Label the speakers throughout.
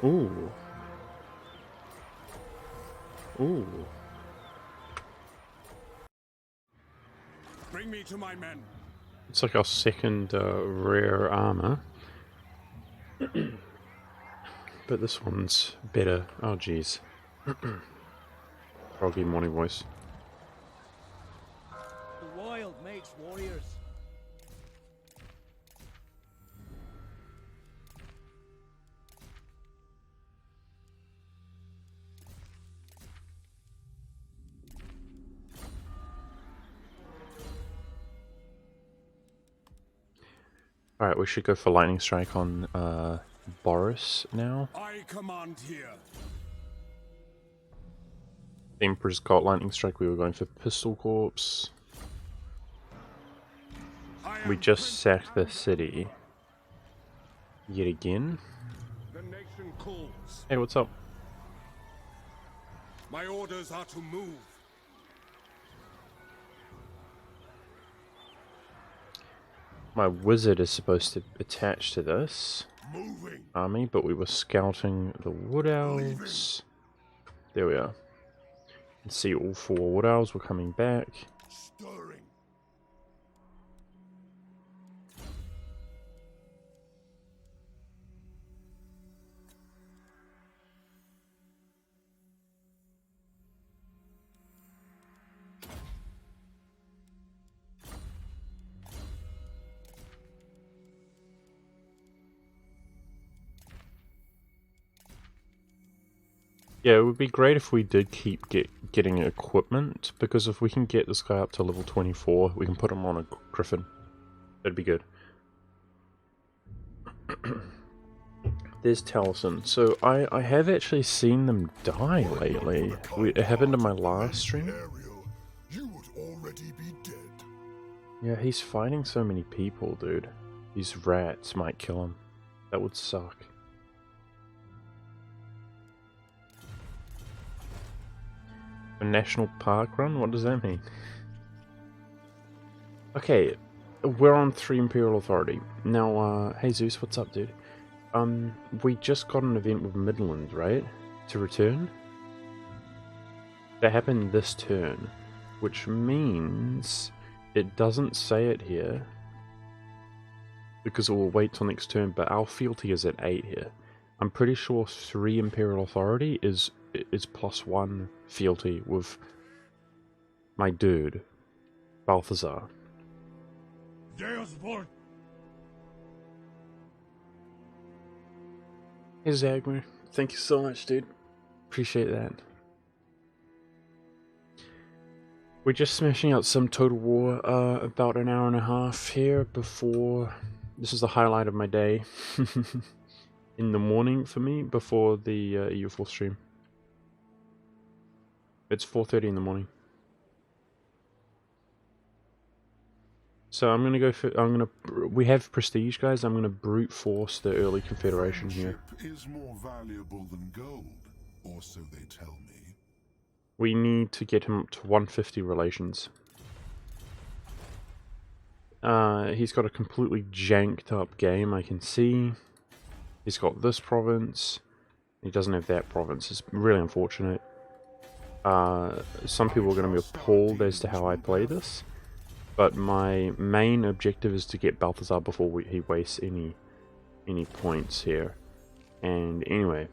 Speaker 1: Ooh. Ooh.
Speaker 2: Bring me to my men.
Speaker 1: It's like our second rare armor. But this one's better. Oh jeez. Froggy morning voice.
Speaker 3: The wild makes warriors.
Speaker 1: Alright, we should go for lightning strike on Boris now.
Speaker 2: I command here.
Speaker 1: The Emperor's got lightning strike, we were going for pistol corps. We just sacked the city. Yet again.
Speaker 2: The nation calls.
Speaker 1: Hey, what's up?
Speaker 2: My orders are to move.
Speaker 1: My wizard is supposed to attach to this
Speaker 2: Moving.
Speaker 1: army, but we were scouting the wood elves. There we are. You can see all 4 wood elves were coming back.
Speaker 2: Stirring.
Speaker 1: Yeah, it would be great if we did keep getting equipment, because if we can get this guy up to level 24, we can put him on a griffin. That'd be good. There's Taliesin. So I have actually seen them die lately. It happened in my last stream.
Speaker 2: You would already be dead.
Speaker 1: Yeah, he's fighting so many people, dude. These rats might kill him. That would suck. A national park run? What does that mean? Okay, we're on 3 Imperial Authority. Now, hey Zeus, what's up, dude? We just got an event with Midland, right? To return? That happened this turn, which means it doesn't say it here, because it will wait till next turn, but our fealty is at 8 here. I'm pretty sure 3 Imperial Authority is +1 fealty with my dude, Balthazar. Hey Zagmer, thank you so much, dude. Appreciate that. We're just smashing out some Total War, about an hour and a half here before... This is the highlight of my day. In the morning for me, before the EU4 stream. It's 4:30 in the morning. So I'm gonna go for... we have prestige, guys. I'm gonna brute force the early Confederation here.
Speaker 2: Is more valuable than gold, or so they tell me.
Speaker 1: We need to get him up to 150 relations. He's got a completely janked up game, I can see. He's got this province. He doesn't have that province. It's really unfortunate. Some people are going to be appalled as to how I play this. But my main objective is to get Balthazar before he wastes any points here. And anyway,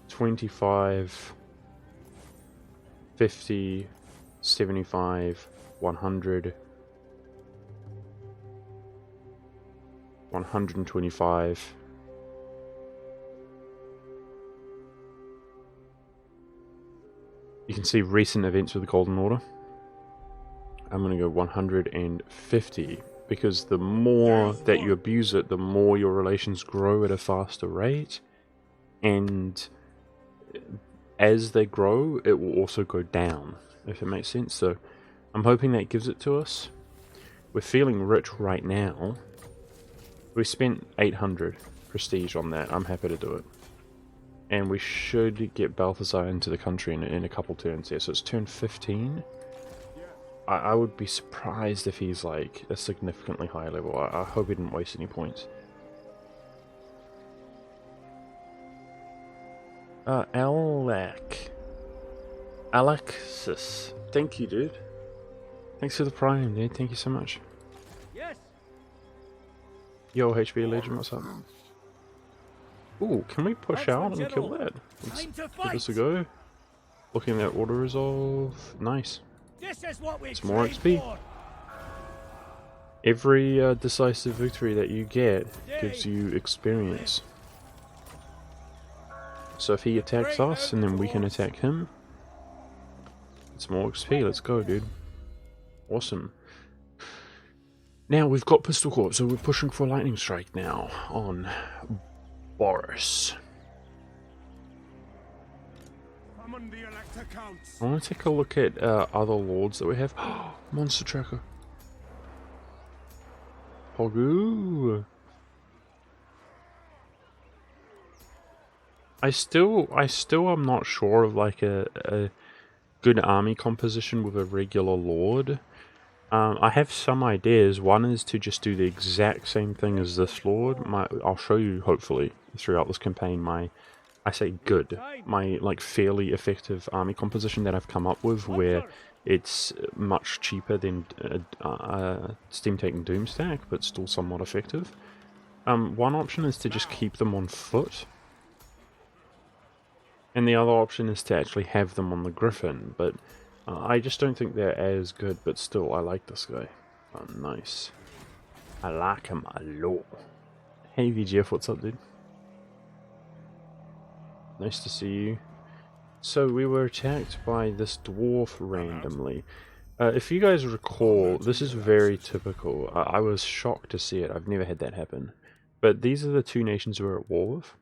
Speaker 1: 25, 50, 75, 100, 125. You can see recent events with the Golden Order. I'm going to go 150, because the more that you abuse it, the more your relations grow at a faster rate, and as they grow, it will also go down, if it makes sense. So I'm hoping that gives it to us. We're feeling rich right now. We spent 800 prestige on that. I'm happy to do it. And we should get Balthazar into the country in a couple turns here. So it's turn 15. I would be surprised if he's like a significantly higher level. I hope he didn't waste any points. Alexis. Thank you, dude. Thanks for the prime, dude. Thank you so much.
Speaker 3: Yes.
Speaker 1: Yo, HB Legend, what's up? Ooh, can we push out and kill that? Let's
Speaker 3: Time to
Speaker 1: give
Speaker 3: fight.
Speaker 1: this a go. Looking at auto resolve. Nice.
Speaker 3: This is what we
Speaker 1: It's more
Speaker 3: trained
Speaker 1: XP.
Speaker 3: for.
Speaker 1: Every decisive victory that you get gives you experience. So if he attacks us and then we can attack him, it's more XP. Let's go, dude. Awesome. Now we've got Pistol Corp, so we're pushing for Lightning Strike now on Boris. I want to take a look at other lords that we have. Monster Tracker. Pogu. I still am not sure of like a good army composition with a regular lord. I have some ideas. One is to just do the exact same thing as this lord. I'll show you hopefully throughout this campaign I say good, my like fairly effective army composition that I've come up with, where it's much cheaper than Steam taking Doomstack, but still somewhat effective. One option is to just keep them on foot, and the other option is to actually have them on the Griffin, but I just don't think they're as good, but still, I like this guy. Oh, nice. I like him a lot. Hey VGF, what's up, dude? Nice to see you. So we were attacked by this dwarf randomly. If you guys recall, this is very typical. I was shocked to see it. I've never had that happen. But these are the two nations we're at war with.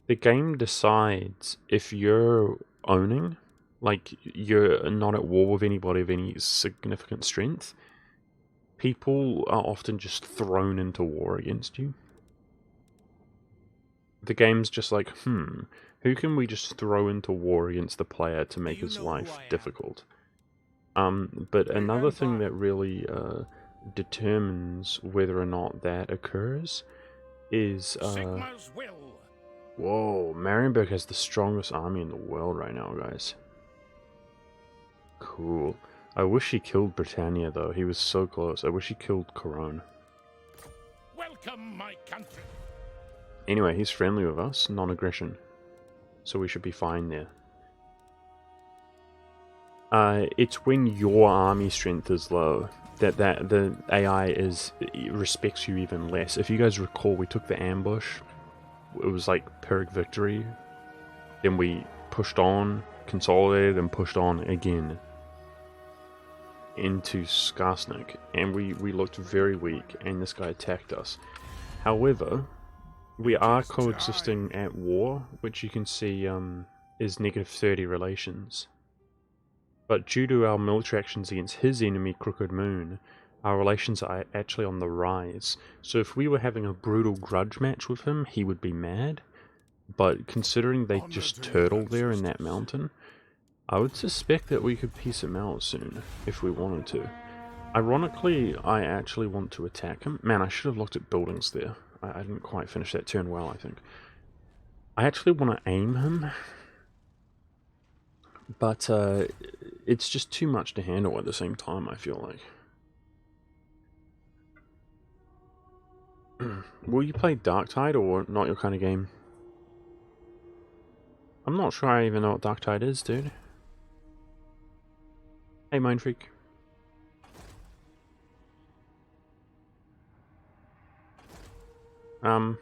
Speaker 1: The game decides if you're owning, like you're not at war with anybody of any significant strength, people are often just thrown into war against you. The game's just like, who can we just throw into war against the player to make his life difficult? But another thing that really determines whether or not that occurs is whoa, Marienburg has the strongest army in the world right now, guys. Cool. I wish he killed Britannia though. He was so close. I wish he killed Corone.
Speaker 4: Welcome, my country.
Speaker 1: Anyway, he's friendly with us, non-aggression. So we should be fine there. It's when your army strength is low that the AI respects you even less. If you guys recall, we took the ambush. It was like Pyrrhic victory. Then we pushed on, consolidated, and pushed on again into Skarsnik. And we looked very weak, and this guy attacked us. However, we are coexisting at war, which you can see is -30 relations. But due to our military actions against his enemy, Crooked Moon, our relations are actually on the rise. So if we were having a brutal grudge match with him, he would be mad. But considering they just turtle there in that mountain, I would suspect that we could piece him out soon, if we wanted to. Ironically, I actually want to attack him. Man, I should have looked at buildings there. I didn't quite finish that turn well, I think. I actually want to aim him, but it's just too much to handle at the same time, I feel like. Will you play Darktide or not your kind of game? I'm not sure I even know what Darktide is, dude. Hey, Mindfreak. I'm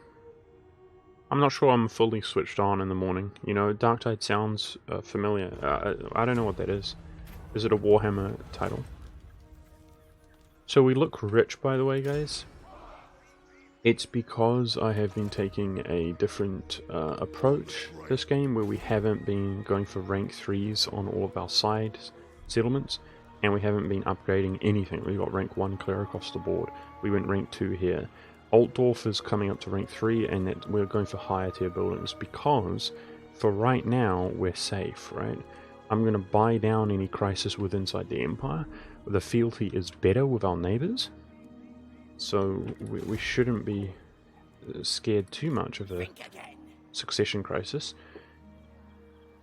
Speaker 1: not sure I'm fully switched on in the morning. You know, Darktide sounds familiar. I don't know what that is. Is it a Warhammer title? So we look rich, by the way, guys. It's because I have been taking a different approach this game, where we haven't been going for rank 3s on all of our side settlements, and we haven't been upgrading anything. We got rank 1 clear across the board. We went rank 2 here. Altdorf is coming up to rank 3, and that we're going for higher tier buildings because for right now we're safe, right? I'm going to buy down any crisis with inside the Empire. The fealty is better with our neighbors, so we shouldn't be scared too much of a succession crisis.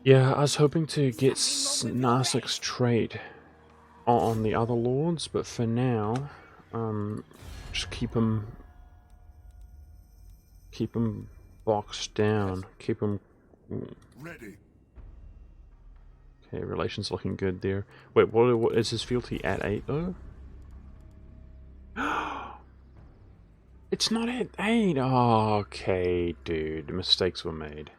Speaker 1: Yeah, I was hoping to get Narsik's trade on the other lords, but for now, just keep him boxed down, keep him.
Speaker 2: Ready.
Speaker 1: Okay, relations looking good there. Wait, what is his fealty at 8 though? It's not at 8. Oh, okay, dude, mistakes were made.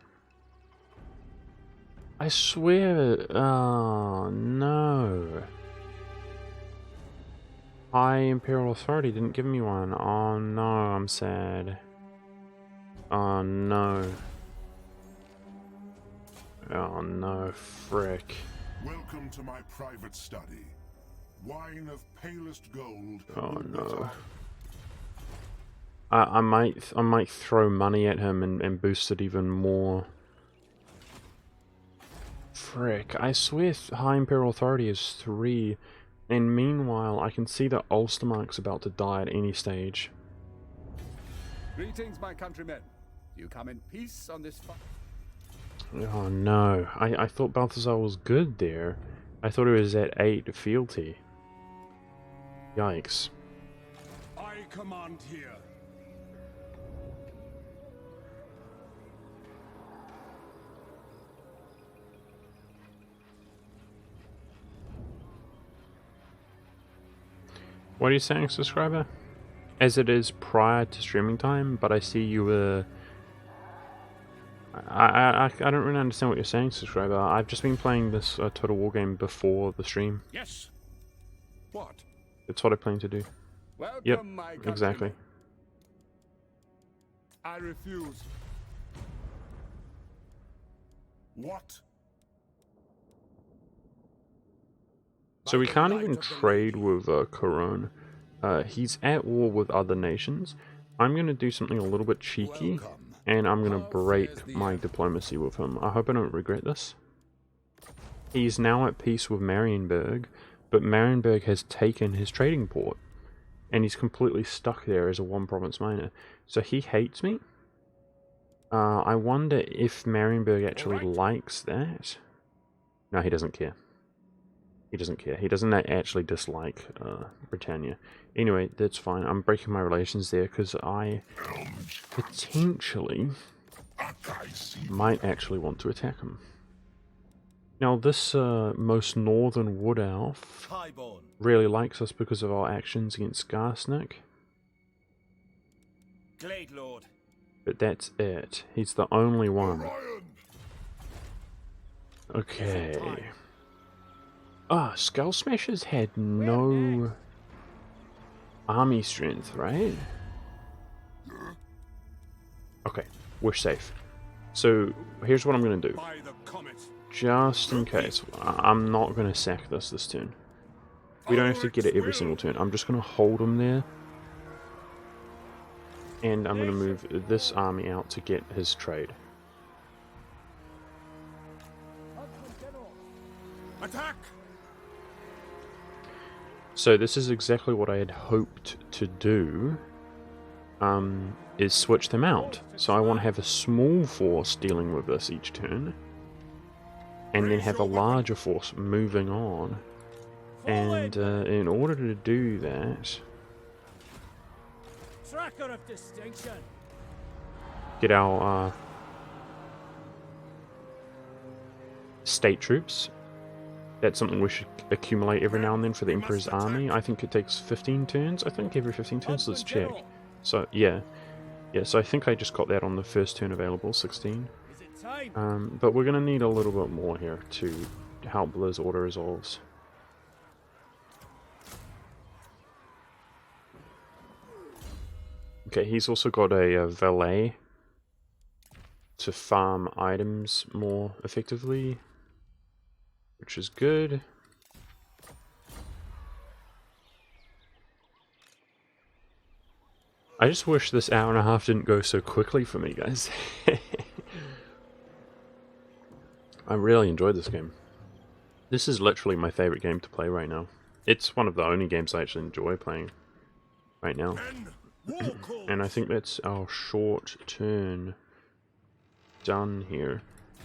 Speaker 1: I swear. Oh no. High Imperial Authority didn't give me one. Oh no, I'm sad. Oh no. Oh no, frick.
Speaker 2: Welcome to my private study. Wine of palest gold.
Speaker 1: Oh no. I might throw money at him and boost it even more. Frick, I swear High Imperial Authority is 3, and meanwhile I can see that Ulstermark's about to die at any stage.
Speaker 5: Greetings, my countrymen. You come in peace on this
Speaker 1: Oh no, I thought Balthazar was good there. I thought he was at 8 fealty. Yikes.
Speaker 5: I command here.
Speaker 1: What are you saying, subscriber? As it is prior to streaming time, but I see you were... I don't really understand what you're saying, subscriber. I've just been playing this Total War game before the stream.
Speaker 4: Yes.
Speaker 5: What?
Speaker 1: That's what I plan to do.
Speaker 5: Welcome,
Speaker 1: Yep,
Speaker 5: my countrymen.
Speaker 1: exactly.
Speaker 5: I refuse.
Speaker 2: What?
Speaker 1: So we can't even trade with Corone. He's at war with other nations. I'm going to do something a little bit cheeky, and I'm going to break my diplomacy with him. I hope I don't regret this. He's now at peace with Marienburg, but Marienburg has taken his trading port, and he's completely stuck there as a one-province miner. So he hates me. I wonder if Marienburg actually likes that. No, he doesn't care. He doesn't care. He doesn't actually dislike Britannia. Anyway, that's fine. I'm breaking my relations there because I potentially might actually want to attack him. Now, this most northern wood elf really likes us because of our actions against Garsnik.
Speaker 3: Glade Lord.
Speaker 1: But that's it. He's the only one. Okay. Ah, Skull Smashers had no army strength, right? Okay, we're safe. So, here's what I'm going to do. Just in case. I'm not going to sack this turn. We don't have to get it every single turn. I'm just going to hold him there. And I'm going to move this army out to get his trade.
Speaker 5: Attack!
Speaker 1: So this is exactly what I had hoped to do, is switch them out. So I want to have a small force dealing with this each turn, and then have a larger force moving on. And in order to do that,
Speaker 3: Tracker of distinction.
Speaker 1: get our state troops. That's something we should accumulate every now and then for the Emperor's army. I think it takes 15 turns. I think every 15 turns. Let's check. So, yeah. Yeah, so I think I just got that on the first turn available, 16.
Speaker 3: Is it time?
Speaker 1: But we're going to need a little bit more here to help Blizz auto resolves. Okay, he's also got a valet to farm items more effectively, which is good. I just wish this hour and a half didn't go so quickly for me, guys. I really enjoyed this game. This is literally my favorite game to play right now. It's one of the only games I actually enjoy playing right now. And I think that's our short turn done here.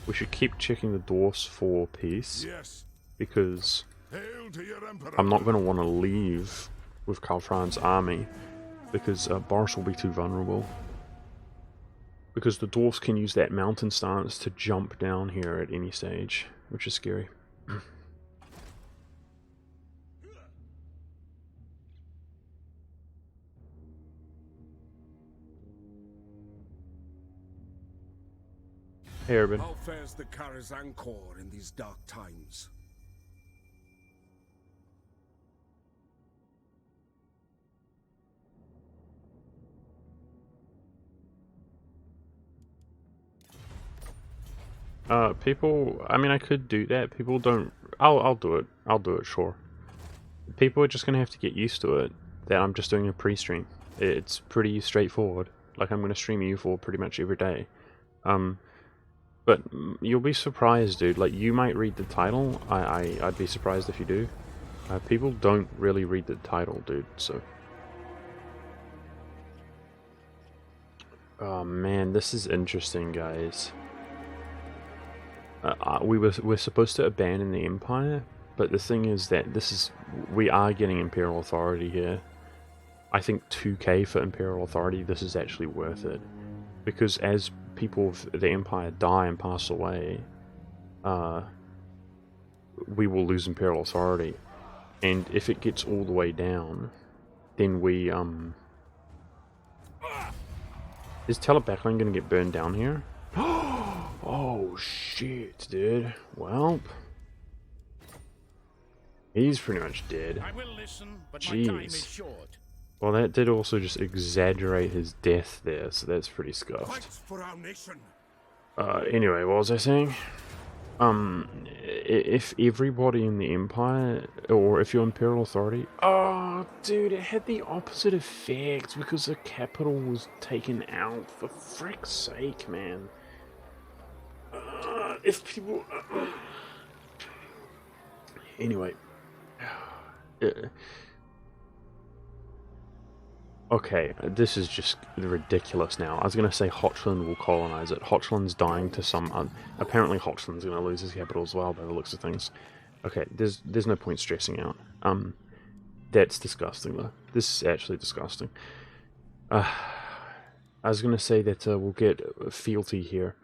Speaker 1: We should keep checking the doors for peace,
Speaker 2: Yes.
Speaker 1: because
Speaker 2: Hail to your emperor.
Speaker 1: I'm not going to want to leave with Karl Franz's army, because Boris will be too vulnerable. Because the dwarfs can use that mountain stance to jump down here at any stage, which is scary. Hey, Urban.
Speaker 5: How fares the Karazhan Corps in these dark times?
Speaker 1: People, I mean, I could do that. People don't, I'll do it. I'll do it, sure. People are just gonna have to get used to it, that I'm just doing a pre-stream. It's pretty straightforward. Like, I'm gonna stream you for pretty much every day. But you'll be surprised, dude. Like, you might read the title. I'd be surprised if you do. People don't really read the title, dude, so. Oh man, this is interesting, guys. We're supposed to abandon the Empire, but the thing is that we are getting Imperial Authority here. I think 2k for Imperial Authority, this is actually worth it. Because as people of the Empire die and pass away, we will lose Imperial Authority. And if it gets all the way down, then we, Is Telebacklane gonna get burned down here? Oh shit, dude. Well, he's pretty much dead.
Speaker 4: I will listen, but my time is
Speaker 1: Jeez.
Speaker 4: short.
Speaker 1: Well, that did also just exaggerate his death there, so that's pretty
Speaker 5: Fight
Speaker 1: scuffed.
Speaker 5: for our nation.
Speaker 1: Anyway, what was I saying? If everybody in the Empire, or if you're Imperial Authority... Oh, dude, it had the opposite effect, because the capital was taken out, for frick's sake, man. If people... Anyway. Okay, this is just ridiculous now. I was going to say Hochland will colonize it. Hochland's dying to some... apparently Hochland's going to lose his capital as well, by the looks of things. Okay, there's no point stressing out. That's disgusting, though. This is actually disgusting. I was going to say that we'll get fealty here.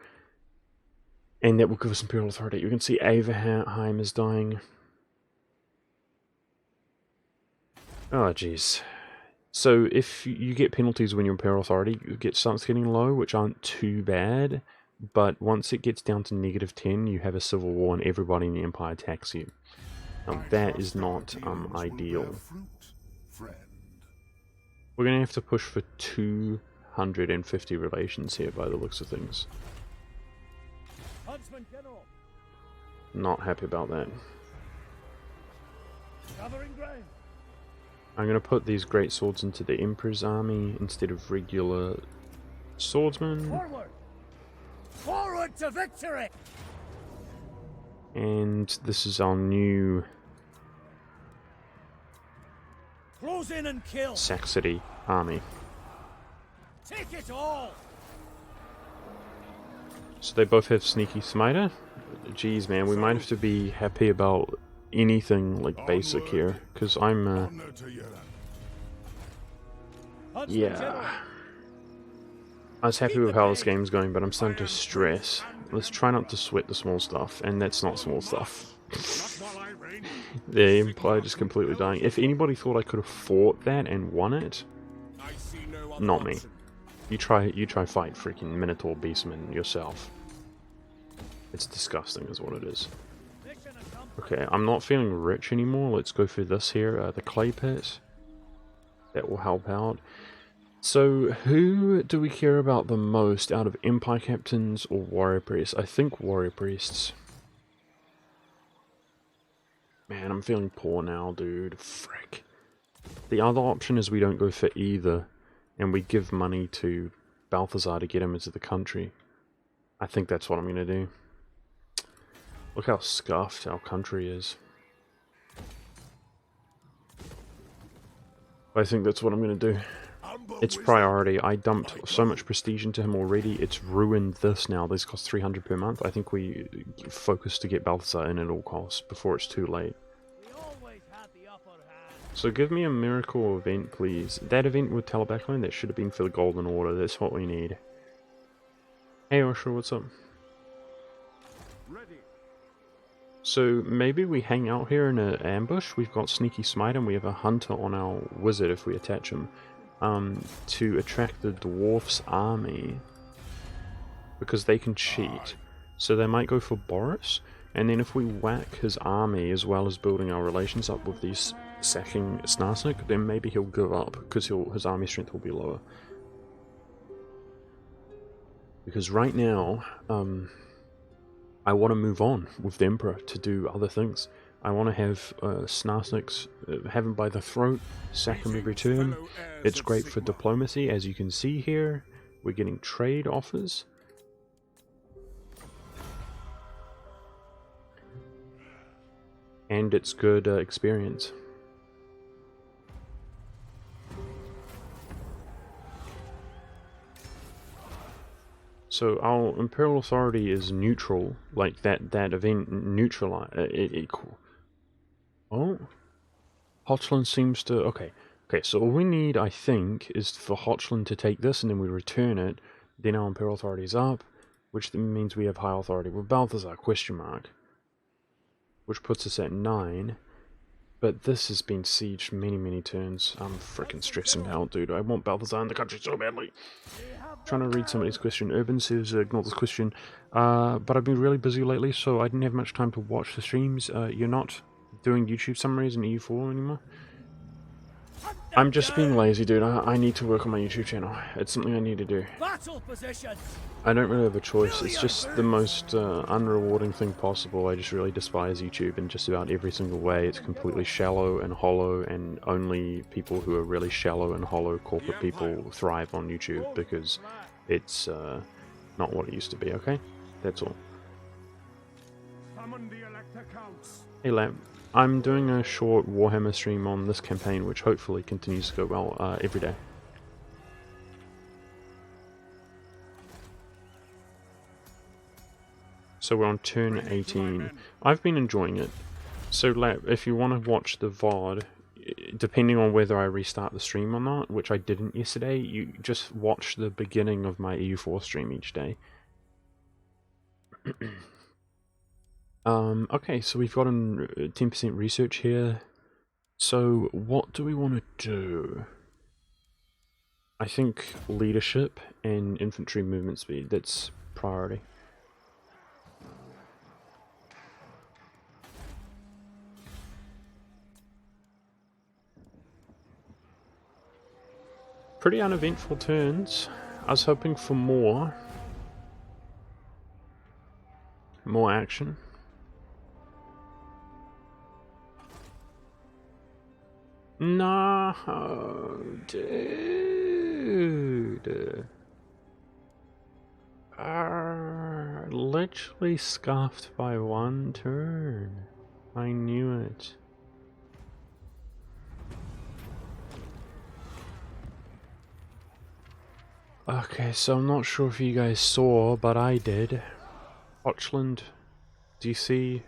Speaker 1: And that will give us Imperial Authority. You can see Averheim is dying. Oh, jeez. So, if you get penalties when you're Imperial Authority, it starts getting low, which aren't too bad. But once it gets down to -10, you have a civil war and everybody in the Empire attacks you. That is not ideal. We're going to have to push for 250 relations here by the looks of things.
Speaker 3: Huntsman General,
Speaker 1: Not happy about that.
Speaker 3: covering ground.
Speaker 1: I'm going to put these great swords into the Emperor's army instead of regular swordsmen.
Speaker 3: Forward! Forward to victory!
Speaker 1: And this is our new
Speaker 3: Close in and kill!
Speaker 1: Saxony army.
Speaker 3: Take it all!
Speaker 1: So they both have sneaky smiter. Jeez, man, we might have to be happy about anything like basic here, because I'm
Speaker 3: Huntsman General,
Speaker 1: yeah. I was happy with how this game's going, but I'm starting to stress. Let's try not to sweat the small stuff, and that's not small stuff. The Empire just completely dying. If anybody thought I could have fought that and won it,
Speaker 5: I see no other
Speaker 1: not me.
Speaker 5: option.
Speaker 1: You try fight freaking Minotaur Beastmen yourself. It's disgusting is what it is.
Speaker 3: mission accomplished.
Speaker 1: Okay, I'm not feeling rich anymore. Let's go for this here, the clay pit. That will help out. So, who do we care about the most out of Empire Captains or Warrior Priests? I think Warrior Priests. Man, I'm feeling poor now, dude. Frick. The other option is we don't go for either, and we give money to Balthazar to get him into the country. I think that's what I'm going to do. Look how scuffed our country is. I think that's what I'm going to do. It's priority. I dumped so much prestige into him already. It's ruined this now. This costs 300 per month. I think we focus to get Balthazar in at all costs before it's too late.
Speaker 3: We always had the upper hand.
Speaker 1: So give me a miracle event, please. That event with Talabacline, that should have been for the Golden Order. That's what we need. Hey Osher, what's up?
Speaker 5: Ready.
Speaker 1: So maybe we hang out here in an ambush. We've got Sneaky Smite and we have a Hunter on our Wizard if we attach him. To attract the Dwarf's army. Because they can cheat. So they might go for Boris. And then if we whack his army as well as building our relations up with these sacking Snarsnik, then maybe he'll give up because his army strength will be lower. Because right now, I want to move on with the Emperor to do other things. I want to have Snarsniks, have him by the throat, sack him every turn. It's great for diplomacy, as you can see here. We're getting trade offers. And it's good experience. So our Imperial Authority is neutral, like that event neutralize. Oh, Hochland seems to. Okay, so all we need, I think, is for Hochland to take this, and then we return it. Then our Imperial Authority is up, which means we have high authority with Balthazar ? Which puts us at 9. But this has been sieged many turns. I'm freaking stressing out, dude. I want Balthazar in the country so badly. Trying to read somebody's question. Urban says, ignore this question. But I've been really busy lately, so I didn't have much time to watch the streams. You're not doing YouTube summaries in EU4 anymore? I'm just being lazy, dude. I need to work on my YouTube channel. It's something I need to do.
Speaker 3: Battle positions.
Speaker 1: I don't really have a choice. It's just the most unrewarding thing possible. I just really despise YouTube in just about every single way. It's completely shallow and hollow, and only people who are really shallow and hollow corporate people thrive on YouTube because it's not what it used to be, okay? That's all.
Speaker 5: Summon the Elector Counts.
Speaker 1: Hey Lamp, I'm doing a short Warhammer stream on this campaign, which hopefully continues to go well every day. So we're on turn 18. I've been enjoying it. So Lap, if you want to watch the VOD, depending on whether I restart the stream or not, which I didn't yesterday, you just watch the beginning of my EU4 stream each day. Okay, so we've got a 10% research here. So what do we want to do? I think leadership and infantry movement speed, that's priority. Pretty uneventful turns. I was hoping for more action. No, dude. Literally scuffed by one turn. I knew it. Okay, so I'm not sure if you guys saw, but I did. Hochland, DC,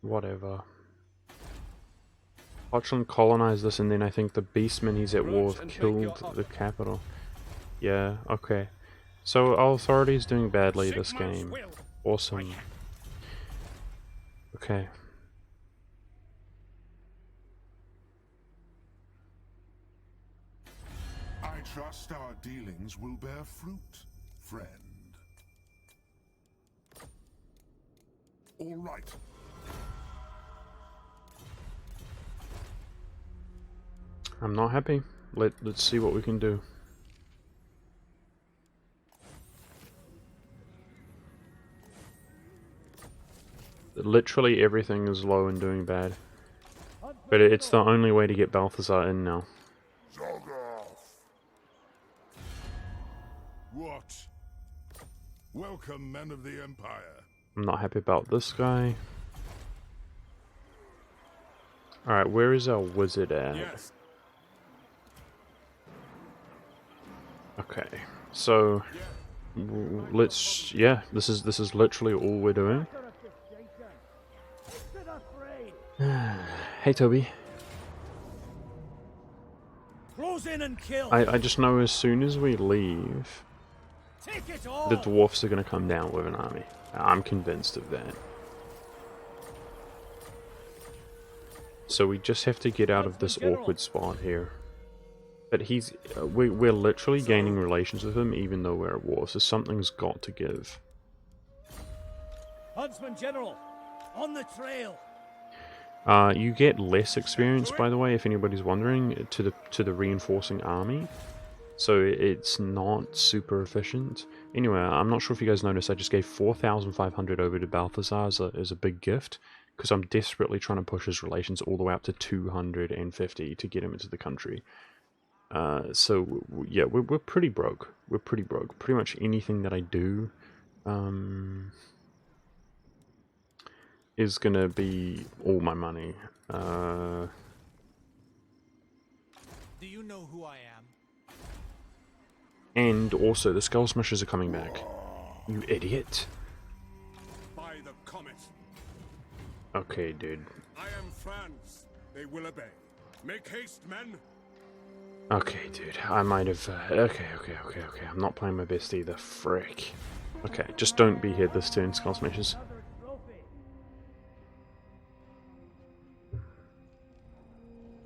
Speaker 1: whatever. Hochland colonized this, and then I think the beastmen he's at war with killed the capital. Yeah, okay. So our authority is doing badly this game. Awesome. Okay.
Speaker 2: I trust our dealings will bear fruit, friend. All right.
Speaker 1: I'm not happy. Let's see what we can do. Literally everything is low and doing bad. But it's the only way to get Balthazar in now.
Speaker 2: What? Welcome, men of the Empire.
Speaker 1: I'm not happy about this guy. Alright, where is our wizard at?
Speaker 5: Yes.
Speaker 1: Okay, so let's this is literally all we're doing. Hey Toby.
Speaker 3: Close in and kill.
Speaker 1: I just know as soon as we leave,
Speaker 3: Take it all.
Speaker 1: the dwarfs are going to come down with an army. I'm convinced of that. So we just have to get out of this awkward spot here. But we're literally gaining relations with him even though we're at war, so something's got to give.
Speaker 3: Huntsman General, on the trail.
Speaker 1: You get less experience, by the way, if anybody's wondering, to the reinforcing army. So it's not super efficient. Anyway, I'm not sure if you guys noticed, I just gave 4,500 over to Balthazar as a big gift, because I'm desperately trying to push his relations all the way up to 250 to get him into the country. So yeah, we're pretty broke. We're pretty broke. Pretty much anything that I do is gonna be all my money.
Speaker 6: Do you know who I am?
Speaker 1: And also, the Skull Smashers are coming back. You idiot.
Speaker 5: By the comet.
Speaker 1: Okay, dude.
Speaker 5: I am Franz. They will obey. Make haste, men.
Speaker 1: Okay, dude. I might have... Okay. I'm not playing my best either. Frick. Okay, just don't be here this turn, Skull Smashers.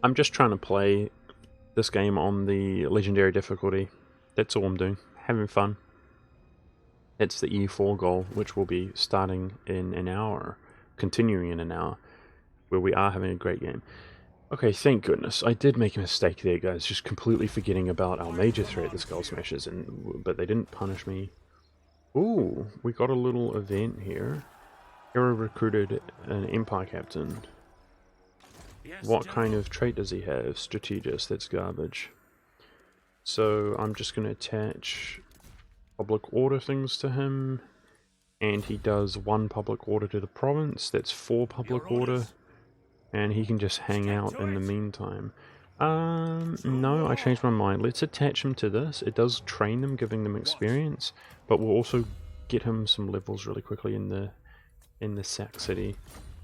Speaker 1: I'm just trying to play this game on the legendary difficulty. That's all I'm doing. Having fun. It's the E4 goal, which will be starting in an hour, continuing in an hour, where we are having a great game. Okay, thank goodness. I did make a mistake there, guys, just completely forgetting about our major threat, the Skull Smashers, but they didn't punish me. Ooh, we got a little event here. Hero recruited an Empire Captain. What kind of trait does he have? Strategist, that's garbage. So I'm just going to attach public order things to him, and he does 1 public order to the province, that's 4 public order, and he can just hang out in the meantime. No, I changed my mind. Let's attach him to this. It does train them, giving them experience, but we'll also get him some levels really quickly in the Sac City,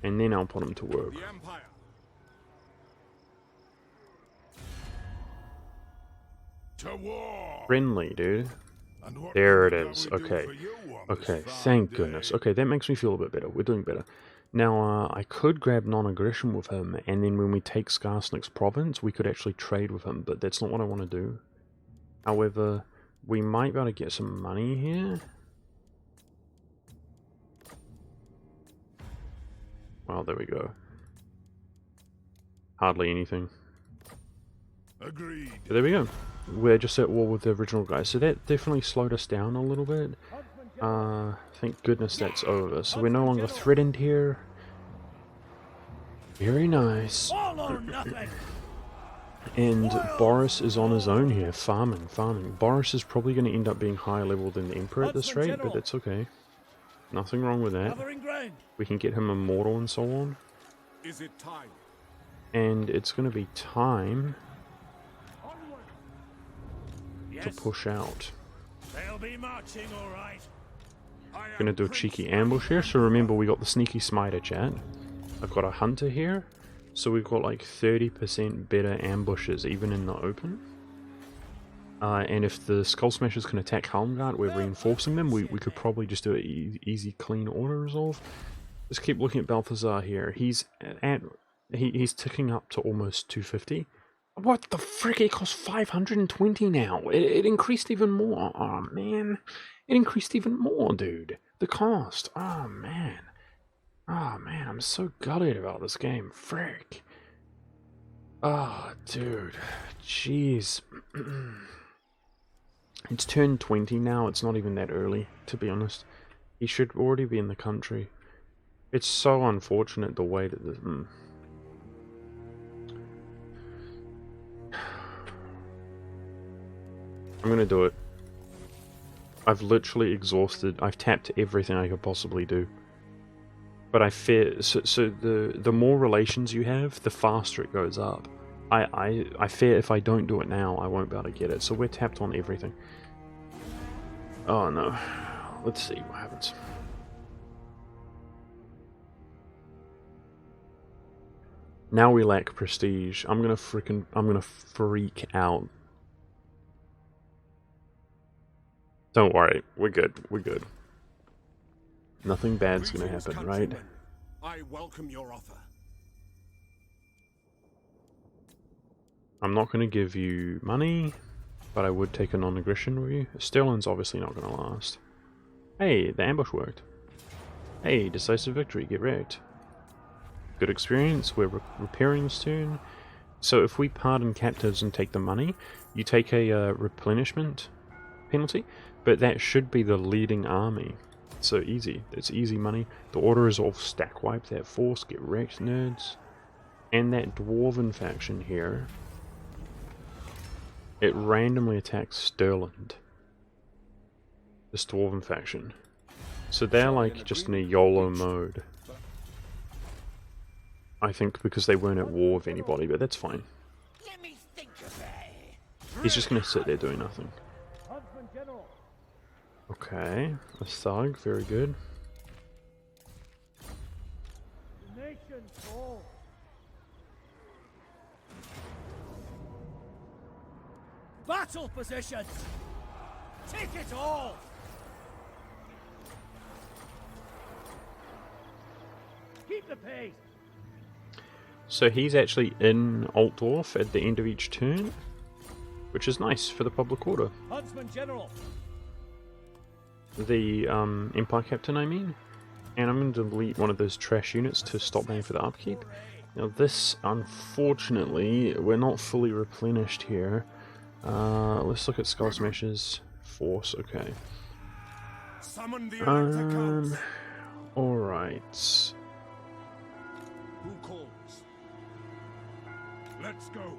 Speaker 1: and then I'll put him to work.
Speaker 5: The Empire.
Speaker 2: To war.
Speaker 1: Friendly, dude.
Speaker 2: And what
Speaker 1: There it
Speaker 2: can
Speaker 1: is.
Speaker 2: we do
Speaker 1: Okay.
Speaker 2: for you on
Speaker 1: Okay,
Speaker 2: this
Speaker 1: thank
Speaker 2: fine
Speaker 1: goodness.
Speaker 2: day?
Speaker 1: Okay, that makes me feel a bit better. We're doing better. Now, I could grab non-aggression with him, and then when we take Skarsnik's province, we could actually trade with him, but that's not what I want to do. However, we might be able to get some money here. Well, there we go. Hardly anything.
Speaker 2: Agreed.
Speaker 1: But there we go. We're just at war with the original guys, so that definitely slowed us down a little bit. Thank goodness that's over. So we're no longer threatened here. Very nice.
Speaker 3: All or nothing.
Speaker 1: And Boris is on his own here, farming. Boris is probably going to end up being higher level than the Emperor at this rate, but that's okay. Nothing wrong with that.
Speaker 3: Covering ground.
Speaker 1: We can get him immortal and so on.
Speaker 5: Is it time?
Speaker 1: And it's going to be time to
Speaker 3: Yes,
Speaker 1: push out.
Speaker 3: they'll be marching all right.
Speaker 1: Gonna do a cheeky ambush here, so remember we got the sneaky smiter, chat. I've got a hunter here, so we've got like 30% better ambushes even in the open. And if the Skull Smashers can attack Helmgard, we're reinforcing them, we could probably just do an easy clean auto resolve. Let's keep looking at Balthazar here. He's ticking up to almost 250. What the frick, it costs 520 now. It increased even more. Oh man. It increased even more, dude. The cost. Oh man. Oh man, I'm so gutted about this game. Frick. Oh, dude. Jeez. It's turned 20 now. It's not even that early, to be honest. He should already be in the country. It's so unfortunate the way that this... I'm gonna do it. I've literally exhausted. I've tapped everything I could possibly do. But I fear... So the more relations you have, the faster it goes up. I fear if I don't do it now, I won't be able to get it. So we're tapped on everything. Oh no. Let's see what happens. Now we lack prestige. I'm gonna freak out. Don't worry, we're good. We're good. Nothing bad's gonna
Speaker 5: Greetings,
Speaker 1: happen, right?
Speaker 5: countrymen. I welcome your offer.
Speaker 1: I'm not gonna give you money, but I would take a non-aggression with you. Sterling's obviously not gonna last. Hey, the ambush worked. Hey, decisive victory, get wrecked. Good experience, we're repairing this turn. So if we pardon captives and take the money, you take a replenishment penalty, but that should be the leading army. So easy, it's easy money. The order is all stack wipe that force, get wrecked nerds. And that dwarven faction here, it randomly attacks Sterling. This dwarven faction. So they're like just in a YOLO mode. I think because they weren't at war with anybody, but that's fine.
Speaker 3: Let me think of it.
Speaker 1: He's just gonna sit there doing nothing.
Speaker 3: Huntsman General.
Speaker 1: Okay, a thug, very good.
Speaker 3: The nation falls. Battle positions. Take it all. Keep the pace.
Speaker 1: So he's actually in Altdorf at the end of each turn, which is nice for the public order.
Speaker 3: Huntsman General.
Speaker 1: The Empire Captain, I mean. And I'm going to delete one of those trash units to stop paying for the upkeep. Now this, unfortunately, we're not fully replenished here. Let's look at Skull Smash's force, okay.
Speaker 5: Summon the elector comes.
Speaker 1: Alright.
Speaker 5: Who calls? Let's go.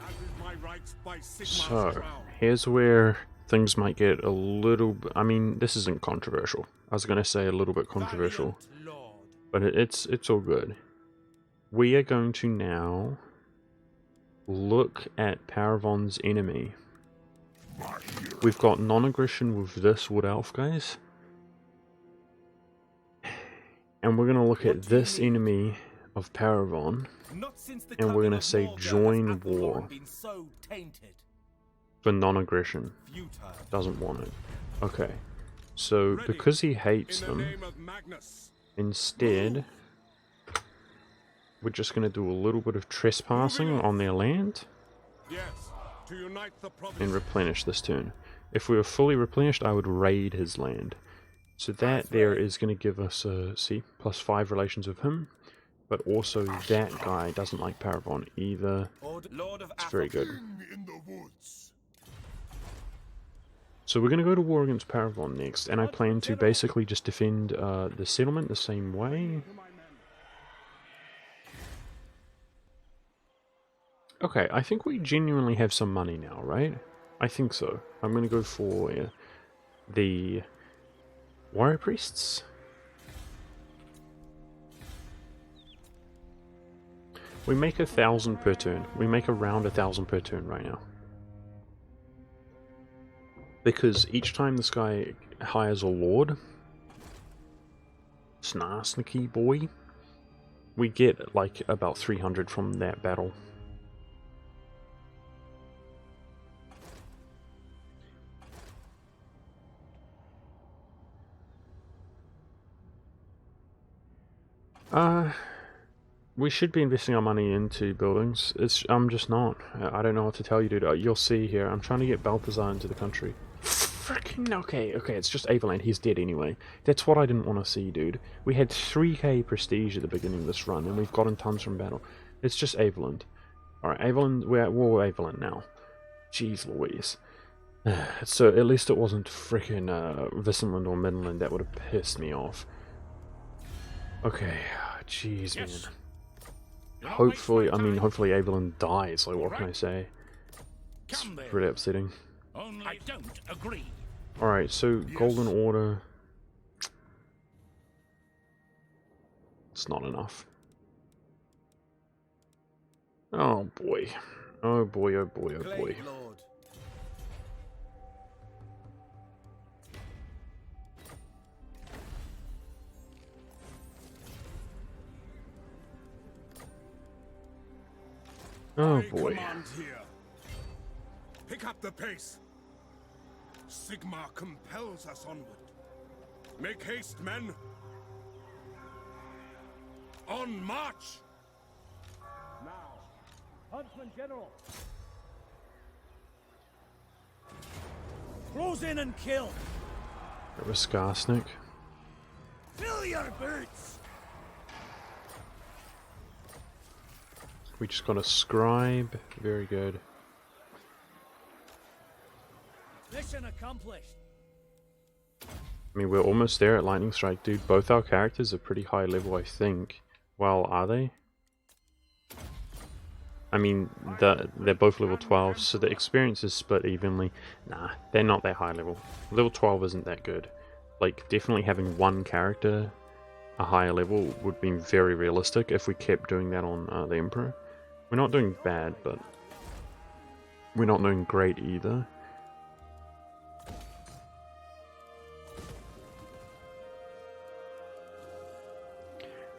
Speaker 5: As is my rights by Sigmar's
Speaker 1: So,
Speaker 5: crown.
Speaker 1: here's where things might get a little... I mean, this isn't controversial. I was going to say a little bit controversial.
Speaker 5: Valiant Lord.
Speaker 1: But it's all good. We are going to now look at Paravon's enemy. We've got non-aggression with this Wood Elf, guys. And we're going to look at this enemy of Paravon, and we're going to say join war for non-aggression. Doesn't want it. Okay. So, because he hates
Speaker 5: In the
Speaker 1: them,
Speaker 5: name of Magnus.
Speaker 1: instead, we're just going to do a little bit of trespassing on their land
Speaker 5: Yes, to unite the province.
Speaker 1: and replenish this turn. If we were fully replenished, I would raid his land. So that there is going to give us a, see, +5 relations with him. But also that guy doesn't like Paravon either. It's very good.
Speaker 2: In the woods.
Speaker 1: So we're going to go to war against Paravon next, and I plan to basically just defend the settlement the same way. Okay, I think we genuinely have some money now, right? I think so. I'm going to go for the Warrior Priests. We make 1,000 per turn. We make around 1,000 per turn right now. Because each time this guy hires a lord, Snarsnicky boy, we get like about 300 from that battle. We should be investing our money into buildings. I'm just not. I don't know what to tell you, dude. You'll see here. I'm trying to get Balthazar into the country. Freaking okay. It's just Aveland. He's dead anyway. That's what I didn't want to see, dude. We had 3k prestige at the beginning of this run, and we've gotten tons from battle. It's just Aveland. Alright, Aveland. We're at war with Aveland now. Jeez Louise. So at least it wasn't freaking Visenland or Midland. That would have pissed me off. Okay. Jeez,
Speaker 3: Yes.
Speaker 1: man. Hopefully, I mean, hopefully Aveland dies, like, what can I say? It's
Speaker 3: Come then.
Speaker 1: pretty upsetting.
Speaker 3: Only I don't agree.
Speaker 1: Alright, so Golden Order... It's not enough. Oh boy. Oh boy, oh boy, oh boy.
Speaker 6: Blade Lord.
Speaker 1: Oh
Speaker 5: I
Speaker 1: boy.
Speaker 5: command here. Pick up the pace. Sigma compels us onward. Make haste, men. On march!
Speaker 3: Now, Huntsman General. Close in and kill.
Speaker 1: That was Skarsnik.
Speaker 3: Fill your boots.
Speaker 1: We just got a scribe. Very good.
Speaker 3: Mission accomplished.
Speaker 1: I mean, we're almost there at Lightning Strike, dude. Both our characters are pretty high level, I think. Well, are they? I mean, they're both level 12, so the experience is split evenly. Nah, they're not that high level. Level 12 isn't that good. Like, definitely having one character a higher level would be very realistic if we kept doing that on the Emperor. We're not doing bad, but we're not doing great either.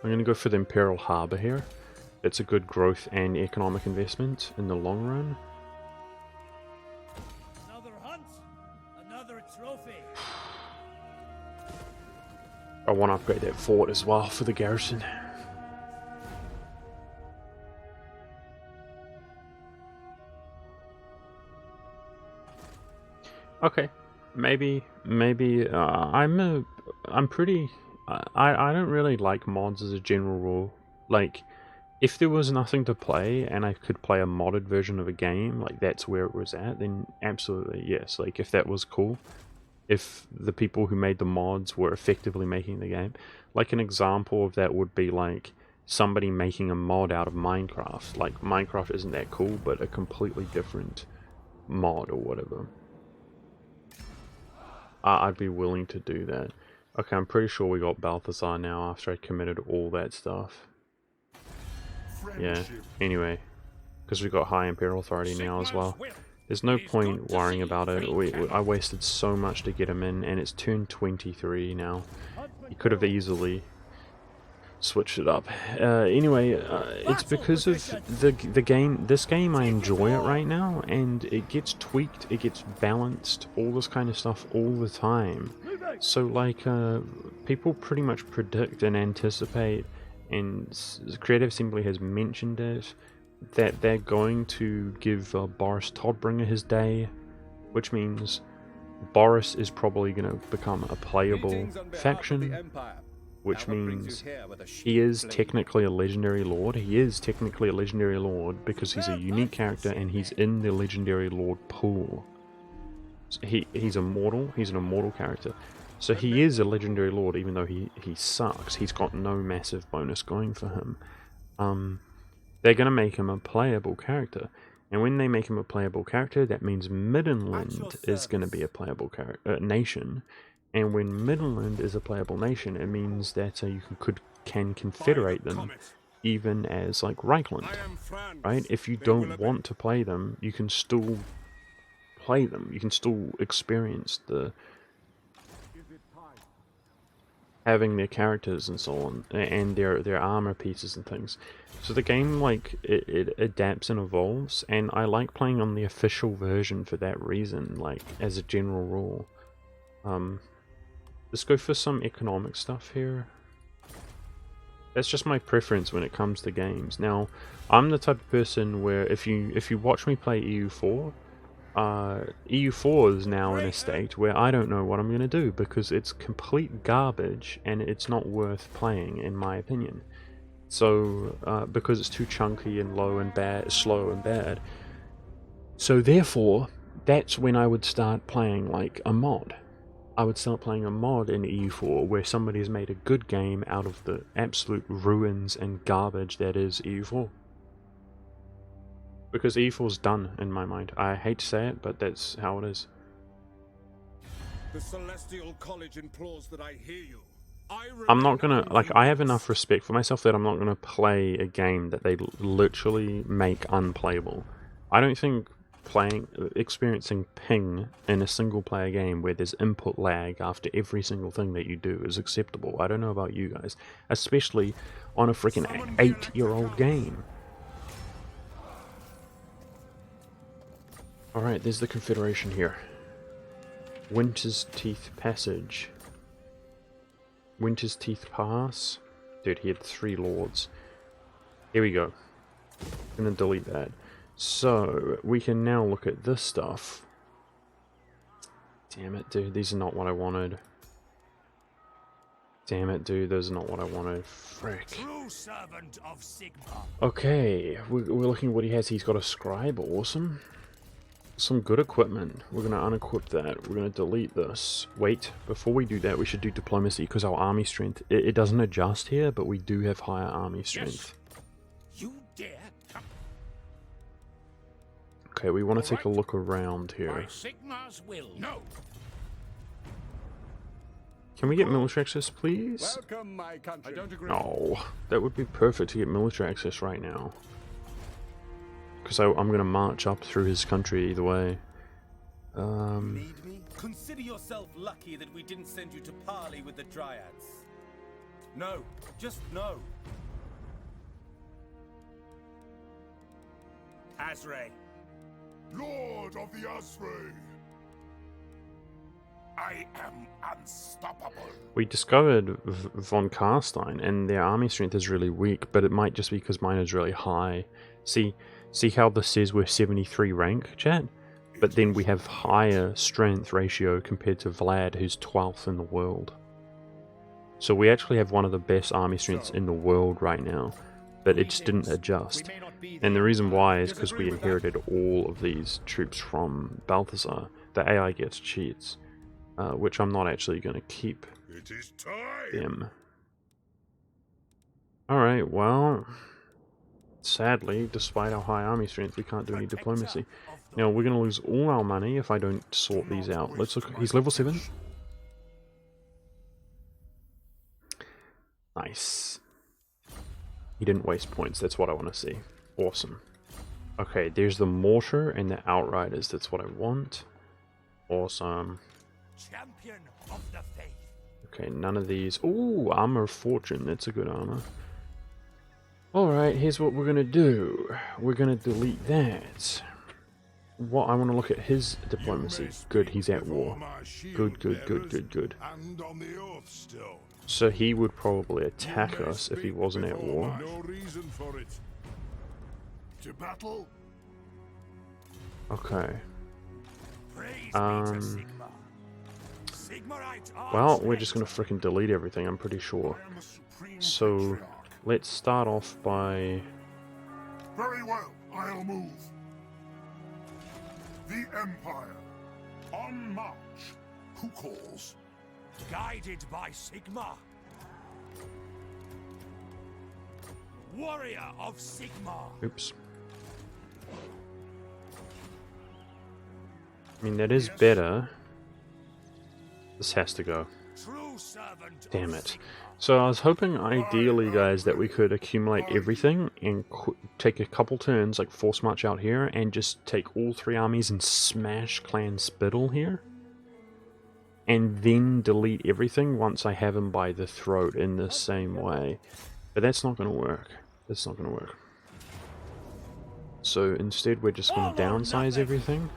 Speaker 1: I'm going to go for the Imperial Harbour here. It's a good growth and economic investment in the long run.
Speaker 3: Another hunt, another trophy.
Speaker 1: I want to upgrade that fort as well for the garrison. Okay, maybe I'm pretty. I don't really like mods as a general rule. Like, if there was nothing to play and I could play a modded version of a game, like that's where it was at, then absolutely yes. Like, if that was cool, if the people who made the mods were effectively making the game. Like, an example of that would be like somebody making a mod out of Minecraft. Like, Minecraft isn't that cool, but a completely different mod or whatever. I'd be willing to do that. Okay, I'm pretty sure we got Balthazar now after I committed all that stuff. Yeah, anyway, because we got High Imperial Authority now as well. There's no point worrying about it. I wasted so much to get him in, and it's turn 23 now. You could have easily switched it up. Anyway, it's because of the game. This game, I enjoy it right now, and it gets tweaked, it gets balanced, all this kind of stuff all the time. So, like, people pretty much predict and anticipate, and Creative Assembly has mentioned it, that they're going to give Boris Todbringer his day, which means Boris is probably going to become a playable faction, which means he is technically a legendary lord. He is technically a legendary lord because he's a unique character and he's in the legendary lord pool. So he's immortal. He's an immortal character. So he is a legendary lord even though he sucks. He's got no massive bonus going for him. They're going to make him a playable character. And when they make him a playable character, that means Middenland is going to be a playable nation. And when Middenland is a playable nation, it means that you can confederate them, even as like Reikland, right? If you don't want to play them, you can still play them. You can still experience the having their characters and so on, and their armor pieces and things. So the game, like, it adapts and evolves, and I like playing on the official version for that reason, like, as a general rule. Let's go for some economic stuff here. That's just my preference when it comes to games. Now, I'm the type of person where if you watch me play EU4, EU4 is now in a state where I don't know what I'm going to do because it's complete garbage and it's not worth playing in my opinion. So, because it's too chunky and low and bad, slow and bad. So therefore, that's when I would start playing like a mod. I would start playing a mod in EU4 where somebody's made a good game out of the absolute ruins and garbage that is EU4. Because EU4's done in my mind. I hate to say it, but that's how it is.
Speaker 5: The Celestial College implores that I hear you.
Speaker 1: I'm not gonna, like, I have enough respect for myself that I'm not gonna play a game that they literally make unplayable. I don't think experiencing ping in a single player game where there's input lag after every single thing that you do is acceptable. I don't know about you guys, especially on a freaking 8-year-old game. Alright, there's the Confederation here. Winter's Teeth Passage. Winter's Teeth Pass. Dude, he had 3 lords. Here we go. I'm gonna delete that. So, we can now look at this stuff. Damn it, dude. These are not what I wanted. Damn it, dude. Those are not what I wanted. Frick.
Speaker 3: True servant of Sigma.
Speaker 1: Okay, we're looking at what he has. He's got a scribe. Awesome. Some good equipment. We're going to unequip that. We're going to delete this. Wait, before we do that, we should do diplomacy, because our army strength, it doesn't adjust here, but we do have higher army strength.
Speaker 4: Yes. You dare come.
Speaker 1: Okay, we want to take a look around
Speaker 4: By
Speaker 1: here.
Speaker 4: Sigma's will. No.
Speaker 1: Can we get military access, please?
Speaker 5: Welcome, my country. I don't agree.
Speaker 1: No, that would be perfect to get military access right now. Because I'm going to march up through his country either way.
Speaker 7: Need me? Consider yourself lucky that we didn't send you to parley with the Dryads. No, just no.
Speaker 3: Azray.
Speaker 2: Lord of the Asray.
Speaker 5: I am unstoppable.
Speaker 1: We discovered von Karstein, and their army strength is really weak, but it might just be because mine is really high. See how this says we're 73 rank, chat? But then we have higher strength ratio compared to Vlad, who's 12th in the world. So we actually have one of the best army strengths in the world right now, but it just didn't adjust. And the reason why is because we inherited all of these troops from Balthasar. The AI gets cheats, which I'm not actually going to keep
Speaker 2: It is time.
Speaker 1: them. Alright, well, sadly, despite our high army strength, we can't do any diplomacy. Now, we're going to lose all our money if I don't sort these out. Let's look. He's level 7. Nice. He didn't waste points. That's what I want to see. Awesome. Okay, there's the mortar and the outriders. That's what I want. Awesome.
Speaker 3: Champion of the faith.
Speaker 1: Okay, none of these. Ooh, armor of fortune. That's a good armor. Alright, here's what we're going to do. We're going to delete that. What I want to look at his diplomacy. Good, he's at war. Good, good, good, good, good.
Speaker 2: And on the oath stone.
Speaker 1: So he would probably attack us if he wasn't at war.
Speaker 2: No reason for it. To battle.
Speaker 1: Okay.
Speaker 3: Praise be to Sigma. Sigmarite
Speaker 1: Well,
Speaker 3: arms
Speaker 1: we're just going to frickin' delete everything, I'm pretty sure.
Speaker 2: I am a supreme
Speaker 1: So,
Speaker 2: patriarch.
Speaker 1: let's start off by...
Speaker 2: Very well, I'll move. The Empire. On march. Who calls?
Speaker 3: guided by Sigma. Warrior of Sigma.
Speaker 1: Oops. I mean, that is better. This has to go.
Speaker 3: True servant
Speaker 1: Damn
Speaker 3: of
Speaker 1: it.
Speaker 3: Sigma.
Speaker 1: So I was hoping, ideally, guys, that we could accumulate everything and take a couple turns, like force march out here, and just take all 3 armies and smash Clan Spittle here. And then delete everything once I have him by the throat in the same way. But that's not going to work. That's not going to work. So instead we're just going to downsize everything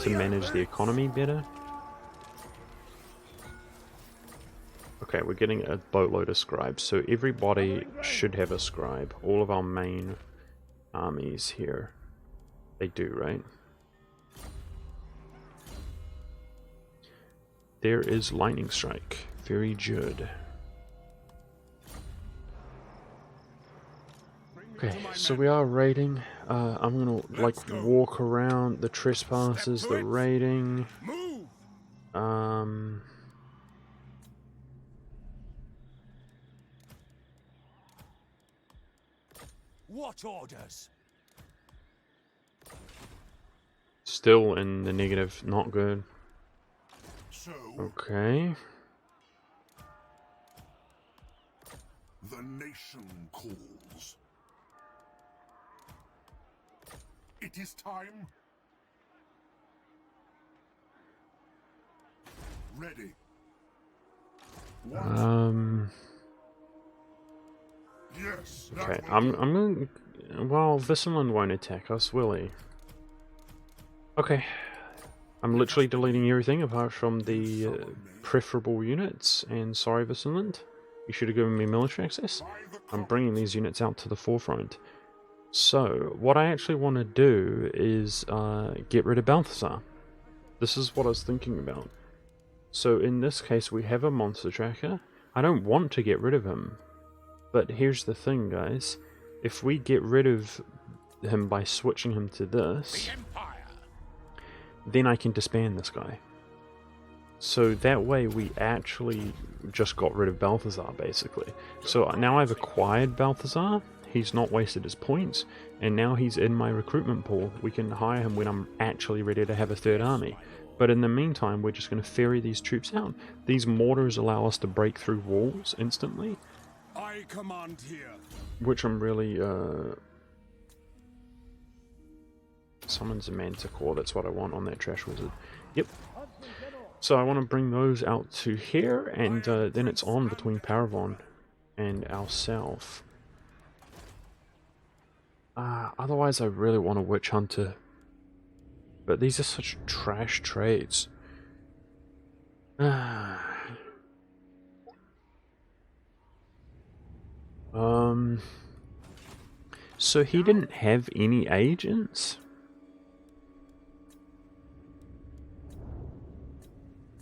Speaker 1: to manage the economy better. Okay, we're getting a boatload of scribes, so everybody should have a scribe. All of our main armies here. They do, right? There is Lightning Strike. Very good. Okay, so we are raiding. I'm gonna like walk around the trespassers, the raiding.
Speaker 5: Move!
Speaker 3: What orders?
Speaker 1: Still in the negative, not good.
Speaker 2: So,
Speaker 1: Okay.
Speaker 2: The nation calls. It is time. Ready. Yes.
Speaker 1: Okay, I'm going. Well, Visserland won't attack us, will he? Okay, I'm literally deleting everything apart from the preferable units. And sorry, Visserland, you should have given me military access. I'm bringing these units out to the forefront. So, what I actually want to do is get rid of Balthazar. This is what I was thinking about. So, in this case, we have a monster tracker. I don't want to get rid of him. But here's the thing, guys. If we get rid of him by switching him to this, then I can disband this guy. So that way we actually just got rid of Balthazar, basically. So now I've acquired Balthazar, he's not wasted his points, and now he's in my recruitment pool. We can hire him when I'm actually ready to have a third army. But in the meantime, we're just going to ferry these troops out. These mortars allow us to break through walls instantly.
Speaker 5: I command here.
Speaker 1: Which I'm really, summons a manticore, that's what I want on that trash wizard. Yep. So I want to bring those out to here, and then it's on between Paravon and ourself. Otherwise I really want a Witch Hunter. But these are such trash trades. So he didn't have any agents?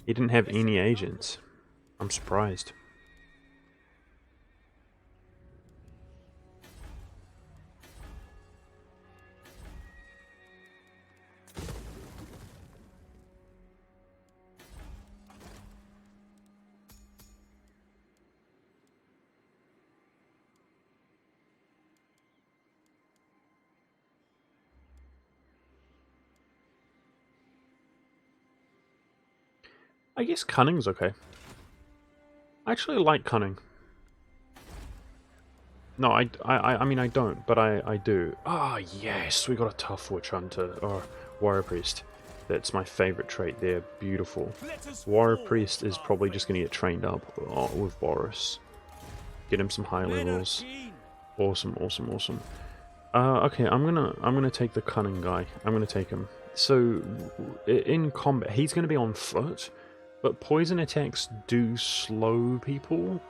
Speaker 1: He didn't have any agents. I'm surprised. I guess cunning's okay. I actually like cunning. No, I mean I don't, but I do. Ah, yes, we got a tough witch hunter or warrior priest. That's my favorite trait there. Beautiful. Warrior priest is probably just gonna get trained up with Boris. Get him some high levels. Awesome, awesome, awesome. Okay, I'm gonna take the cunning guy. I'm gonna take him. So in combat, he's gonna be on foot. But poison attacks do slow people,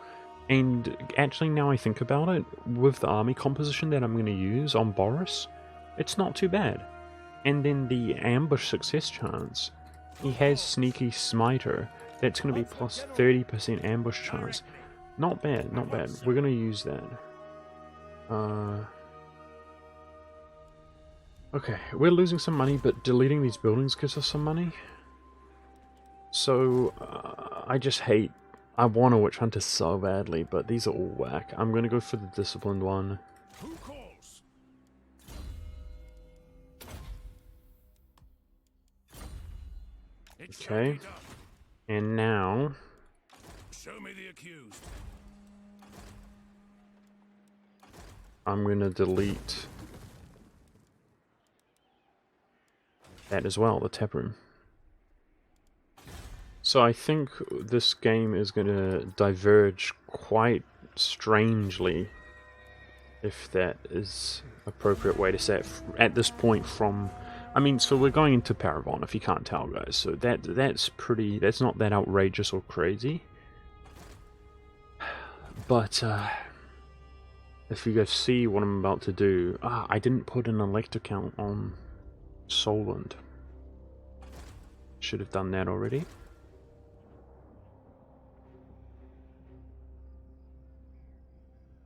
Speaker 1: and actually now I think about it, with the army composition that I'm going to use on Boris, it's not too bad. And then the ambush success chance, he has Sneaky Smiter, that's going to be plus 30% ambush chance. Not bad, not bad. We're going to use that. Okay, we're losing some money, but deleting these buildings gives us some money. So, I just hate... I want a Witch Hunter so badly, but these are all whack. I'm gonna go for the Disciplined one.
Speaker 4: Who calls?
Speaker 1: Okay. And now...
Speaker 4: Show me the accused.
Speaker 1: I'm gonna delete... that as well, the tap room. So I think this game is going to diverge quite strangely, if that is an appropriate way to say it, at this point from... I mean, so we're going into Paravon, if you can't tell, guys, so that's pretty... that's not that outrageous or crazy. But, if you guys see what I'm about to do... I didn't put an elector count on Solent. Should have done that already.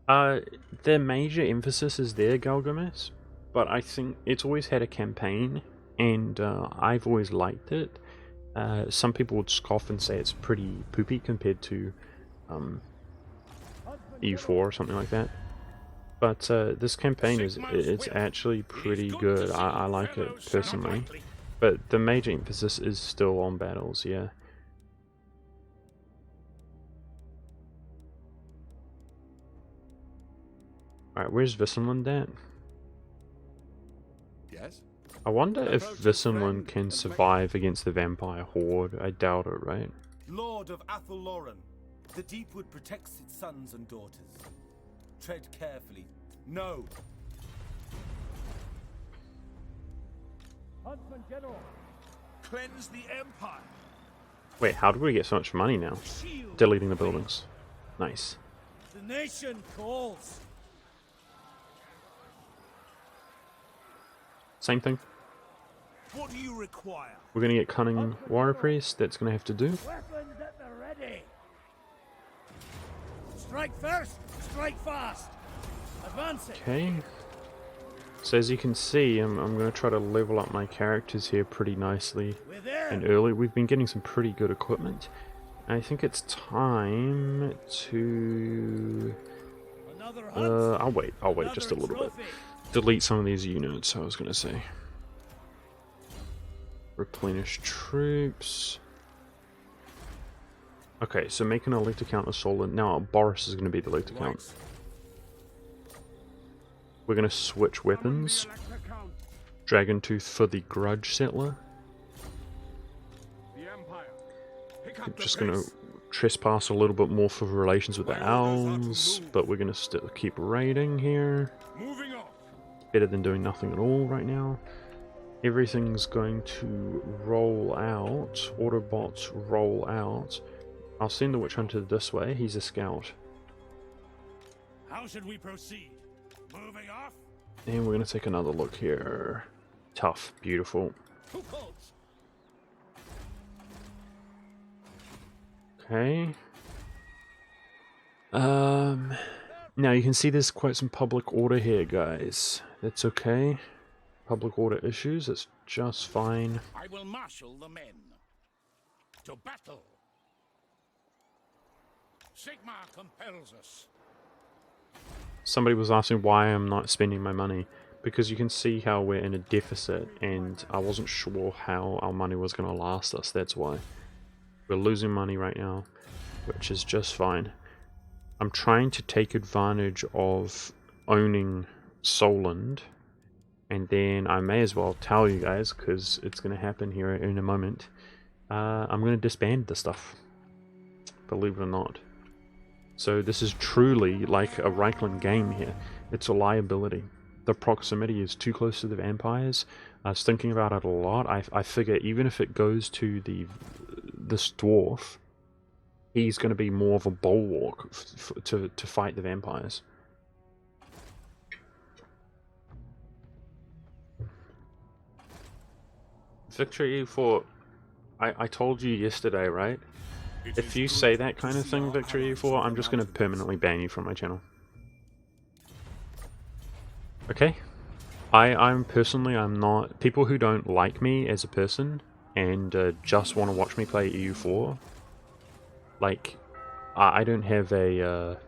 Speaker 1: The major emphasis is there, Galgamesh, but I think it's always had a campaign, and I've always liked it. Some people would scoff and say it's pretty poopy compared to EU4 or something like that. But this campaign it's actually pretty good. I like it personally. But the major emphasis is still on battles, yeah. Alright, where's Visenland at?
Speaker 5: Yes?
Speaker 1: I wonder if Visenland can survive against the vampire horde. I doubt it, right?
Speaker 7: Lord of Athelloren, the Deepwood protects its sons and daughters. Tread carefully. No.
Speaker 3: Huntsman General, cleanse the Empire.
Speaker 1: Wait, how did we get so much money now?
Speaker 3: Shield.
Speaker 1: Deleting the buildings. Nice.
Speaker 3: The nation calls.
Speaker 1: Same thing.
Speaker 3: What do you require?
Speaker 1: We're gonna get Cunning Warrior Priest. That's gonna have to do.
Speaker 3: Weapons at the ready. Strike first, strike fast. Advancing.
Speaker 1: Okay. So as you can see, I'm going to try to level up my characters here pretty nicely
Speaker 3: We're there.
Speaker 1: and early. We've been getting some pretty good equipment. I think it's time to...
Speaker 3: Another hunt.
Speaker 1: I'll wait just a
Speaker 3: Another
Speaker 1: little bit.
Speaker 3: trophy.
Speaker 1: Delete some of these units, I was going to say. Replenish troops. Okay, so make an elite account of Solent. Now Boris is going to be the elite account. We're going to switch weapons. Dragon Tooth for the Grudge Settler.
Speaker 5: The Empire. Pick up
Speaker 1: Just
Speaker 5: the
Speaker 1: going to
Speaker 5: pace.
Speaker 1: trespass a little bit more for relations with the
Speaker 5: Where orders are to
Speaker 1: elves,
Speaker 5: move.
Speaker 1: but we're going to still keep raiding here.
Speaker 5: Moving off.
Speaker 1: Better than doing nothing at all right now. Everything's going to roll out. Autobots roll out. I'll send the Witch Hunter this way. He's a scout.
Speaker 3: How should we proceed? Moving off.
Speaker 1: And we're going to take another look here. Tough. Beautiful.
Speaker 3: Who calls?
Speaker 1: Okay. Now you can see there's quite some public order here, guys. That's okay. Public order issues, it's just fine.
Speaker 4: I will marshal the men. To battle. Sigmar compels us.
Speaker 1: Somebody was asking why I'm not spending my money. Because you can see how we're in a deficit, and I wasn't sure how our money was going to last us, that's why. We're losing money right now, which is just fine. I'm trying to take advantage of owning Solent, and then I may as well tell you guys, because it's going to happen here in a moment. I'm going to disband the stuff, believe it or not. So this is truly like a Reikland game here. It's a liability. The proximity is too close to the vampires. I was thinking about it a lot. I figure even if it goes to this dwarf, he's going to be more of a bulwark to fight the vampires. Victory for... I told you yesterday, right? If you say that kind of thing, Victory for, I'm just going to permanently ban you from my channel. Okay? I'm not... People who don't like me as a person and just want to watch me play EU4, like, I don't have a...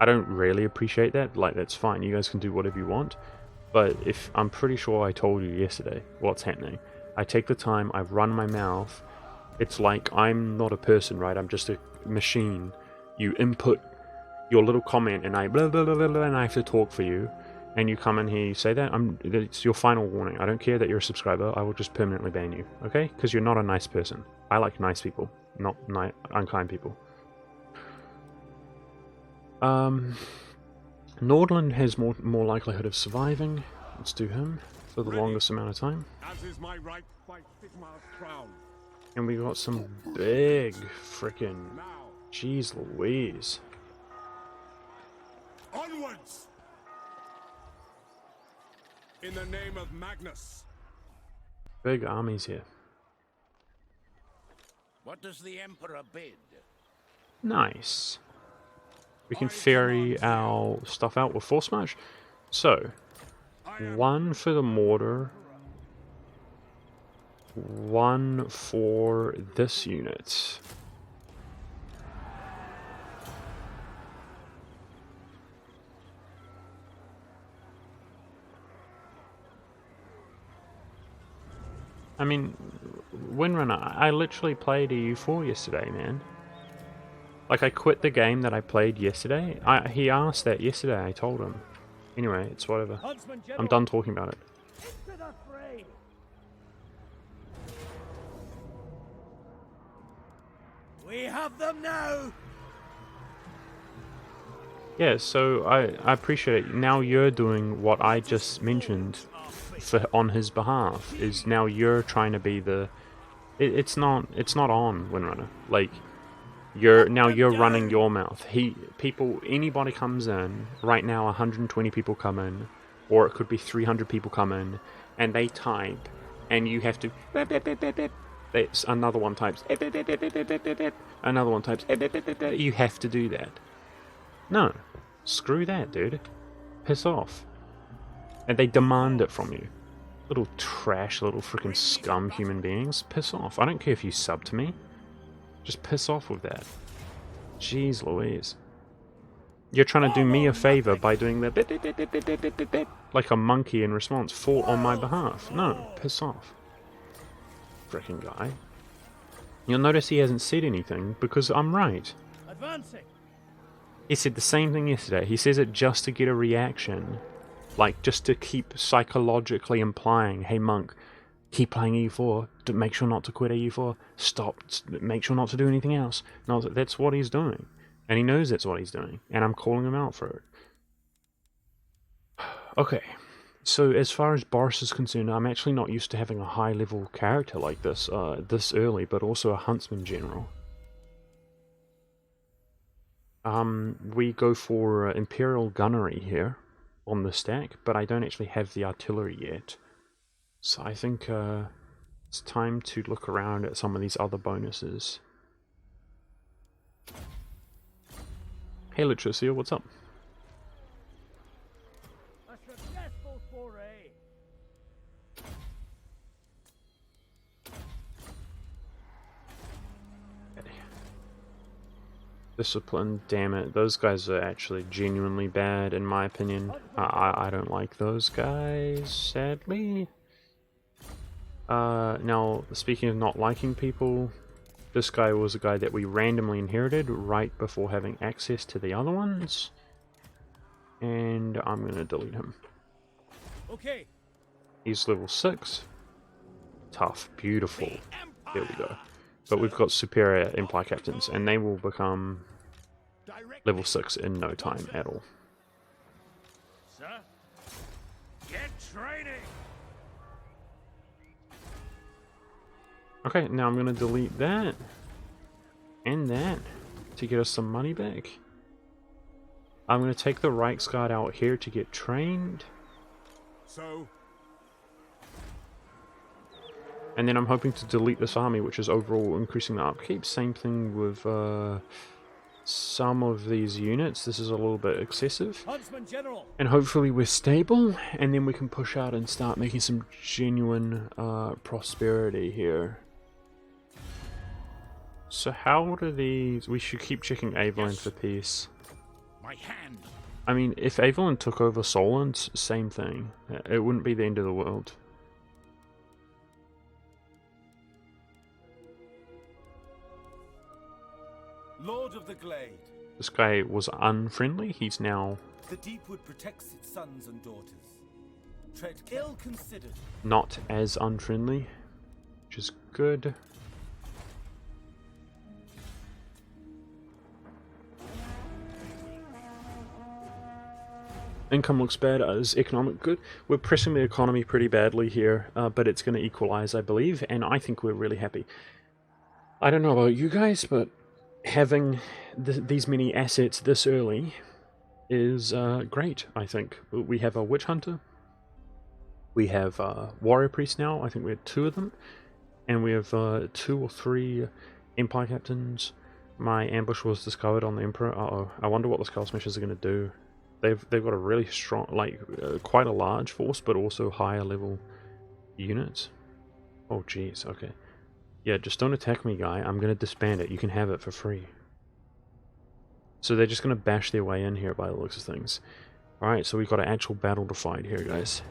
Speaker 1: I don't really appreciate that. Like, that's fine. You guys can do whatever you want. But if... I'm pretty sure I told you yesterday what's happening. I take the time, I run my mouth. It's like I'm not a person, right? I'm just a machine. You input your little comment and I blah blah blah blah, blah and I have to talk for you. And you come in here, you say that, it's your final warning. I don't care that you're a subscriber, I will just permanently ban you, okay? Because you're not a nice person. I like nice people, not unkind people. Nordland has more likelihood of surviving. Let's do him for the longest amount of time.
Speaker 5: As is my right by Sigmar's crown.
Speaker 1: And we got some big frickin'
Speaker 5: Now,
Speaker 1: jeez Louise.
Speaker 5: onwards! In the name of Magnus.
Speaker 1: Big armies here.
Speaker 4: What does the Emperor bid?
Speaker 1: Nice. We can ferry our stuff out with Force March. So, one for the mortar, one for this unit. I mean, Windrunner, I literally played EU4 yesterday, man. Like, I quit the game that I played yesterday. He asked that yesterday, I told him. Anyway, it's whatever.
Speaker 3: Huntsman
Speaker 1: I'm
Speaker 3: General,
Speaker 1: done talking about it.
Speaker 3: into the fray. We have them now.
Speaker 1: Yeah, so I appreciate it. Now you're doing what I just mentioned on his behalf. Is now you're trying to be the. It's not on Windrunner. Like you're running your mouth. Anybody comes in right now. 120 people come in, or it could be 300 people come in, and they type, and you have to. It's another one types. Another one types. You have to do that. No, screw that, dude. Piss off. And they demand it from you. Little trash, little freaking scum human beings. Piss off. I don't care if you sub to me. Just piss off with that. Jeez Louise. You're trying to do me a favor by doing that like a monkey in response. Fought on my behalf. No, piss off. Frickin' guy. You'll notice he hasn't said anything because I'm right.
Speaker 3: Advancing.
Speaker 1: He said the same thing yesterday. He says it just to get a reaction. Like, just to keep psychologically implying, hey monk, keep playing EU4, make sure not to quit EU4, stop, make sure not to do anything else. No, that's what he's doing. And he knows that's what he's doing. And I'm calling him out for it. Okay, so as far as Boris is concerned, I'm actually not used to having a high-level character like this, this early, but also a huntsman general. We go for Imperial Gunnery here on the stack, but I don't actually have the artillery yet. So I think it's time to look around at some of these other bonuses. Hey Latricia, what's up?
Speaker 3: A successful foray.
Speaker 1: Discipline, damn it. Those guys are actually genuinely bad, in my opinion. I don't like those guys, sadly. Now, speaking of not liking people, this guy was a guy that we randomly inherited right before having access to the other ones. And I'm going to delete him.
Speaker 3: Okay.
Speaker 1: He's level 6. Tough, beautiful. There we go. But we've got superior Empire captains, and they will become level 6 in no time at all.
Speaker 3: Sir, get training.
Speaker 1: Okay, now I'm going to delete that and that to get us some money back. I'm going to take the Reichsguard out here to get trained.
Speaker 5: So,
Speaker 1: And then I'm hoping to delete this army, which is overall increasing the upkeep. Same thing with some of these units. This is a little bit excessive.
Speaker 3: Huntsman General.
Speaker 1: And hopefully we're stable, and then we can push out and start making some genuine prosperity here. So how do these... We should keep checking Avelin for peace.
Speaker 4: My hand.
Speaker 1: I mean, if Avelin took over Solent, same thing. It wouldn't be the end of the world.
Speaker 7: Lord of the Glade.
Speaker 1: This guy was unfriendly. He's now
Speaker 7: The Deepwood protects its sons and daughters. Tread ill considered.
Speaker 1: not as unfriendly, which is good. Income looks bad as economic good. We're pressing the economy pretty badly here, but it's going to equalize, I believe, and I think we're really happy. I don't know about you guys, but having these many assets this early is great, I think. We have a Witch Hunter, we have Warrior Priest now, I think we have 2 of them, and we have 2 or 3 Empire Captains. My ambush was discovered on the Emperor. Uh-oh, I wonder what the Skull Smashers are going to do. They've got a really strong, like, quite a large force, but also higher level units. Oh jeez, okay. Yeah, just don't attack me, guy. I'm going to disband it. You can have it for free. So they're just going to bash their way in here by the looks of things. Alright, so we've got an actual battle to fight here, guys.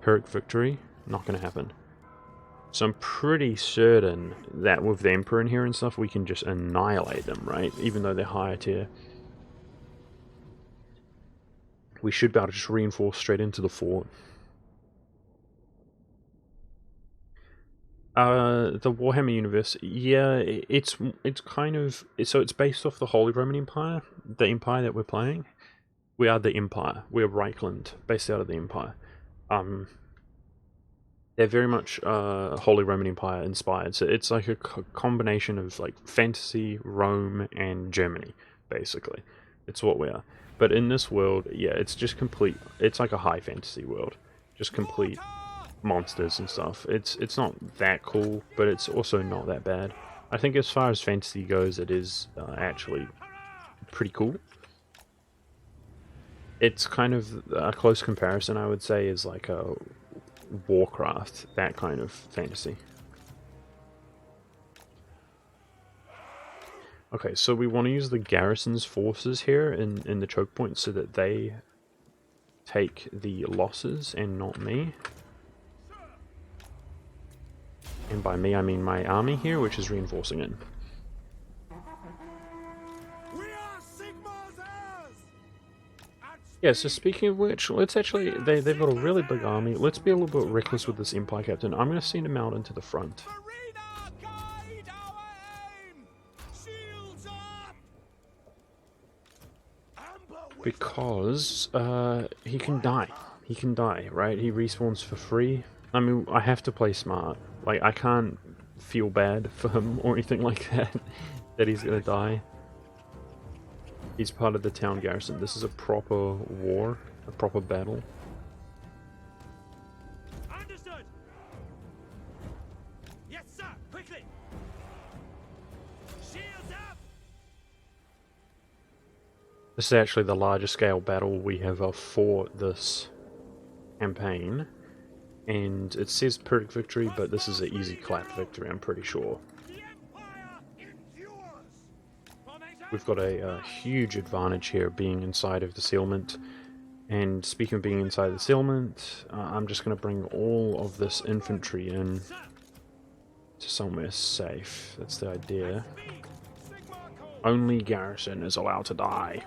Speaker 1: Pyrrhic victory? Not going to happen. So I'm pretty certain that with the Emperor in here and stuff, we can just annihilate them, right? Even though they're higher tier. we should be able to just reinforce straight into the fort. The Warhammer universe, yeah, it's kind of, so it's based off the Holy Roman Empire, the empire that we're playing. We are the Empire. We're Reikland, based out of the Empire. They're very much Holy Roman Empire inspired. So it's like a combination of like fantasy, Rome, and Germany, basically. It's what we are. But in this world, yeah, it's just complete. It's like a high fantasy world, just complete monsters and stuff. It's not that cool, but it's also not that bad. I think as far as fantasy goes, it is actually pretty cool. It's kind of a close comparison, I would say, is like a Warcraft, that kind of fantasy. Okay, so we want to use the garrison's forces here in the choke point so that they take the losses and not me. And by me, I mean my army here, which is reinforcing it. Yeah, so speaking of which, let's actually, they've got a really big army. Let's be a little bit reckless with this Empire Captain. I'm going to send him out into the front. Because he can die. He can die, right? He respawns for free. I mean, I have to play smart. Like, I can't feel bad for him or anything like that, that he's going to die. He's part of the town garrison. This is a proper war, a proper battle.
Speaker 3: Understood. Yes, sir. Quickly. Shields up.
Speaker 1: This is actually the largest scale battle we have fought this campaign. And it says perfect victory, but this is an easy clap victory, I'm pretty sure. We've got a huge advantage here being inside of the settlement. And speaking of being inside the settlement, I'm just going to bring all of this infantry in to somewhere safe. That's the idea. Only garrison is allowed to die.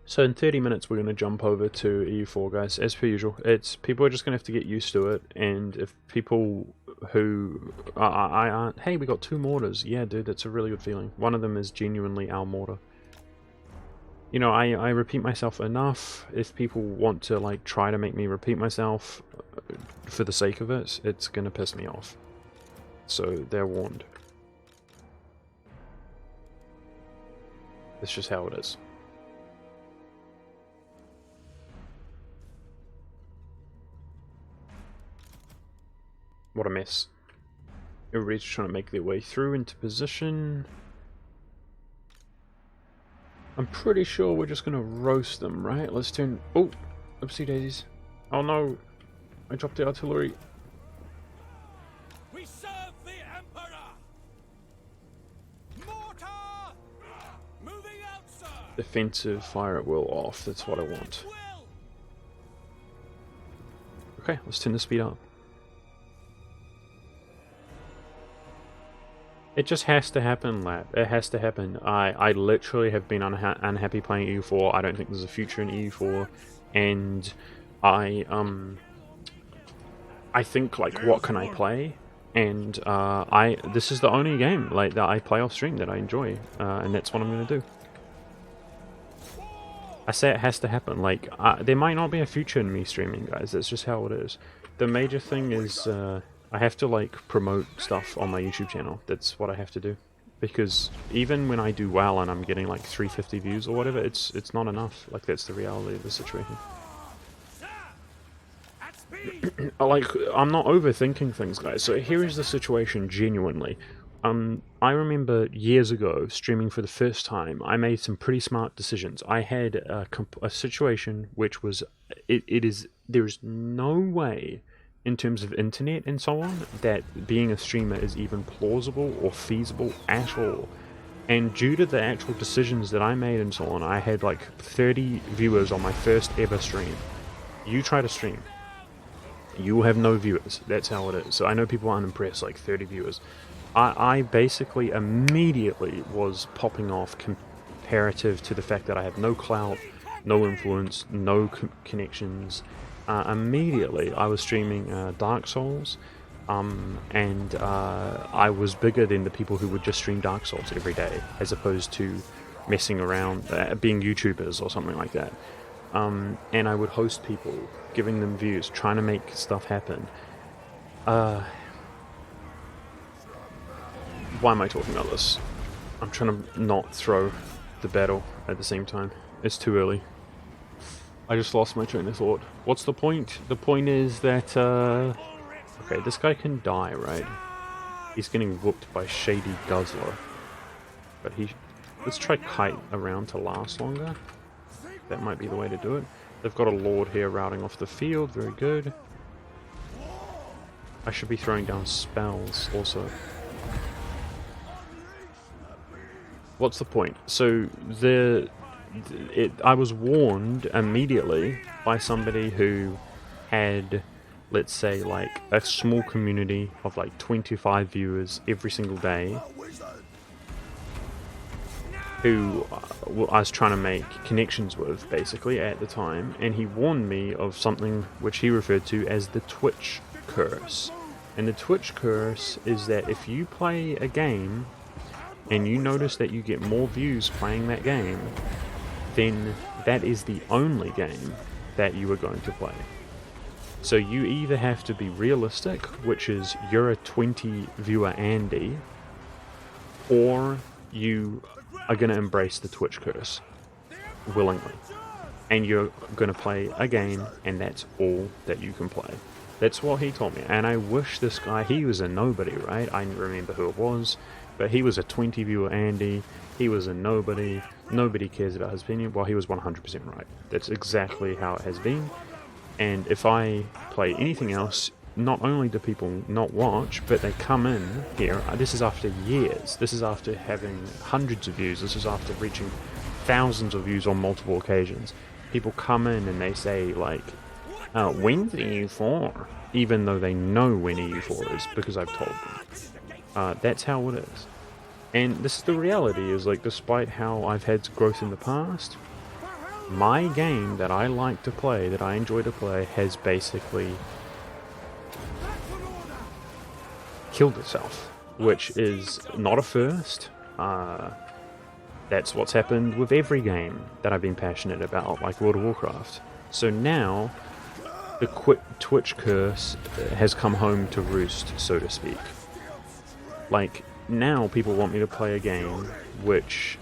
Speaker 1: So in 30 minutes we're going to jump over to EU4, guys. As per usual, people are just going to have to get used to it. And if people who aren't, hey, we got 2 mortars. Yeah, dude, that's a really good feeling. One of them is genuinely our mortar. You know, I repeat myself enough. If people want to like try to make me repeat myself for the sake of it, it's going to piss me off. So they're warned. That's just how it is. What a mess. Everybody's trying to make their way through into position. I'm pretty sure we're just going to roast them, right? Let's turn... Oh! Oopsie daisies. Oh no! I dropped the artillery.
Speaker 3: We serve the Emperor! Mortar! Moving out, sir!
Speaker 1: Defensive fire at will off. That's what I want. Okay, let's turn the speed up. It just has to happen, lad. It has to happen. I literally have been unhappy playing EU4. I don't think there's a future in EU4. And I think, like, what can I play? And this is the only game like that I play off stream that I enjoy. And that's what I'm going to do. I say it has to happen. Like, there might not be a future in me streaming, guys. That's just how it is. The major thing is... I have to like promote stuff on my YouTube channel. That's what I have to do, because even when I do well and I'm getting like 350 views or whatever, it's not enough. Like, that's the reality of the situation. Like, I'm not overthinking things, guys. So here is the situation genuinely. I remember years ago streaming for the first time. I made some pretty smart decisions. I had a situation which was there's no way, in terms of internet and so on, that being a streamer is even plausible or feasible at all. And due to the actual decisions that I made and so on, I had like 30 viewers on my first ever stream. You try to stream. You will have no viewers. That's how it is. So I know people aren't impressed, like 30 viewers. I basically immediately was popping off comparative to the fact that I have no clout, no influence, no connections. Immediately I was streaming Dark Souls, and I was bigger than the people who would just stream Dark Souls every day, as opposed to messing around, being YouTubers or something like that. And I would host people, giving them views, trying to make stuff happen. Why am I talking about this? I'm trying to not throw the battle at the same time. It's too early. I just lost my train of thought. What's the point? The point is that, okay, this guy can die, right? He's getting whooped by Shady Guzzler. But let's try Kite around to last longer. That might be the way to do it. They've got a Lord here routing off the field, very good. I should be throwing down spells also. What's the point? So I was warned immediately by somebody who had, let's say, like a small community of like 25 viewers every single day, who I was trying to make connections with, basically, at the time, and he warned me of something which he referred to as the Twitch curse. And the Twitch curse is that if you play a game and you notice that you get more views playing that game, then that is the only game that you are going to play. So you either have to be realistic, which is you're a 20 viewer Andy, or you are going to embrace the Twitch curse willingly, and you're going to play a game, and that's all that you can play. That's what he told me, and I wish this guy, he was a nobody, right? I remember who it was, but he was a 20 viewer Andy, he was a nobody, nobody cares about his opinion. Well, he was 100% right. That's exactly how it has been, and if I play anything else, not only do people not watch, but they come in here. This is after years. This is after having hundreds of views. This is after reaching thousands of views on multiple occasions. People come in and they say, like, when's the EU4? Even though they know when EU4 is, because I've told them. That's how it is. And this is the reality, is like, despite how I've had growth in the past, my game that I like to play, that I enjoy to play, has basically killed itself, which is not a first. That's what's happened with every game that I've been passionate about, like World of Warcraft. So now, the Twitch curse has come home to roost, so to speak. Like, now people want me to play a game which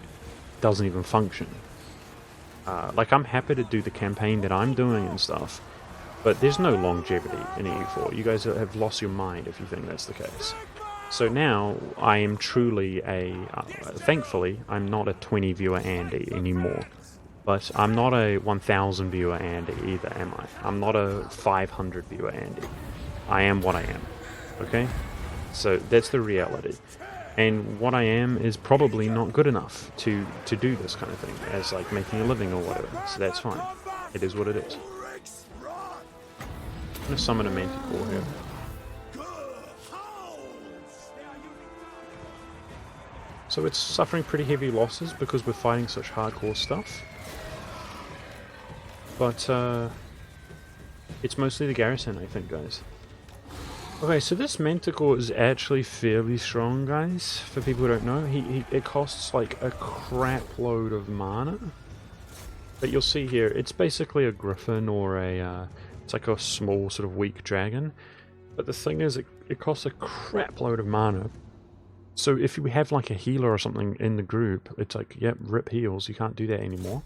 Speaker 1: doesn't even function. Like, I'm happy to do the campaign that I'm doing and stuff, but there's no longevity in EU4. You guys have lost your mind if you think that's the case. So now, I am truly thankfully, I'm not a 20 viewer Andy anymore. But I'm not a 1,000 viewer Andy either, am I? I'm not a 500 viewer Andy. I am what I am. Okay? So that's the reality. And what I am is probably not good enough to do this kind of thing, as like making a living or whatever. So that's fine. It is what it is. I'm gonna summon a Manticore here. So it's suffering pretty heavy losses because we're fighting such hardcore stuff. But it's mostly the garrison, I think, guys. Okay, so this Manticore is actually fairly strong, guys. For people who don't know, it costs like a crap load of mana. But you'll see here, it's basically a griffin or a it's like a small sort of weak dragon. But the thing is, it costs a crap load of mana. So if we have like a healer or something in the group, it's like, yep, rip heals. You can't do that anymore.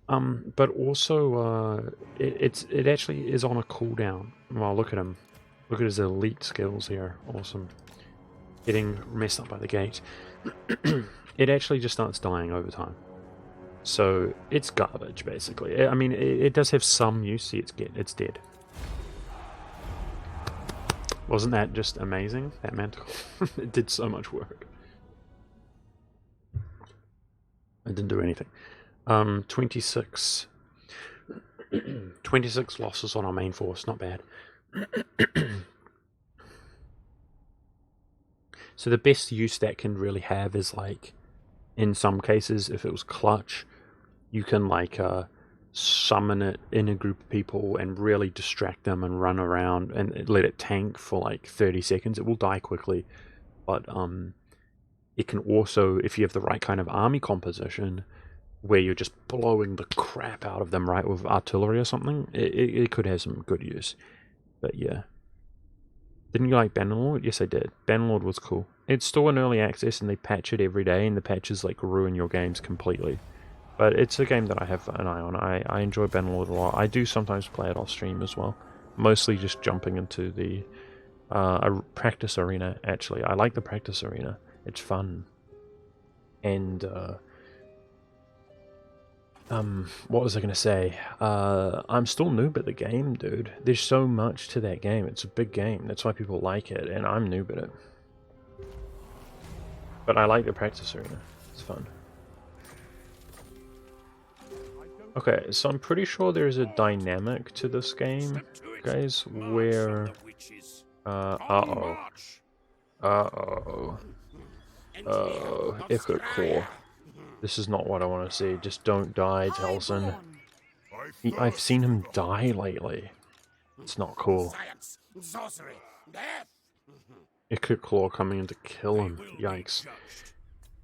Speaker 1: But also, it actually is on a cooldown. Well, look at him. Look at his elite skills here. Awesome. Getting messed up by the gate. It actually just starts dying over time. So it's garbage, basically. I mean, it does have some use. See, it's dead. Wasn't that just amazing? That Manticore. It did so much work. It didn't do anything. 26. 26 losses on our main force, not bad. So the best use that can really have is like, in some cases, if it was clutch, you can like summon it in a group of people and really distract them and run around and let it tank for like 30 seconds. It will die quickly, but it can also, if you have the right kind of army composition, where you're just blowing the crap out of them, right, with artillery or something, it could have some good use. But yeah. Didn't you like Bannerlord? Yes, I did. Bannerlord was cool. It's still in early access and they patch it every day, and the patches like ruin your games completely. But it's a game that I have an eye on. I enjoy Bannerlord a lot. I do sometimes play it off stream as well. Mostly just jumping into the practice arena, actually. I like the practice arena. It's fun. And what was I gonna say? I'm still noob at the game, dude. There's so much to that game. It's a big game. That's why people like it, and I'm noob at it. But I like the practice arena. It's fun. Okay, so I'm pretty sure there's a dynamic to this game, guys, where... Uh-oh. Echo Core. This is not what I want to see. Just don't die, Telson. I've seen him die lately. It's not cool.
Speaker 4: Science, sorcery, death.
Speaker 1: Echo Claw coming in to kill him. Yikes.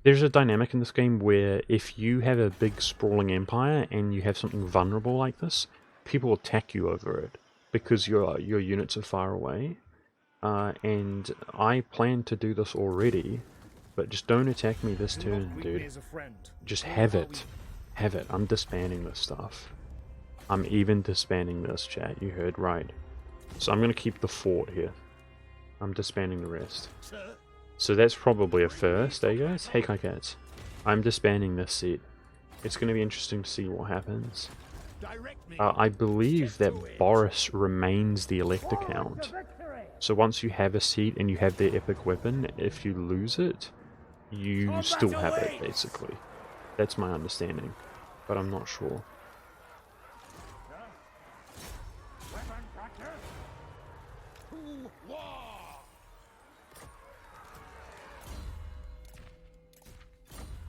Speaker 1: There's a dynamic in this game where if you have a big sprawling empire and you have something vulnerable like this, people attack you over it because your units are far away. And I plan to do this already, but just don't attack me this turn, dude. Just have it. Have it. I'm disbanding this stuff. I'm even disbanding this, chat. You heard right. So I'm going to keep the fort here. I'm disbanding the rest. So that's probably a first, eh guys? Hey Cats. I'm disbanding this set. It's going to be interesting to see what happens. I believe that Boris remains the Elector Count. So once you have a seat and you have their epic weapon, if you lose it, you still have it, basically. That's my understanding, but I'm not sure.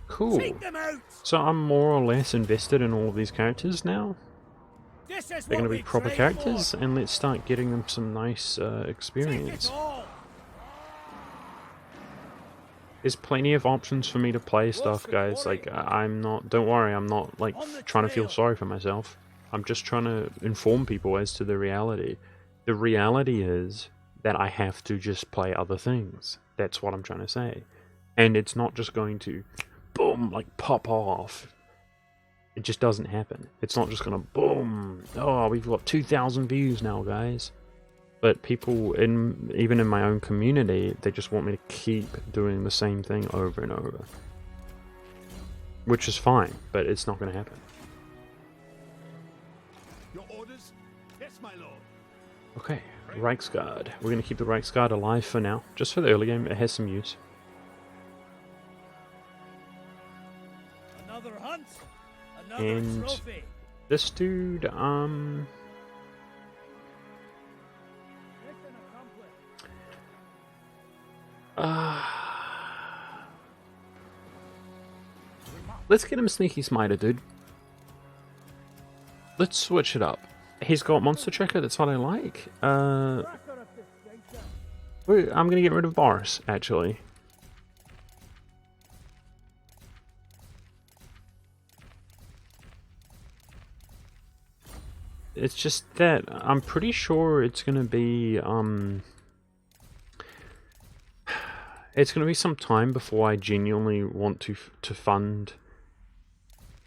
Speaker 1: Cool. So I'm more or less invested in all of these characters now. They're going to be proper characters, and let's start getting them some nice experience. There's plenty of options for me to play stuff, guys. Like, I'm not, don't worry, I'm not like trying to feel sorry for myself. I'm just trying to inform people as to the reality. The reality is that I have to just play other things. That's what I'm trying to say. And it's not just going to, boom, like pop off. It just doesn't happen. It's not just gonna boom. Oh, we've got 2,000 views now, guys. But people, even in my own community, they just want me to keep doing the same thing over and over. Which is fine, but it's not gonna happen.
Speaker 3: Your orders? Yes, my lord.
Speaker 1: Okay, Reiksguard. We're gonna keep the Reiksguard alive for now. Just for the early game, it has some use.
Speaker 3: Another hunt? Another
Speaker 1: And
Speaker 3: trophy.
Speaker 1: this dude, let's get him Sneaky Smiter, dude. Let's switch it up. He's got Monster Checker, that's what I like. Wait, I'm gonna get rid of Boris, actually. It's just that I'm pretty sure it's gonna be it's gonna be some time before I genuinely want to fund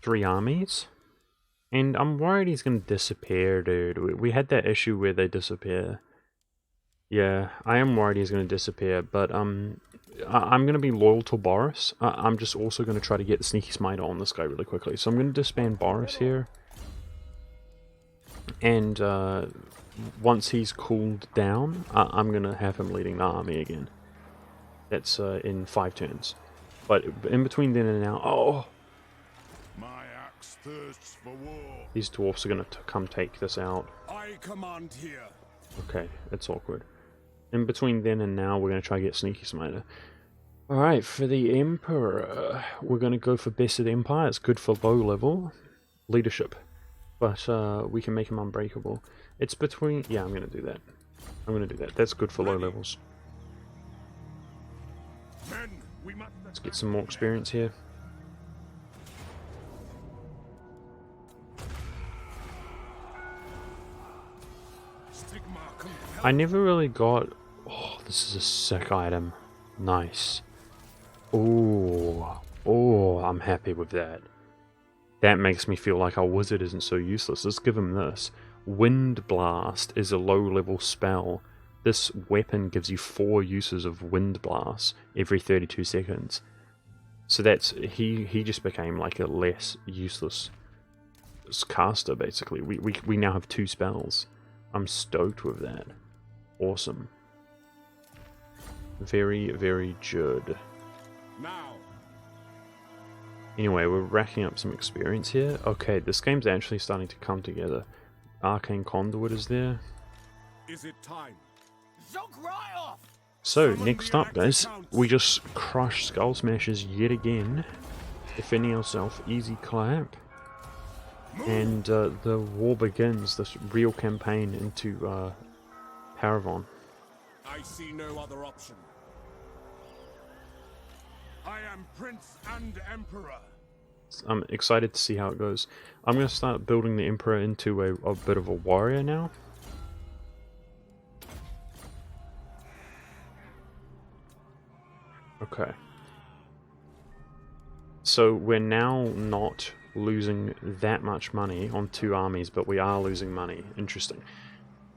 Speaker 1: 3 armies, and I'm worried he's gonna disappear, dude. We had that issue where they disappear. Yeah, I am worried he's gonna disappear, but I'm gonna be loyal to Boris. I'm just also gonna try to get the Sneaky Smiter on this guy really quickly. So I'm gonna disband Boris here. And once he's cooled down, I'm going to have him leading the army again. That's in 5 turns. But in between then and now... Oh!
Speaker 2: My axe ox thirsts for war.
Speaker 1: These dwarfs are going to come take this out.
Speaker 5: I command here.
Speaker 1: Okay, it's awkward. In between then and now, we're going to try to get Sneaky Smiter. Alright, for the Emperor, we're going to go for Best of the Empire. It's good for low level leadership, but we can make him unbreakable. It's between... yeah, I'm going to do that. I'm going to do that. That's good for low levels.
Speaker 5: Men, we must...
Speaker 1: Let's get some more experience here. I never really got... oh, this is a sick item. Nice. Oh, I'm happy with that. That makes me feel like our wizard isn't so useless. Let's give him this. Wind Blast is a low level spell. This weapon gives you 4 uses of Wind Blast every 32 seconds. So that's... he just became like a less useless caster basically. We now have 2 spells. I'm stoked with that. Awesome. Very, very good.
Speaker 5: Now.
Speaker 1: Anyway, we're racking up some experience here. Okay, this game's actually starting to come together. Arcane Conduit is there.
Speaker 5: Is it time?
Speaker 1: So, next up guys, we just crush Skull Smashers yet again. Defending ourselves, easy clap. And the war begins, this real campaign into Paravon.
Speaker 5: I see no other option. I am Prince and Emperor.
Speaker 1: I'm excited to see how it goes. I'm going to start building the Emperor into a bit of a warrior now. Okay. So we're now not losing that much money on 2 armies, but we are losing money. Interesting.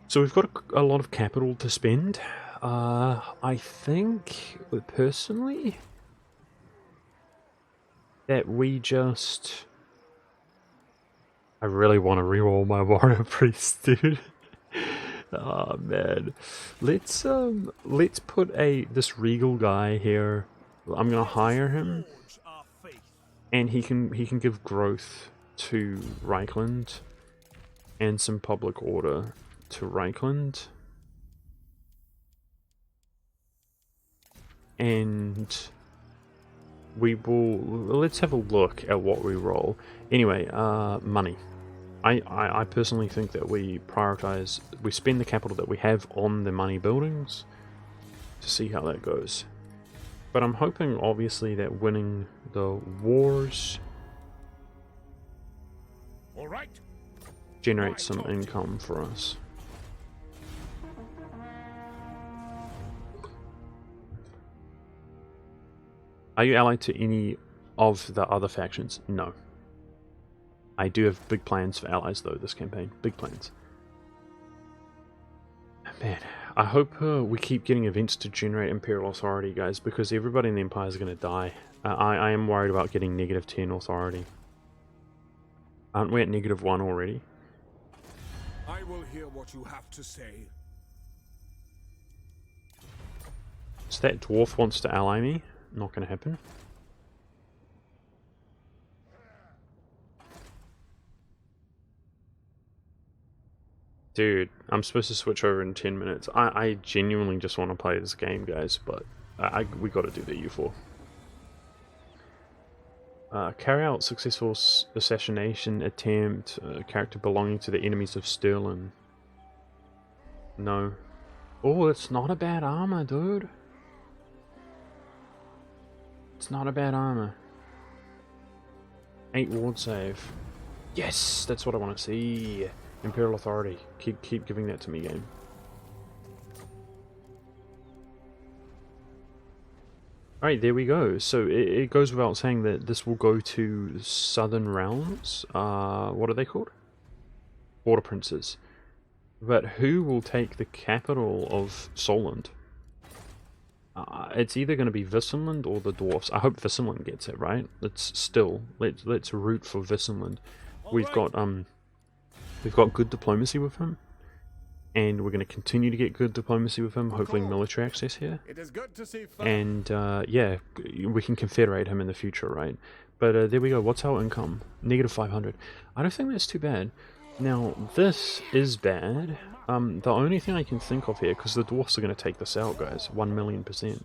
Speaker 1: So we've got a lot of capital to spend. I think, personally, that we just... I really want to reroll my warrior priest, dude. Oh man, let's put this regal guy here. I'm gonna hire him, and he can give growth to Reikland, and some public order to Reikland, and we will... let's have a look at what we roll. Anyway, money. I personally think that we spend the capital that we have on the money buildings to see how that goes. But I'm hoping, obviously, that winning the wars generates some income for us. Are you allied to any of the other factions? No. I do have big plans for allies though this campaign. Big plans. Man, I hope we keep getting events to generate Imperial Authority, guys, because everybody in the Empire is going to die. I am worried about getting -10 Authority. Aren't we at -1 already?
Speaker 5: I will hear what you have to say.
Speaker 1: So that dwarf wants to ally me. Not going to happen. Dude, I'm supposed to switch over in 10 minutes. I genuinely just want to play this game, guys, but we got to do the U4. Carry out successful assassination attempt. Character belonging to the enemies of Sterling. No. Oh, it's not a bad armor, dude. It's not a bad armor. 8 ward save. Yes, that's what I want to see. Imperial Authority. Keep giving that to me, game. Alright, there we go. So it goes without saying that this will go to Southern Realms. What are they called? Border Princes. But who will take the capital of Solent? It's either going to be Vissenland or the Dwarfs. I hope Vissenland gets it, right? Let's root for Vissenland. We've got good diplomacy with him, and we're going to continue to get good diplomacy with him, hopefully military access here.
Speaker 5: It is good to see
Speaker 1: and yeah, we can confederate him in the future, right? But there we go. What's our income? Negative 500. I don't think that's too bad. Now, this is bad. The only thing I can think of here, because the dwarfs are going to take this out, guys, 1,000,000%.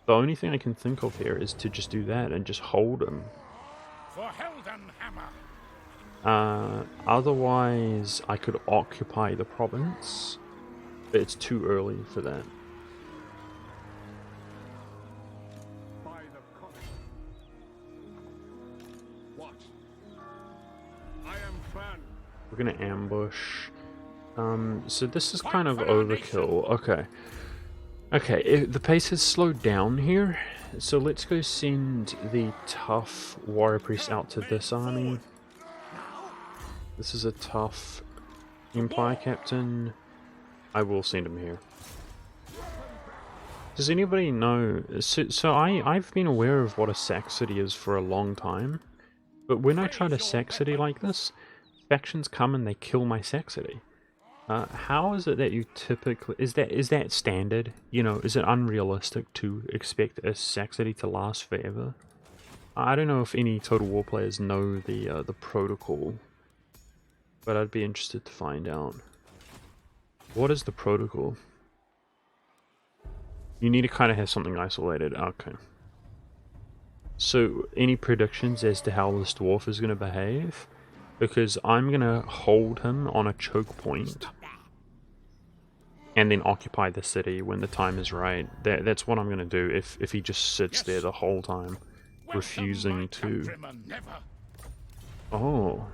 Speaker 1: The only thing I can think of here is to just do that and just hold him.
Speaker 4: For Heldenhammer.
Speaker 1: Otherwise, I could occupy the province, but it's too early for that.
Speaker 5: By the comet. What? I am Franz.
Speaker 1: We're gonna ambush. So this is kind of overkill. Okay. Okay, the pace has slowed down here. So let's go send the tough warrior priest out to this army. This is a tough Empire captain. I will send him here. Does anybody know? So I've been aware of what a sack city is for a long time. But when I try to sack city like this, factions come and they kill my sack city. How is it that you typically... Is that standard? You know, is it unrealistic to expect a sack city to last forever? I don't know if any Total War players know the protocol. But I'd be interested to find out. What is the protocol? You need to kind of have something isolated. Okay. So, any predictions as to how this dwarf is going to behave? Because I'm going to hold him on a choke point. And then occupy the city when the time is right. That's what I'm going to do if he just sits there the whole time. Refusing to... Oh...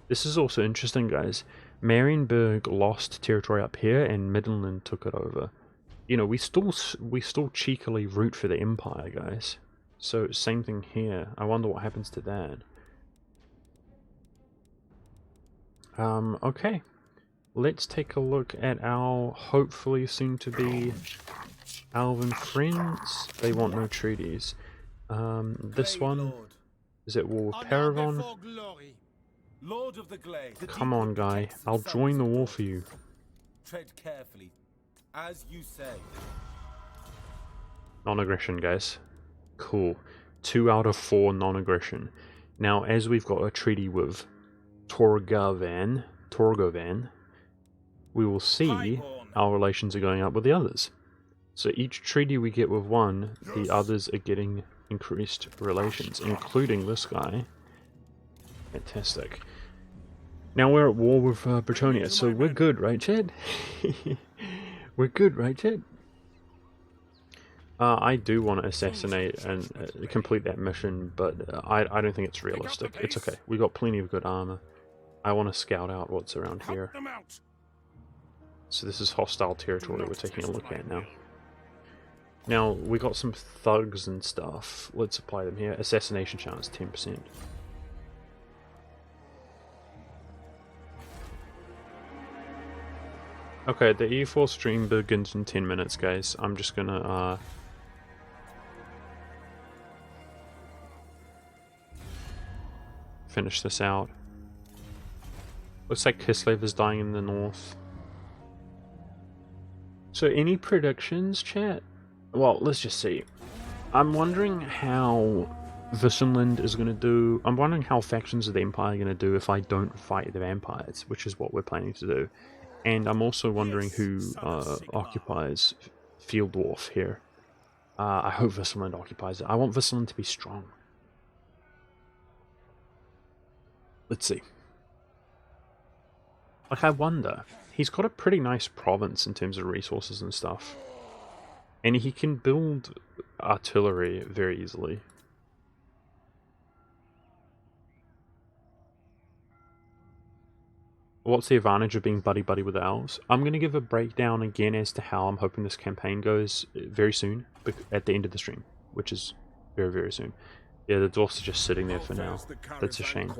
Speaker 1: This is also interesting, guys. Marienburg lost territory up here, and Midland took it over. You know, we still cheekily root for the Empire, guys. So same thing here. I wonder what happens to that. Okay. Let's take a look at our hopefully soon-to-be Alvin friends. They want no treaties. This one is at war with Paragon.
Speaker 7: Lord of the Glade.
Speaker 1: Come on, guy. I'll join the war for you.
Speaker 7: Tread carefully, as you say.
Speaker 1: Non-aggression, guys. Cool. 2 out of 4 non-aggression. Now, as we've got a treaty with Torgovan, we will see our relations are going up with the others. So each treaty we get with one, the others are getting increased relations, including this guy. Fantastic. Now we're at war with Bretonia, so we're good, right, Chad? We're good, right, Chad? I do want to assassinate and complete that mission, but I don't think it's realistic. It's okay. We got plenty of good armor. I want to scout out what's around here. So this is hostile territory we're taking a look at now. Now, we got some thugs and stuff. Let's apply them here. Assassination chance, 10%. Okay, the E4 stream begins in 10 minutes, guys. I'm just gonna, finish this out. Looks like Kislev is dying in the north. So, any predictions, chat? Well, let's just see. I'm wondering how Visenland is going to do. I'm wondering how factions of the Empire are going to do if I don't fight the vampires, which is what we're planning to do. And I'm also wondering who occupies Field Dwarf here. I hope Visenland occupies it. I want Visenland to be strong. Let's see. Like, I wonder. He's got a pretty nice province in terms of resources and stuff. And he can build artillery very easily. What's the advantage of being buddy-buddy with the elves? I'm going to give a breakdown again as to how I'm hoping this campaign goes very soon, at the end of the stream, which is very, very soon. Yeah, the dwarfs are just sitting there for now. That's a shame.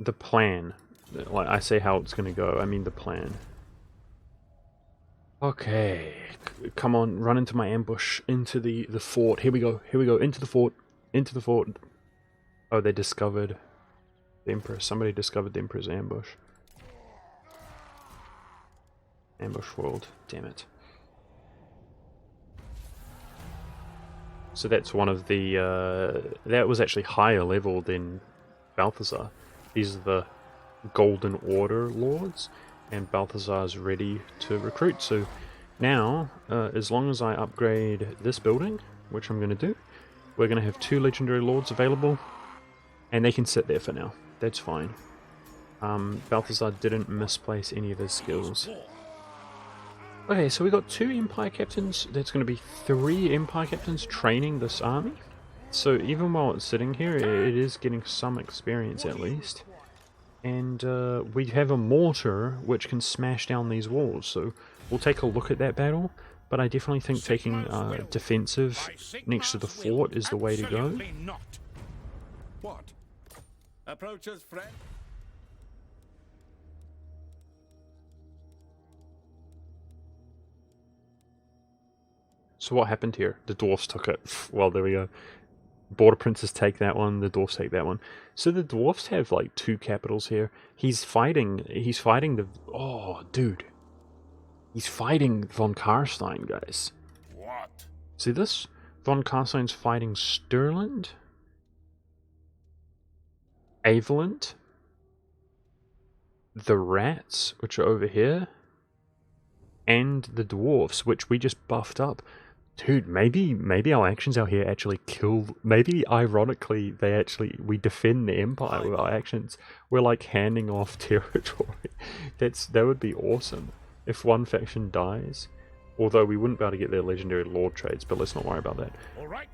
Speaker 1: The plan. Like, I say how it's going to go, I mean the plan. Okay, come on, run into my ambush, into the fort. Here we go, into the fort, Oh, they discovered the Emperor. Somebody discovered the Emperor's ambush. Ambush world, damn it. So that's one of the, that was actually higher level than Balthazar. These are the Golden Order Lords, and Balthazar is ready to recruit. So now, as long as I upgrade this building, which I'm going to do, we're going to have 2 Legendary Lords available, and they can sit there for now. That's fine. Balthazar didn't misplace any of his skills. Okay, so we got 2 Empire Captains. That's going to be 3 Empire Captains training this army. So even while it's sitting here, it is getting some experience at least. And we have a mortar which can smash down these walls. So we'll take a look at that battle. But I definitely think taking defensive next to the fort is the way to go.
Speaker 5: What?
Speaker 7: Approach us, friend.
Speaker 1: So what happened here? The dwarfs took it. Well, there we go. Border princes take that one, the dwarfs take that one. So the dwarfs have like 2 capitals here. He's fighting the... Oh, dude. He's fighting von Karstein, guys.
Speaker 4: What?
Speaker 1: See this? Von Karstein's fighting Stirland, Avalent, the rats, which are over here, and the dwarfs, which we just buffed up. Dude, maybe our actions out here actually kill... Maybe, ironically, we defend the Empire with our actions. We're like handing off territory. That would be awesome if one faction dies. Although we wouldn't be able to get their Legendary Lord trades, but let's not worry about that.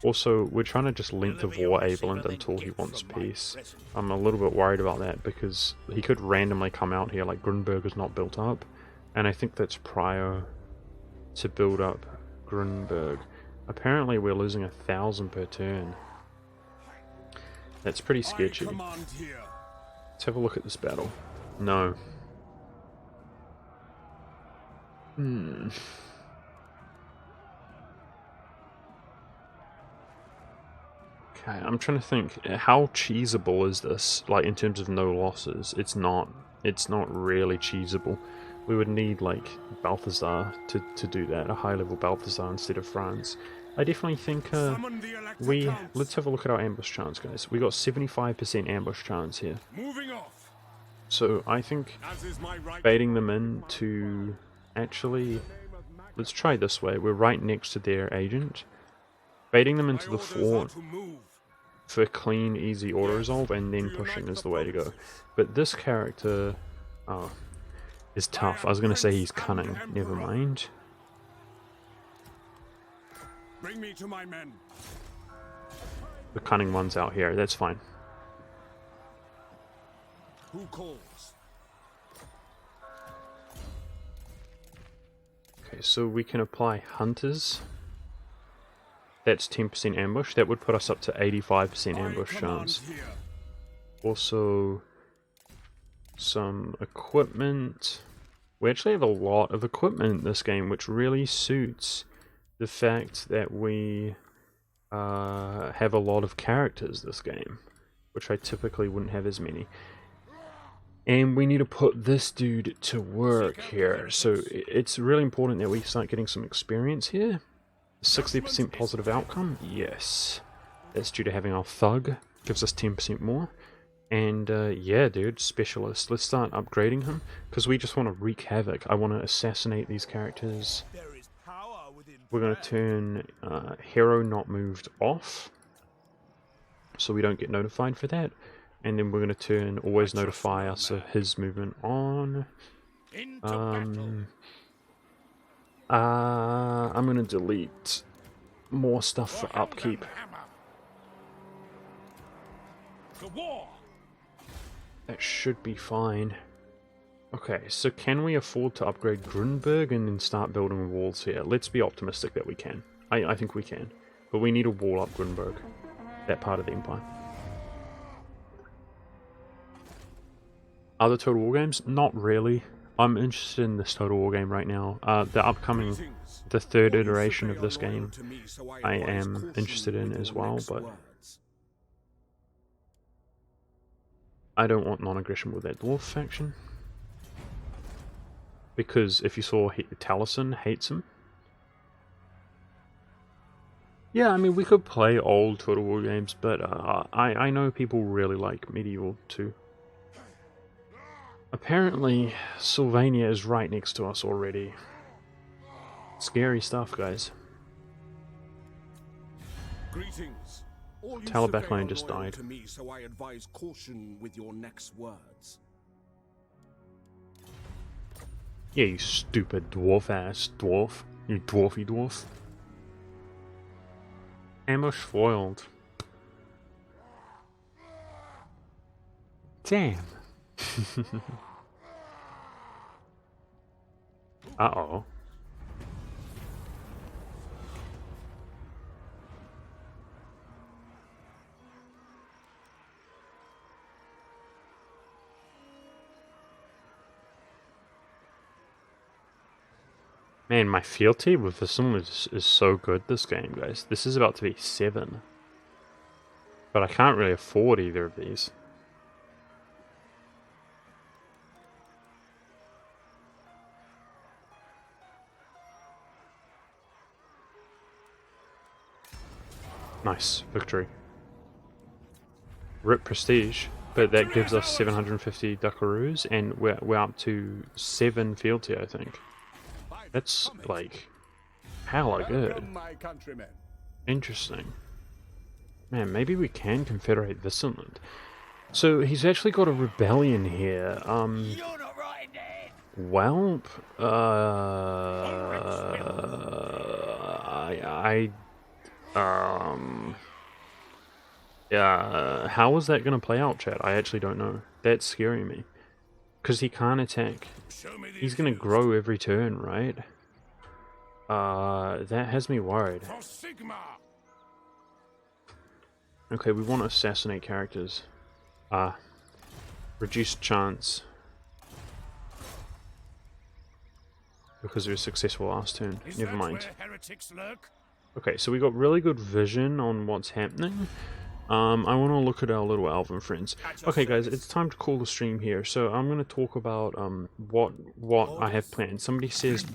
Speaker 1: Also, we're trying to just length of war Avalent until he wants peace. I'm a little bit worried about that because he could randomly come out here like Grunberg is not built up. And I think that's prior to build up Grunberg. Apparently we're losing 1,000 per turn. That's pretty sketchy. Let's have a look at this battle. No. Okay, I'm trying to think, how cheesable is this? Like, in terms of no losses, it's not really cheesable. We would need, like, Balthazar to do that, a high-level Balthazar instead of Franz. I definitely think, let's have a look at our ambush chance, guys. We got 75% ambush chance here. So, I think baiting them in to actually... Let's try this way, we're right next to their agent. Baiting them into the fort for clean, easy auto-resolve, and then pushing is the way to go. But this character is tough. I was going to say he's cunning. Never mind.
Speaker 5: Bring me to my men.
Speaker 1: The cunning one's out here. That's fine.
Speaker 5: Who calls?
Speaker 1: Okay, so we can apply hunters. That's 10% ambush. That would put us up to 85% ambush chance. Also, some equipment. We actually have a lot of equipment in this game, which really suits the fact that we have a lot of characters this game, which I typically wouldn't have as many. And we need to put this dude to work here. So it's really important that we start getting some experience here. 60% positive outcome, yes. That's due to having our thug, gives us 10% more. And yeah, dude, specialist. Let's start upgrading him, because we just want to wreak havoc. I want to assassinate these characters. We're going to turn hero not moved off, so we don't get notified for that. And then we're going to turn always notify us of his movement on. I'm going to delete more stuff for upkeep. That should be fine. Okay, so can we afford to upgrade Grunberg and then start building walls here? Let's be optimistic that we can. I think we can. But we need to wall up Grunberg, that part of the Empire. Other Total War games? Not really. I'm interested in this Total War game right now. The third iteration of this game, I am interested in as well, but I don't want non-aggression with that dwarf faction. Because if you saw, Taliesin hates him. Yeah, I mean, we could play old Total War games, but I know people really like medieval too. Apparently, Sylvania is right next to us already. Scary stuff, guys.
Speaker 5: Greetings. All you
Speaker 1: Talabak
Speaker 5: survey
Speaker 1: Lane
Speaker 5: are
Speaker 1: just
Speaker 5: loyal
Speaker 1: died.
Speaker 5: to me, so I advise caution with your next words.
Speaker 1: Yeah, you stupid dwarf-ass dwarf. You dwarfy dwarf. Ambush foiled. Damn. Uh-oh. Man, my fealty with this one is so good this game, guys. This is about to be 7. But I can't really afford either of these. Nice, victory. RIP prestige, but that gives us 750 duckaroos, and we're up to 7 fealty, I think. That's like hella good.
Speaker 5: My countrymen.
Speaker 1: Interesting. Man, maybe we can confederate this inland. So he's actually got a rebellion here.
Speaker 4: You're not right, Ned.
Speaker 1: Well, how is that going to play out, chat? I actually don't know. That's scaring me. Because he can't attack.
Speaker 3: Show me the
Speaker 1: He's going to grow every turn, right? That has me worried.
Speaker 3: For Sigma.
Speaker 1: Okay, we want to assassinate characters. Reduced chance. Because we were successful last turn.
Speaker 3: Is
Speaker 1: Never
Speaker 3: that
Speaker 1: mind.
Speaker 3: where heretics lurk?
Speaker 1: Okay, so we got really good vision on what's happening. I want to look at our little elven friends. Okay, guys, it's time to call the stream here. So I'm going to talk about what I have planned. Somebody says,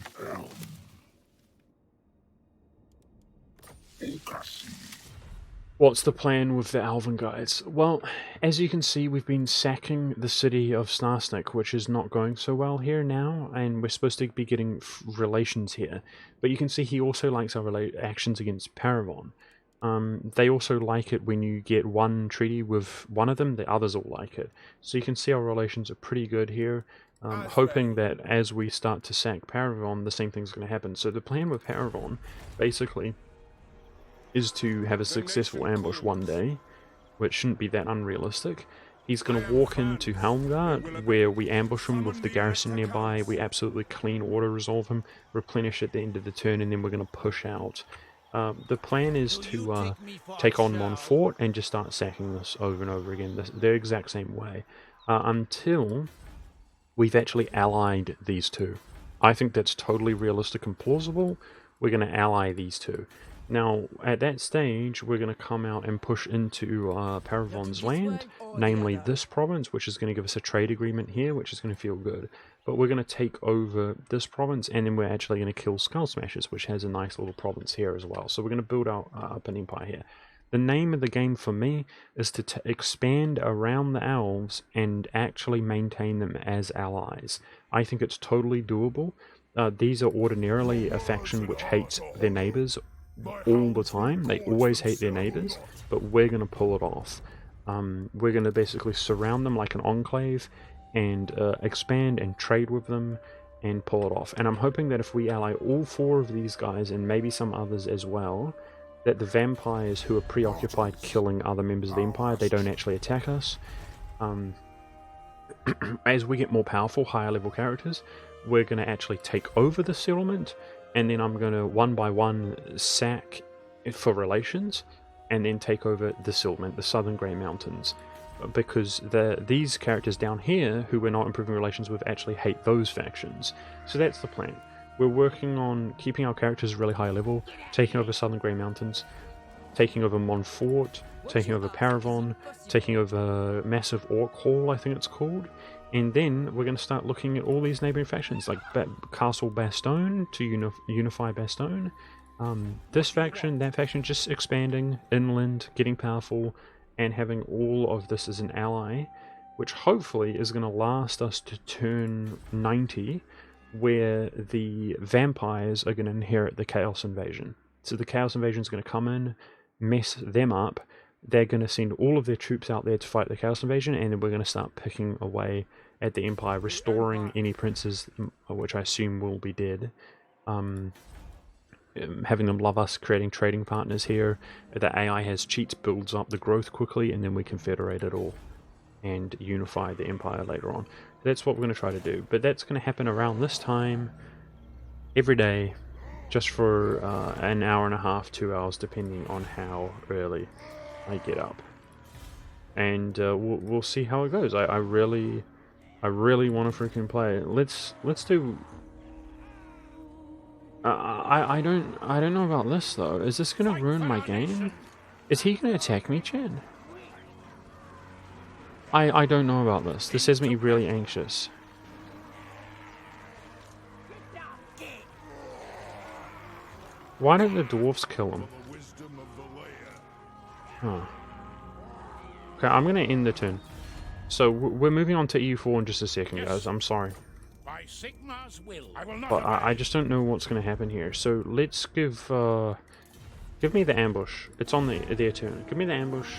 Speaker 1: what's the plan with the elven guys? Well, as you can see, we've been sacking the city of Snarsnik, which is not going so well here now, and we're supposed to be getting relations here. But you can see he also likes our actions against Paravon. They also like it when you get one treaty with one of them, the others all like it. So you can see our relations are pretty good here. Hoping that as we start to sack Paravon, the same thing's going to happen. So the plan with Paravon, basically, is to have a successful ambush one day, which shouldn't be that unrealistic. He's going to walk into Helmgard, where we ambush him with the garrison nearby, we absolutely clean auto-resolve him, replenish at the end of the turn, and then we're going to push out. The plan is to take on Montfort and just start sacking this over and over again, the exact same way, until we've actually allied these two. I think that's totally realistic and plausible. We're going to ally these two. Now, at that stage, we're going to come out and push into Paravon's land, namely this province, which is going to give us a trade agreement here, which is going to feel good. But we're going to take over this province, and then we're actually going to kill Skull Smashers, which has a nice little province here as well. So we're going to build up an empire here. The name of the game for me is to expand around the elves and actually maintain them as allies. I think it's totally doable. These are ordinarily a faction which hates their neighbors all the time. They always hate their neighbors, but we're going to pull it off. We're going to basically surround them like an enclave and expand and trade with them and pull it off. And I'm hoping that if we ally all 4 of these guys and maybe some others as well, that the vampires who are preoccupied killing other members of the Empire, they don't actually attack us. As we get more powerful, higher level characters, we're going to actually take over the settlement, and then I'm going to one by one sack for relations, and then take over the settlement, the Southern Grey Mountains. Because these characters down here, who we're not improving relations with, actually hate those factions. So that's the plan. We're working on keeping our characters really high level, taking over Southern Grey Mountains, taking over Montfort, taking over Paravon, taking over Massive Orc Hall, I think it's called. And then we're going to start looking at all these neighbouring factions, like Castle Bastogne to unify Bastogne, This faction, that faction, just expanding inland, getting powerful, and having all of this as an ally, which hopefully is going to last us to turn 90, where the vampires are going to inherit the Chaos Invasion. So the Chaos Invasion is going to come in, mess them up. They're going to send all of their troops out there to fight the Chaos Invasion, and then we're going to start picking away at the Empire, restoring any princes, which I assume will be dead. Having them love us, creating trading partners here. The AI has cheats, builds up the growth quickly, and then we confederate it all and unify the Empire later on. That's what we're going to try to do. But that's going to happen around this time, every day, just for an hour and a half, 2 hours, depending on how early I get up. And we'll see how it goes. I really want to freaking play it. Let's do. I don't know about this though. Is this gonna ruin my game? Is he gonna attack me, Chan? I don't know about this. This has me really anxious. Why don't the dwarves kill him? Huh. Okay, I'm gonna end the turn. So we're moving on to EU4 in just a second, guys. I'm sorry.
Speaker 4: By Sigmar's will, I will not
Speaker 1: But I just don't know what's going to happen here. So let's give me the ambush. It's on their turn. Give me the ambush.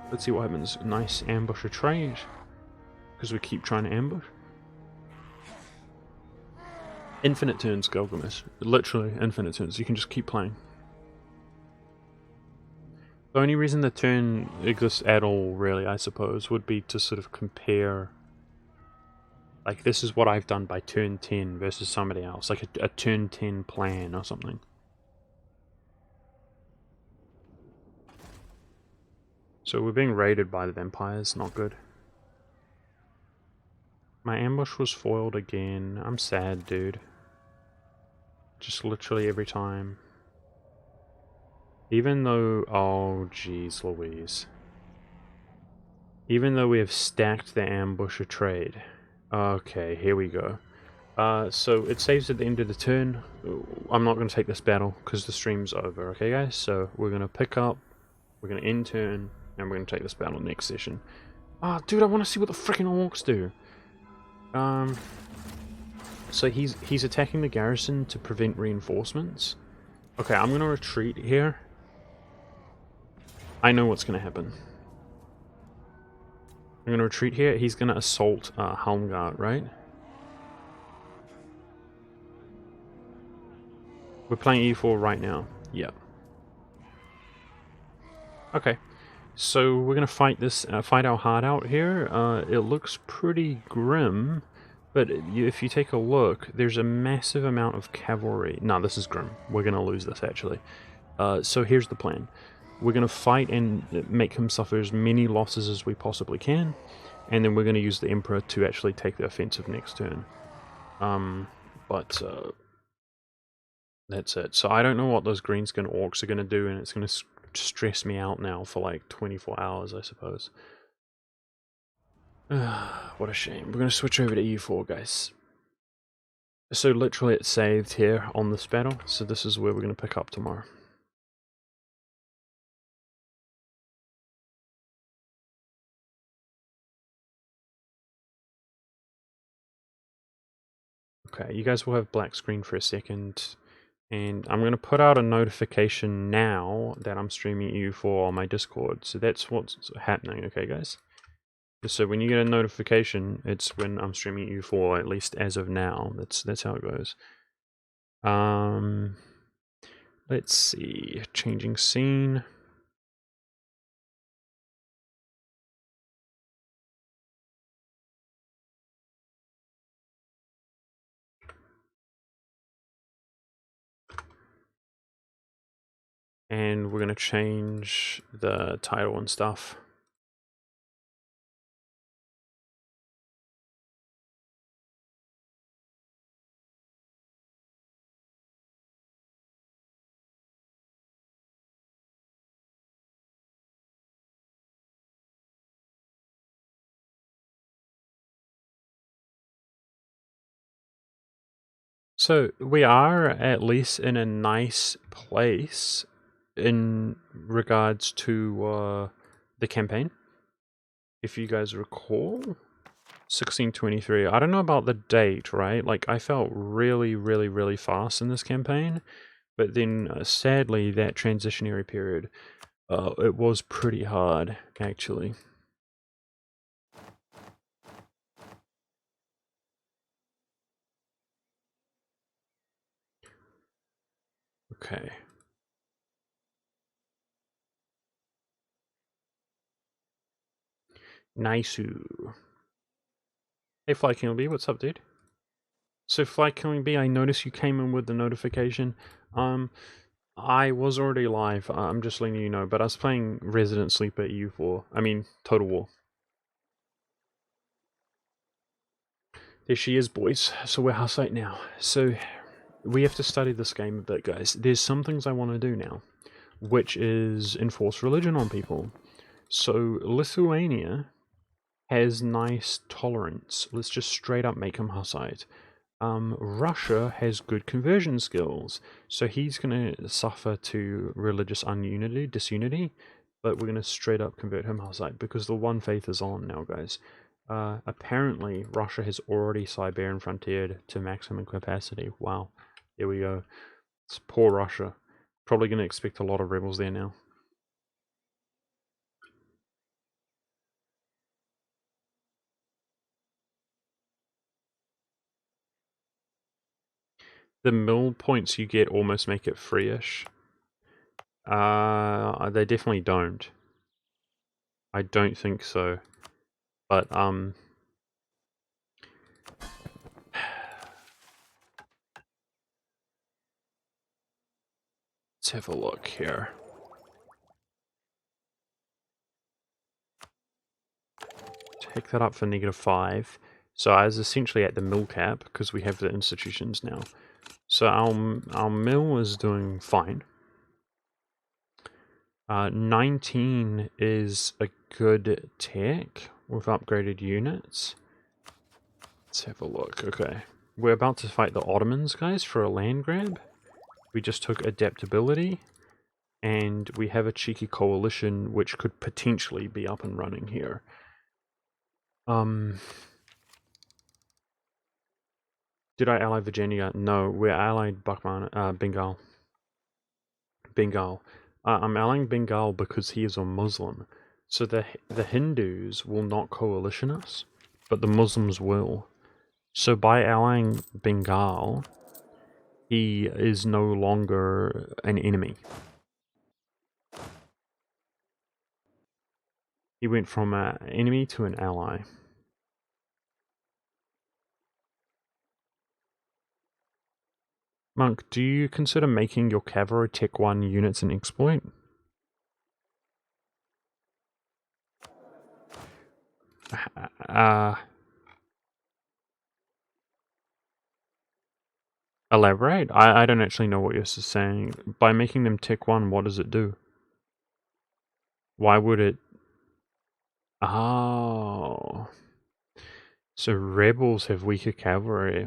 Speaker 1: Let's see what happens. Nice ambush trade. Because we keep trying to ambush. Infinite turns, Gilgamesh. Literally infinite turns. You can just keep playing. The only reason the turn exists at all, really, I suppose, would be to sort of compare. Like, this is what I've done by turn 10 versus somebody else. Like a turn 10 plan or something. So we're being raided by the vampires. Not good. My ambush was foiled again. I'm sad, dude. Just literally every time. Even though... Oh, jeez Louise. Even though we have stacked the ambusher trade. Okay, here we go. So it saves at the end of the turn. I'm not going to take this battle because the stream's over, okay guys? So we're going to pick up, we're going to end turn, and we're going to take this battle next session. Ah, dude, I want to see what the freaking orcs do. So he's attacking the garrison to prevent reinforcements. Okay, I'm going to retreat here. I know what's going to happen. I'm going to retreat here. He's going to assault Helmgard, right? We're playing E4 right now. Yep. Okay. So we're going to fight this, fight our heart out here. It looks pretty grim, but if you take a look, there's a massive amount of cavalry. No, this is grim. We're going to lose this, actually. So here's the plan. We're going to fight and make him suffer as many losses as we possibly can, and then we're going to use the Emperor to actually take the offensive next turn. That's it. So I don't know what those greenskin orcs are going to do, and it's going to stress me out now for like 24 hours, I suppose. What a shame. We're going to switch over to EU4, guys. So literally it's saved here on this battle, so this is where we're going to pick up tomorrow. Okay, you guys will have black screen for a second, and I'm going to put out a notification now that I'm streaming EU4 on my Discord, so that's what's happening, okay guys? So when you get a notification, it's when I'm streaming EU4, at least as of now. That's how it goes. Let's see, changing scene. And we're going to change the title and stuff. So we are at least in a nice place in regards to the campaign. If you guys recall, 1623. I don't know about the date, right? Like, I felt really, really, really fast in this campaign, but then sadly, that transitionary period, it was pretty hard, actually. Okay. Nice-oo. Hey, Fly Killing Bee, what's up, dude? So, Fly Killing Bee, I noticed you came in with the notification. I was already live, I'm just letting you know, but I was playing Resident Sleeper EU4. I mean, Total War. There she is, boys. So we're house site now. So, we have to study this game a bit, guys. There's some things I want to do now, which is enforce religion on people. So, Lithuania has nice tolerance. Let's just straight up make him Hussite. Russia has good conversion skills, so he's going to suffer to religious disunity, but we're going to straight up convert him Hussite, because the one faith is on now, guys. Apparently, Russia has already Siberian frontiered to maximum capacity. Wow, there we go. It's poor Russia. Probably going to expect a lot of rebels there now. The mill points you get almost make it free-ish. They definitely don't. I don't think so. But, let's have a look here. Take that up for -5. So I was essentially at the mill cap, because we have the institutions now. So our mill is doing fine. 19 is a good tech with upgraded units. Let's have a look. Okay. We're about to fight the Ottomans, guys, for a land grab. We just took adaptability, and we have a cheeky coalition which could potentially be up and running here. Did I ally Virginia? No, we're allied Bengal. Bengal. I'm allying Bengal because he is a Muslim. So the Hindus will not coalition us, but the Muslims will. So by allying Bengal, he is no longer an enemy. He went from an enemy to an ally. Monk, do you consider making your cavalry Tech 1 units an exploit? Elaborate? I don't actually know what you're saying. By making them Tech 1, what does it do? Why would it... Oh. So rebels have weaker cavalry.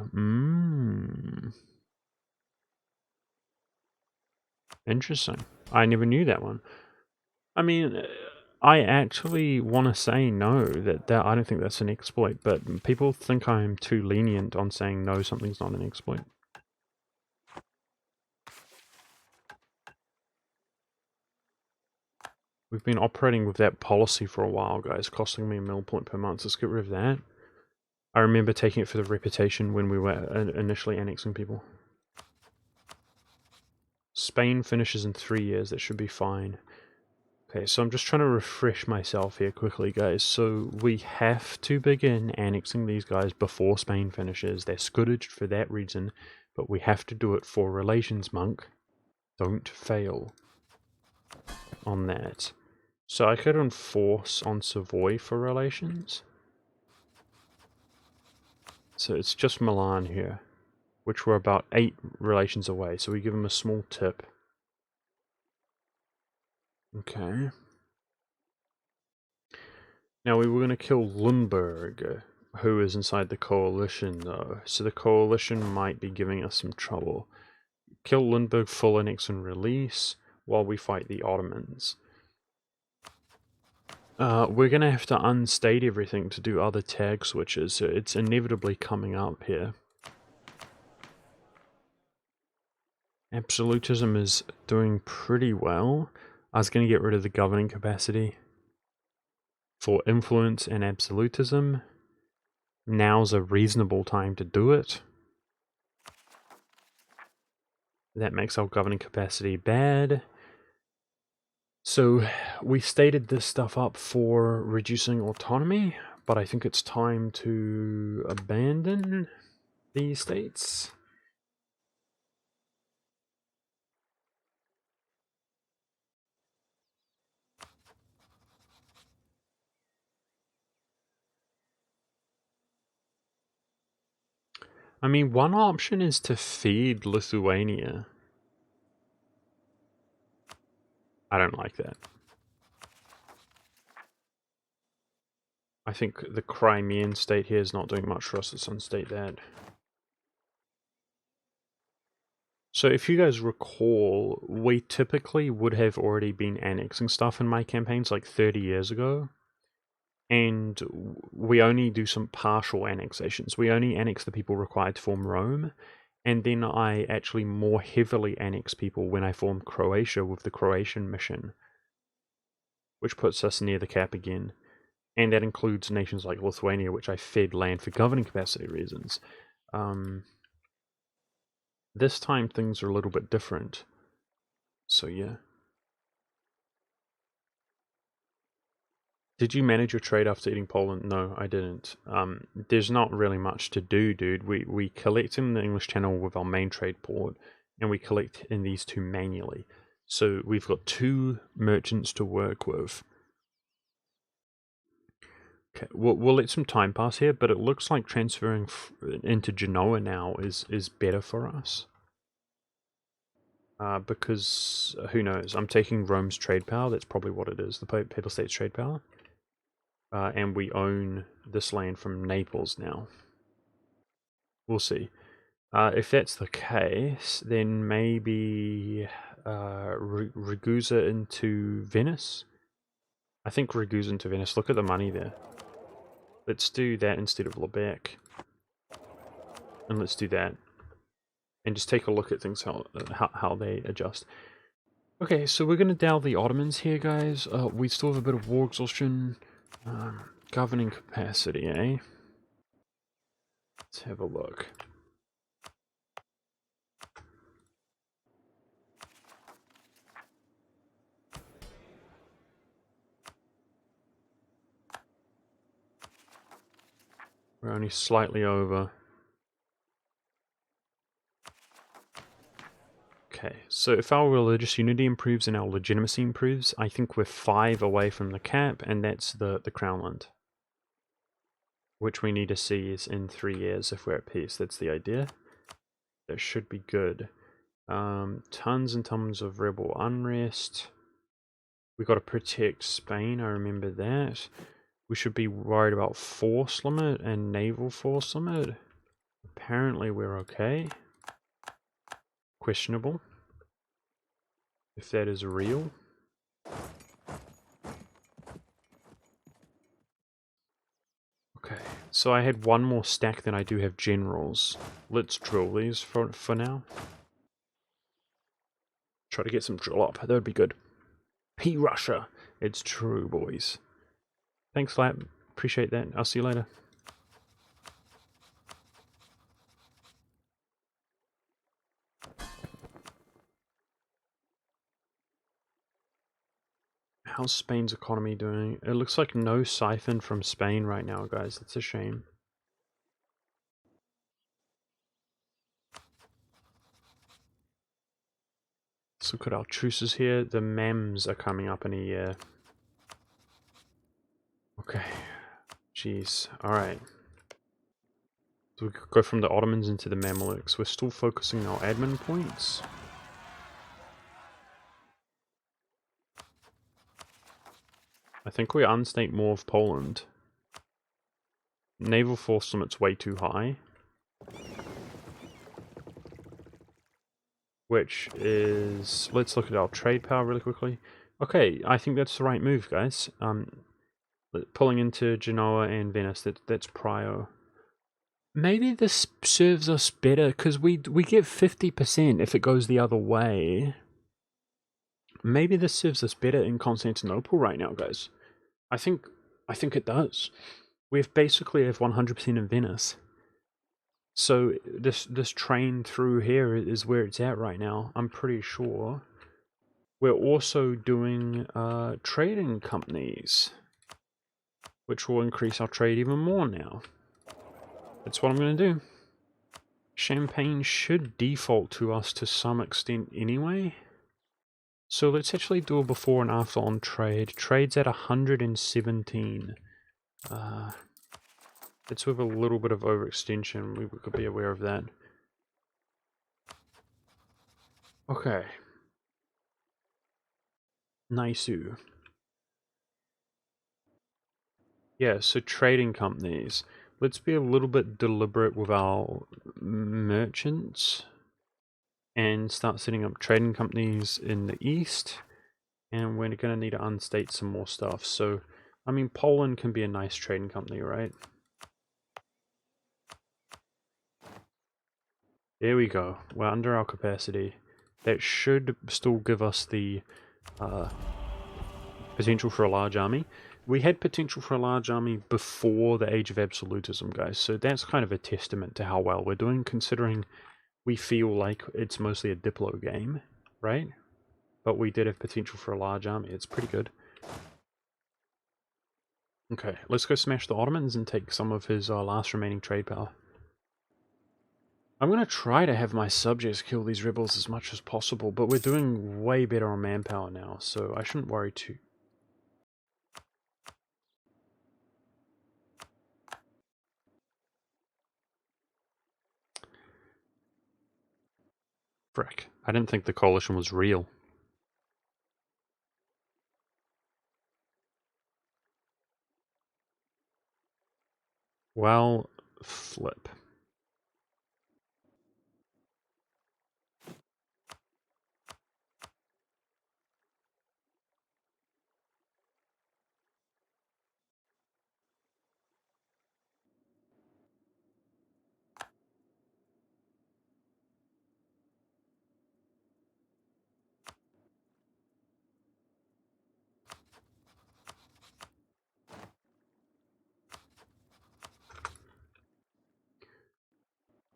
Speaker 1: Interesting. I never knew that one. I mean, I actually want to say no, that I don't think that's an exploit, but people think I'm too lenient on saying no, something's not an exploit. We've been operating with that policy for a while, guys, costing me a mil point per month. Let's get rid of that. I remember taking it for the reputation when we were initially annexing people. Spain finishes in 3 years, that should be fine. Okay, so I'm just trying to refresh myself here quickly, guys. So we have to begin annexing these guys before Spain finishes. They're scourged for that reason, but we have to do it for relations, Monk. Don't fail on that. So I could enforce on Savoy for relations. So it's just Milan here, which we're about 8 relations away, so we give them a small tip. Okay. Now we were going to kill Limburg. who is inside the coalition though. So the coalition might be giving us some trouble. Kill Lindbergh, full annex and release while we fight the Ottomans. We're gonna have to unstate everything to do other tag switches, so it's inevitably coming up here. Absolutism is doing pretty well. I was gonna get rid of the governing capacity for influence and absolutism. Now's a reasonable time to do it. That makes our governing capacity bad. So we stated this stuff up for reducing autonomy, but I think it's time to abandon these states. I mean, one option is to feed Lithuania. I don't like that. I think the Crimean state here is not doing much for us. Let's unstate that. So if you guys recall, we typically would have already been annexing stuff in my campaigns like 30 years ago. And we only do some partial annexations. We only annex the people required to form Rome. And then I actually more heavily annex people when I form Croatia with the Croatian mission, which puts us near the cap again. And that includes nations like Lithuania, which I fed land for governing capacity reasons. This time things are a little bit different. So yeah. Did you manage your trade after eating Poland? No, I didn't. There's not really much to do, dude. We collect in the English Channel with our main trade port, and we collect in these two manually. So we've got 2 merchants to work with. Okay, we'll let some time pass here, but it looks like transferring into Genoa now is better for us. Because, who knows, I'm taking Rome's trade power, that's probably what it is, the Papal State's trade power. And we own this land from Naples now. We'll see. If that's the case, then maybe Ragusa into Venice? I think Ragusa into Venice. Look at the money there. Let's do that instead of Lubeck. And let's do that. And just take a look at things, how they adjust. Okay, so we're going to dow the Ottomans here, guys. We still have a bit of war exhaustion. Governing capacity, eh? Let's have a look. We're only slightly over. Okay, so if our religious unity improves and our legitimacy improves, I think we're 5 away from the cap, and that's the Crownland. Which we need to see is in 3 years if we're at peace. That's the idea. That should be good. Tons and tons of rebel unrest. We got to protect Spain, I remember that. We should be worried about force limit and naval force limit. Apparently we're okay. Questionable. If that is real. Okay, so I had 1 more stack than I do have generals. Let's drill these for now. Try to get some drill up, that would be good. P-Russia! It's true, boys. Thanks, Lap. Appreciate that. I'll see you later. How's Spain's economy doing? It looks like no siphon from Spain right now, guys. That's a shame. Let's look at our truces here. The MEMs are coming up in a year. Okay. Jeez. Alright. So we could go from the Ottomans into the Mamluks. We're still focusing our admin points. I think we unstate more of Poland. Naval force limit's way too high. Which is... let's look at our trade power really quickly. Okay, I think that's the right move, guys. Pulling into Genoa and Venice, that's prio. Maybe this serves us better, because we get 50% if it goes the other way. Maybe this serves us better in Constantinople right now, guys. I think it does. We basically have 100% in Venice. So this train through here is where it's at right now, I'm pretty sure. We're also doing trading companies, which will increase our trade even more now. That's what I'm going to do. Champagne should default to us to some extent anyway. So let's actually do a before and after on trade. Trade's at 117. It's with a little bit of overextension. We could be aware of that. Okay. Nice. Yeah, so trading companies. Let's be a little bit deliberate with our merchants and start setting up trading companies in the east. And we're going to need to unstate some more stuff. So, I mean, Poland can be a nice trading company, right? There we go. We're under our capacity. That should still give us the potential for a large army. We had potential for a large army before the Age of Absolutism, guys. So that's kind of a testament to how well we're doing, considering we feel like it's mostly a Diplo game, right? But we did have potential for a large army. It's pretty good. Okay, let's go smash the Ottomans and take some of his last remaining trade power. I'm going to try to have my subjects kill these rebels as much as possible, but we're doing way better on manpower now, so I shouldn't worry too. Frick, I didn't think the coalition was real. Well, flip.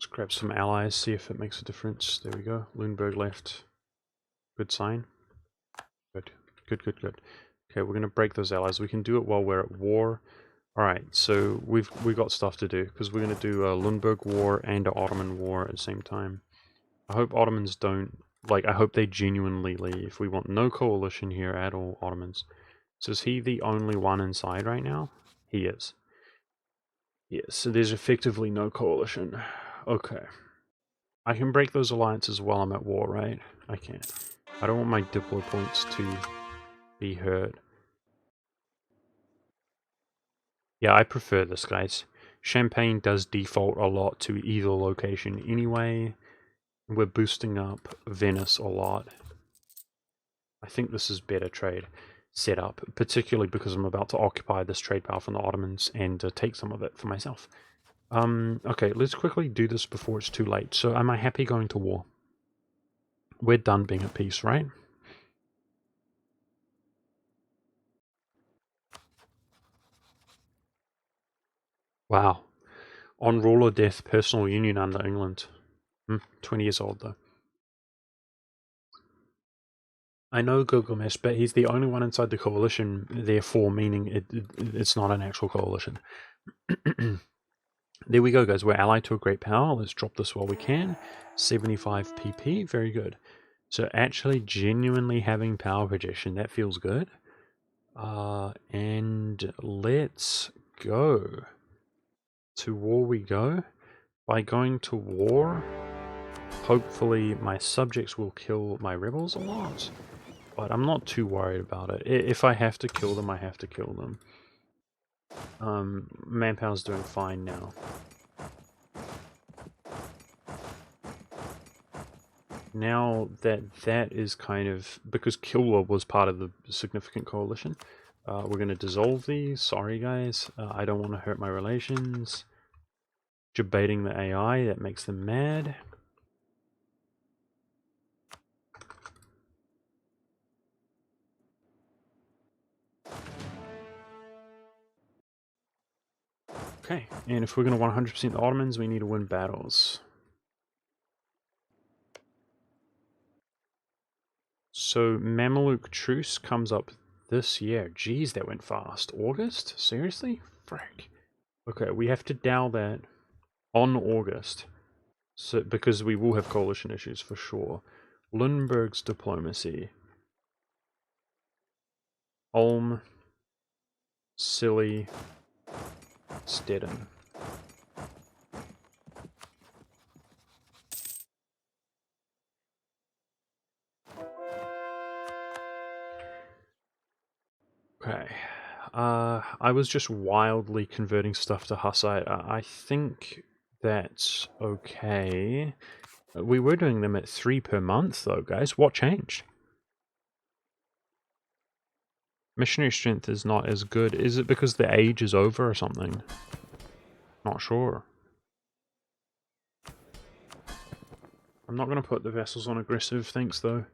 Speaker 1: Let's grab some allies, see if it makes a difference. There we go. Lüneburg left. Good sign. Good. Good, good, good. Okay, we're going to break those allies. We can do it while we're at war. Alright, so we got stuff to do, because we're going to do a Lüneburg war and an Ottoman war at the same time. I hope Ottomans don't... like, I hope they genuinely leave. We want no coalition here at all, Ottomans. So is he the only one inside right now? He is. Yes, so there's effectively no coalition. Okay. I can break those alliances while I'm at war, right? I can. I don't want my Diplo points to be hurt. Yeah, I prefer this, guys. Champagne does default a lot to either location anyway. We're boosting up Venice a lot. I think this is better trade setup, particularly because I'm about to occupy this trade power from the Ottomans and take some of it for myself. Okay, let's quickly do this before it's too late. So am I happy going to war? We're done being at peace, right? Wow. On rule or death, personal union under England. 20 years old, though. I know Gilgamesh, but he's the only one inside the coalition, therefore meaning it's not an actual coalition. There we go, guys. We're allied to a great power. Let's drop this while we can. 75 PP. Very good. So actually genuinely having power projection, that feels good. And let's go. To war we go. By going to war, hopefully my subjects will kill my rebels a lot. But I'm not too worried about it. If I have to kill them, I have to kill them. Manpower's doing fine now. Now that that is kind of, because Kilwa was part of the significant coalition, we're going to dissolve these. Sorry guys, I don't want to hurt my relations. Debating the AI, that makes them mad. Okay, and if we're going to 100% the Ottomans, we need to win battles. So Mameluke Truce comes up this year. Jeez, that went fast. August? Seriously? Frick. Okay, we have to dial that on August. So, because we will have coalition issues for sure. Lundberg's diplomacy. Ulm. Silly. Stettin. Okay. I was just wildly converting stuff to Hussite. I think that's okay. We were doing them at 3 per month though, guys. What changed? Missionary strength is not as good. Is it because the age is over or something? Not sure. I'm not going to put the vessels on aggressive, thanks though.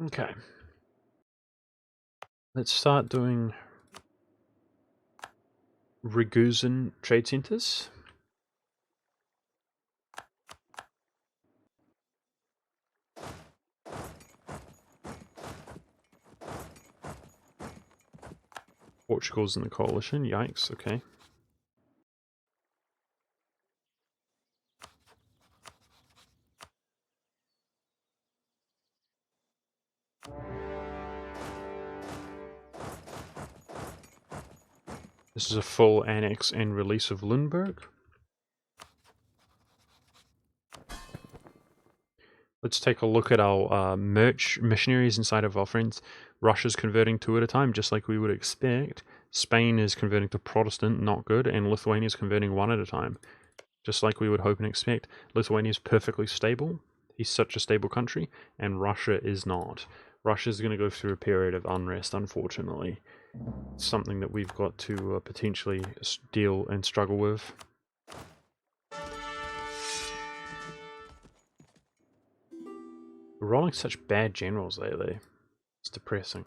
Speaker 1: Okay. Let's start doing Ragusan trade centers. Portugal's in the coalition, yikes, okay. This is a full annex and release of Lundberg. Let's take a look at our missionaries inside of our friends. Russia's converting 2 at a time, just like we would expect. Spain is converting to Protestant, not good, and Lithuania's converting 1 at a time, just like we would hope and expect. Lithuania's perfectly stable. He's such a stable country, and Russia is not. Russia's going to go through a period of unrest, unfortunately. It's something that we've got to potentially deal and struggle with. We're rolling such bad generals lately. It's depressing.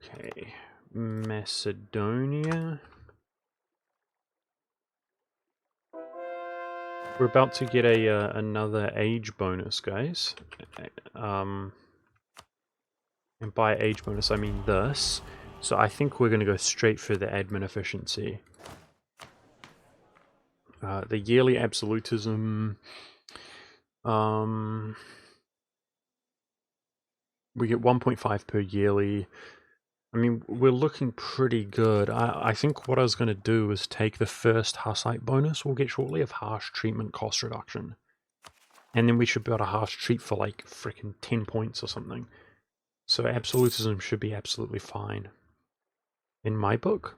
Speaker 1: Okay, Macedonia. We're about to get a another age bonus, guys. And by age bonus, I mean this. So I think we're going to go straight for the admin efficiency. The yearly absolutism. We get 1.5 per yearly. I mean, we're looking pretty good. I think what I was going to do is take the first Hussite bonus we'll get shortly of harsh treatment cost reduction. And then we should be able to harsh treat for like freaking 10 points or something. So absolutism should be absolutely fine. In my book.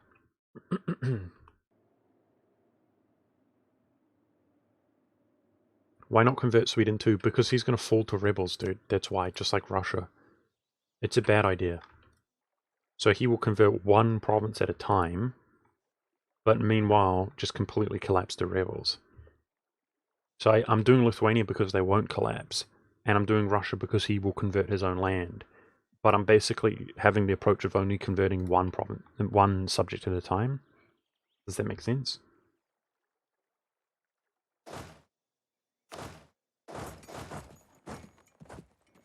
Speaker 1: Why not convert Sweden too? Because he's going to fall to rebels, dude. That's why, just like Russia. It's a bad idea. So he will convert 1 province at a time, but meanwhile just completely collapse the rebels. So I'm doing Lithuania because they won't collapse, and I'm doing Russia because he will convert his own land. But I'm basically having the approach of only converting 1 province, 1 subject at a time. Does that make sense?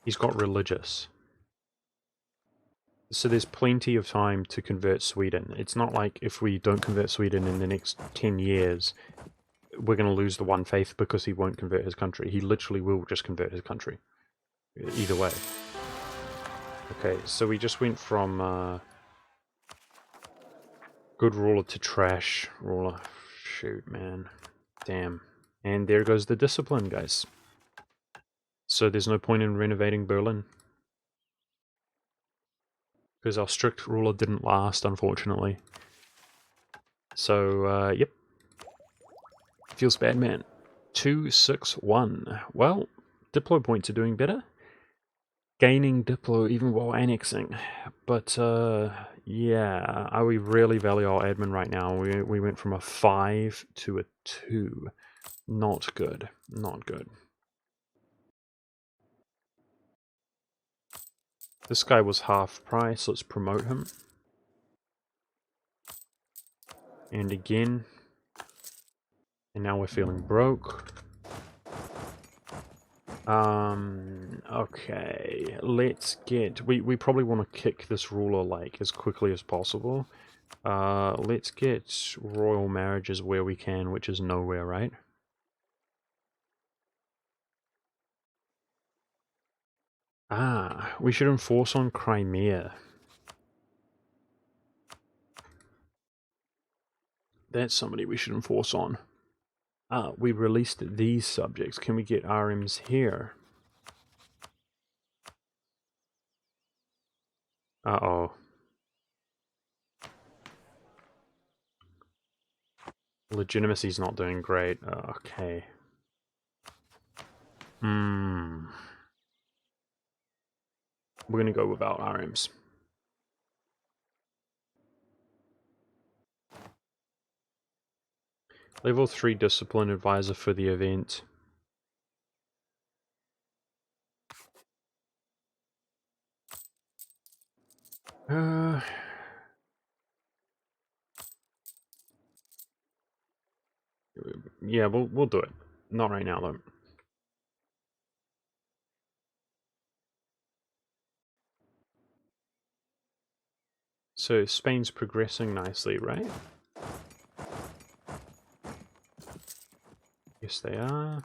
Speaker 1: He's got religious. So there's plenty of time to convert Sweden. It's not like if we don't convert Sweden in the next 10 years, we're going to lose the 1 faith because he won't convert his country. He literally will just convert his country. Either way. Okay, so we just went from good ruler to trash ruler. Shoot, man. Damn. And there goes the discipline, guys. So there's no point in renovating Berlin. Because our strict ruler didn't last, unfortunately. So, yep. Feels bad, man. 261. Well, Diplo points are doing better. Gaining Diplo even while annexing. But, yeah. We really value our admin right now. We went from a 5 to a 2. Not good. Not good. This guy was half price. Let's promote him. And again. And now we're feeling broke. Okay, let's get, we probably want to kick this ruler like as quickly as possible. Let's get royal marriages where we can, which is nowhere, right? Ah, we should enforce on Crimea. That's somebody we should enforce on. Ah, we released these subjects. Can we get RMs here? Uh-oh. Legitimacy's not doing great. Okay. We're gonna go without RMs. Level 3 discipline advisor for the event. Yeah, we'll do it. Not right now though. So Spain's progressing nicely, right? Yes, they are.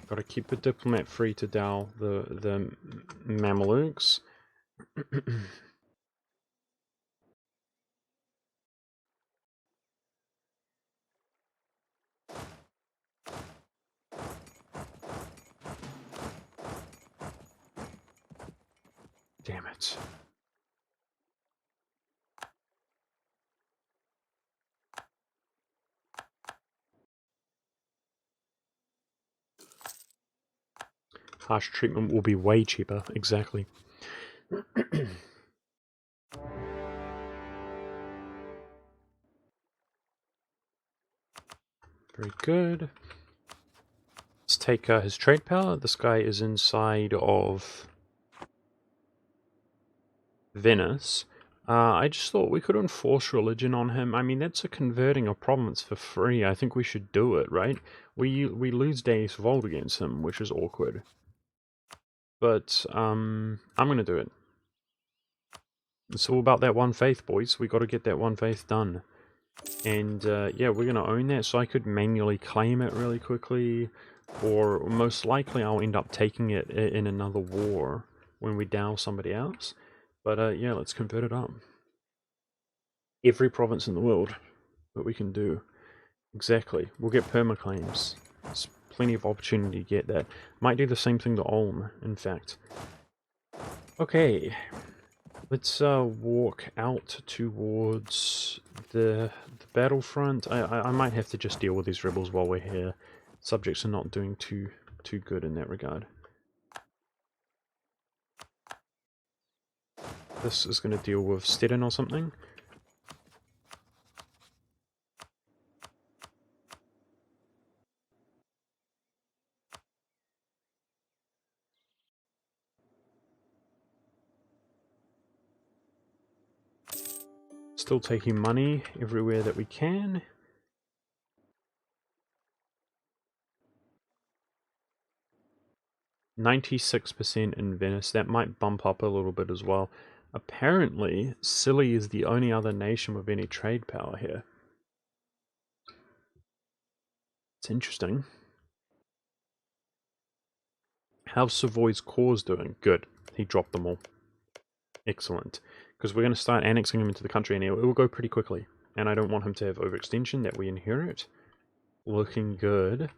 Speaker 1: Gotta keep the diplomat free to dow the Mamelukes. Damn it. Harsh treatment will be way cheaper, exactly. Very good. Let's take his trade power. This guy is inside of Venice. I just thought we could enforce religion on him. I mean, that's a converting a province for free. I think we should do it, right? We lose Deus Volt against him, which is awkward. But, I'm gonna do it. It's all about that one faith, boys. We gotta get that one faith done. And, yeah, we're gonna own that, so I could manually claim it really quickly. Or, most likely, I'll end up taking it in another war when we dow somebody else. But, yeah, let's convert it up. Every province in the world that we can do. Exactly. We'll get permaclaims. There's plenty of opportunity to get that. Might do the same thing to Ulm, in fact. Okay. Let's walk out towards the battlefront. I might have to just deal with these rebels while we're here. Subjects are not doing too good in that regard. This is going to deal with Stettin or something. Still taking money everywhere that we can. %96% in Venice. That might bump up a little bit as well. Apparently, Scilly is the only other nation with any trade power here. It's interesting. How's Savoy's cause doing? Good. He dropped them all. Excellent. because we're going to start annexing him into the country, and it will go pretty quickly. And I don't want him to have overextension that we inherit. Looking good.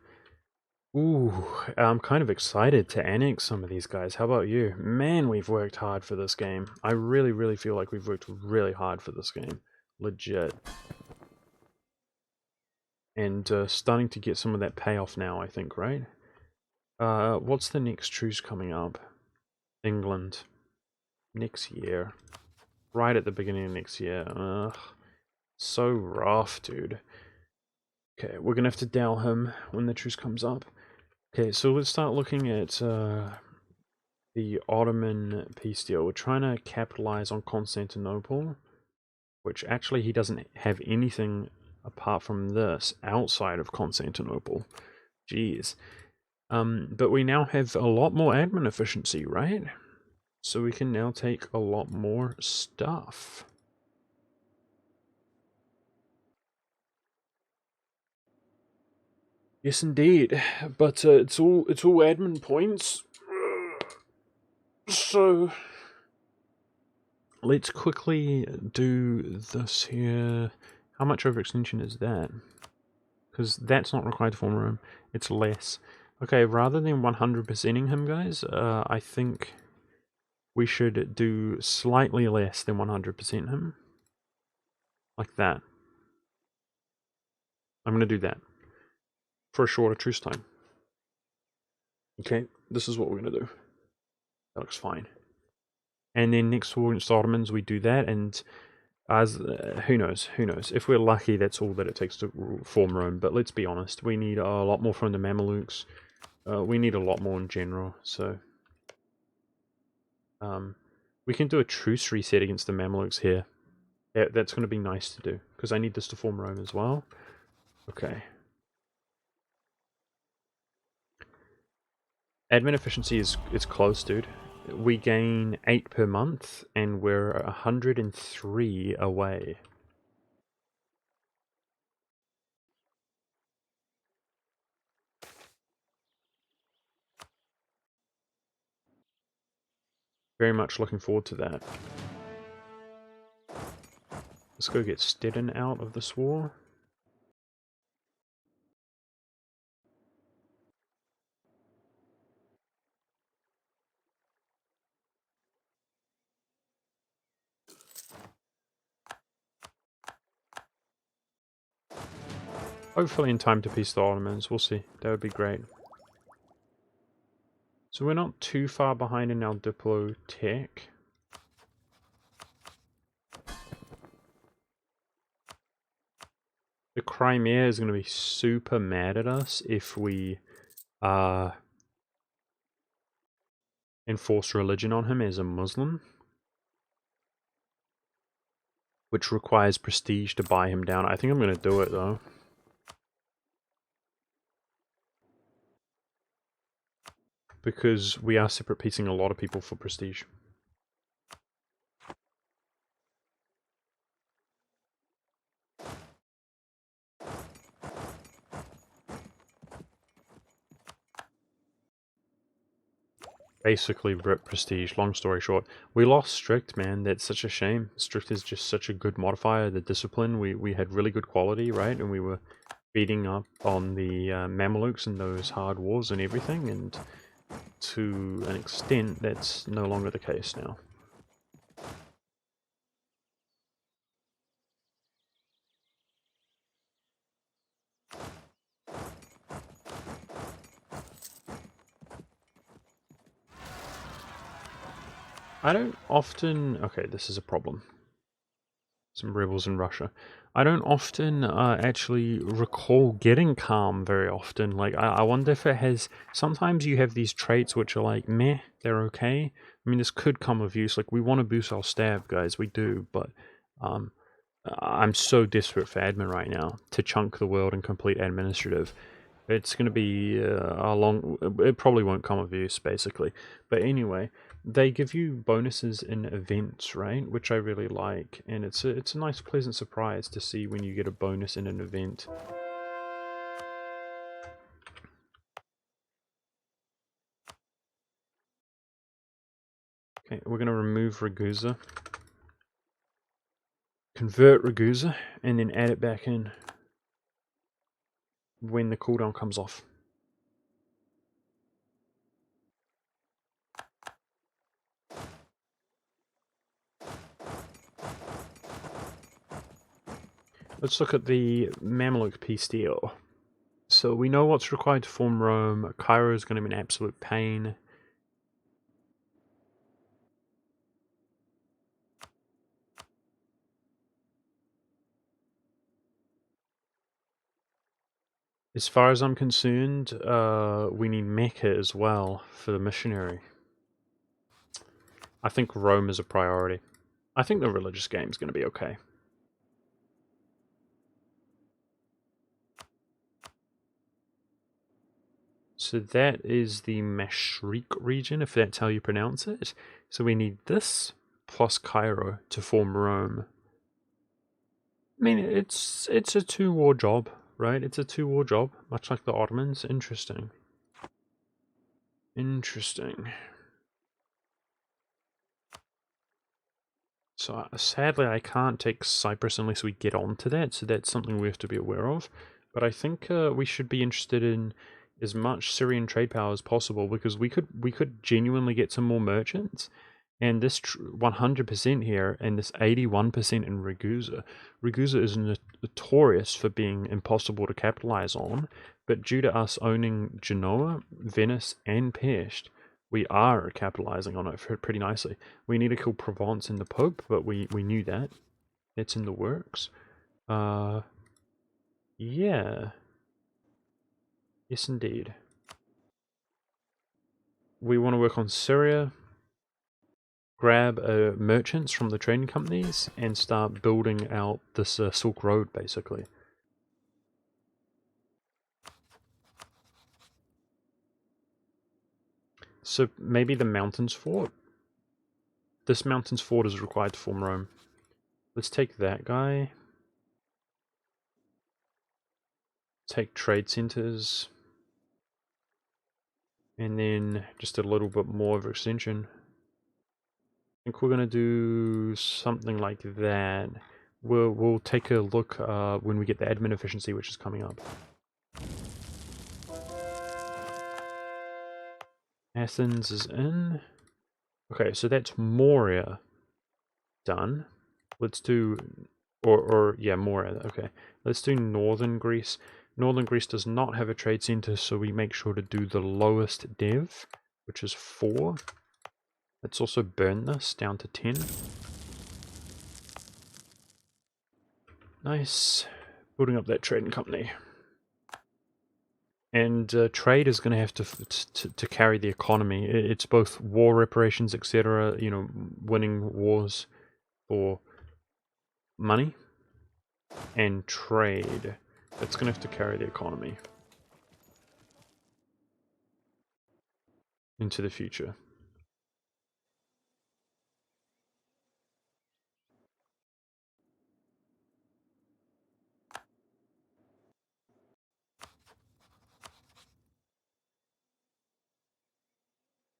Speaker 1: Ooh, I'm kind of excited to annex some of these guys. How about you? Man, we've worked hard for this game. I really, really feel like we've worked really hard for this game. Legit. And starting to get some of that payoff now, I think, right? What's the next truce coming up? England. Next year. Right at the beginning of next year. Ugh. So rough, dude. Okay, we're gonna have to dow him when the truce comes up. Okay, so let's start looking at the Ottoman peace deal. We're trying to capitalize on Constantinople, which actually he doesn't have anything apart from this outside of Constantinople. Jeez. But we now have a lot more admin efficiency, right? So we can now take a lot more stuff. Yes, indeed. But it's all admin points. So let's quickly do this here. How much overextension is that? Because that's not required to form a room. It's less. Okay, rather than 100%ing him, guys, I think we should do slightly less than 100% him. Like that. I'm going to do that. For a shorter truce time. Okay, this is what we're going to do. That looks fine. And then next war against Ottomans, we do that, and as who knows? If we're lucky, that's all that it takes to form Rome. But let's be honest, we need a lot more from the Mamelukes. We need a lot more in general. So we can do a truce reset against the Mamelukes here. Yeah, that's going to be nice to do because I need this to form Rome as well. Okay. Admin efficiency is close, dude. We gain 8 per month, and we're 103 away. Very much looking forward to that. Let's go get Stettin out of this war. Hopefully in time to peace the Ottomans, we'll see. That would be great. So we're not too far behind in our Diplo tech. The Crimea is going to be super mad at us if we enforce religion on him as a Muslim. Which requires prestige to buy him down. I think I'm going to do it though. Because we are separate piecing a lot of people for prestige. Basically rip prestige, long story short. We lost strict, man, that's such a shame. Strict is just such a good modifier, the discipline, we had really good quality, right? And we were beating up on the Mamelukes in those hard wars and everything, and to an extent that's no longer the case now. I don't often... Okay, this is a problem. Some rebels in Russia. I don't often actually recall getting calm very often. Like, I wonder if it has... Sometimes you have these traits which are like, meh, they're okay. I mean, this could come of use. Like, we want to boost our stab, guys. We do, but... I'm so desperate for admin right now. To chunk the world and complete administrative. It's going to be a long... It probably won't come of use, basically. But anyway... They give you bonuses in events, right? Which I really like, and it's a nice, pleasant surprise to see when you get a bonus in an event. Okay, we're gonna remove Ragusa. convert Ragusa and then add it back in when the cooldown comes off. Let's look at the Mamluk peace deal. So we know what's required to form Rome. Cairo is going to be an absolute pain. As far as I'm concerned, we need Mecca as well for the missionary. I think Rome is a priority. I think the religious game is going to be okay. So that is the Mashriq region, if that's how you pronounce it. So we need this plus Cairo to form Rome. I mean, it's a 2-war job, right? It's a 2-war job, much like the Ottomans. Interesting. Interesting. So sadly, I can't take Cyprus unless we get onto that. So that's something we have to be aware of. But I think we should be interested in as much Syrian trade power as possible, because we could genuinely get some more merchants. And this 100% here, and this 81% in Ragusa. Ragusa is notorious for being impossible to capitalize on, but due to us owning Genoa, Venice, and Pest, we are capitalizing on it pretty nicely. We need to kill Provence and the Pope, but we knew that. It's in the works. Yeah. Yes, indeed. We want to work on Syria, grab merchants from the trading companies, and start building out this Silk Road, basically. So maybe the Mountains Fort. This Mountains Fort is required to form Rome. Let's take that guy. Take trade centers. And then just a little bit more of extension. I think we're going to do something like that. We'll take a look when we get the admin efficiency, which is coming up. Athens is in. Okay, so that's Moria done. Let's do, yeah, Moria. Okay, let's do Northern Greece. Northern Greece does not have a trade center, so we make sure to do the lowest dev, which is 4. Let's also burn this down to 10. Nice. Building up that trading company. And trade is going to have to carry the economy. It's both war reparations, etc., you know, winning wars for money, and trade. That's going to have to carry the economy into the future.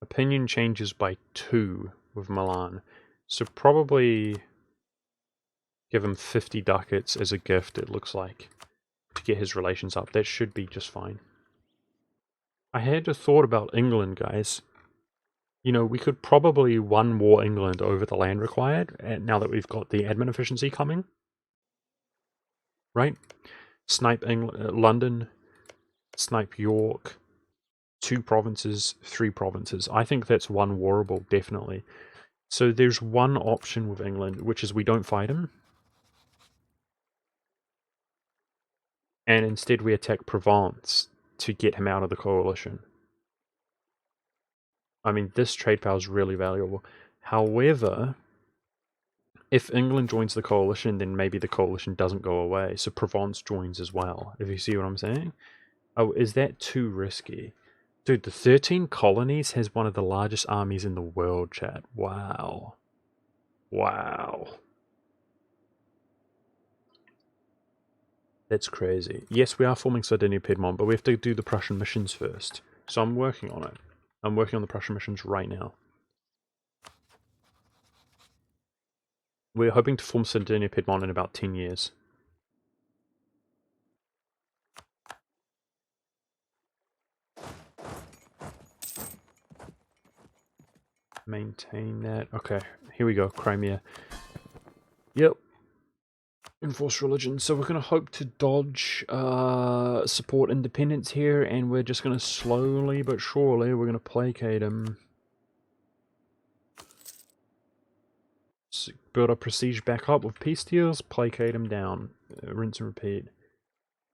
Speaker 1: Opinion changes by 2 with Milan. So probably give him 50 ducats as a gift, it looks like, to get his relations up. That should be just fine. I had a thought about England, guys. You know, we could probably one war England over the land required, now that we've got the admin efficiency coming. Right? Snipe London, snipe York, 2 provinces, 3 provinces. I think that's one warable, definitely. So there's one option with England, which is we don't fight him. And instead we attack Provence to get him out of the coalition. I mean, this trade power is really valuable. However, if England joins the coalition, then maybe the coalition doesn't go away. So Provence joins as well, if you see what I'm saying. Oh, is that too risky? Dude, the 13 colonies has one of the largest armies in the world, chat. Wow. Wow. That's crazy. Yes, we are forming Sardinia Piedmont, but we have to do the Prussian missions first. So I'm working on it. I'm working on the Prussian missions right now. We're hoping to form Sardinia Piedmont in about 10 years. Maintain that. Okay, here we go, Crimea. Yep. Enforce religion. So we're going to hope to dodge support independence here, and we're just going to slowly but surely, we're going to placate him. Build our prestige back up with peace deals, placate him down. Rinse and repeat.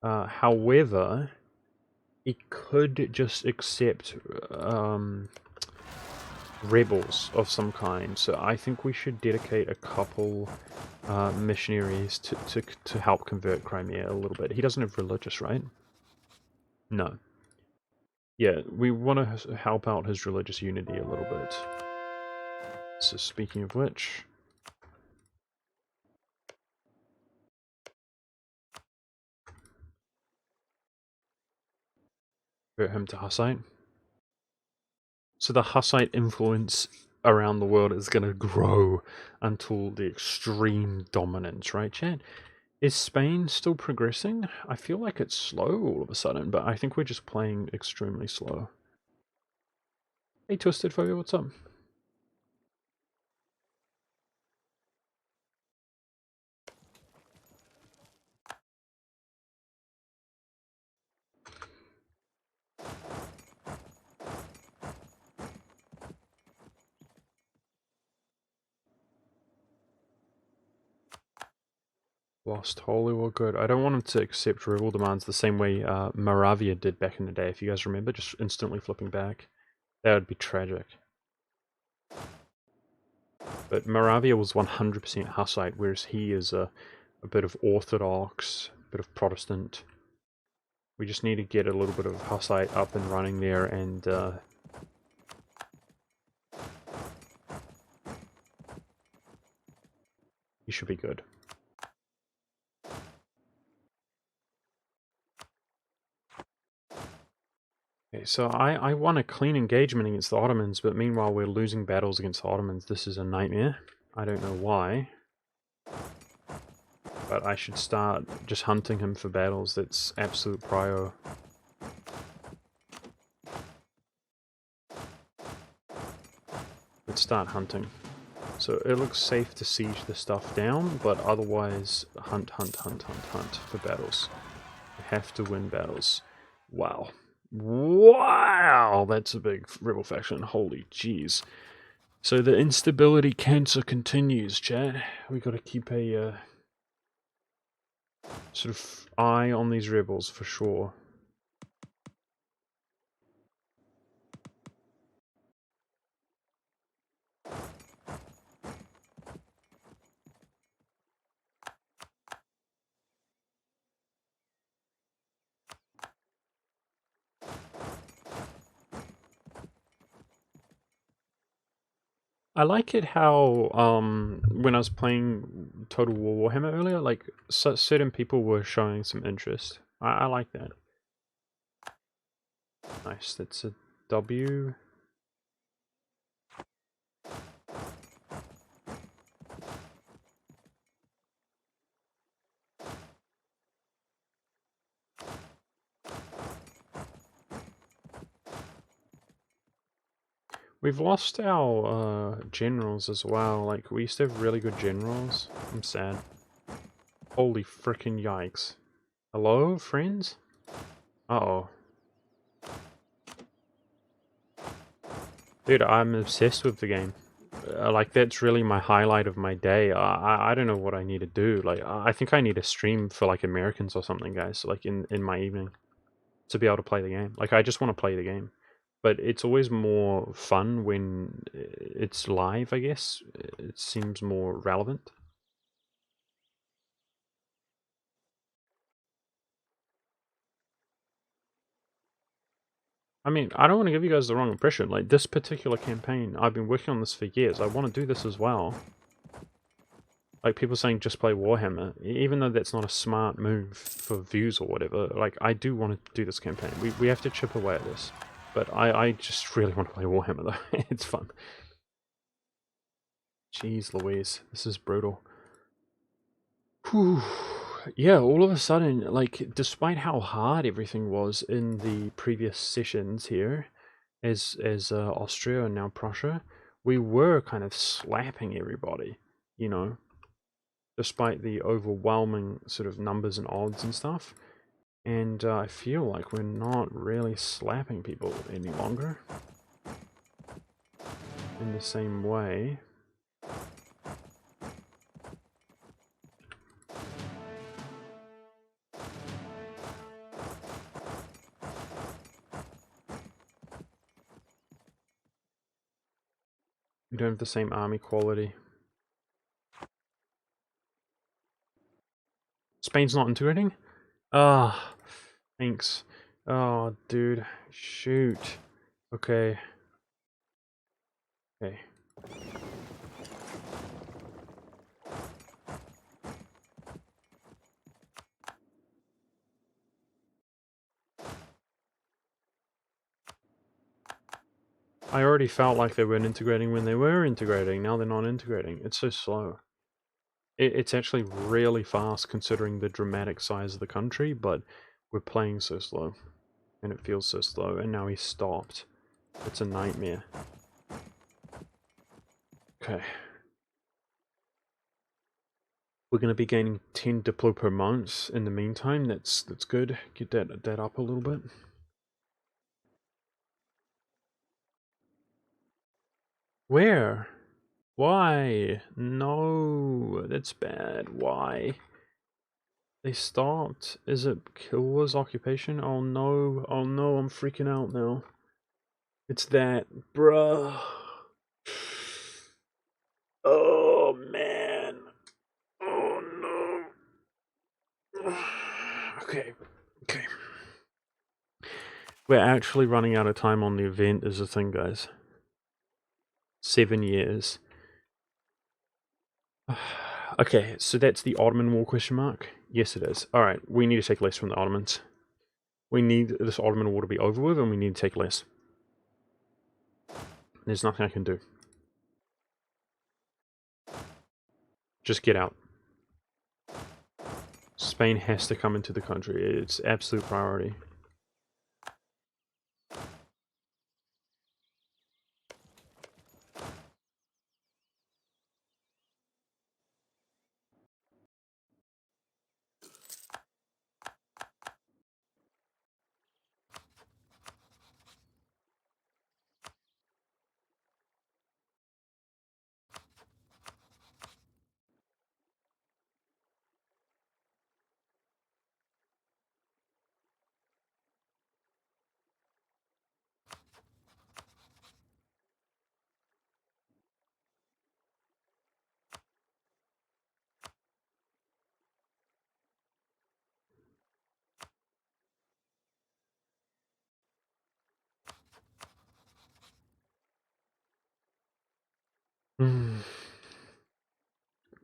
Speaker 1: However, he could just accept rebels of some kind, so I think we should dedicate a couple missionaries to help convert Crimea a little bit. He doesn't have religious, right? No. Yeah, we want to help out his religious unity a little bit. So speaking of which, convert him to Hussite. So the Hussite influence around the world is going to grow until the extreme dominance, right, Chad? Is Spain still progressing? I feel like it's slow all of a sudden, but I think we're just playing extremely slow. Hey, Twisted Phobia, what's up? Lost Holy War, good. I don't want him to accept rebel demands the same way Moravia did back in the day, if you guys remember, just instantly flipping back. That would be tragic. But Moravia was 100% Hussite, whereas he is a bit of Orthodox, a bit of Protestant. We just need to get a little bit of Hussite up and running there, and he should be good. Okay, so I won a clean engagement against the Ottomans, but meanwhile we're losing battles against the Ottomans. This is a nightmare. I don't know why. But I should start just hunting him for battles. That's absolute prio. Let's start hunting. So it looks safe to siege the stuff down, but otherwise hunt for battles. We have to win battles. Wow. Wow! That's a big rebel faction. Holy jeez. So the instability cancer continues, chat. We gotta keep a sort of eye on these rebels for sure. I like it how, when I was playing Total War Warhammer earlier, like, certain people were showing some interest. I like that. Nice, that's a W. We've lost our generals as well. Like, we used to have really good generals. I'm sad. Holy frickin' yikes. Hello, friends? Uh-oh. Dude, I'm obsessed with the game. Like, that's really my highlight of my day. I don't know what I need to do. Like, I think I need to stream for, like, Americans or something, guys. Like, in my evening. To be able to play the game. Like, I just want to play the game. But it's always more fun when it's live, I guess. It seems more relevant. I mean, I don't want to give you guys the wrong impression. Like, this particular campaign, I've been working on this for years. I want to do this as well. Like, people saying just play Warhammer, even though that's not a smart move for views or whatever, like, I do want to do this campaign. We have to chip away at this. But I just really want to play Warhammer, though. It's fun. Jeez Louise, this is brutal. Whew. Yeah, all of a sudden, like, despite how hard everything was in the previous sessions here, as Austria and now Prussia, we were kind of slapping everybody, you know, despite the overwhelming sort of numbers and odds and stuff. And I feel like we're not really slapping people any longer in the same way. We don't have the same army quality. Spain's not integrating? Ah, thanks. Oh, dude. Shoot. Okay. Okay. I already felt like they weren't integrating when they were integrating. Now they're not integrating. It's so slow. It's actually really fast considering the dramatic size of the country, but we're playing so slow. And it feels so slow. And now he's stopped. It's a nightmare. Okay. We're going to be gaining 10 Diplo per month in the meantime. That's good. Get that up a little bit. Where? Why? No, that's bad. Why? They stopped. Is it Killer's occupation? Oh no, I'm freaking out now. It's that, bruh. Oh man. Oh no. Okay, okay. We're actually running out of time on the event is the thing, guys. 7 years. Okay, so that's the Ottoman War question mark? Yes it is. Alright, we need to take less from the Ottomans. We need this Ottoman War to be over with and we need to take less. There's nothing I can do. Just get out. Spain has to come into the country. It's absolute priority.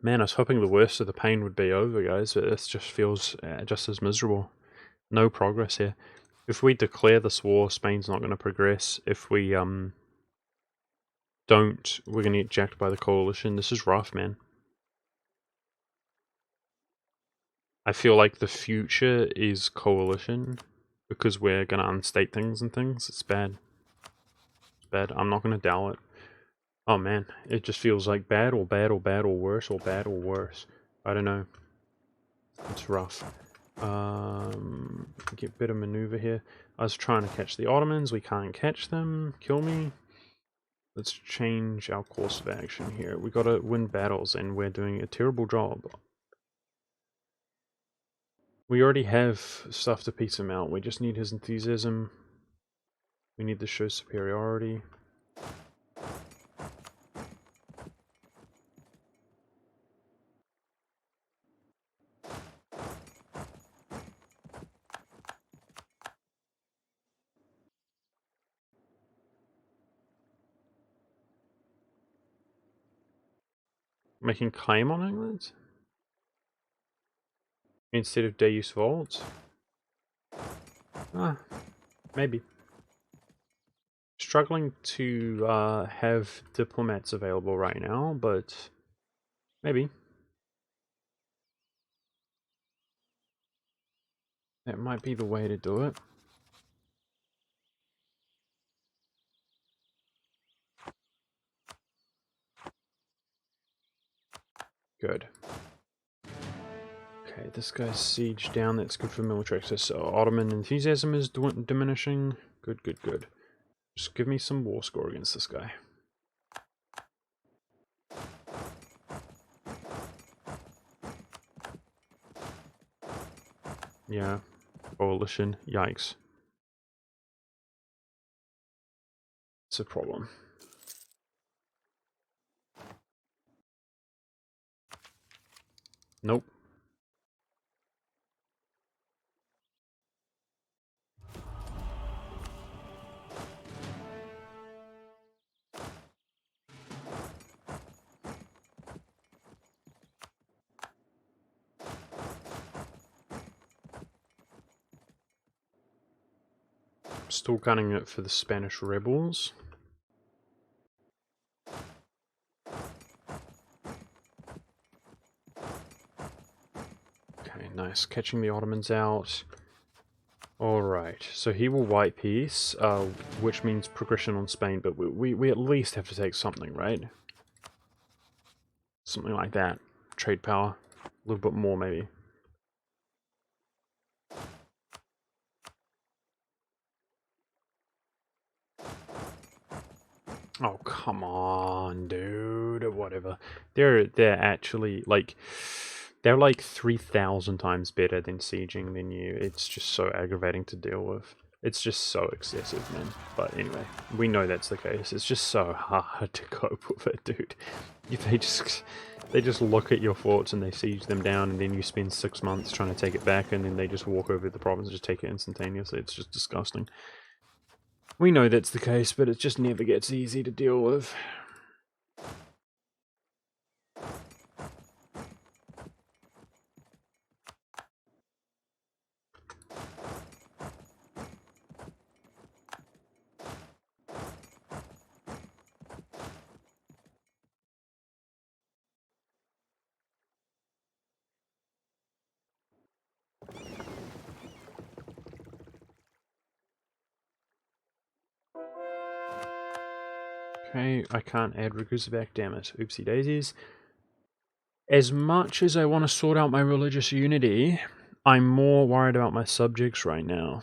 Speaker 1: Man, I was hoping the worst of the pain would be over, guys, but this just feels just as miserable. No progress here. If we declare this war, Spain's not going to progress. If we don't, we're going to get jacked by the coalition. This is rough, man. I feel like the future is coalition because we're going to unstate things and things. It's bad. It's bad. I'm not going to doubt it. Oh man, it just feels like bad or bad or bad or worse or bad or worse. I don't know. It's rough. Get better maneuver here. I was trying to catch the Ottomans. We can't catch them. Kill me. Let's change our course of action here. We gotta win battles and we're doing a terrible job. We already have stuff to piece him out. We just need his enthusiasm. We need to show superiority. Making claim on England? Instead of Deus Vult? Ah, maybe. Struggling to have diplomats available right now, but maybe. That might be the way to do it. Good. Okay, this guy's siege down. That's good for military access. So Ottoman enthusiasm is diminishing. Good, good, good. Just give me some war score against this guy. Yeah. Coalition. Yikes. It's a problem. Nope. Still gunning it for the Spanish rebels. Okay, nice. Catching the Ottomans out. Alright, so he will white peace, which means progression on Spain, but we at least have to take something, right? Something like that. Trade power. A little bit more, maybe. Oh, come on, dude. Whatever. They're actually, like... They're like 3,000 times better than sieging than you. It's just so aggravating to deal with. It's just so excessive, man. But anyway, we know that's the case. It's just so hard to cope with it, dude. They just look at your forts and they siege them down, and then you spend 6 months trying to take it back, and then they just walk over the province and just take it instantaneously. It's just disgusting. We know that's the case, but it just never gets easy to deal with. Okay, I can't add Ragusa back, damn it. Oopsie daisies. As much as I want to sort out my religious unity, I'm more worried about my subjects right now.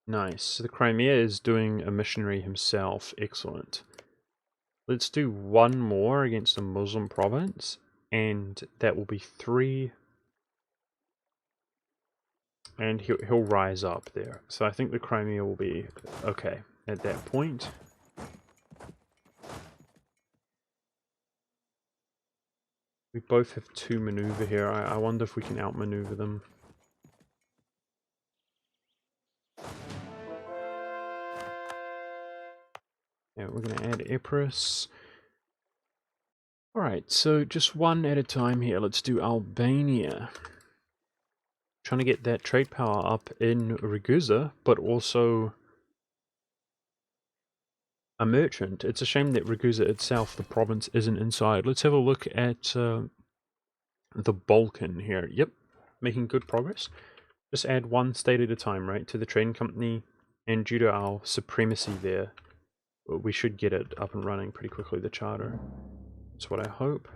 Speaker 1: Nice. So the Crimea is doing a missionary himself. Excellent. Let's do one more against a Muslim province, and that will be 3. And he'll rise up there. So I think the Crimea will be okay at that point. We both have 2 maneuver here. I wonder if we can outmaneuver them. Yeah, we're going to add Epirus. Alright, so just one at a time here. Let's do Albania. Trying to get that trade power up in Ragusa, but also a merchant. It's a shame that Ragusa itself, the province, isn't inside. Let's have a look at the Balkan here. Yep, making good progress. Just add 1 state at a time, right, to the trading company, and due to our supremacy there, we should get it up and running pretty quickly, the charter. That's what I hope.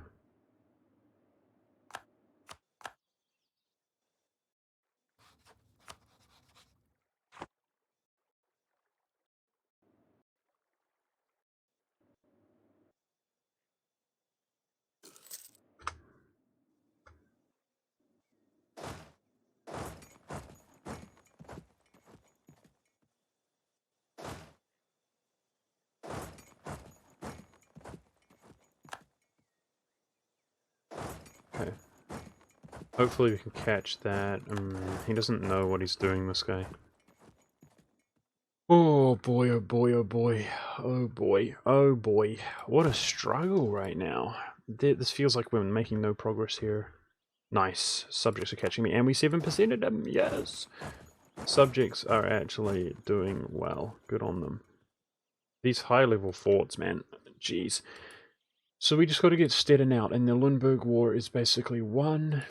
Speaker 1: Okay. Hopefully we can catch that. He doesn't know what he's doing, this guy. Oh boy, oh boy, oh boy. Oh boy, oh boy. What a struggle right now. This feels like we're making no progress here. Nice. Subjects are catching me, and we 7%ed them. Yes. Subjects are actually doing well. Good on them. These high-level forts, man. Jeez. So we just got to get Stettin out, and the Lundberg War is basically won.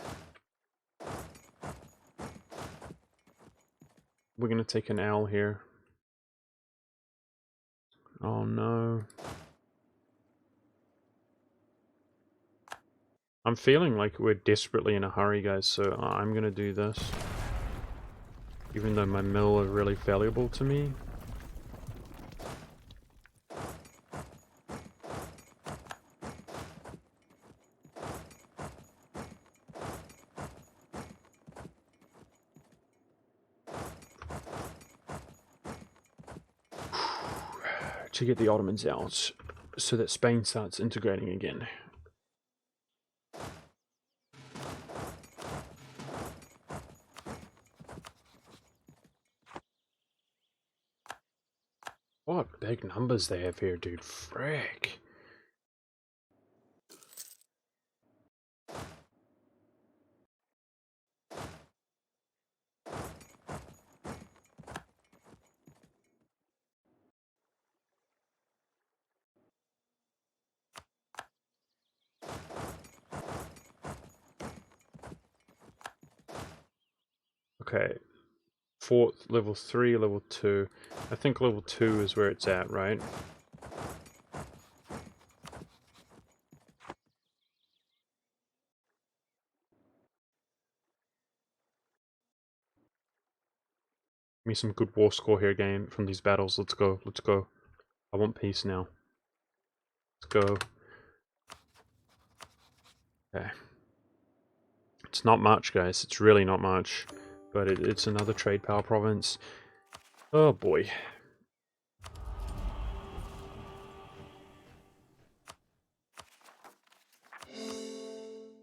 Speaker 1: We're going to take an L here. Oh no. I'm feeling like we're desperately in a hurry, guys, so I'm going to do this. Even though my mill are really valuable to me. To get the Ottomans out, so that Spain starts integrating again. What big numbers they have here, dude. Frick. Okay. Fourth, level 3, level 2. I think level 2 is where it's at, right? Give me some good war score here, game, from these battles. Let's go, let's go. I want peace now. Let's go. Okay. It's not much, guys. It's really not much. But it's another trade power province. Oh boy.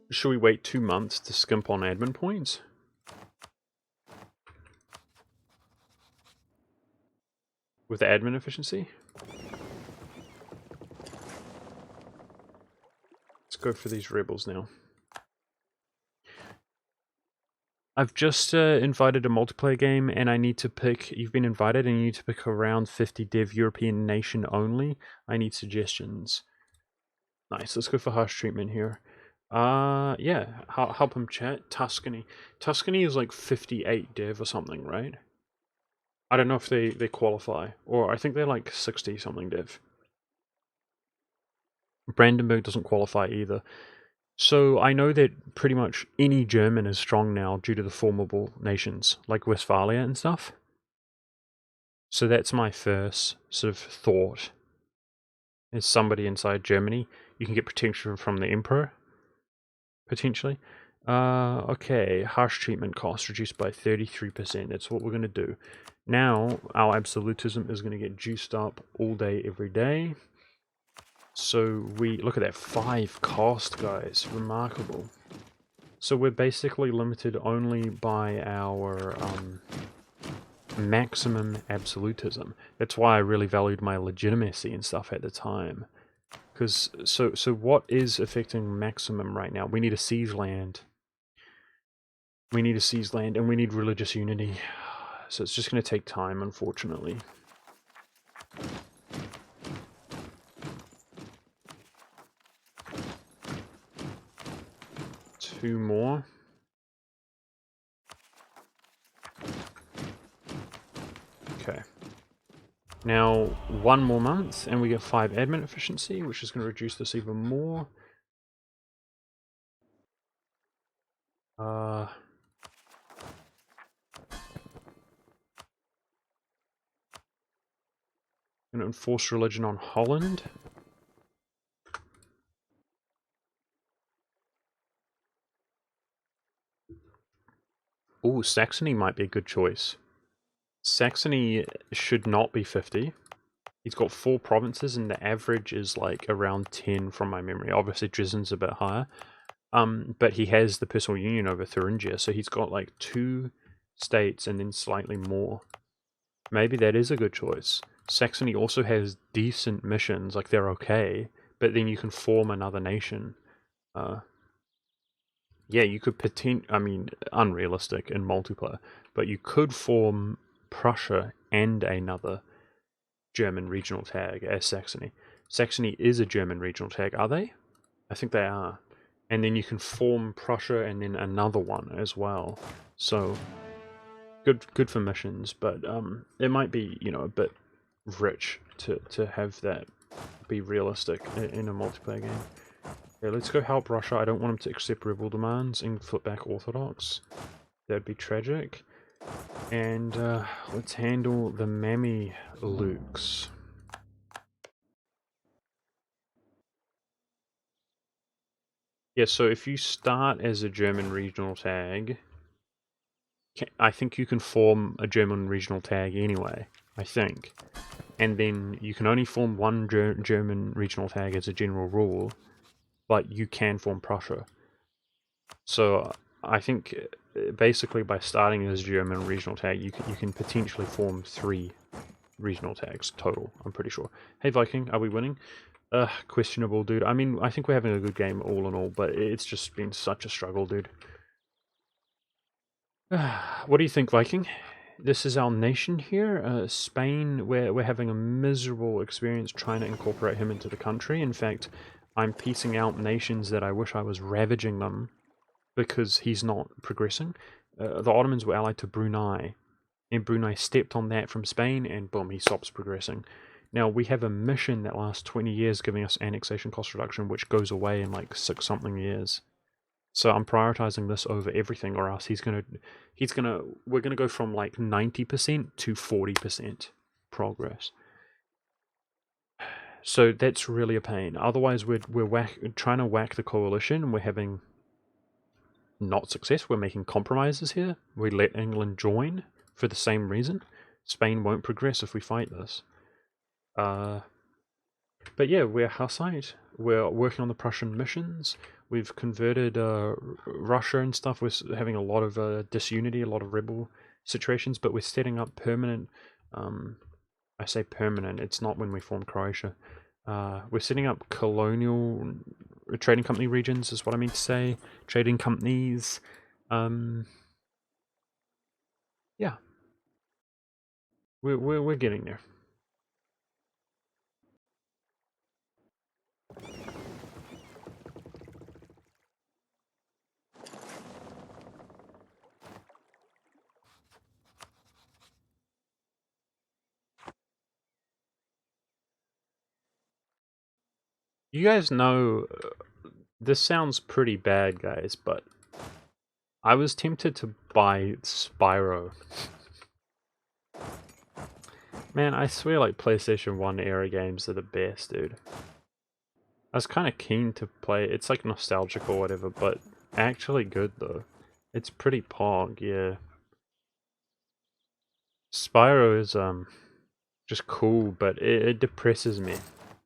Speaker 1: Should we wait 2 months to skimp on admin points? With the admin efficiency? Let's go for these rebels now. I've just invited a multiplayer game, and I need to pick, you've been invited, and you need to pick around 50 dev European nation only. I need suggestions. Nice, let's go for harsh treatment here. Yeah, help him chat. Tuscany. Tuscany is like 58 dev or something, right? I don't know if they qualify, or I think they're like 60 something dev. Brandenburg doesn't qualify either. So I know that pretty much any German is strong now due to the formable nations, like Westphalia and stuff. So that's my first sort of thought. Is somebody inside Germany, you can get protection from the Emperor, potentially. Okay, harsh treatment cost reduced by 33%. That's what we're going to do. Now, our absolutism is going to get juiced up all day, every day. So we look at that 5 cost, guys. Remarkable. So we're basically limited only by our maximum absolutism. That's why I really valued my legitimacy and stuff at the time. Because so what is affecting maximum right now? We need a siege land. We need a siege land, and we need religious unity. So it's just going to take time, unfortunately. Two more. Okay. Now, 1 more month, and we get 5 admin efficiency, which is going to reduce this even more. Going to enforce religion on Holland. Ooh, Saxony might be a good choice. Saxony should not be 50. He's got 4 provinces, and the average is like around 10 from my memory. Obviously, Dresden's a bit higher. But he has the personal union over Thuringia, so he's got like 2 states and then slightly more. Maybe that is a good choice. Saxony also has decent missions, like they're okay, but then you can form another nation. Yeah, you could unrealistic in multiplayer, but you could form Prussia and another German regional tag as Saxony. Saxony is a German regional tag, are they? I think they are. And then you can form Prussia and then another one as well. So good for missions, but it might be, you know, a bit rich to have that be realistic in a multiplayer game. Yeah, let's go help Russia. I don't want them to accept rebel demands and flip back Orthodox. That'd be tragic. And let's handle the Mammy Lukes. Yeah, so if you start as a German regional tag, I think you can form a German regional tag anyway, I think. And then you can only form one German regional tag as a general rule, but you can form Prussia. So I think basically by starting as German regional tag, you can potentially form 3 regional tags total, I'm pretty sure. Hey Viking, are we winning? Questionable, dude. I mean, I think we're having a good game all in all, but it's just been such a struggle, dude. What do you think, Viking? This is our nation here. Spain, we're having a miserable experience trying to incorporate him into the country. In fact, I'm piecing out nations that I wish I was ravaging them because he's not progressing. The Ottomans were allied to Brunei, and Brunei stepped on that from Spain, and boom, he stops progressing. Now, we have a mission that lasts 20 years giving us annexation cost reduction, which goes away in like 6-something years. So I'm prioritizing this over everything, or else we're gonna go from like 90% to 40% progress. So that's really a pain. Otherwise, we're trying to whack the coalition, and we're having not success. We're making compromises here. We let England join for the same reason. Spain won't progress if we fight this. But yeah, we're Hussite. We're working on the Prussian missions. We've converted Russia and stuff. We're having a lot of disunity, a lot of rebel situations, but we're setting up permanent. I say permanent. It's not when we form Croatia. We're setting up colonial trading company regions, is what I mean to say. Trading companies. Yeah, we're getting there. You guys know, this sounds pretty bad, guys, but I was tempted to buy Spyro. Man, I swear, like, PlayStation 1 era games are the best, dude. I was kind of keen to play it. It's like nostalgic or whatever, but actually good, though. It's pretty pog, yeah. Spyro is, just cool, but it depresses me.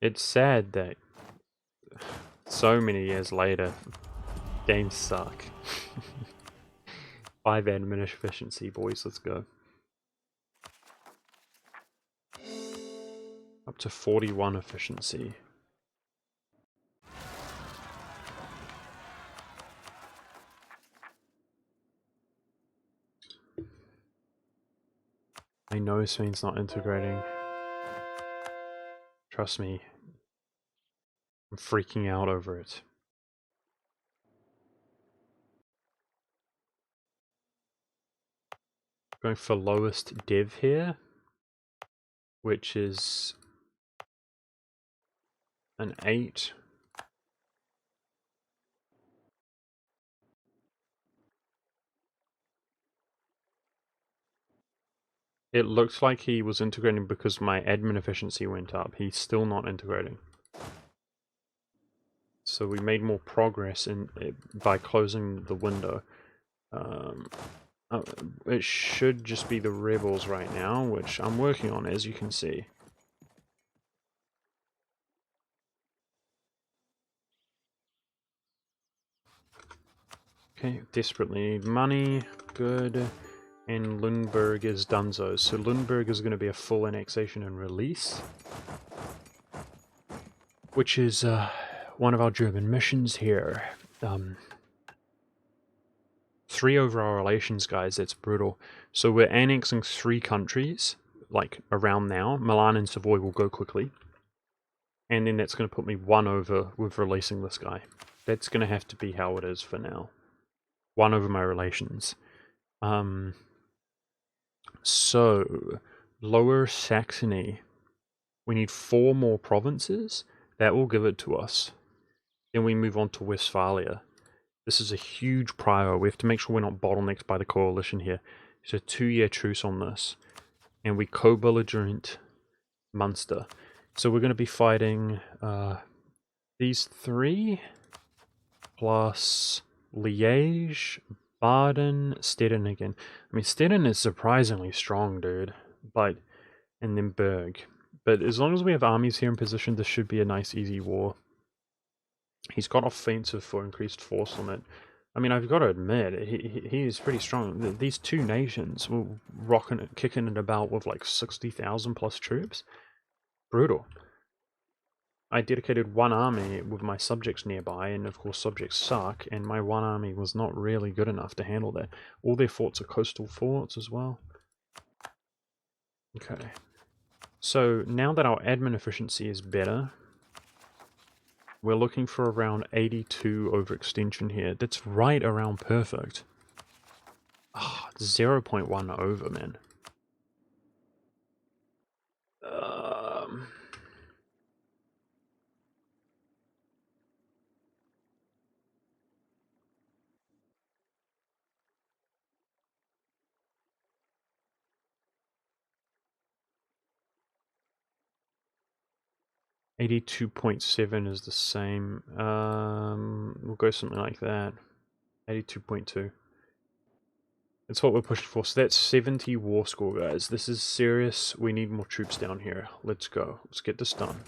Speaker 1: It's sad that so many years later, games suck. 5 admin efficiency, boys, let's go. Up to 41 efficiency. I know Spain's not integrating. Trust me. I'm freaking out over it. Going for lowest div here, which is an 8. It looks like he was integrating because my admin efficiency went up. He's still not integrating. So we made more progress by closing the window. It should just be the rebels right now, which I'm working on, as you can see. Okay, desperately need money. Good. And Lundberg is donezo. So Lundberg is going to be a full annexation and release, which is one of our German missions here. 3 over our relations, guys. That's brutal. So we're annexing 3 countries. like around now. Milan and Savoy will go quickly. And then that's going to put me 1 over with releasing this guy. That's going to have to be how it is for now. 1 over my relations. So, Lower Saxony. We need 4 more provinces. That will give it to us. Then we move on to Westphalia. This is a huge prior. We have to make sure we're not bottlenecked by the coalition here. So 2-year truce on this. And we co-belligerent Munster. So we're going to be fighting these 3 plus Liège, Baden, Stettin again. I mean, Stettin is surprisingly strong, dude. But, and then Berg. But as long as we have armies here in position, this should be a nice, easy war. He's got offensive for increased force on it. I mean, I've got to admit, he is pretty strong. These 2 nations were kicking it about with like 60,000 plus troops. Brutal. I dedicated 1 army with my subjects nearby, and of course subjects suck, and my 1 army was not really good enough to handle that. All their forts are coastal forts as well. Okay. So now that our admin efficiency is better, we're looking for around 82 overextension here. That's right around perfect. Ah, 0.1 over, man. 82.7 is the same. We'll go something like that. 82.2. That's what we're pushing for. So that's 70 war score, guys. This is serious. We need more troops down here. Let's go. Let's get this done.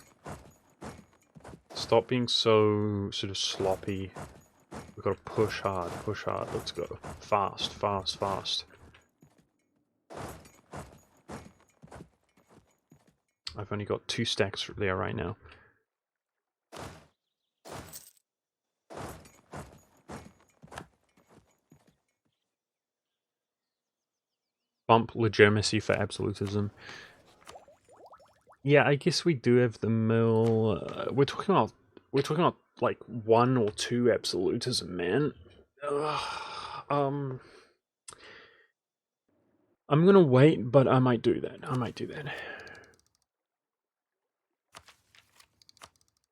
Speaker 1: Stop being so sort of sloppy. We've got to push hard, push hard. Let's go. Fast, fast, fast. I've only got 2 stacks there right now. Bump legitimacy for absolutism. Yeah, I guess we do have the mill. We're talking about like 1 or 2 absolutism, man. I'm gonna wait, but I might do that. I might do that.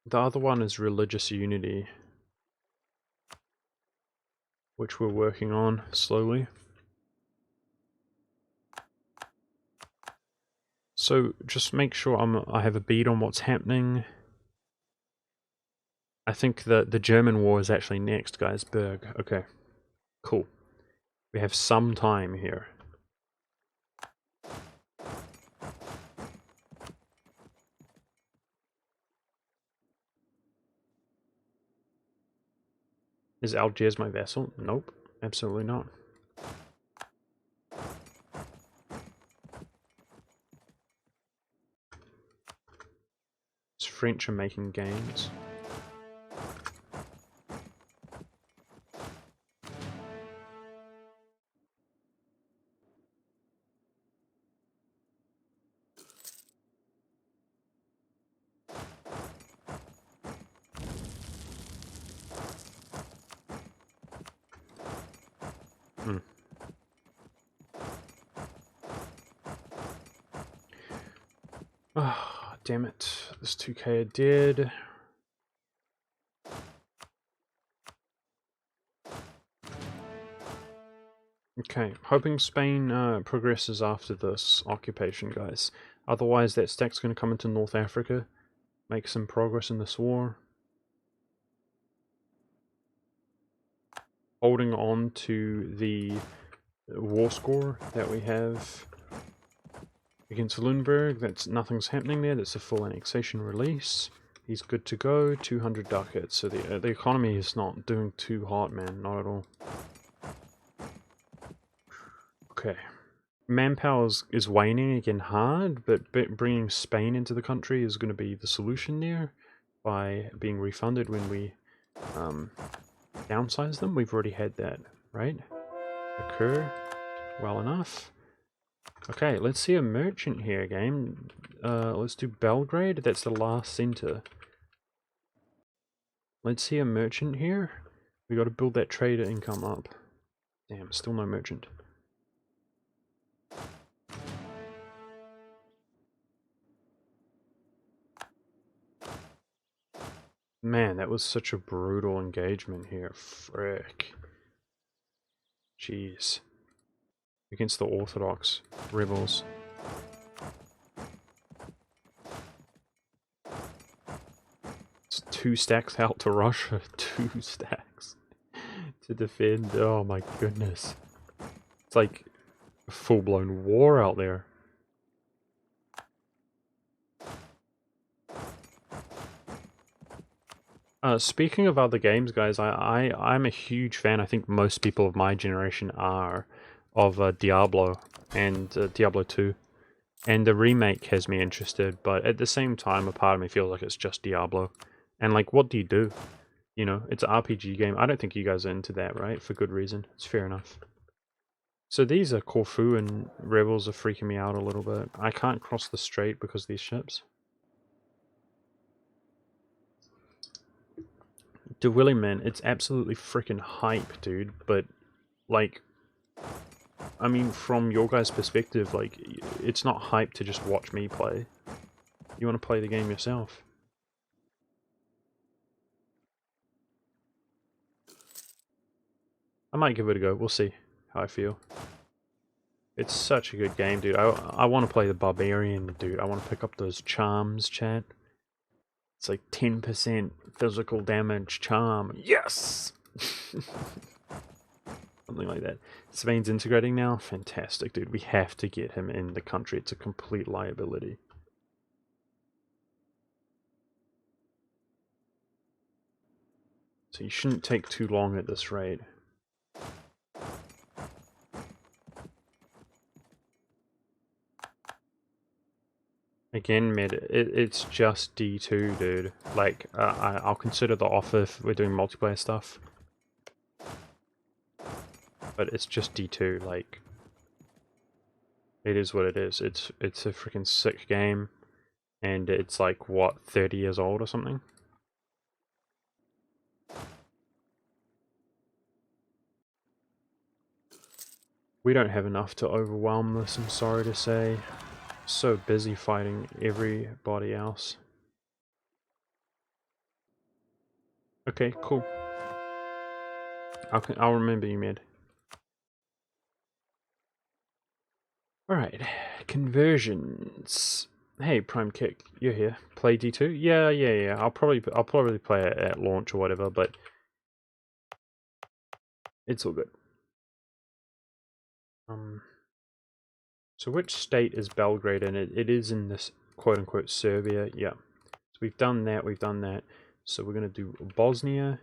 Speaker 1: The other one is religious unity, which we're working on slowly. So just make sure I have a bead on what's happening. I think the German war is actually next, guys. Berg. Okay, cool. We have some time here. Is Algiers my vassal? Nope, absolutely not. French are making gains. Ah, damn it. This 2k I did. Okay, hoping Spain progresses after this occupation, guys. Otherwise, that stack's going to come into North Africa, make some progress in this war. Holding on to the war score that we have against Lundberg. Nothing's happening there. That's a full annexation release. He's good to go. 200 ducats. So the economy is not doing too hot, man. Not at all. Okay. Manpower is waning again hard, but bringing Spain into the country is going to be the solution there by being refunded when we downsize them. We've already had that, right? Occur well enough. Okay, let's see a merchant here, game. Let's do Belgrade. That's the last center. Let's see a merchant here. We got to build that trader income up. Damn, still no merchant. Man, that was such a brutal engagement here. Frick. Jeez. Against the Orthodox rebels. It's 2 stacks out to Russia. 2 stacks to defend. Oh my goodness. It's like a full-blown war out there. Speaking of other games, guys, I'm a huge fan, I think most people of my generation are, of Diablo and Diablo 2. And the remake has me interested, but at the same time, a part of me feels like it's just Diablo. And like, what do you do? You know, it's an RPG game. I don't think you guys are into that, right? For good reason. It's fair enough. So these are Corfu and rebels are freaking me out a little bit. I can't cross the strait because of these ships. To Willie, man, it's absolutely freaking hype, dude. But, like, I mean, from your guys' perspective, like, it's not hype to just watch me play. You want to play the game yourself. I might give it a go. We'll see how I feel. It's such a good game, dude. I want to play the Barbarian, dude. I want to pick up those charms, chat. It's like 10% physical damage charm. Yes! Something like that. Spain's integrating now? Fantastic, dude. We have to get him in the country. It's a complete liability. So you shouldn't take too long at this rate. Again, mid, it's just D2, dude. Like, I'll consider the offer if we're doing multiplayer stuff. But it's just D2, like... It is what it is. It's a freaking sick game. And it's like, what, 30 years old or something? We don't have enough to overwhelm this, I'm sorry to say. So busy fighting everybody else. Okay, cool. I'll remember you, mid. Alright, conversions. Hey, Prime Kick, you're here. Play D2? Yeah. I'll probably play it at launch or whatever, but it's all good. So which state is Belgrade in? It is in this quote-unquote Serbia. Yeah. So we've done that. So we're going to do Bosnia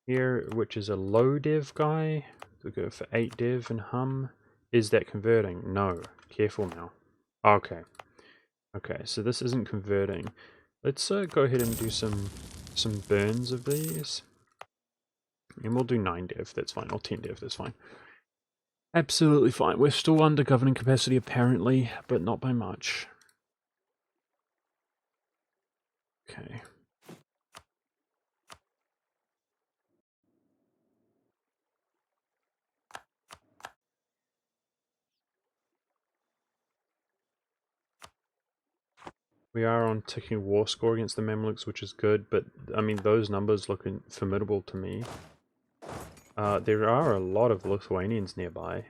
Speaker 1: here, which is a low div guy. We'll go for 8 div and hum. Is that converting? No. Careful now. Okay. Okay, so this isn't converting. Let's go ahead and do some burns of these. And we'll do 9 div, that's fine. Or 10 div, that's fine. Absolutely fine. We're still under governing capacity apparently, but not by much. Okay. We are on ticking war score against the Mamluks, which is good, but I mean those numbers look formidable to me. There are a lot of Lithuanians nearby.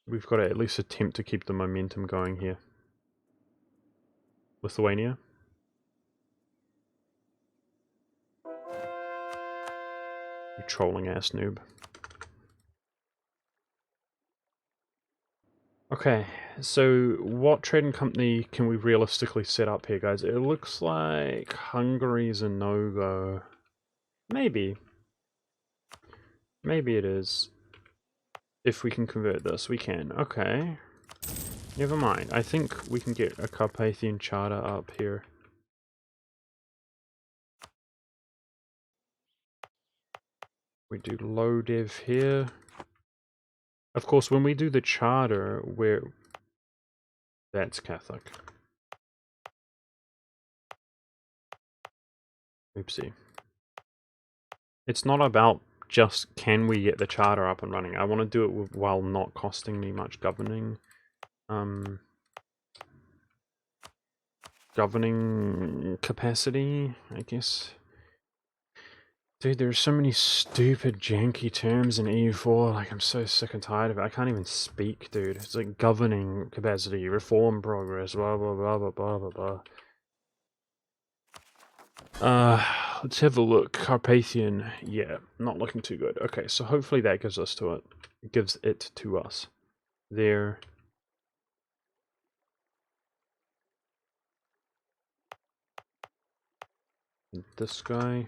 Speaker 1: We've got to at least attempt to keep the momentum going here. Lithuania. You trolling ass noob. Okay, so what trading company can we realistically set up here, guys? It looks like Hungary's a no-go. Maybe. Maybe it is. If we can convert this, we can. Okay. Never mind. I think we can get a Carpathian charter up here. We do low dev here. Of course, when we do the charter, that's Catholic. Oopsie. It's not about just can we get the charter up and running. I want to do it while not costing me much governing capacity, I guess. Dude, there's so many stupid janky terms in EU4, like I'm so sick and tired of it. I can't even speak, dude. It's like governing capacity, reform progress, blah blah blah blah blah blah blah. Let's have a look. Carpathian, yeah, not looking too good. Okay, so hopefully that gives us to it. Gives it to us. There. And this guy.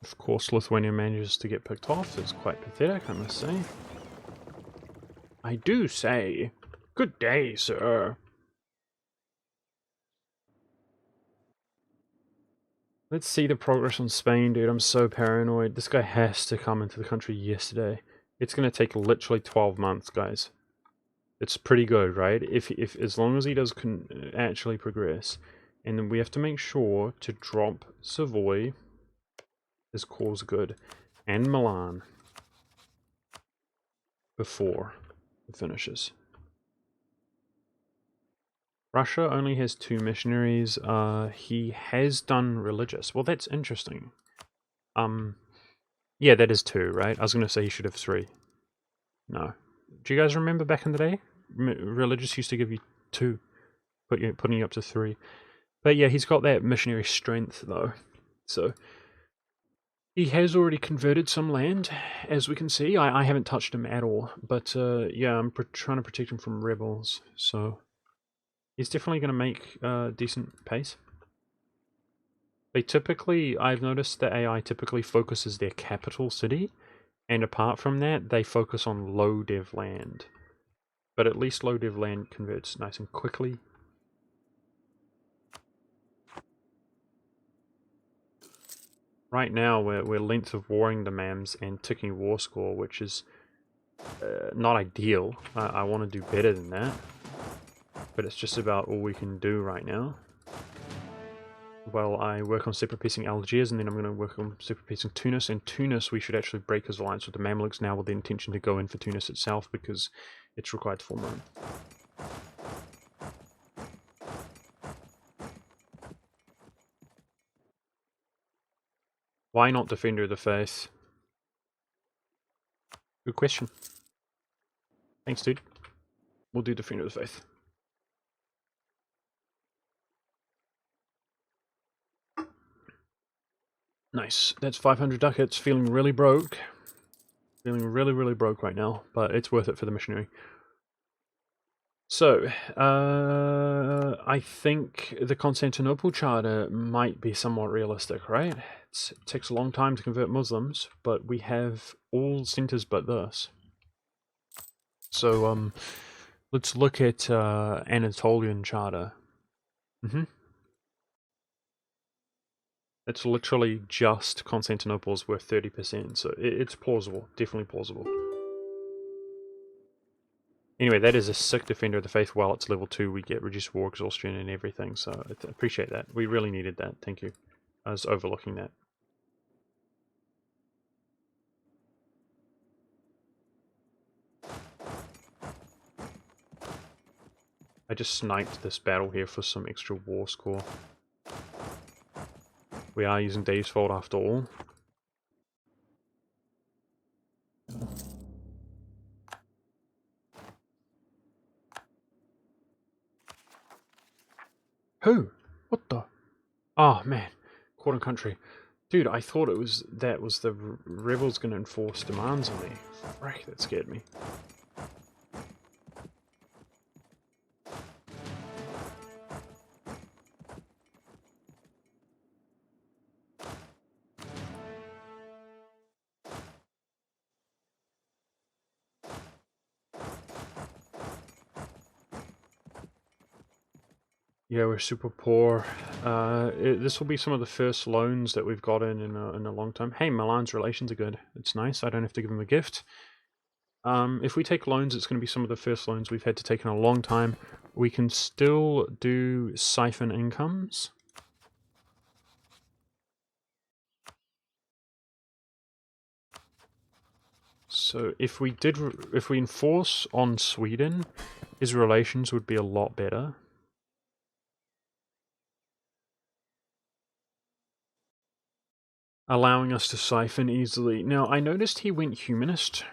Speaker 1: Of course, Lithuania manages to get picked off. It's quite pathetic, I must say. I do say, good day, sir. Let's see the progress on Spain, dude. I'm so paranoid. This guy has to come into the country yesterday. It's going to take literally 12 months, guys. It's pretty good, right? If as long as he does actually progress. And then we have to make sure to drop Savoy. His cause good. And Milan. Before it finishes. Russia only has 2 missionaries. He has done religious. Well, that's interesting. Yeah, that is 2, right? I was going to say he should have 3. No. Do you guys remember back in the day? Religious used to give you 2. Putting you up to 3. But yeah, he's got that missionary strength, though. So, he has already converted some land, as we can see. I haven't touched him at all. But, yeah, I'm trying to protect him from rebels, so... He's definitely going to make decent pace. They typically, I've noticed that AI typically focuses their capital city, and apart from that, they focus on low dev land. But at least low dev land converts nice and quickly. Right now, we're length of warring demands and ticking war score, which is not ideal. I want to do better than that. But it's just about all we can do right now. Well, I work on separate piecing Algiers, and then I'm going to work on separate piecing Tunis. And Tunis, we should actually break his alliance with the Mamluks now with the intention to go in for Tunis itself, because it's required to form Rome. Why not Defender of the Faith? Good question. Thanks, dude. We'll do Defender of the Faith. Nice. That's 500 ducats. Feeling really broke. Feeling really, really broke right now, but it's worth it for the missionary. So, I think the Constantinople Charter might be somewhat realistic, right? It takes a long time to convert Muslims, but we have all centers but this. So, let's look at Anatolian Charter. It's literally just Constantinople's worth 30%, so it's plausible, definitely plausible. Anyway, that is a sick Defender of the Faith. While it's level 2, we get reduced war exhaustion and everything, so I appreciate that. We really needed that, thank you. I was overlooking that. I just sniped this battle here for some extra war score. We are using Dave's Fault after all. Who? What the? Oh man, Quarter Country. Dude, I thought that was the rebels gonna enforce demands on me. Frick, that scared me. Yeah, we're super poor. This will be some of the first loans that we've gotten in a long time. Hey, Milan's relations are good. It's nice. I don't have to give him a gift. If we take loans, it's going to be some of the first loans we've had to take in a long time. We can still do siphon incomes. So if we enforce on Sweden, his relations would be a lot better. Allowing us to siphon easily. Now, I noticed he went humanist.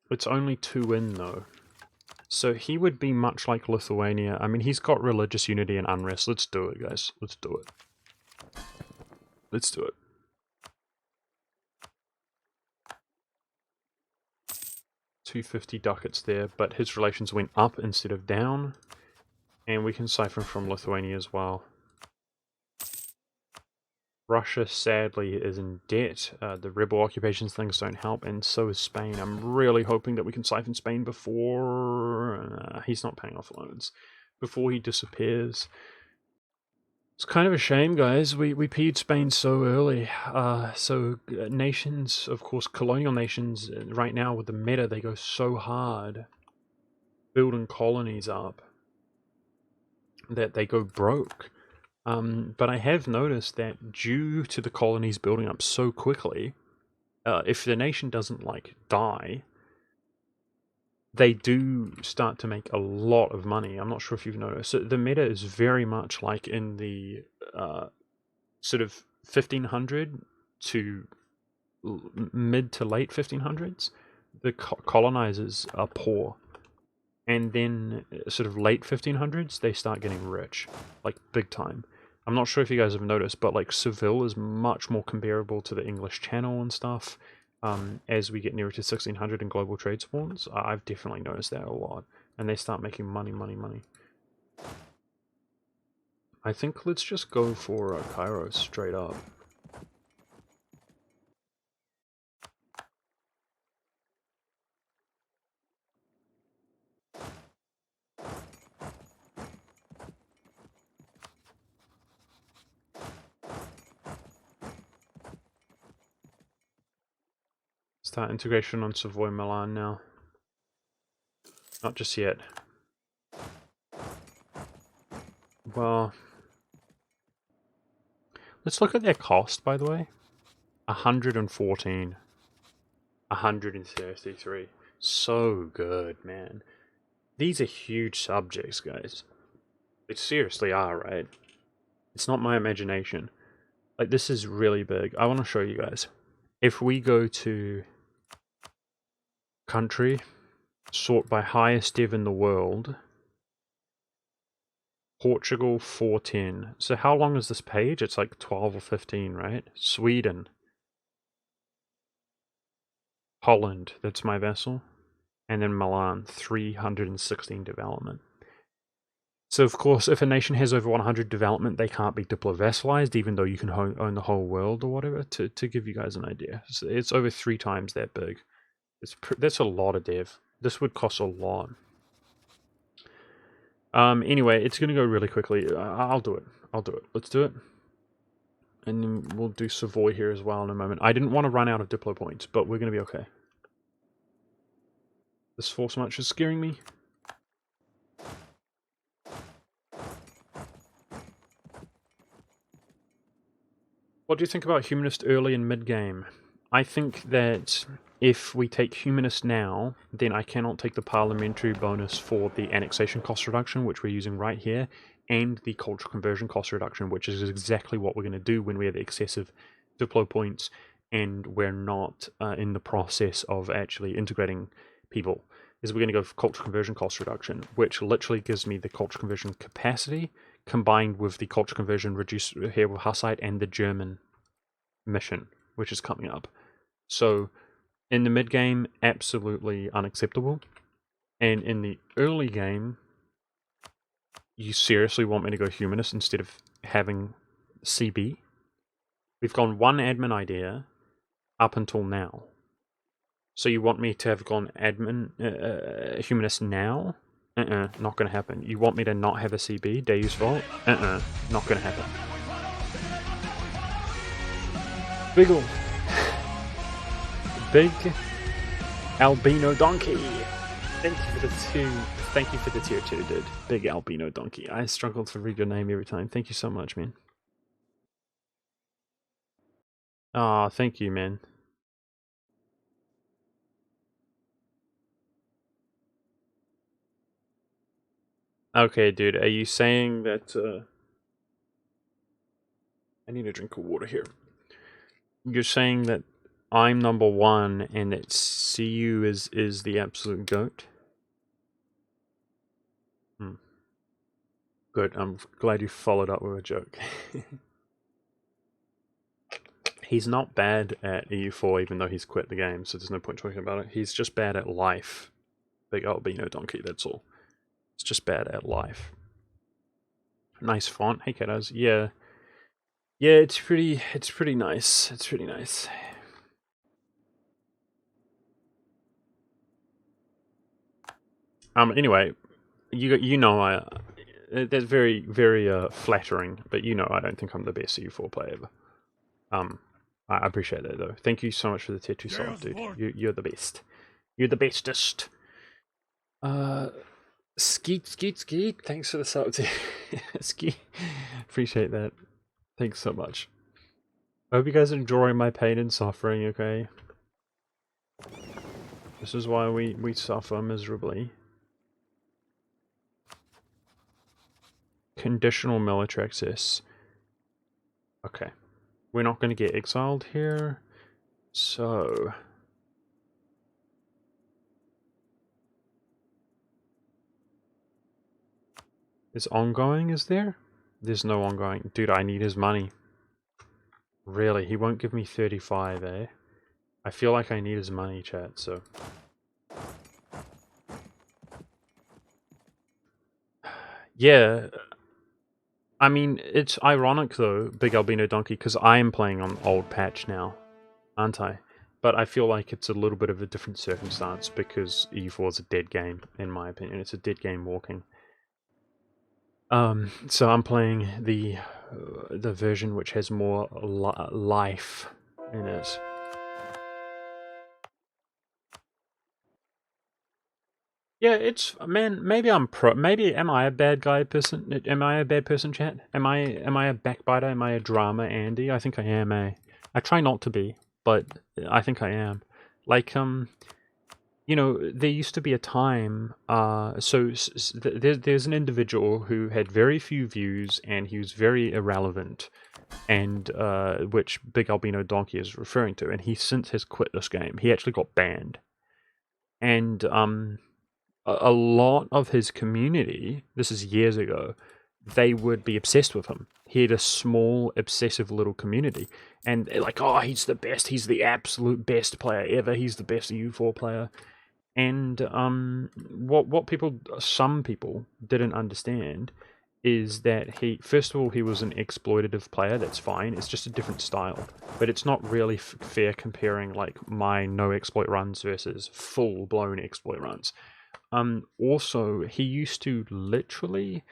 Speaker 1: It's only 2 in, though. So he would be much like Lithuania. I mean, he's got religious unity and unrest. Let's do it, guys. Let's do it. Let's do it. $250 ducats there, but his relations went up instead of down. And we can siphon from Lithuania as well. Russia, sadly, is in debt. The rebel occupations things don't help, and so is Spain. I'm really hoping that we can siphon Spain before... he's not paying off loans. Before he disappears. It's kind of a shame, guys. We peed Spain so early. Nations, of course, colonial nations, right now with the meta, they go so hard building colonies up that they go broke. But I have noticed that due to the colonies building up so quickly, if the nation doesn't, like, die, they do start to make a lot of money. I'm not sure if you've noticed. So the meta is very much like in the sort of 1500 to mid to late 1500s. The colonizers are poor. And then sort of late 1500s, they start getting rich, like big time. I'm not sure if you guys have noticed, but like Seville is much more comparable to the English Channel and stuff. As we get nearer to 1600 in global trade spawns, I've definitely noticed that a lot. And they start making money. I think let's just go for Cairo straight up. Start integration on Savoy Milan now. Not just yet. Well, let's look at their cost, by the way. 114. 133. So good, man. These are huge subjects, guys. They seriously are, right? It's not my imagination. Like, this is really big. I want to show you guys. If we go to country, sort by highest dev in the world, Portugal 410. So how long is this page? It's like 12 or 15, right? Sweden. Holland, that's my vessel. And then Milan, 316 development. So of course, if a nation has over 100 development, they can't be diplo-vassalized, even though you can own the whole world or whatever, to give you guys an idea. So it's over 3 times that big. That's a lot of dev. This would cost a lot. Anyway, it's going to go really quickly. I'll do it. Let's do it. And then we'll do Savoy here as well in a moment. I didn't want to run out of Diplo points, but we're going to be okay. This force march is scaring me. What do you think about Humanist early and mid-game? I think that if we take Humanist now, then I cannot take the parliamentary bonus for the annexation cost reduction, which we're using right here, and the cultural conversion cost reduction, which is exactly what we're going to do when we have excessive Diplo points and we're not in the process of actually integrating people. Is we're going to go for cultural conversion cost reduction, which literally gives me the cultural conversion capacity combined with the cultural conversion reduced here with Hussite and the German mission, which is coming up. So in the mid game, absolutely unacceptable. And in the early game, you seriously want me to go humanist instead of having CB? We've gone one admin idea up until now. So you want me to have gone admin humanist now Not gonna happen. You want me to not have a CB? Deus Vault? Not gonna happen. Big albino donkey. Thank you for the tier 2, dude. Big albino donkey. I struggle to read your name every time. Thank you so much, man. Ah, thank you, man. Okay, dude, are you saying that, I need a drink of water here. You're saying that I'm number 1 and that CU is the absolute GOAT? Good, I'm glad you followed up with a joke. He's not bad at EU4 even though he's quit the game, so there's no point talking about it. He's just bad at life. Big albino donkey, that's all. It's just bad at life. Nice font. Hey kiddos. Yeah. Yeah, it's pretty nice. It's pretty nice. Anyway, you know that's very flattering, but you know I don't think I'm the best EU4 player ever. I appreciate that though. Thank you so much for the tier 2 sub, dude. You're the best. You're the bestest. Skeet. Thanks for the sub, too. Skeet. Appreciate that. Thanks so much. I hope you guys are enjoying my pain and suffering, okay? This is why we suffer miserably. Conditional military access. Okay. We're not going to get exiled here. So... Is ongoing, is there? There's no ongoing. Dude, I need his money. Really, he won't give me 35, eh? I feel like I need his money, chat, so... Yeah. I mean, it's ironic though, Big Albino Donkey, because I am playing on old patch now, aren't I? But I feel like it's a little bit of a different circumstance because EU4 is a dead game, in my opinion. It's a dead game walking. So I'm playing the version which has more life in it. Yeah, it's, man, maybe I'm maybe am I a bad person? Am I a bad person, chat? Am I a backbiter? Am I a drama Andy? I think I am, eh? I try not to be, but I think I am. Like, you know, there used to be a time, there's an individual who had very few views and he was very irrelevant, and which Big Albino Donkey is referring to, and he since has quit this game. He actually got banned. And a lot of his community, this is years ago, they would be obsessed with him. He had a small, obsessive little community. And they're like, oh, he's the best. He's the absolute best player ever. He's the best EU4 player. And what some people didn't understand is that first of all, he was an exploitative player. That's fine. It's just a different style. But it's not really fair comparing like my no exploit runs versus full-blown exploit runs. Also, he used to literally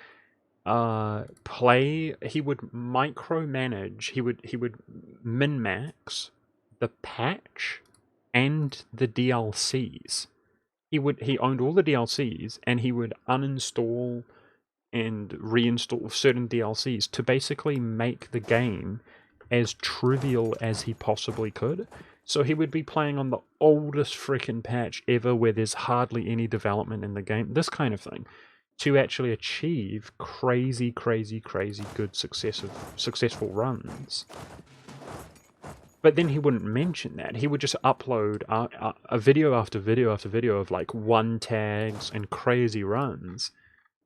Speaker 1: play. He would micromanage. He would min-max the patch and the DLCs. He owned all the DLCs, and he would uninstall and reinstall certain DLCs to basically make the game as trivial as he possibly could. So he would be playing on the oldest freaking patch ever where there's hardly any development in the game, this kind of thing, to actually achieve crazy good successful runs. But then he wouldn't mention that. He would just upload a video after video after video of like 1 tags and crazy runs,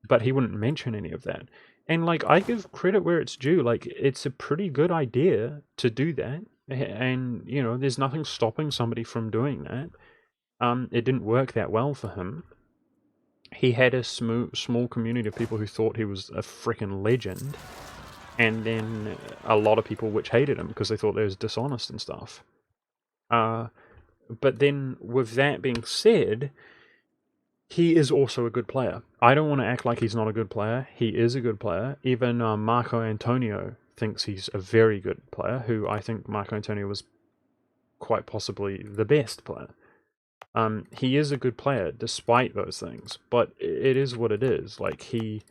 Speaker 1: but he wouldn't mention any of that. And like, I give credit where it's due. Like, it's a pretty good idea to do that. And, you know, there's nothing stopping somebody from doing that. It didn't work that well for him. He had a small community of people who thought he was a freaking legend. And then a lot of people which hated him because they thought he was dishonest and stuff. But then, with that being said, he is also a good player. I don't want to act like he's not a good player. He is a good player. Even Marco Antonio thinks he's a very good player, who I think Marco Antonio was quite possibly the best player. He is a good player despite those things, but it is what it is. Like, he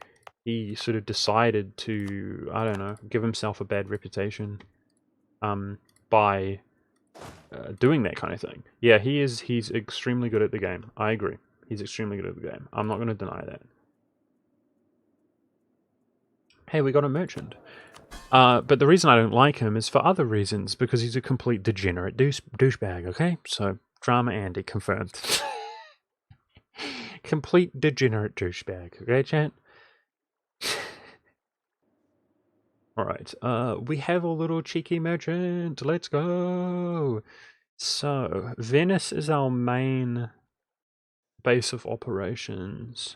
Speaker 1: sort of decided to, I don't know, give himself a bad reputation by doing that kind of thing. Yeah, he's extremely good at the game. I agree. He's extremely good at the game. I'm not going to deny that. Hey, we got a merchant. But the reason I don't like him is for other reasons, because he's a complete degenerate douchebag, okay? So, Drama Andy confirmed. Complete degenerate douchebag, okay, chat? Alright, we have a little cheeky merchant. Let's go! So, Venice is our main base of operations.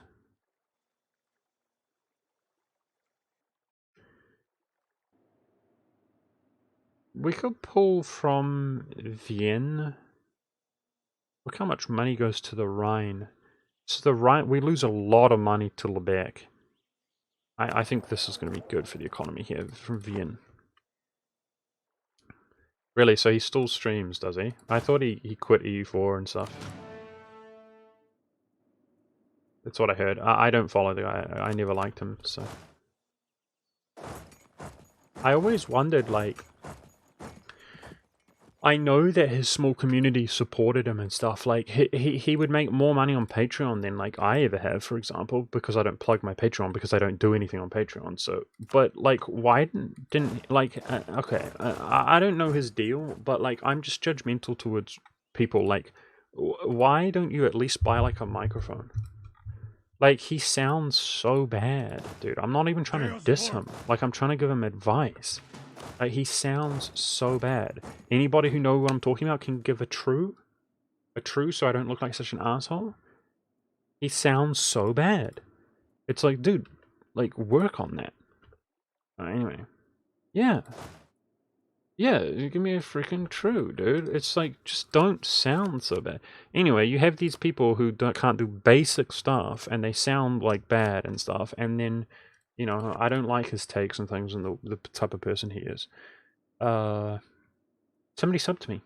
Speaker 1: We could pull from Vienne. Look how much money goes to the Rhine. So the Rhine, we lose a lot of money to Lubeck. I think this is going to be good for the economy here from Vienne. Really, so he still streams, does he? I thought he quit EU4 and stuff. That's what I heard. I don't follow the guy. I never liked him, so. I always wondered, like, I know that his small community supported him and stuff. Like, he would make more money on Patreon than, like, I ever have, for example, because I don't plug my Patreon, because I don't do anything on Patreon. So, but, like, why didn't like, okay, I don't know his deal, but, like, I'm just judgmental towards people. Like, why don't you at least buy, like, a microphone? Like, he sounds so bad, dude. I'm not even trying to diss him. Like, I'm trying to give him advice. Like, he sounds so bad. Anybody who knows what I'm talking about can give a true, so I don't look like such an asshole. He sounds so bad. It's like, dude, like, work on that. Anyway. Yeah. Yeah, give me a freaking true, dude. It's like, just don't sound so bad. Anyway, you have these people who can't do basic stuff, and they sound, like, bad and stuff, and then, you know, I don't like his takes and things and the type of person he is. Somebody sub to me.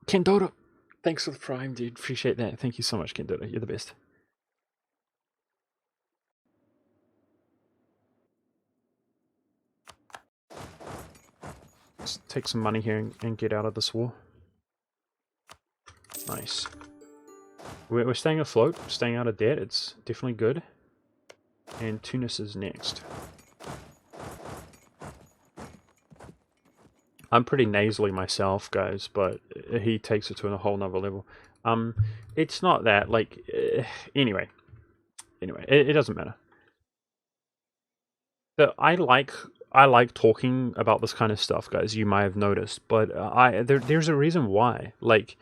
Speaker 1: Kendora, thanks for the prime, dude. Appreciate that. Thank you so much, Kendora. You're the best. Let's take some money here and get out of this war. Nice. We're staying afloat, staying out of debt. It's definitely good. And Tunis is next. I'm pretty nasally myself, guys, but he takes it to a whole nother level. It's not that, like, anyway, it doesn't matter. I like talking about this kind of stuff, guys. You might have noticed, but there's a reason why. Like,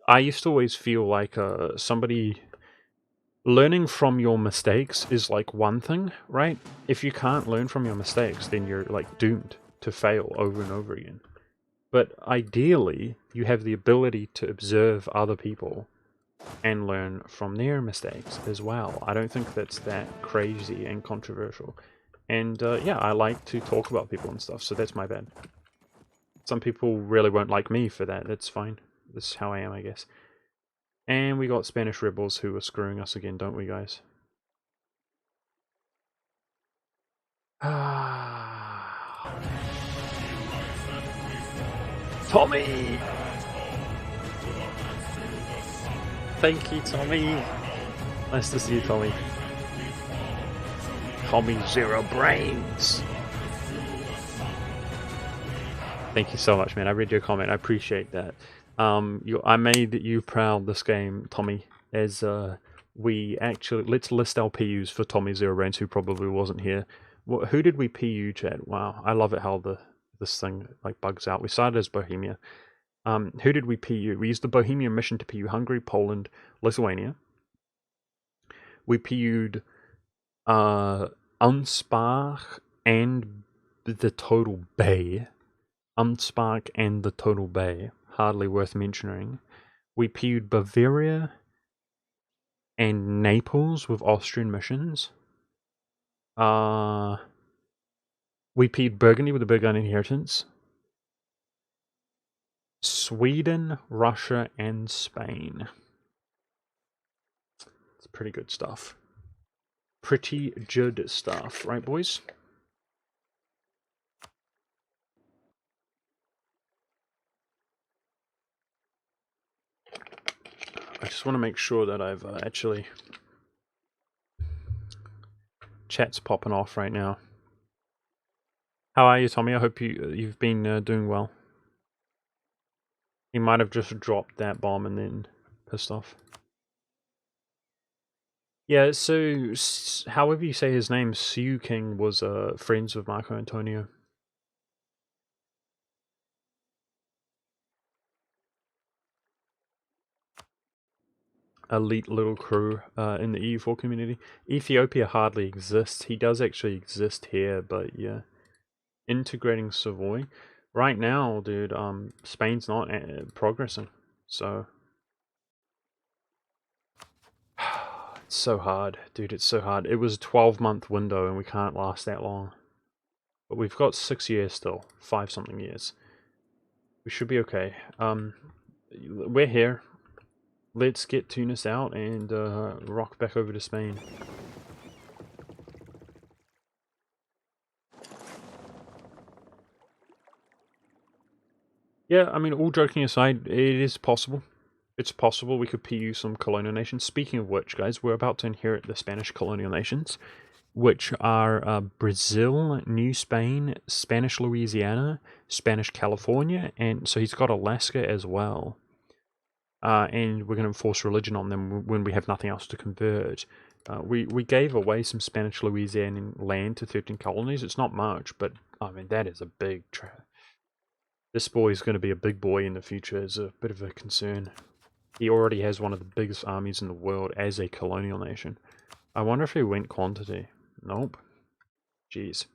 Speaker 1: I used to always feel like somebody learning from your mistakes is like one thing, right? If you can't learn from your mistakes, then you're like doomed to fail over and over again. But ideally, you have the ability to observe other people and learn from their mistakes as well. I don't think that's that crazy and controversial. And yeah, I like to talk about people and stuff, so that's my bad. Some people really won't like me for that. That's fine. That's how I am, I guess. And we got Spanish rebels who are screwing us again, don't we, guys? Tommy! Thank you, Tommy. Nice to see you, Tommy. Tommy Zero Brains. Thank you so much, man. I read your comment. I appreciate that. I made you proud this game, Tommy, as we actually... Let's list our PUs for Tommy Zero Brains, who probably wasn't here. Who did we PU, Chad? Wow, I love it how this thing like bugs out. We started as Bohemia. Who did we PU? We used the Bohemia mission to PU Hungary, Poland, Lithuania. We PU'd Unspark and the Total Bay. Unspark and the Total Bay. Hardly worth mentioning. We PU'd Bavaria and Naples with Austrian missions. We PU'd Burgundy with the Burgundian inheritance. Sweden, Russia, and Spain. It's pretty good stuff. Pretty good stuff, right, boys? I just want to make sure that I've actually... Chat's popping off right now. How are you, Tommy? I hope you've been doing well. He might have just dropped that bomb and then pissed off. Yeah, so however you say his name, Siu King was friends with Marco Antonio. Elite little crew in the EU4 community. Ethiopia hardly exists. He does actually exist here, but yeah. Integrating Savoy. Right now, dude, Spain's not progressing, so... It's so hard, dude, it's so hard. It was a 12-month window and we can't last that long. But we've got 6 years still, 5-something years. We should be okay. We're here. Let's get Tunis out and rock back over to Spain. Yeah, I mean, all joking aside, it is possible. It's possible we could PU some colonial nations. Speaking of which, guys, we're about to inherit the Spanish colonial nations, which are Brazil, New Spain, Spanish Louisiana, Spanish California, and so he's got Alaska as well. And we're going to enforce religion on them when we have nothing else to convert. We gave away some Spanish Louisiana land to 13 colonies. It's not much, but I mean, that is a big... This boy is going to be a big boy in the future. It's a bit of a concern. He already has one of the biggest armies in the world as a colonial nation. I wonder if he went quantity. Nope. Jeez.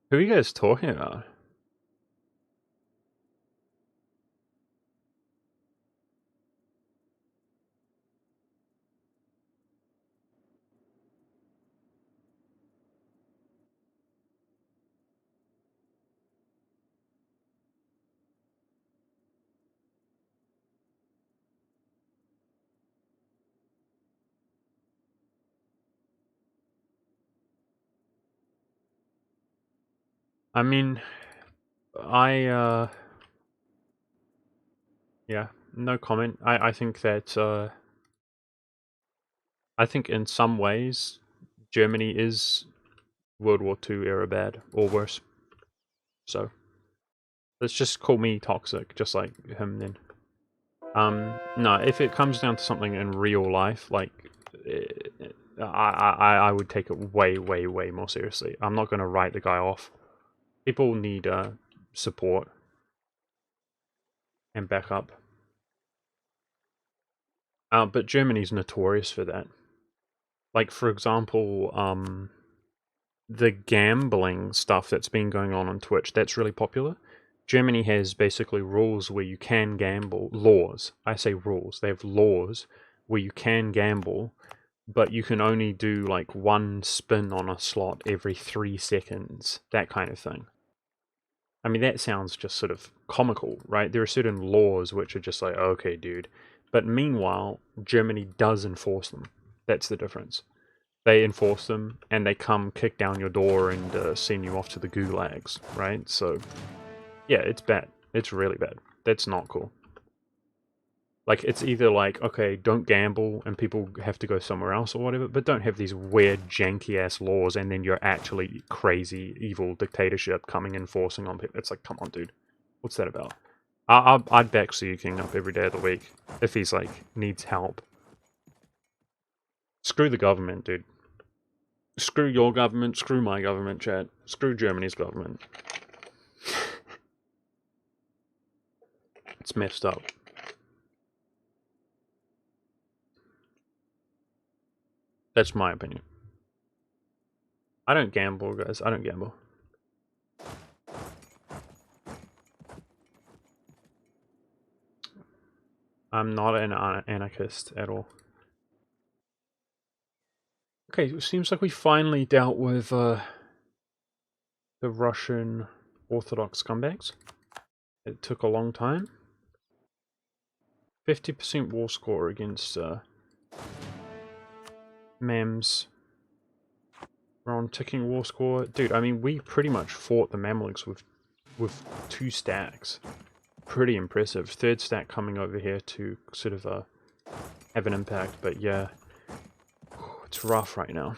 Speaker 1: Who are you guys talking about? I mean, yeah, no comment. I think that, I think in some ways, Germany is World War II era bad, or worse. So, let's just call me toxic, just like him then. No, if it comes down to something in real life, like, I would take it way, way, way more seriously. I'm not going to write the guy off. People need support and backup. But Germany's notorious for that. Like, for example, the gambling stuff that's been going on Twitch, that's really popular. Germany has basically rules where you can gamble. Laws. I say rules. They have laws where you can gamble, but you can only do like one spin on a slot every 3 seconds. That kind of thing. I mean, that sounds just sort of comical, right? There are certain laws which are just like, okay, dude. But meanwhile, Germany does enforce them. That's the difference. They enforce them, and they come kick down your door and send you off to the gulags, right? So, yeah, it's bad. It's really bad. That's not cool. Like, it's either like, okay, don't gamble and people have to go somewhere else or whatever, but don't have these weird, janky-ass laws and then you're actually crazy, evil dictatorship coming and forcing on people. It's like, come on, dude. What's that about? I'd back Siu King up every day of the week if he's, like, needs help. Screw the government, dude. Screw your government, screw my government, chat. Screw Germany's government. It's messed up. That's my opinion. I don't gamble, guys. I don't gamble. I'm not an anarchist at all. Okay, it seems like we finally dealt with the Russian Orthodox scumbags. It took a long time. 50% war score against Mems. We're on ticking war score. Dude, I mean, we pretty much fought the Mamluks with 2 stacks. Pretty impressive. 3rd stack coming over here to sort of have an impact, but yeah, it's rough right now.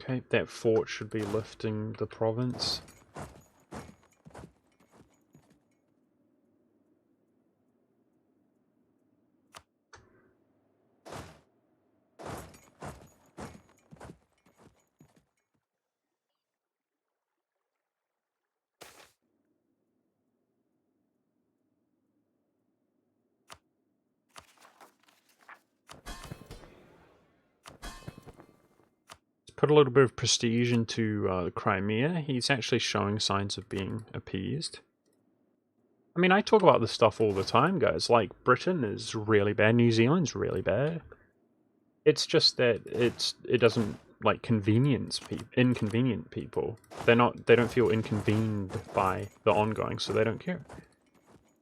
Speaker 1: Okay, that fort should be lifting the province. Put a little bit of prestige into Crimea. He's actually showing signs of being appeased. I mean, I talk about this stuff all the time, guys. Like, Britain is really bad, New Zealand's really bad. It's just that it doesn't like inconvenient people. They don't feel inconvened by the ongoing, so they don't care.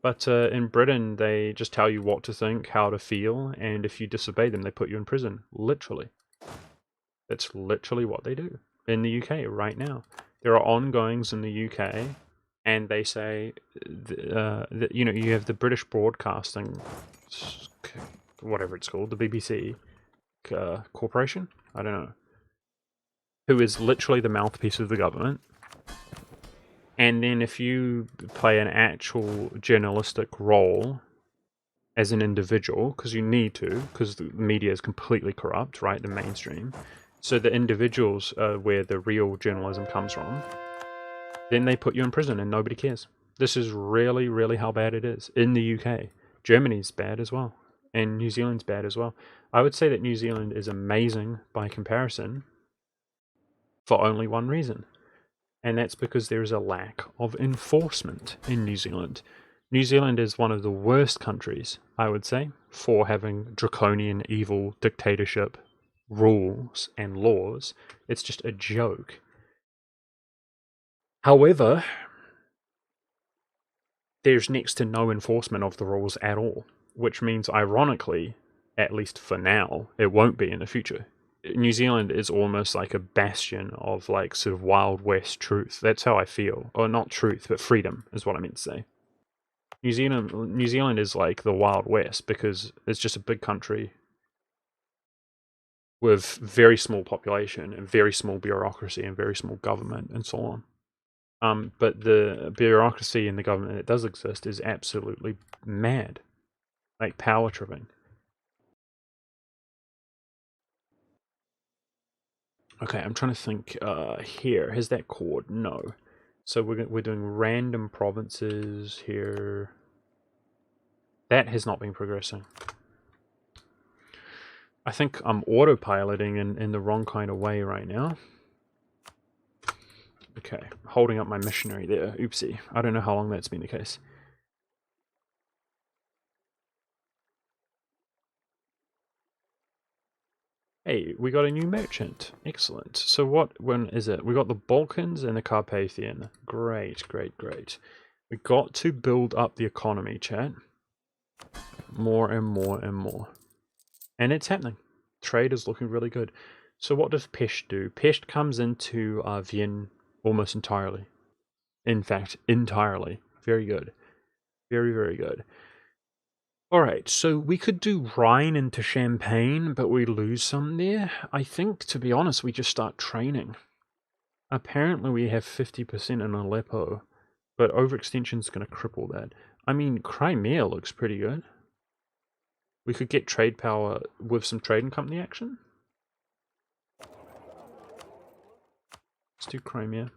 Speaker 1: But in Britain, they just tell you what to think, how to feel, and if you disobey them, they put you in prison. Literally. That's literally what they do in the UK right now. There are ongoings in the UK, and they say, you know, you have the British Broadcasting, whatever it's called, the BBC Corporation, I don't know, who is literally the mouthpiece of the government. And then if you play an actual journalistic role as an individual, because you need to, because the media is completely corrupt, right, the mainstream, so the individuals where the real journalism comes from, then they put you in prison and nobody cares. This is really, really how bad it is in the UK. Germany's bad as well, and New Zealand's bad as well. I would say that New Zealand is amazing by comparison for only one reason, and that's because there is a lack of enforcement in New Zealand. New Zealand is one of the worst countries, I would say, for having draconian, evil dictatorship rules and laws. It's just a joke. However, there's next to no enforcement of the rules at all, which means, ironically, at least for now, it won't be in the future. New Zealand is almost like a bastion of like sort of Wild West truth. That's how I feel. Or not truth, but freedom is what I meant to say. New Zealand is like the Wild West because it's just a big country with very small population and very small bureaucracy and very small government and so on. But the bureaucracy in the government that does exist is absolutely mad, like power tripping. Okay, I'm trying to think. Here, has that chord? No. So we're doing random provinces here. That has not been progressing. I think I'm autopiloting in the wrong kind of way right now. Okay, holding up my missionary there. Oopsie. I don't know how long that's been the case. Hey, we got a new merchant. Excellent. So when is it? We got the Balkans and the Carpathian. Great, great, great. We got to build up the economy, chat. More and more and more. And it's happening. Trade is looking really good. So what does Pest do? Pest comes into Vienna almost entirely. In fact, entirely. Very good. Very, very good. Alright, so we could do Rhine into Champagne, but we lose some there. I think, to be honest, we just start training. Apparently we have 50% in Aleppo, but overextension is going to cripple that. I mean, Crimea looks pretty good. We could get trade power with some trading company action. Let's do Crimea.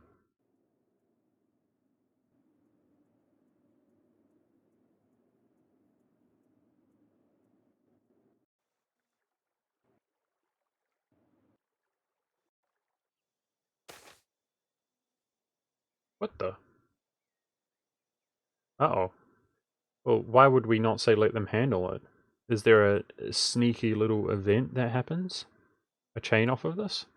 Speaker 1: What the? Uh-oh. Well, why would we not say let them handle it? Is there a sneaky little event that happens? A chain off of this?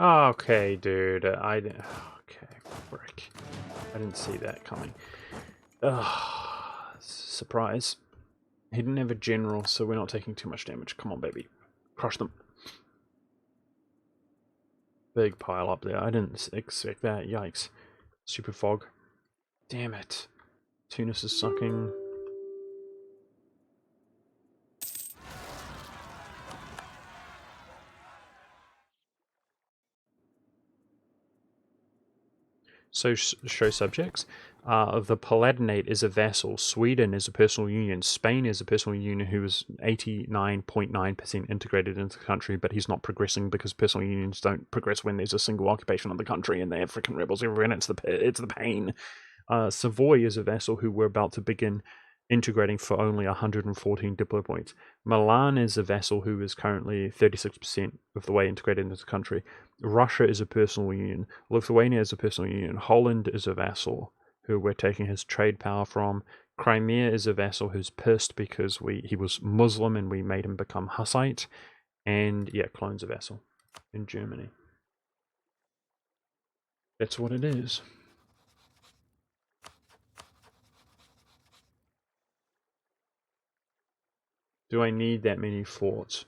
Speaker 1: Okay, dude. Okay, frick. I didn't see that coming. Surprise. He didn't have a general, so we're not taking too much damage. Come on, baby. Crush them. Big pile up there. I didn't expect that. Yikes. Super fog. Damn it. Tunis is sucking. So, show subjects. The Palatinate is a vassal. Sweden is a personal union. Spain is a personal union who is 89.9% integrated into the country, but he's not progressing because personal unions don't progress when there's a single occupation of the country and they have freaking rebels everywhere, and it's the pain. Savoy is a vassal who we're about to begin integrating for only 114 diplo points. Milan is a vassal who is currently 36% of the way integrated into the country. Russia is a personal union. Lithuania is a personal union. Holland is a vassal who we're taking his trade power from. Crimea is a vassal who's pissed because he was Muslim and we made him become Hussite. And yeah, Clone's a vassal in Germany. That's what it is. Do I need that many forts?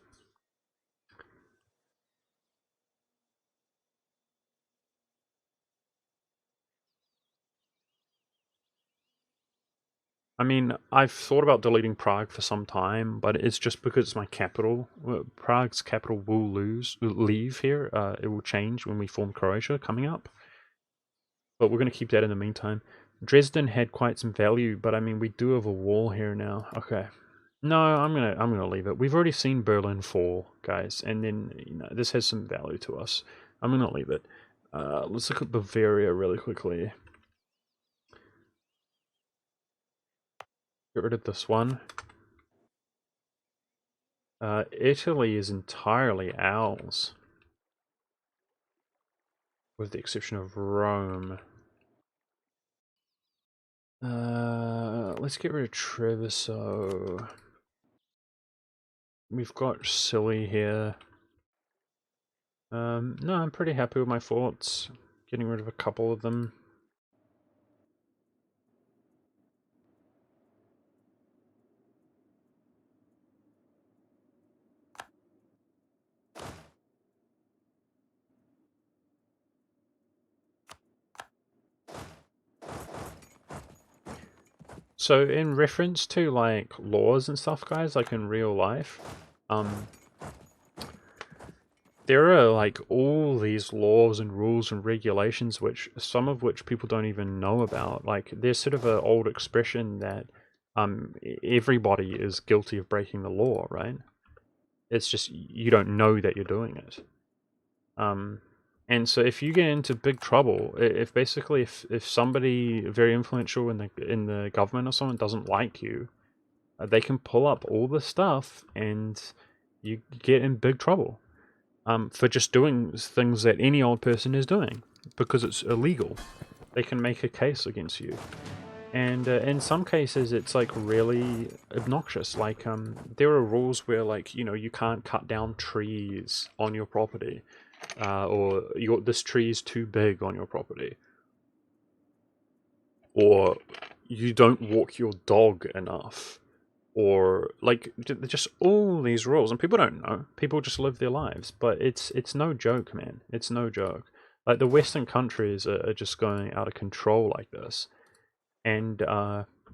Speaker 1: I mean, I've thought about deleting Prague for some time, but it's just because it's my capital. Prague's capital will leave here. It will change when we form Croatia coming up. But we're going to keep that in the meantime. Dresden had quite some value, but I mean, we do have a wall here now. Okay. No, I'm gonna leave it. We've already seen Berlin fall, guys, and then this has some value to us. I'm gonna leave it. Let's look at Bavaria really quickly. Get rid of this one. Italy is entirely ours, with the exception of Rome. Let's get rid of Treviso. We've got Silly here. No, I'm pretty happy with my forts. Getting rid of a couple of them. So in reference to like laws and stuff, guys, like in real life, there are like all these laws and rules and regulations which some of which people don't even know about. Like there's sort of an old expression that everybody is guilty of breaking the law, right? It's just you don't know that you're doing it. And so if you get into big trouble, if basically if somebody very influential in the government or someone doesn't like you, they can pull up all the stuff and you get in big trouble for just doing things that any old person is doing because it's illegal. They can make a case against you. And in some cases, it's like really obnoxious. Like there are rules where like, you can't cut down trees on your property. Or this tree is too big on your property, or you don't walk your dog enough, or like just all these rules, and people don't know. People just live their lives, but it's no joke, man. It's no joke. Like the Western countries are just going out of control like this, and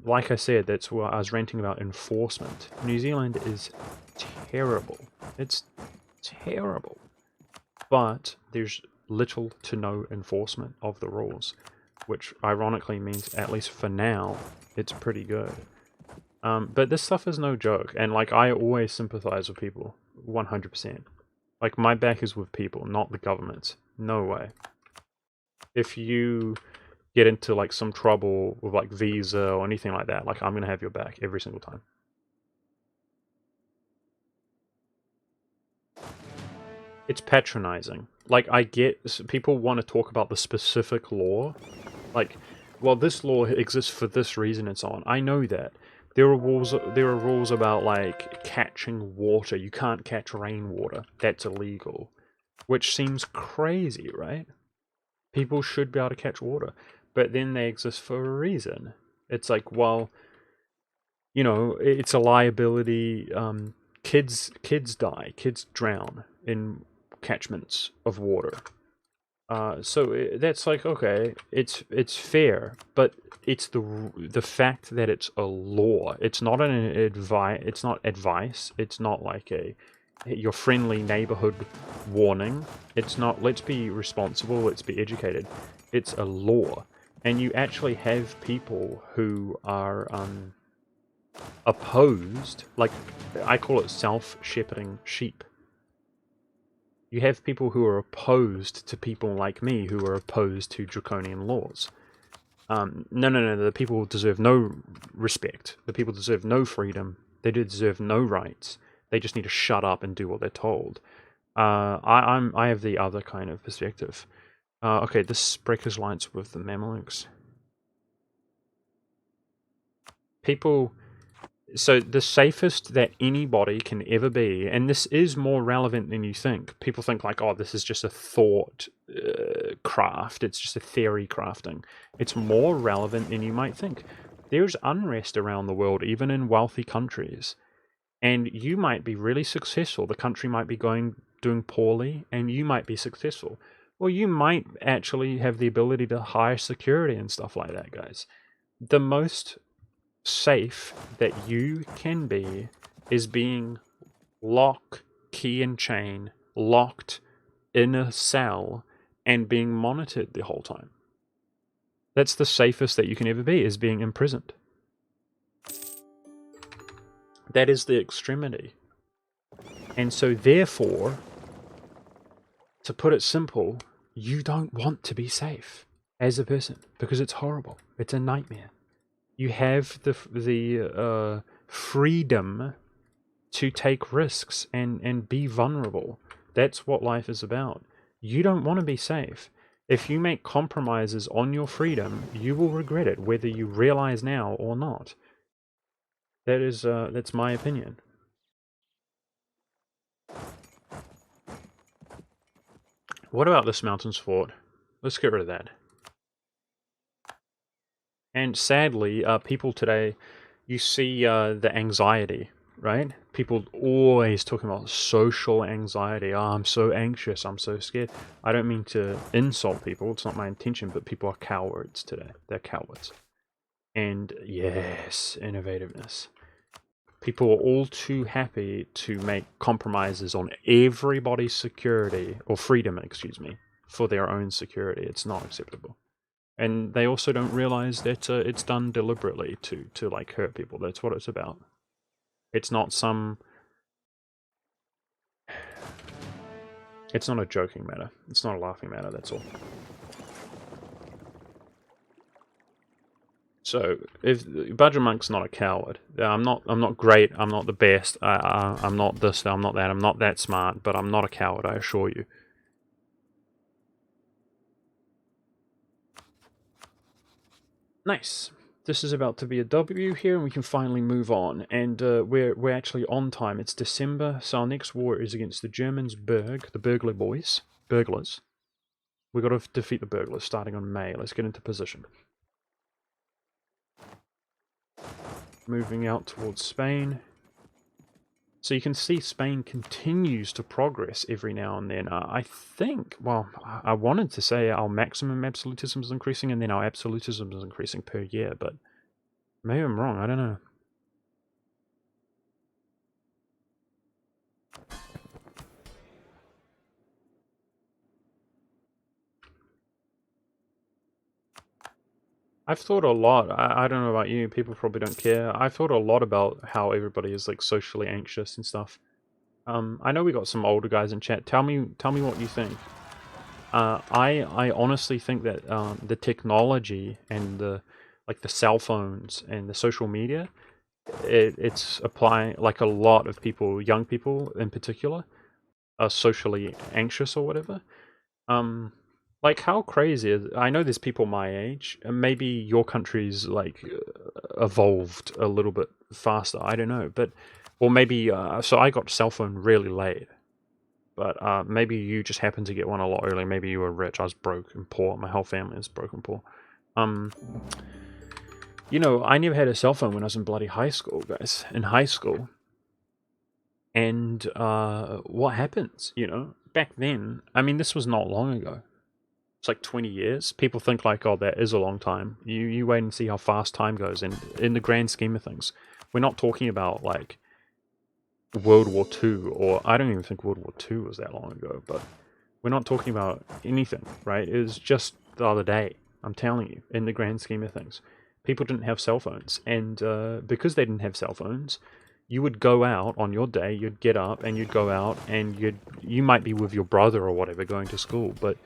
Speaker 1: like I said, that's what I was ranting about enforcement. New Zealand is terrible. It's terrible. But there's little to no enforcement of the rules, which ironically means, at least for now, it's pretty good. But this stuff is no joke, and like I always sympathize with people, 100%. Like my back is with people, not the government. No way. If you get into like some trouble with like visa or anything like that, like I'm gonna have your back every single time. It's patronizing. Like I get people want to talk about the specific law, like, well, this law exists for this reason and so on. I know that. There are rules about like catching water. You can't catch rainwater. That's illegal. Which seems crazy, right? People should be able to catch water. But then they exist for a reason. It's like, well, you know, it's a liability. Kids die. Kids drown in catchments of water. So that's like, okay, it's fair, but it's the fact that it's a law. It's not an advice. It's not advice. It's not like your friendly neighborhood warning. It's not, let's be responsible, let's be educated. It's a law, and you actually have people who are opposed. Like I call it self-shepherding sheep. You have people who are opposed to people like me who are opposed to draconian laws. No, the people deserve no respect. The people deserve no freedom. They deserve no rights. They just need to shut up and do what they're told. I have the other kind of perspective. Okay, this breaks alliance with the Mamelukes. People... So the safest that anybody can ever be, and this is more relevant than you think. People think like, oh, this is just a thought craft. It's just a theory crafting. It's more relevant than you might think. There's unrest around the world, even in wealthy countries. And you might be really successful. The country might be doing poorly, and you might be successful. Well, you might actually have the ability to hire security and stuff like that, guys. The most safe that you can be is being lock, key and chain, locked in a cell and being monitored the whole time. That's the safest that you can ever be, is being imprisoned. That is the extremity. And so therefore, to put it simple, you don't want to be safe as a person, because it's horrible. It's a nightmare. You have the freedom to take risks and be vulnerable. That's what life is about. You don't want to be safe. If you make compromises on your freedom, you will regret it, whether you realize now or not. That's my opinion. What about this mountains fort? Let's get rid of that. And sadly, people today, you see the anxiety, right? People always talking about social anxiety. Oh, I'm so anxious, I'm so scared. I don't mean to insult people, it's not my intention, but people are cowards today. They're cowards. And yes, innovativeness. People are all too happy to make compromises on everybody's security, or freedom, excuse me, for their own security. It's not acceptable. And they also don't realize that it's done deliberately to like hurt people. That's what it's about. It's not some... It's not a joking matter. It's not a laughing matter, that's all. So, if BudgetMonk's not a coward, I'm not great, I'm not the best, I'm not this, I'm not that, I'm not that smart, but I'm not a coward, I assure you. Nice. This is about to be a W here, and we can finally move on. And we're actually on time. It's December, so our next war is against the Germans, the burglar boys. Burglars. We've got to defeat the burglars starting on May. Let's get into position. Moving out towards Spain. So you can see Spain continues to progress every now and then. I think, well, I wanted to say our maximum absolutism is increasing and then our absolutism is increasing per year, but Maybe I'm wrong, I don't know. I've thought a lot, I don't know about you, people probably don't care. I've thought a lot about how everybody is like socially anxious and stuff. I know we got some older guys in chat. Tell me what you think. I honestly think that the technology and the cell phones and the social media, it's applying, like, a lot of people, young people in particular, are socially anxious or whatever. Like, how crazy is it? I know there's people my age, and maybe your country's like evolved a little bit faster. I don't know, but or maybe so I got cell phone really late, but maybe you just happened to get one a lot earlier. Maybe you were rich. I was broke and poor. My whole family is broke and poor. You know, I never had a cell phone when I was in bloody high school, guys. In high school. And what happens, you know? Back then, I mean, this was not long ago. It's like 20 years. People think like, oh, that is a long time. You wait and see how fast time goes. And in the grand scheme of things, we're not talking about like World War II, or I don't even think World War II was that long ago, but we're not talking about anything, right? It was just the other day, I'm telling you, in the grand scheme of things. People didn't have cell phones, and because they didn't have cell phones, you would go out on your day, you'd get up and you'd go out, and you might be with your brother or whatever going to school, but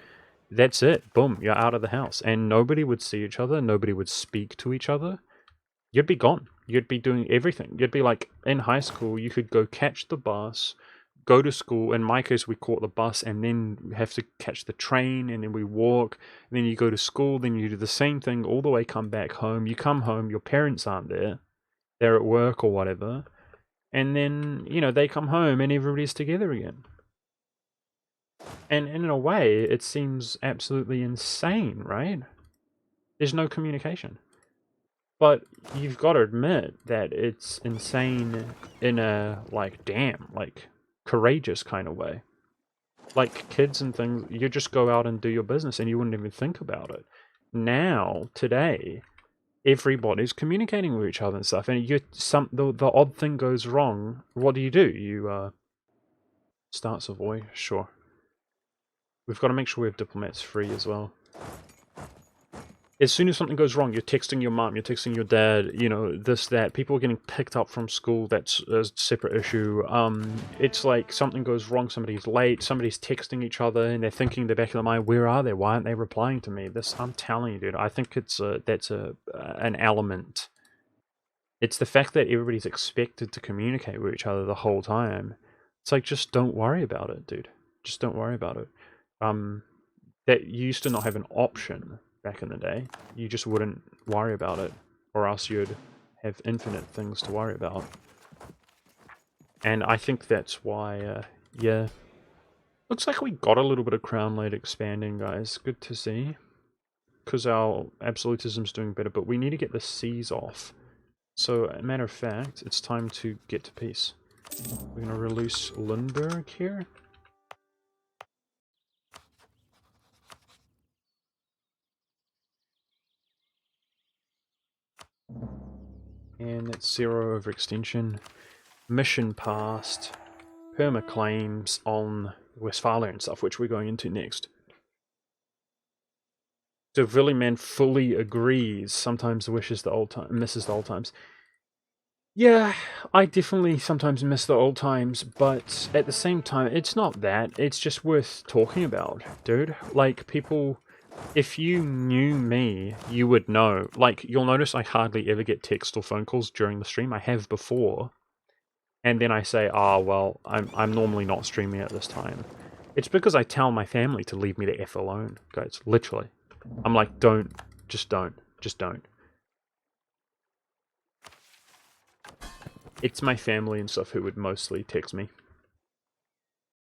Speaker 1: that's it. Boom, you're out of the house, and nobody would see each other, nobody would speak to each other. You'd be gone. You'd be doing everything. You'd be like, in high school, you could go catch the bus, go to school. In my case, we caught the bus, and then we have to catch the train, and then we walk, and then you go to school, then you do the same thing all the way, come back home. You come home, your parents aren't there. They're at work or whatever. And then, you know, they come home, and everybody's together again. And in a way, it seems absolutely insane, right? There's no communication. But you've got to admit that it's insane in a, like, damn, like, courageous kind of way. Like, kids and things, you just go out and do your business and you wouldn't even think about it. Now, today, everybody's communicating with each other and stuff, and the odd thing goes wrong, what do? You, start Savoy? Sure. We've got to make sure we have diplomats free as well. As soon as something goes wrong, you're texting your mom, you're texting your dad, you know, this, that. People are getting picked up from school, that's a separate issue. It's like something goes wrong, somebody's late, somebody's texting each other, and they're thinking in the back of their mind, where are they? Why aren't they replying to me? This, I'm telling you, dude, I think that's an element. It's the fact that everybody's expected to communicate with each other the whole time. It's like, just don't worry about it, dude. Just don't worry about it. That you used to not have an option back in the day. You just wouldn't worry about it, or else you'd have infinite things to worry about. And I think that's why, yeah. Looks like we got a little bit of Crown Late expanding, guys. Good to see. Because our absolutism's doing better, but we need to get the seas off. So, as a matter of fact, it's time to get to peace. We're going to release Lundberg here. And it's 0 overextension. Mission passed. Perma claims on Westphalia and stuff, which we're going into next. So Villiman fully agrees. Sometimes wishes the old time, misses the old times. Yeah, I definitely sometimes miss the old times, but at the same time, it's not that. It's just worth talking about, dude. Like, people, if you knew me, you would know. Like, you'll notice I hardly ever get text or phone calls during the stream. I have before. And then I say, well, I'm normally not streaming at this time. It's because I tell my family to leave me the F alone, guys. Literally. I'm like, just don't. It's my family and stuff who would mostly text me.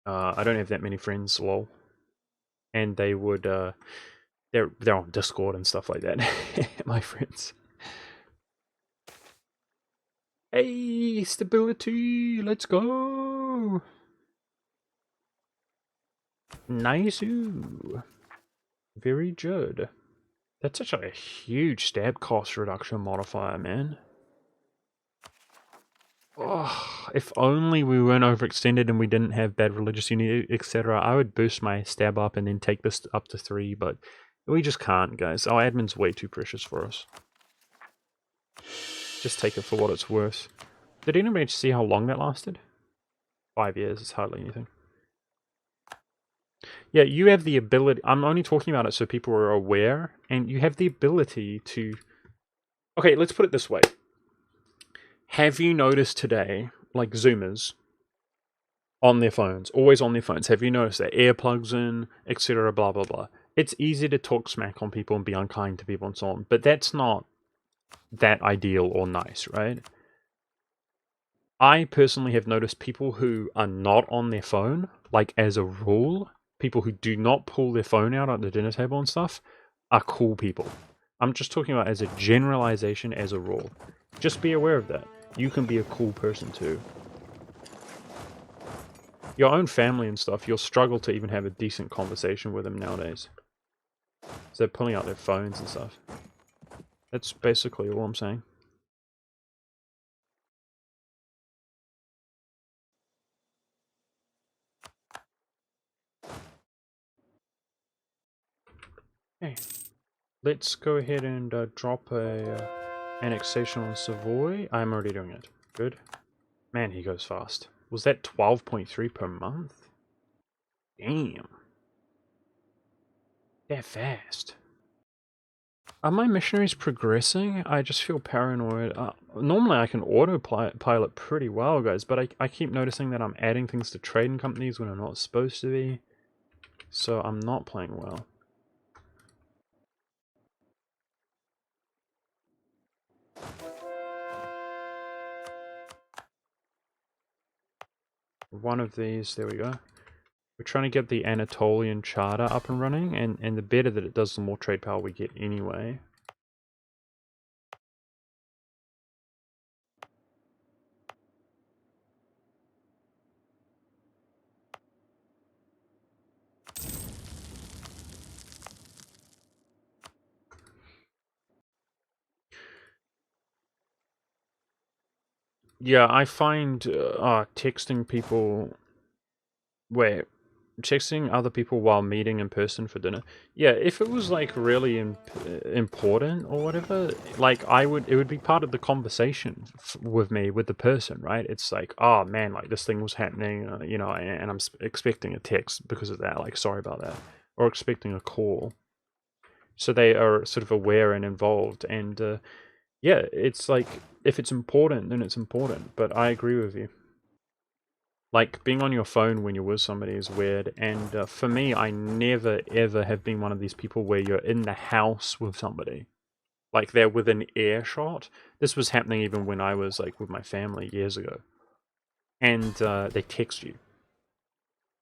Speaker 1: I don't have that many friends, lol. And they would, they're on Discord and stuff like that. My friends. Hey, stability, let's go. Nice. Very good. That's such a huge stab cost reduction modifier, man. Oh, if only we weren't overextended and we didn't have bad religious unity, etc. I would boost my stab up and then take this up to 3, but we just can't, guys. Our admin's way too precious for us. Just take it for what it's worth. Did anybody see how long that lasted? 5 years, it's hardly anything. Yeah, you have the ability, I'm only talking about it so people are aware, and you have the ability to... Okay, let's put it this way. Have you noticed today, like Zoomers, on their phones, always on their phones, have you noticed that earplugs in, etc., blah, blah, blah. It's easy to talk smack on people and be unkind to people and so on, but that's not that ideal or nice, right? I personally have noticed people who are not on their phone, like as a rule, people who do not pull their phone out at the dinner table and stuff, are cool people. I'm just talking about as a generalization, as a rule. Just be aware of that. You can be a cool person too. Your own family and stuff, you'll struggle to even have a decent conversation with them nowadays. So they're pulling out their phones and stuff. That's basically all I'm saying. Okay, let's go ahead and drop a annexation on Savoy. I'm already doing it. Good. Man, he goes fast. Was that 12.3 per month? Damn. That fast. Are my missionaries progressing? I just feel paranoid. Normally I can autopilot pretty well, guys, but I keep noticing that I'm adding things to trading companies when I'm not supposed to be. So I'm not playing well. One of these, there we go. We're trying to get the Anatolian Charter up and running, and the better that it does, the more trade power we get anyway. Yeah, I find texting people... Wait, texting other people while meeting in person for dinner. Yeah, if it was like really important or whatever, like it would be part of the conversation with me, with the person, right? It's like, oh man, like this thing was happening, you know, and I'm expecting a text because of that, like sorry about that, or expecting a call. So they are sort of aware and involved, and yeah, it's like, if it's important, then it's important, but I agree with you. Like, being on your phone when you're with somebody is weird, and for me, I never ever have been one of these people where you're in the house with somebody. Like, they're within earshot. This was happening even when I was, like, with my family years ago. And they text you.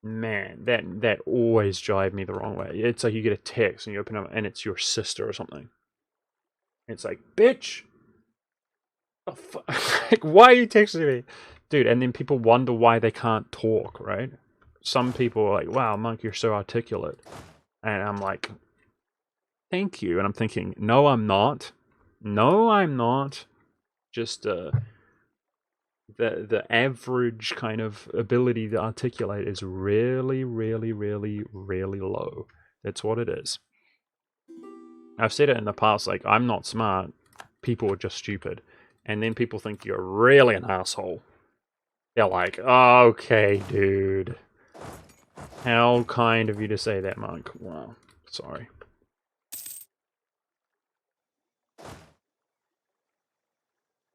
Speaker 1: Man, that always jived me the wrong way. It's like you get a text and you open up and it's your sister or something. It's like, bitch! Oh, like, why are you texting me? Dude, and then people wonder why they can't talk, right? Some people are like, wow, Monk, you're so articulate. And I'm like, thank you. And I'm thinking, no, I'm not. No, I'm not. Just the average kind of ability to articulate is really, really, really, really low. That's what it is. I've said it in the past, like, I'm not smart. People are just stupid. And then people think you're really an asshole. They're like, oh, okay, dude. How kind of you to say that, Monk. Wow, sorry.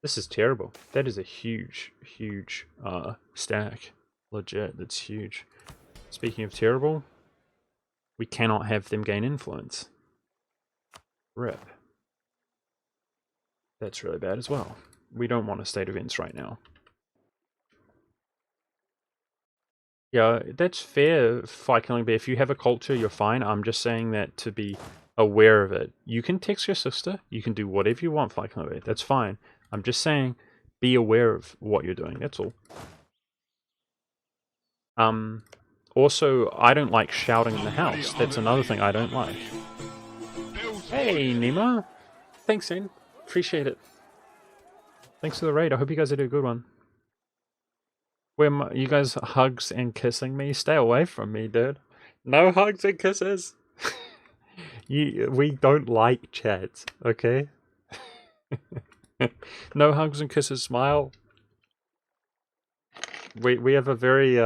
Speaker 1: This is terrible. That is a huge, huge stack. Legit, that's huge. Speaking of terrible, we cannot have them gain influence. RIP. That's really bad as well. We don't want a state of events right now. Yeah, that's fair, Fight Killing Bear. If you have a culture, you're fine. I'm just saying that to be aware of it. You can text your sister. You can do whatever you want, Fight Killing Bear. That's fine. I'm just saying, be aware of what you're doing. That's all. Also, I don't like shouting in the house. That's another thing I don't like. Hey, Nima. Thanks, man. Appreciate it. Thanks for the raid. I hope you guys did a good one. You guys hugs and kissing me? Stay away from me, dude. No hugs and kisses. We don't like chats, okay? No hugs and kisses, smile. We have a very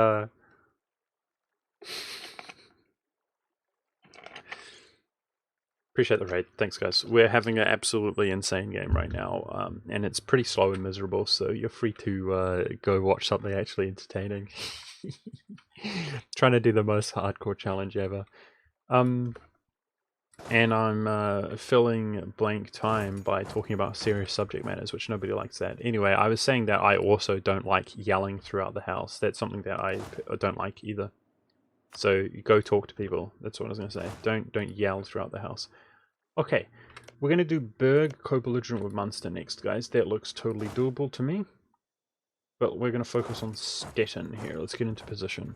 Speaker 1: appreciate the raid. Thanks, guys. We're having an absolutely insane game right now, and it's pretty slow and miserable, so you're free to go watch something actually entertaining. Trying to do the most hardcore challenge ever. And I'm filling blank time by talking about serious subject matters, which nobody likes that. Anyway, I was saying that I also don't like yelling throughout the house. That's something that I don't like either. So you go talk to people. That's what I was going to say. Don't yell throughout the house. Okay, we're going to do Berg co-belligerent with Munster next, guys. That looks totally doable to me. But we're going to focus on Stettin here. Let's get into position.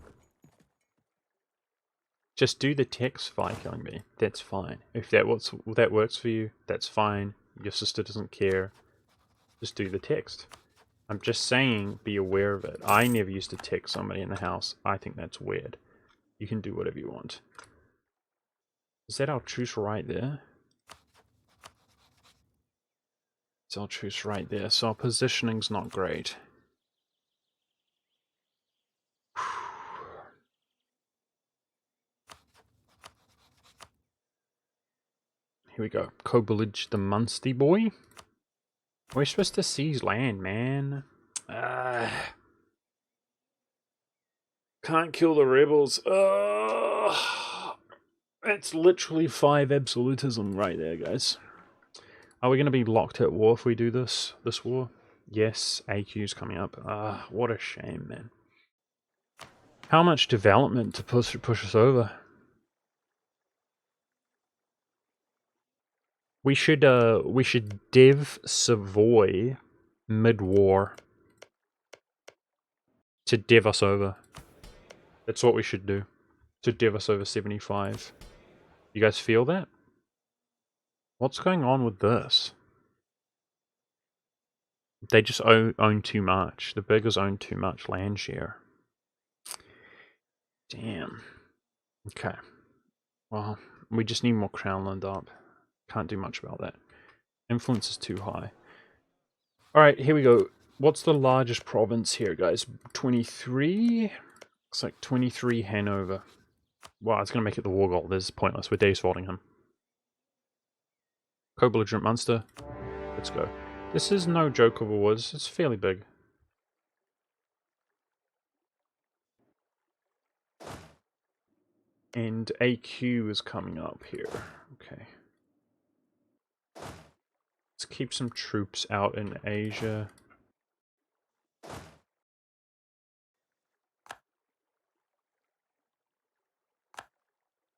Speaker 1: Just do the text by killing me. That's fine. If that works for you, that's fine. Your sister doesn't care. Just do the text. I'm just saying, be aware of it. I never used to text somebody in the house. I think that's weird. You can do whatever you want. Is that our truce right there? It's our truce right there. So our positioning's not great. Here we go. Co-bellige the Munster boy. We're supposed to seize land, man. Can't kill the rebels. That's literally 5 absolutism right there, guys. Are we going to be locked at war if we do this war? Yes, AQ's coming up. What a shame, man. How much development to push us over? We should div Savoy mid-war to div us over. That's what we should do. To div us over 75. You guys feel that? What's going on with this? They just own too much. The Burgers own too much land share. Damn. Okay. Well, we just need more Crownland up. Can't do much about that. Influence is too high. Alright, here we go. What's the largest province here, guys? 23? Looks like 23 Hanover. Wow, it's going to make it the war goal. This is pointless. We're defaulting him. Co-belligerent Munster. Let's go. This is no joke of a woods. It's fairly big. And AQ is coming up here. Okay. Let's keep some troops out in Asia.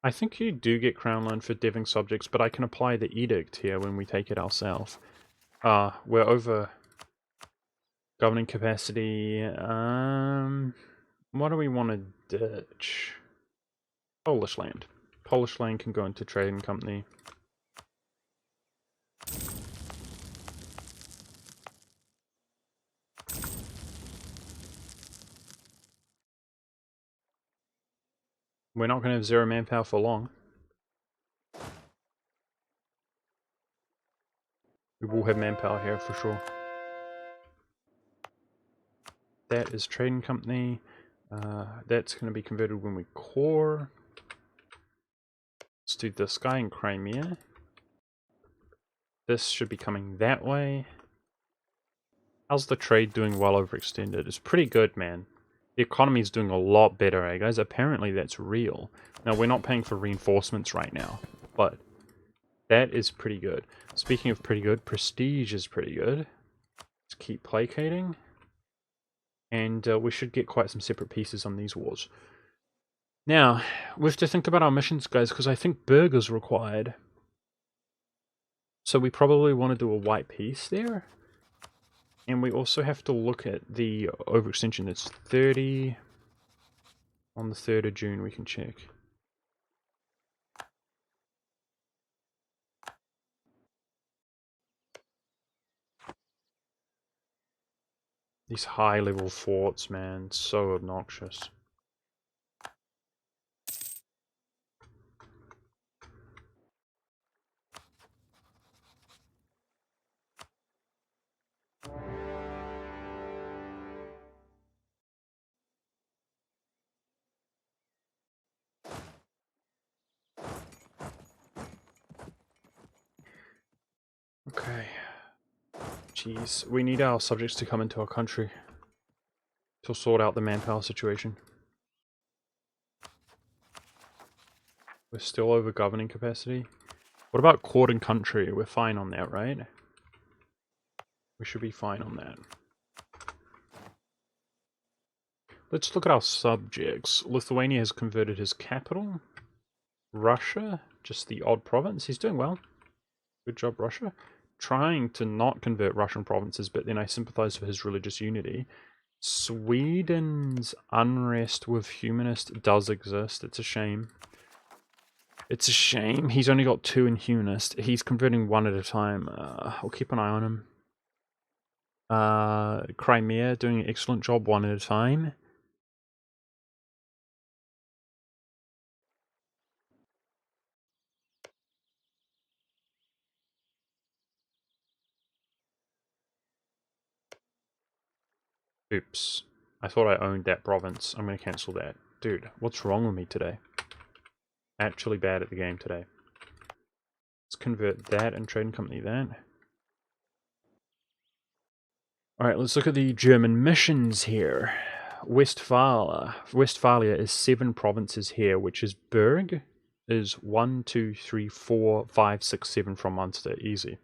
Speaker 1: I think you do get Crown Land for diving subjects, but I can apply the edict here when we take it ourselves. We're over governing capacity. What do we want to ditch? Polish land. Polish land can go into trading company. We're not going to have 0 manpower for long. We will have manpower here for sure. That is trading company. That's going to be converted when we core. Let's do this guy in Crimea. This should be coming that way. How's the trade doing well overextended? It's pretty good, man. The economy is doing a lot better, eh, guys? Apparently that's real. Now, we're not paying for reinforcements right now, but that is pretty good. Speaking of pretty good, prestige is pretty good. Let's keep placating. And we should get quite some separate pieces on these wars. Now, we have to think about our missions, guys, because I think Berg is required. So we probably want to do a white peace there. And we also have to look at the overextension. It's 30. On the 3rd of June, we can check. These high level forts, man, so obnoxious. Okay. Jeez, we need our subjects to come into our country to sort out the manpower situation. We're still over governing capacity. What about court and country? We're fine on that, right? We should be fine on that. Let's look at our subjects. Lithuania has converted his capital. Russia, just the odd province. He's doing well. Good job, Russia. Trying to not convert Russian provinces, but then I sympathize for his religious unity. Sweden's unrest with humanist does exist. It's a shame. It's a shame. He's only got 2 in humanist. He's converting 1 at a time. I'll keep an eye on him. Crimea doing an excellent job 1 at a time. Oops. I thought I owned that province. I'm going to cancel that. Dude, what's wrong with me today? Actually bad at the game today. Let's convert that and trade and company that. Alright, let's look at the German missions here. Westphalia is 7 provinces here, which is Berg is 1, 2, 3, 4, 5, 6, 7 from Munster. Easy.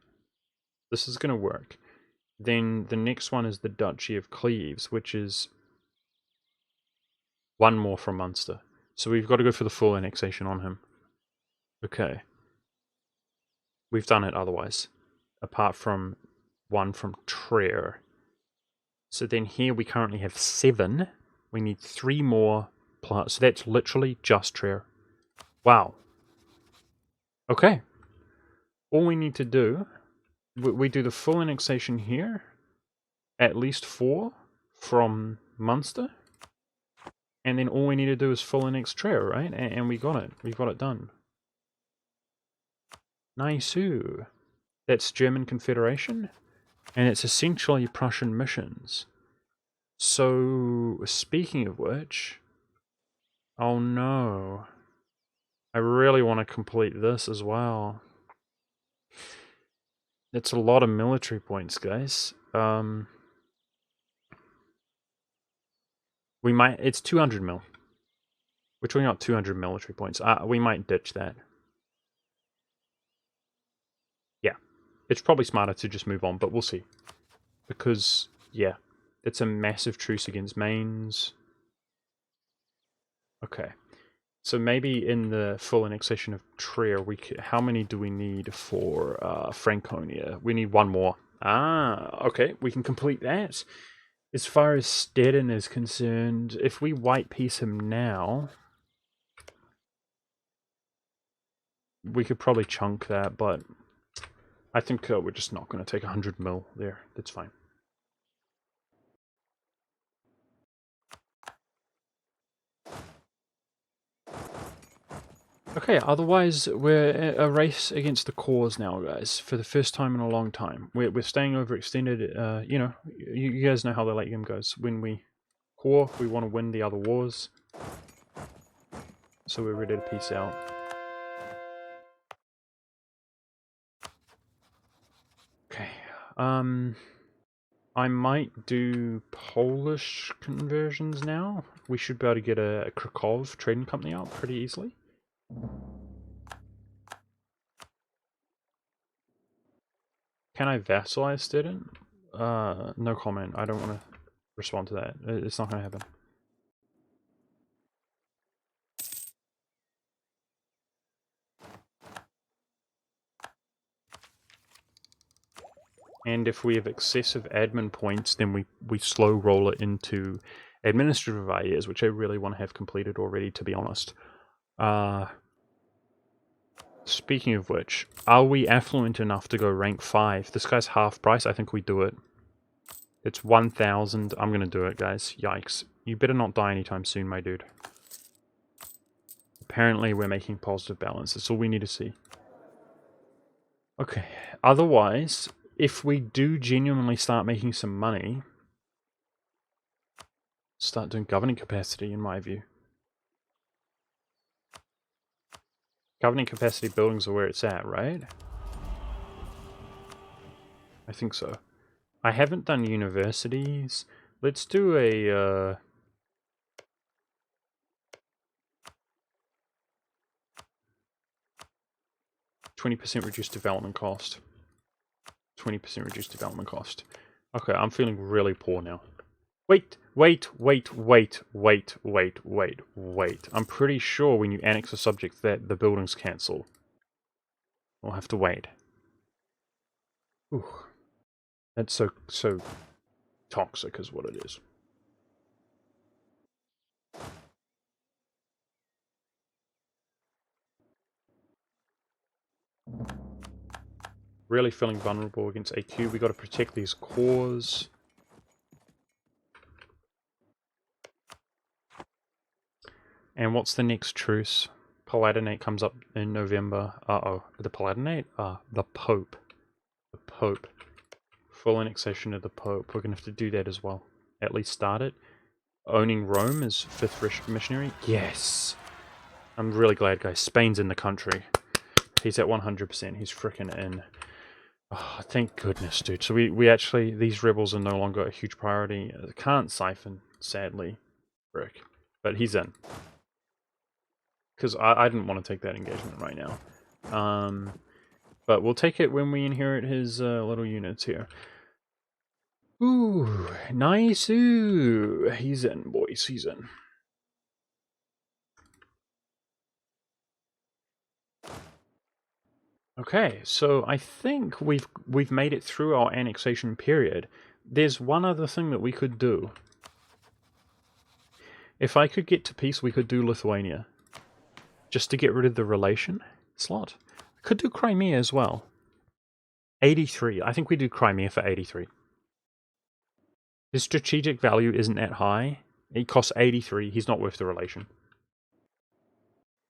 Speaker 1: This is going to work. Then the next one is the Duchy of Cleves, which is 1 more from Munster. So we've got to go for the full annexation on him. Okay. We've done it otherwise. Apart from 1 from Trier. So then here we currently have 7. We need 3 more plus. So that's literally just Trier. Wow. Okay. All we need to do, we do the full annexation here. At least 4 from Munster. And then all we need to do is full annex Trier, right? And we got it. We got it done. Nice-oo. That's German Confederation. And it's essentially Prussian missions. So, speaking of which... Oh no. I really want to complete this as well. It's a lot of military points, guys. We might... It's 200 mil. We're talking about 200 military points. We might ditch that. Yeah. It's probably smarter to just move on, but we'll see. Because, yeah. It's a massive truce against Mainz. Okay. So maybe in the full annexation of Trier, how many do we need for Franconia? We need 1 more. Okay. We can complete that. As far as Stettin is concerned, if we white piece him now, we could probably chunk that, but I think we're just not going to take 100 mil there. That's fine. Okay, otherwise we're a race against the cause now, guys, for the first time in a long time. We're staying overextended, you know, you guys know how the late game goes. When we core, we want to win the other wars. So we're ready to peace out. Okay, I might do Polish conversions now. We should be able to get a Krakow trading company out pretty easily. Can I vassalize Stettin? No comment. I don't want to respond to that. It's not going to happen. And if we have excessive admin points, then we slow roll it into administrative ideas, which I really want to have completed already, to be honest. Speaking of which, are we affluent enough to go rank 5? This guy's half price. I think we do it. It's 1,000. I'm going to do it, guys. Yikes. You better not die anytime soon, my dude. Apparently, we're making positive balance. That's all we need to see. Okay. Otherwise, if we do genuinely start making some money, start doing governing capacity, in my view. Governing capacity buildings are where it's at, right? I think so. I haven't done universities. Let's do a... 20% reduced development cost. 20% reduced development cost. Okay, I'm feeling really poor now. Wait. I'm pretty sure when you annex a subject that the buildings cancel. We'll have to wait. Ooh. That's so toxic is what it is. Really feeling vulnerable against AQ. We got to protect these cores. And what's the next truce? Palatinate comes up in November. Uh-oh. The Palatinate? The Pope. The Pope. Full annexation of the Pope. We're going to have to do that as well. At least start it. Owning Rome is 5th missionary. Yes! I'm really glad, guys. Spain's in the country. He's at 100%. He's freaking in. Oh, thank goodness, dude. So we actually... These rebels are no longer a huge priority. Can't siphon, sadly. Frick. But he's in. Because I didn't want to take that engagement right now. But we'll take it when we inherit his little units here. Ooh, nice. Ooh. He's in, boys. He's in. Okay, so I think we've made it through our annexation period. There's one other thing that we could do. If I could get to peace, we could do Lithuania. Just to get rid of the relation slot. Could do Crimea as well. 83. I think we do Crimea for 83. His strategic value isn't that high. It costs 83. He's not worth the relation.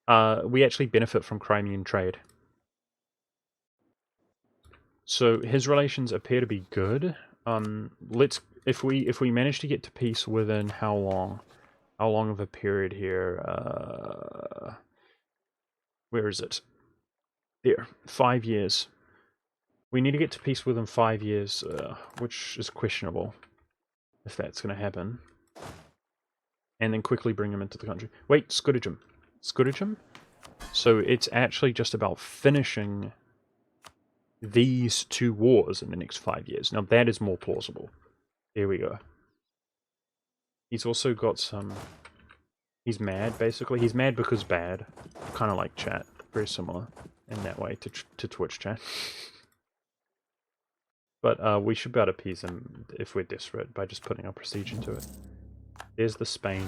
Speaker 1: We actually benefit from Crimean trade. So his relations appear to be good. If we manage to get to peace within how long? How long of a period here? Where is it? There, 5 years. We need to get to peace within 5 years, which is questionable if that's going to happen. And then quickly bring him into the country. Wait, Scuttigem. Scuttigem? So it's actually just about finishing these 2 wars in the next 5 years. Now that is more plausible. There we go. He's also got some... He's mad, basically. He's mad because bad. Kind of like chat. Very similar in that way to Twitch chat. But we should be able to appease him if we're desperate by just putting our prestige into it. There's the Spain.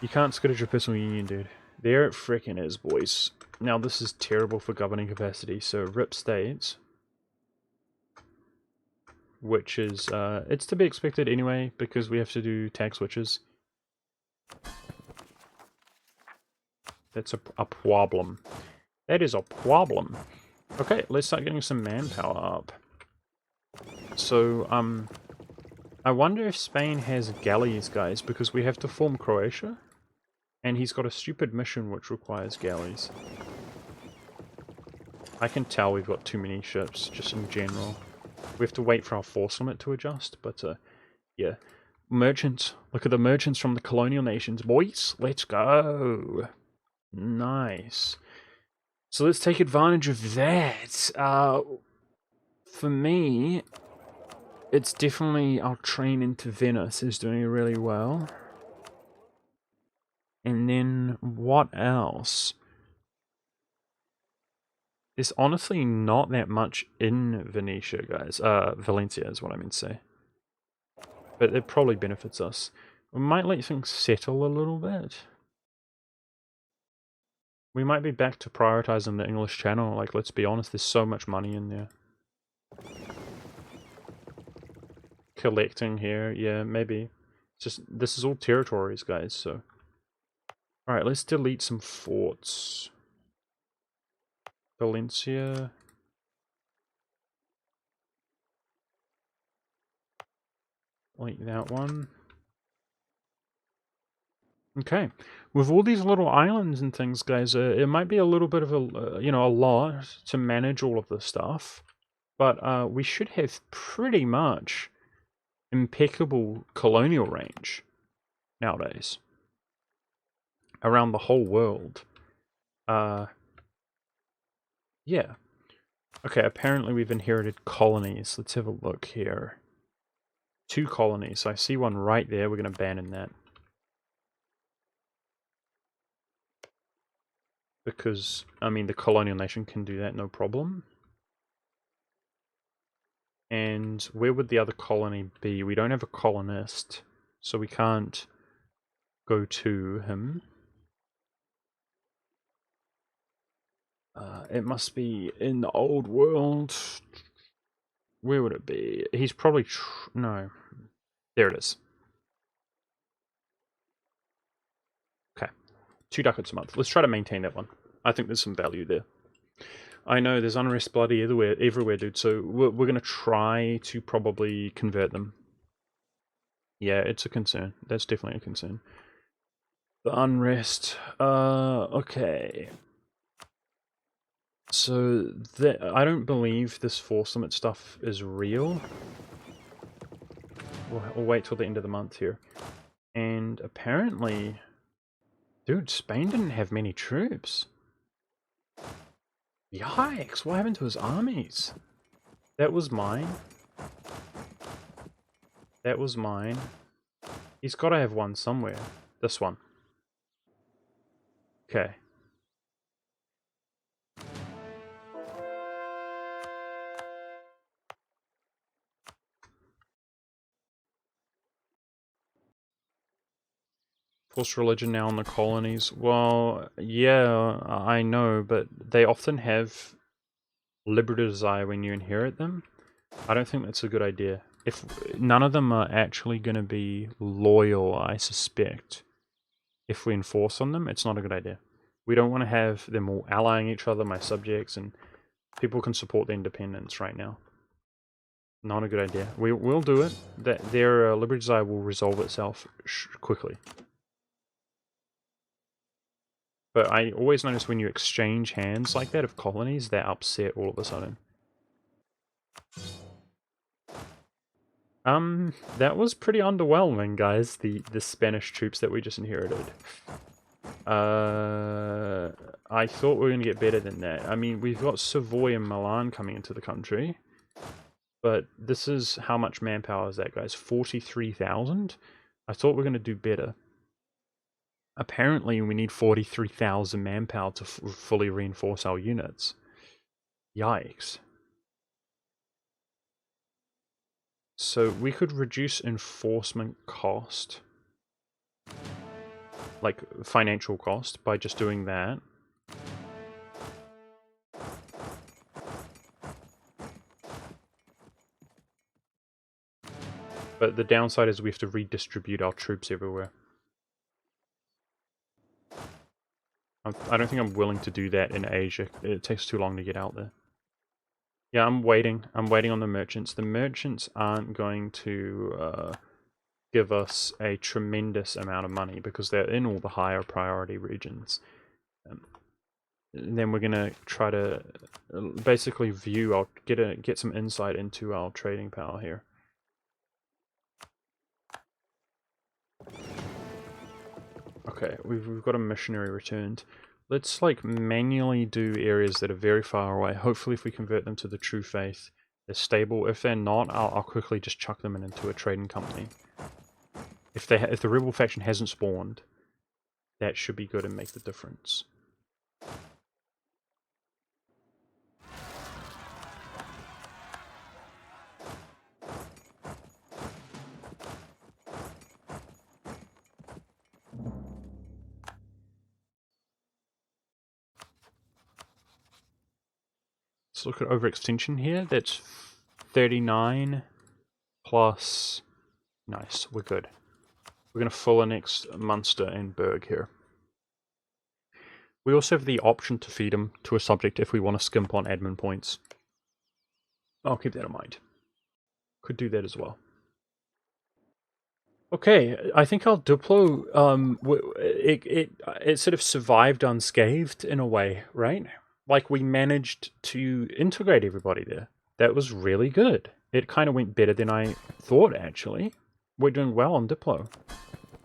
Speaker 1: You can't scuttage your personal union, dude. There it frickin' is, boys. Now this is terrible for governing capacity, so RIP states. Which is, it's to be expected anyway, because we have to do tag switches. That's a problem. That is a problem. Okay, let's start getting some manpower up. So, I wonder if Spain has galleys, guys, because we have to form Croatia. And he's got a stupid mission which requires galleys. I can tell we've got too many ships, just in general. We have to wait for our force limit to adjust, but, yeah. Merchants. Look at the merchants from the colonial nations, boys. Let's go. Nice. So let's take advantage of that. For me, it's definitely our train into Venice is doing really well. And then what else? There's honestly not that much in Venetia, guys. Valencia is what I meant to say. But it probably benefits us. We might let things settle a little bit. We might be back to prioritizing the English Channel. Like, let's be honest, there's so much money in there. collecting here. Yeah, maybe. Just this is all territories, guys. So, all right, let's delete some forts. Valencia. Like that one. Okay, with all these little islands and things, guys, it might be a little bit of a, you know, a lot to manage all of this stuff, but we should have pretty much impeccable colonial range nowadays around the whole world. Yeah. Okay, apparently we've inherited colonies. Let's have a look here. 2 colonies. I see one right there. We're going to abandon that. Because, I mean, the colonial nation can do that, no problem. And where would the other colony be? We don't have a colonist, so we can't go to him. It must be in the old world. Where would it be? He's probably... no. There it is. Okay. 2 ducats a month. Let's try to maintain that one. I think there's some value there. I know there's unrest bloody everywhere, dude, so we're going to try to probably convert them. Yeah, it's a concern. That's definitely a concern. The unrest. Okay. So, I don't believe this force limit stuff is real. We'll wait till the end of the month here. And apparently... dude, Spain didn't have many troops. Yikes, what happened to his armies? That was mine. That was mine. He's got to have one somewhere. This one. Okay. Forced religion now in the colonies. Well, yeah, I know, but they often have liberty desire when you inherit them. I don't think that's a good idea. If none of them are actually going to be loyal, I suspect, if we enforce on them, it's not a good idea. We don't want to have them all allying each other, my subjects, and people can support their independence right now. Not a good idea. We'll do it. Their liberty desire will resolve itself quickly. But I always notice when you exchange hands like that of colonies, they're upset all of a sudden. That was pretty underwhelming, guys, the Spanish troops that we just inherited. I thought we were going to get better than that. I mean, we've got Savoy and Milan coming into the country. But this is how much manpower is that, guys? 43,000? I thought we were going to do better. Apparently, we need 43,000 manpower to fully reinforce our units. Yikes. So we could reduce enforcement cost, like financial cost, by just doing that. But the downside is we have to redistribute our troops everywhere. I don't think I'm willing to do that in Asia. It takes too long to get out there. Yeah, I'm waiting. I'm waiting on the merchants. The merchants aren't going to give us a tremendous amount of money because they're in all the higher priority regions. And then we're going to try to basically view, get some insight into our trading power here. Okay, we've got a missionary returned. Let's like manually do areas that are very far away. Hopefully if we convert them to the true faith, they're stable. If they're not, I'll quickly just chuck them into a trading company. If the rebel faction hasn't spawned, that should be good and make the difference. Let's look at overextension here. That's 39. plus... Nice, we're good. We're going to full annex Munster and Berg here. We also have the option to feed him to a subject if we want to skimp on admin points. I'll keep that in mind. Could do that as well. Okay, I think our Duplo, it sort of survived unscathed in a way, right? Like, we managed to integrate everybody there. That was really good. It kind of went better than I thought, actually. We're doing well on Diplo.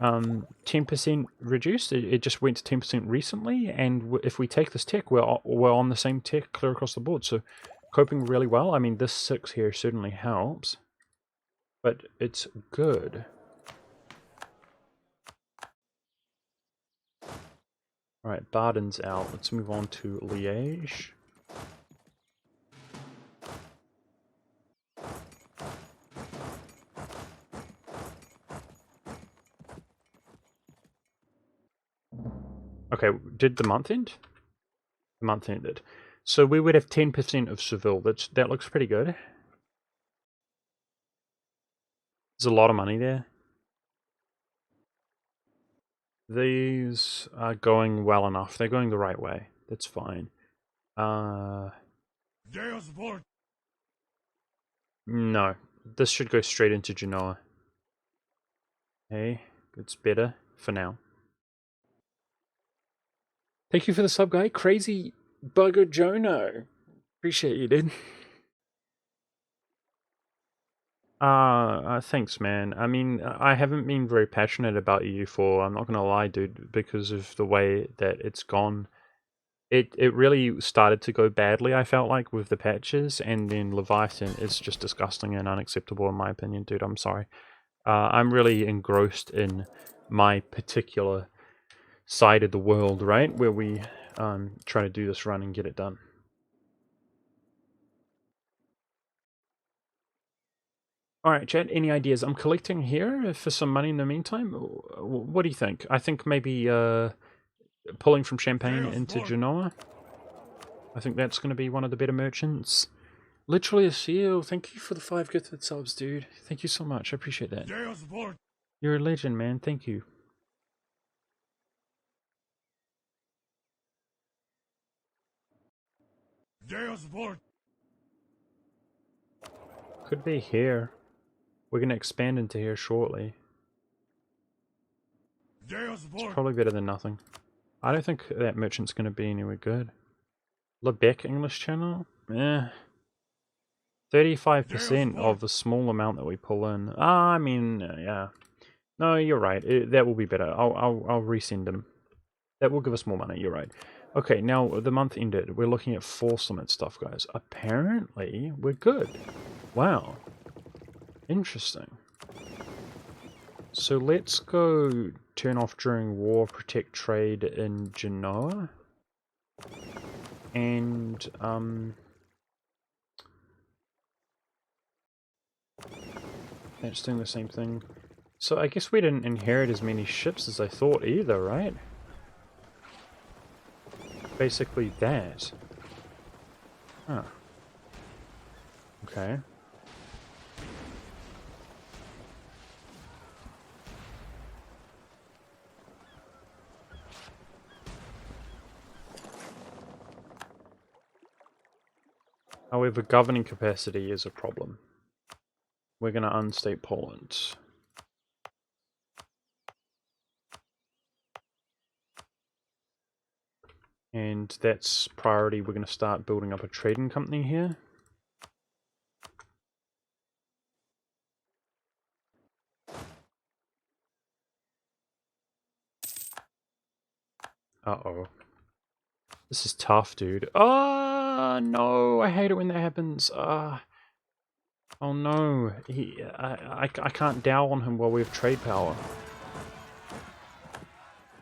Speaker 1: 10% reduced, it just went to 10% recently, and if we take this tech, we're on the same tech clear across the board, so coping really well. I mean, this 6 here certainly helps, but it's good. Alright, Baden's out. Let's move on to Liège. Okay, did the month end? The month ended. So we would have 10% of Seville. That looks pretty good. There's a lot of money there. These are going well enough. They're going the right way. That's fine. No. This should go straight into Genoa. Hey, it's better for now. Thank you for the sub, guy. Crazy Bugger Jono. Appreciate you, dude. Thanks, man. I mean, I haven't been very passionate about EU4, I'm not gonna lie, dude, because of the way that it's gone. It really started to go badly, I felt like, with the patches, and then Leviathan is just disgusting and unacceptable in my opinion, dude. I'm sorry. I'm really engrossed in my particular side of the world, right, where we try to do this run and get it done. Alright, chat, any ideas? I'm collecting here for some money in the meantime. What do you think? I think maybe pulling from Champagne into Genoa. I think that's going to be one of the better merchants. Literally a seal. Thank you for the 5 gifted subs, dude. Thank you so much. I appreciate that. You're a legend, man. Thank you. Could be here. We're going to expand into here shortly. It's probably better than nothing. I don't think that merchant's going to be anywhere good. Lebec English channel? Eh. 35% of the small amount that we pull in. I mean, yeah. No, you're right. That will be better. I'll resend them. That will give us more money, you're right. Okay, now the month ended. We're looking at force limit stuff, guys. Apparently, we're good. Wow. Interesting. So let's go turn off during war, protect trade in Genoa. And, that's doing the same thing. So I guess we didn't inherit as many ships as I thought either, right? Basically that. Huh. Okay. However, governing capacity is a problem. We're going to unstate Poland. And that's priority. We're going to start building up a trading company here. Uh-oh. This is tough, dude. Oh, no. I hate it when that happens. Oh, no. I can't dow on him while we have trade power.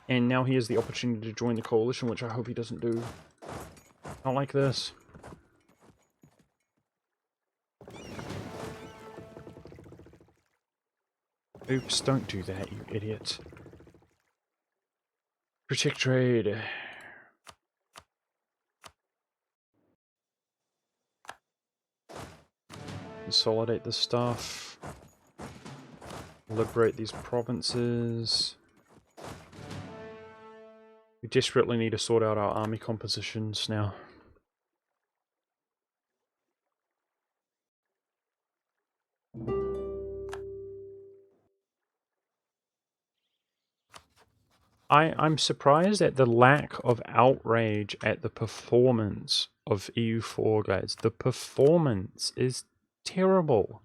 Speaker 1: And now he has the opportunity to join the coalition, which I hope he doesn't do. Not like this. Oops, don't do that, you idiot. Protect trade. Consolidate the stuff. Liberate these provinces. We desperately need to sort out our army compositions now. I'm surprised at the lack of outrage at the performance of EU4, guys. The performance is terrible.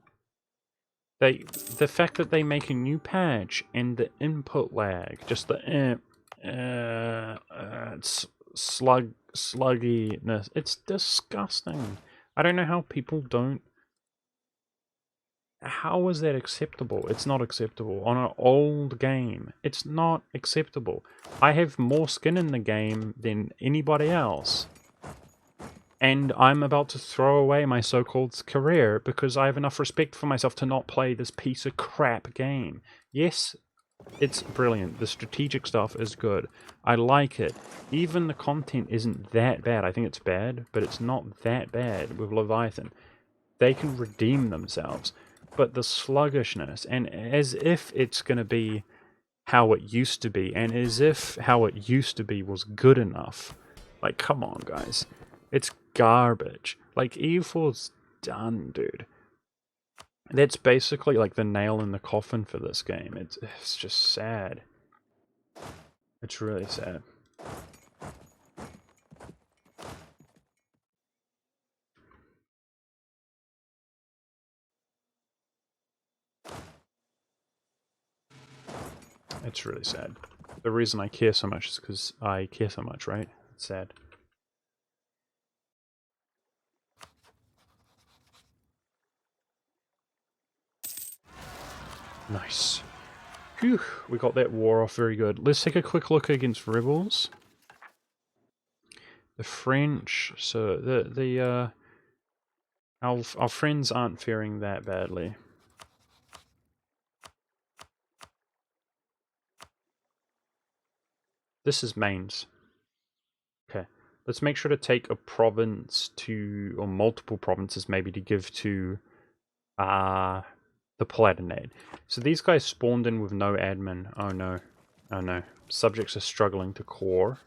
Speaker 1: The fact that they make a new patch and the input lag, just the slugginess, it's disgusting. I don't know how people don't. How is that acceptable? It's not acceptable. On an old game, it's not acceptable. I have more skin in the game than anybody else. And I'm about to throw away my so-called career because I have enough respect for myself to not play this piece of crap game. Yes, it's brilliant. The strategic stuff is good. I like it. Even the content isn't that bad. I think it's bad, but it's not that bad with Leviathan. They can redeem themselves. But the sluggishness, and as if it's going to be how it used to be, and as if how it used to be was good enough. Like, come on, guys. It's garbage. Like, EU4's done, dude. That's basically like the nail in the coffin for this game. It's just sad. It's really sad. It's really sad. The reason I care so much is because I care so much, right? It's sad. Nice. Phew, we got that war off very good. Let's take a quick look against rebels. The French, so our friends aren't faring that badly. This is mains. Okay, let's make sure to take a province to, or multiple provinces maybe, to give to the Palatinate. So these guys spawned in with no admin. Oh no. Oh no. Subjects are struggling to core.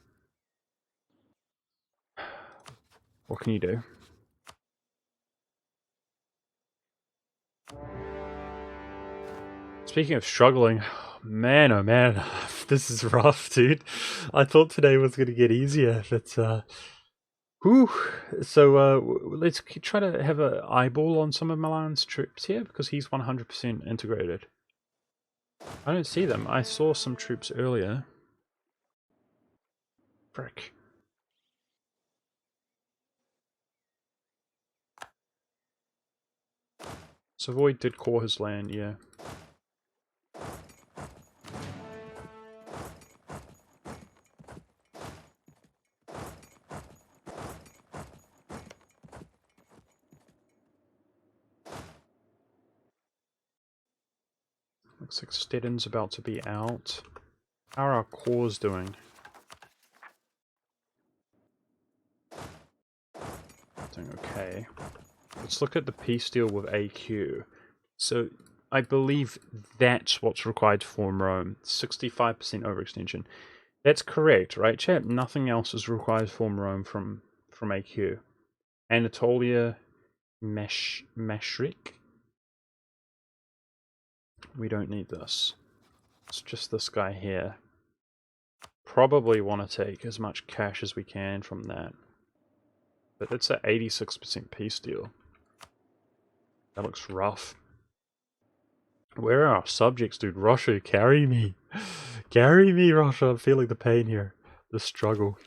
Speaker 1: What can you do? Speaking of struggling, man, oh man, this is rough, dude. I thought today was going to get easier, but whew. So let's try to have an eyeball on some of Milan's troops here, because he's 100% integrated. I don't see them. I saw some troops earlier. Frick. Savoy did core his land, yeah. Looks like Stedin's about to be out. How are our cores doing? Doing okay. Let's look at the peace deal with AQ. So, I believe that's what's required to form Rome. 65% overextension. That's correct, right, chat? Nothing else is required to form Rome from AQ. Anatolia, Mashrik. We don't need this. It's just this guy here. Probably want to take as much cash as we can from that. But that's an 86% peace deal. That looks rough. Where are our subjects, dude? Russia, carry me. Carry me, Russia. I'm feeling the pain here. The struggle.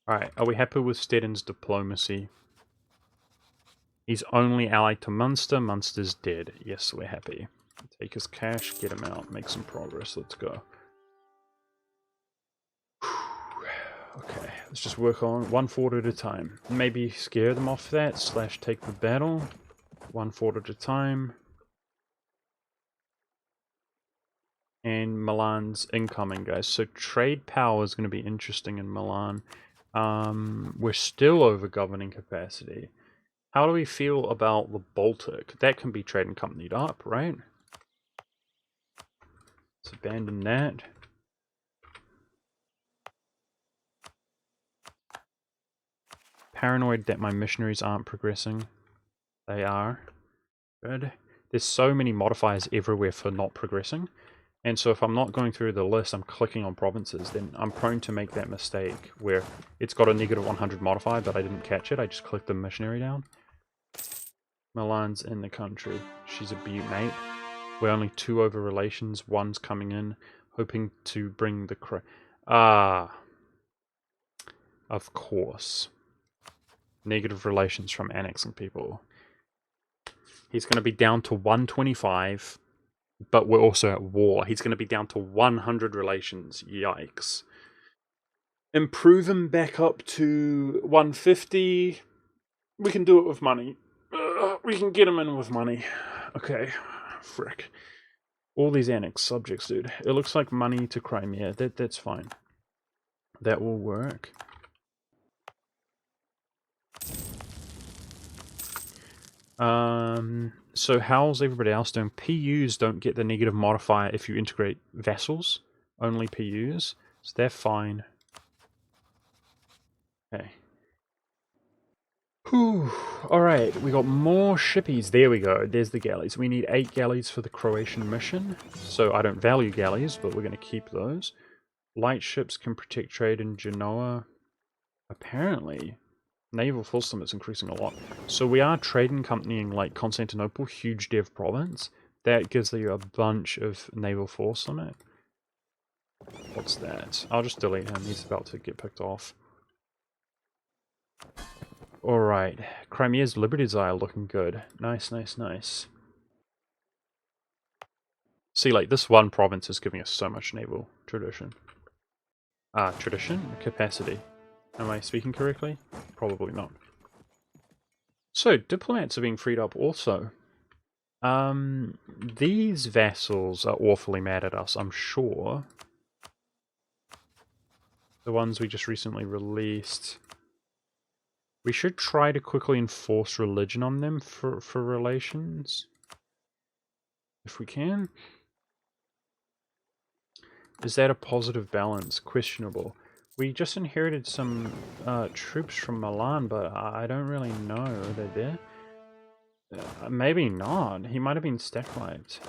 Speaker 1: Alright, are we happy with Stedin's diplomacy? He's only allied to Munster. Munster's dead. Yes, we're happy. Take his cash, get him out, make some progress. Let's go. Okay, let's just work on one fort at a time. Maybe scare them off that, / take the battle. One fort at a time. And Milan's incoming, guys. So trade power is going to be interesting in Milan. We're still over governing capacity. How do we feel about the Baltic? That can be trade and companied up, right? Let's abandon that. Paranoid that my missionaries aren't progressing. They are. Good. There's so many modifiers everywhere for not progressing. And so if I'm not going through the list, I'm clicking on provinces, then I'm prone to make that mistake where it's got a negative 100 modifier, but I didn't catch it. I just clicked the missionary down. Milan's in the country. She's a beaut, mate. We're only 2 over relations. 1's coming in, hoping to bring the of course. Negative relations from annexing people. He's going to be down to 125. But we're also at war. He's going to be down to 100 relations. Yikes. Improve him back up to 150. We can do it with money. We can get him in with money. Okay. Frick. All these annexed subjects, dude. It looks like money to Crimea. That's fine. That will work. So how's everybody else doing? PUs don't get the negative modifier if you integrate vassals. Only PUs. So they're fine. Okay. Whew. Alright, we got more shippies. There we go. There's the galleys. We need 8 galleys for the Croatian mission. So I don't value galleys, but we're going to keep those. Light ships can protect trade in Genoa. Apparently. Naval force limit's increasing a lot. So we are trading companying like Constantinople, huge dev province. That gives you a bunch of naval force limit. What's that? I'll just delete him. He's about to get picked off. Alright. Crimea's Liberty Desire looking good. Nice, nice, nice. See, like, this one province is giving us so much naval tradition. Tradition? Capacity. Am I speaking correctly? Probably not. So, diplomats are being freed up also. These vassals are awfully mad at us, I'm sure. The ones we just recently released. We should try to quickly enforce religion on them for relations. If we can. Is that a positive balance? Questionable. We just inherited some troops from Milan, but I don't really know. Are they there? Maybe not. He might have been stack wiped.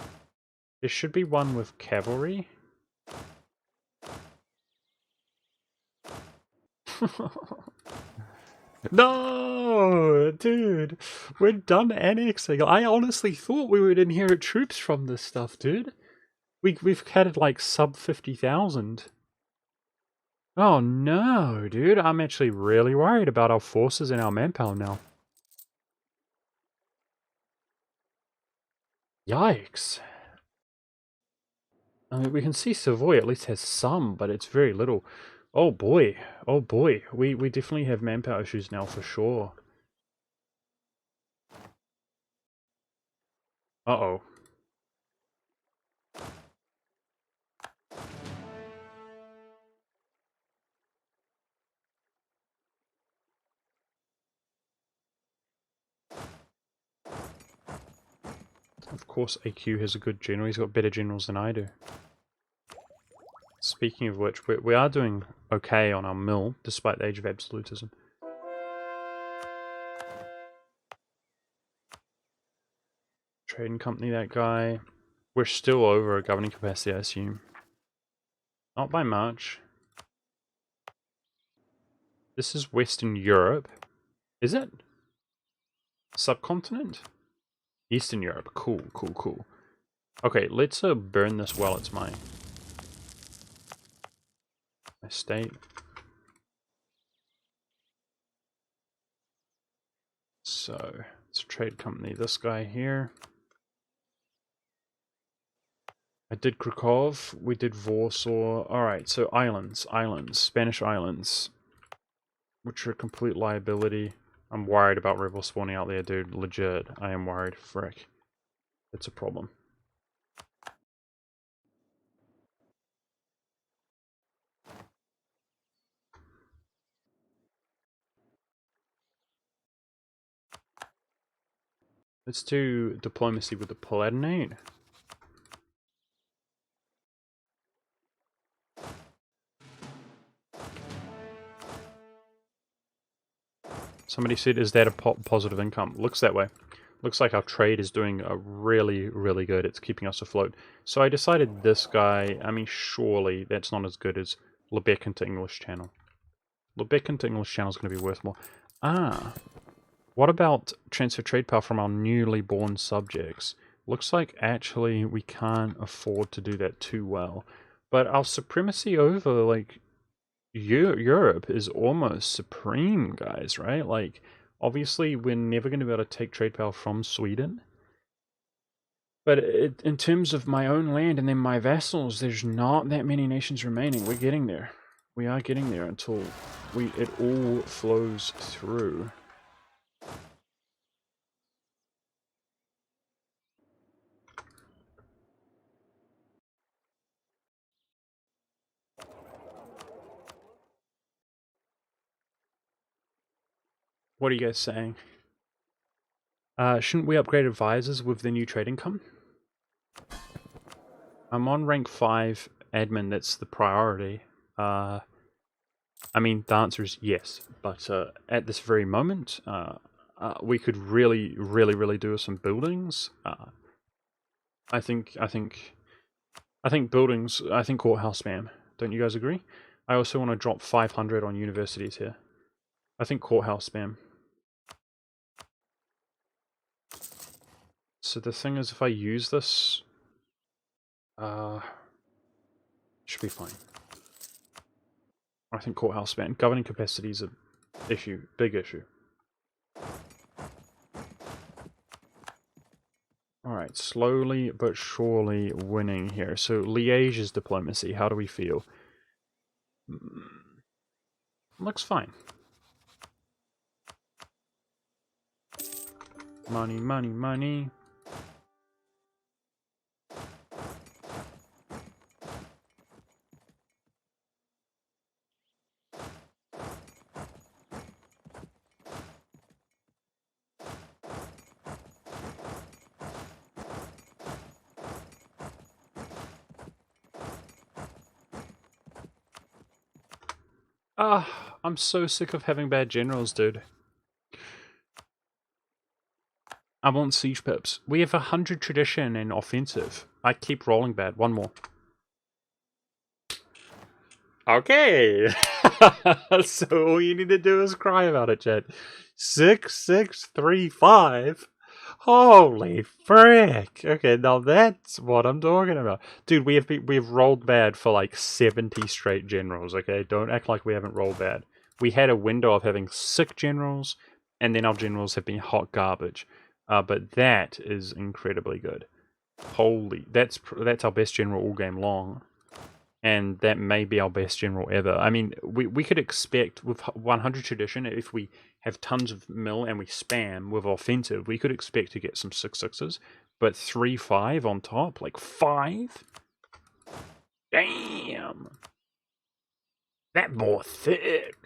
Speaker 1: There should be one with cavalry. No, dude. We're done annexing. I honestly thought we would inherit troops from this stuff, dude. We've had like sub 50,000. Oh no, dude. I'm actually really worried about our forces and our manpower now. Yikes. I mean, we can see Savoy at least has some, but it's very little. Oh boy. Oh boy. We definitely have manpower issues now for sure. Uh-oh. Of course, AQ has a good general. He's got better generals than I do. Speaking of which, we are doing okay on our mill, despite the age of absolutism. Trading company, that guy. We're still over a governing capacity, I assume. Not by much. This is Western Europe. Is it? Subcontinent? Eastern Europe. Cool, cool, cool. Okay, let's burn this while it's my state. So, it's a trade company. This guy here. I did Krakow. We did Warsaw. Alright, so islands. Spanish islands. Which are a complete liability. I'm worried about rebels spawning out there, dude. Legit. I am worried. Frick. It's a problem. Let's do diplomacy with the Palatinate. Somebody said, is that a positive income? Looks that way. Looks like our trade is doing a really, really good. It's keeping us afloat. So I decided this guy, I mean, surely that's not as good as Lebec into English Channel. Lebec into English Channel is going to be worth more. Ah, what about transfer trade power from our newly born subjects? Looks like actually we can't afford to do that too well. But our supremacy over, like, Europe is almost supreme, guys, right? Like, obviously, we're never going to be able to take trade power from Sweden. But in terms of my own land and then my vassals, there's not that many nations remaining. We're getting there. We are getting there until it all flows through. What are you guys saying? Shouldn't we upgrade advisors with the new trade income? I'm on rank 5 admin, that's the priority. I mean, the answer is yes, but at this very moment, we could really do with some buildings. I think buildings, I think courthouse spam. Don't you guys agree? I also want to drop 500 on universities here. I think courthouse spam. So the thing is, if I use this, should be fine. I think courthouse spam. Governing capacity is a issue, big issue. Alright, slowly but surely winning here. So Liège's diplomacy, how do we feel? Looks fine. Money, money, money. Ah, I'm so sick of having bad generals, dude. I want siege pips. We have 100 tradition and offensive. I keep rolling bad. One more. Okay. So all you need to do is cry about it, chat. 6635. Holy frick. Okay, now that's what I'm talking about. Dude, we've rolled bad for like 70 straight generals, okay? Don't act like we haven't rolled bad. We had a window of having sick generals, and then our generals have been hot garbage. But that is incredibly good. Holy, that's our best general all game long. And that may be our best general ever. I mean, we could expect with 100 tradition, if we have tons of mill and we spam with offensive, we could expect to get some 6/6s. But 3/5 on top, like 5? Damn! That more thick!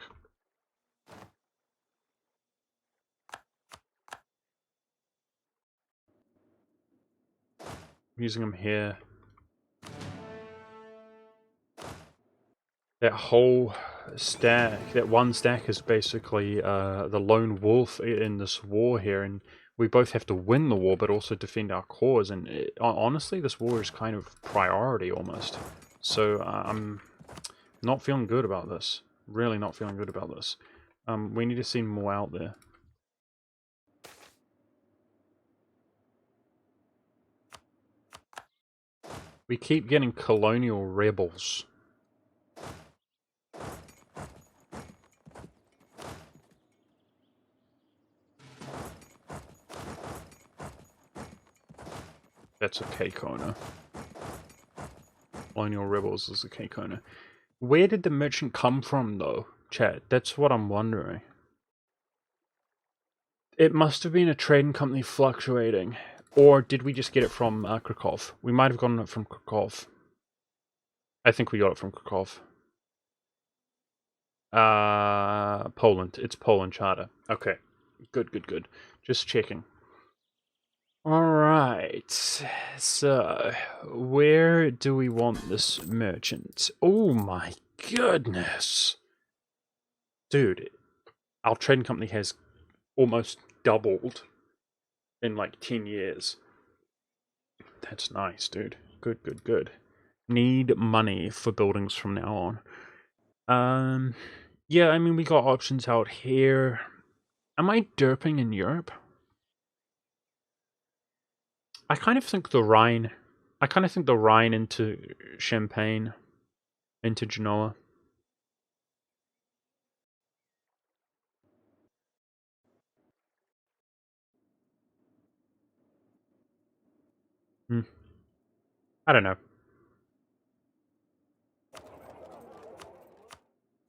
Speaker 1: I'm using them here. That whole stack, that one stack is basically the lone wolf in this war here, and we both have to win the war but also defend our cause, and honestly this war is kind of priority almost. So I'm not feeling good about this. Really not feeling good about this. We need to send more out there. We keep getting colonial rebels. That's a K-Kona. Colonial Rebels is a K-Kona. Where did the merchant come from, though, chat? That's what I'm wondering. It must have been a trading company fluctuating. Or did we just get it from Krakow? We might have gotten it from Krakow. I think we got it from Krakow. Poland. It's Poland charter. Okay. Good. Just checking. Alright, so where do we want this merchant? Oh my goodness! Dude, our trading company has almost doubled in like 10 years. That's nice, dude. Good, good, good. Need money for buildings from now on. Yeah, I mean, we got options out here. Am I derping in Europe? I kind of think the Rhine into Champagne, into Genoa. I don't know.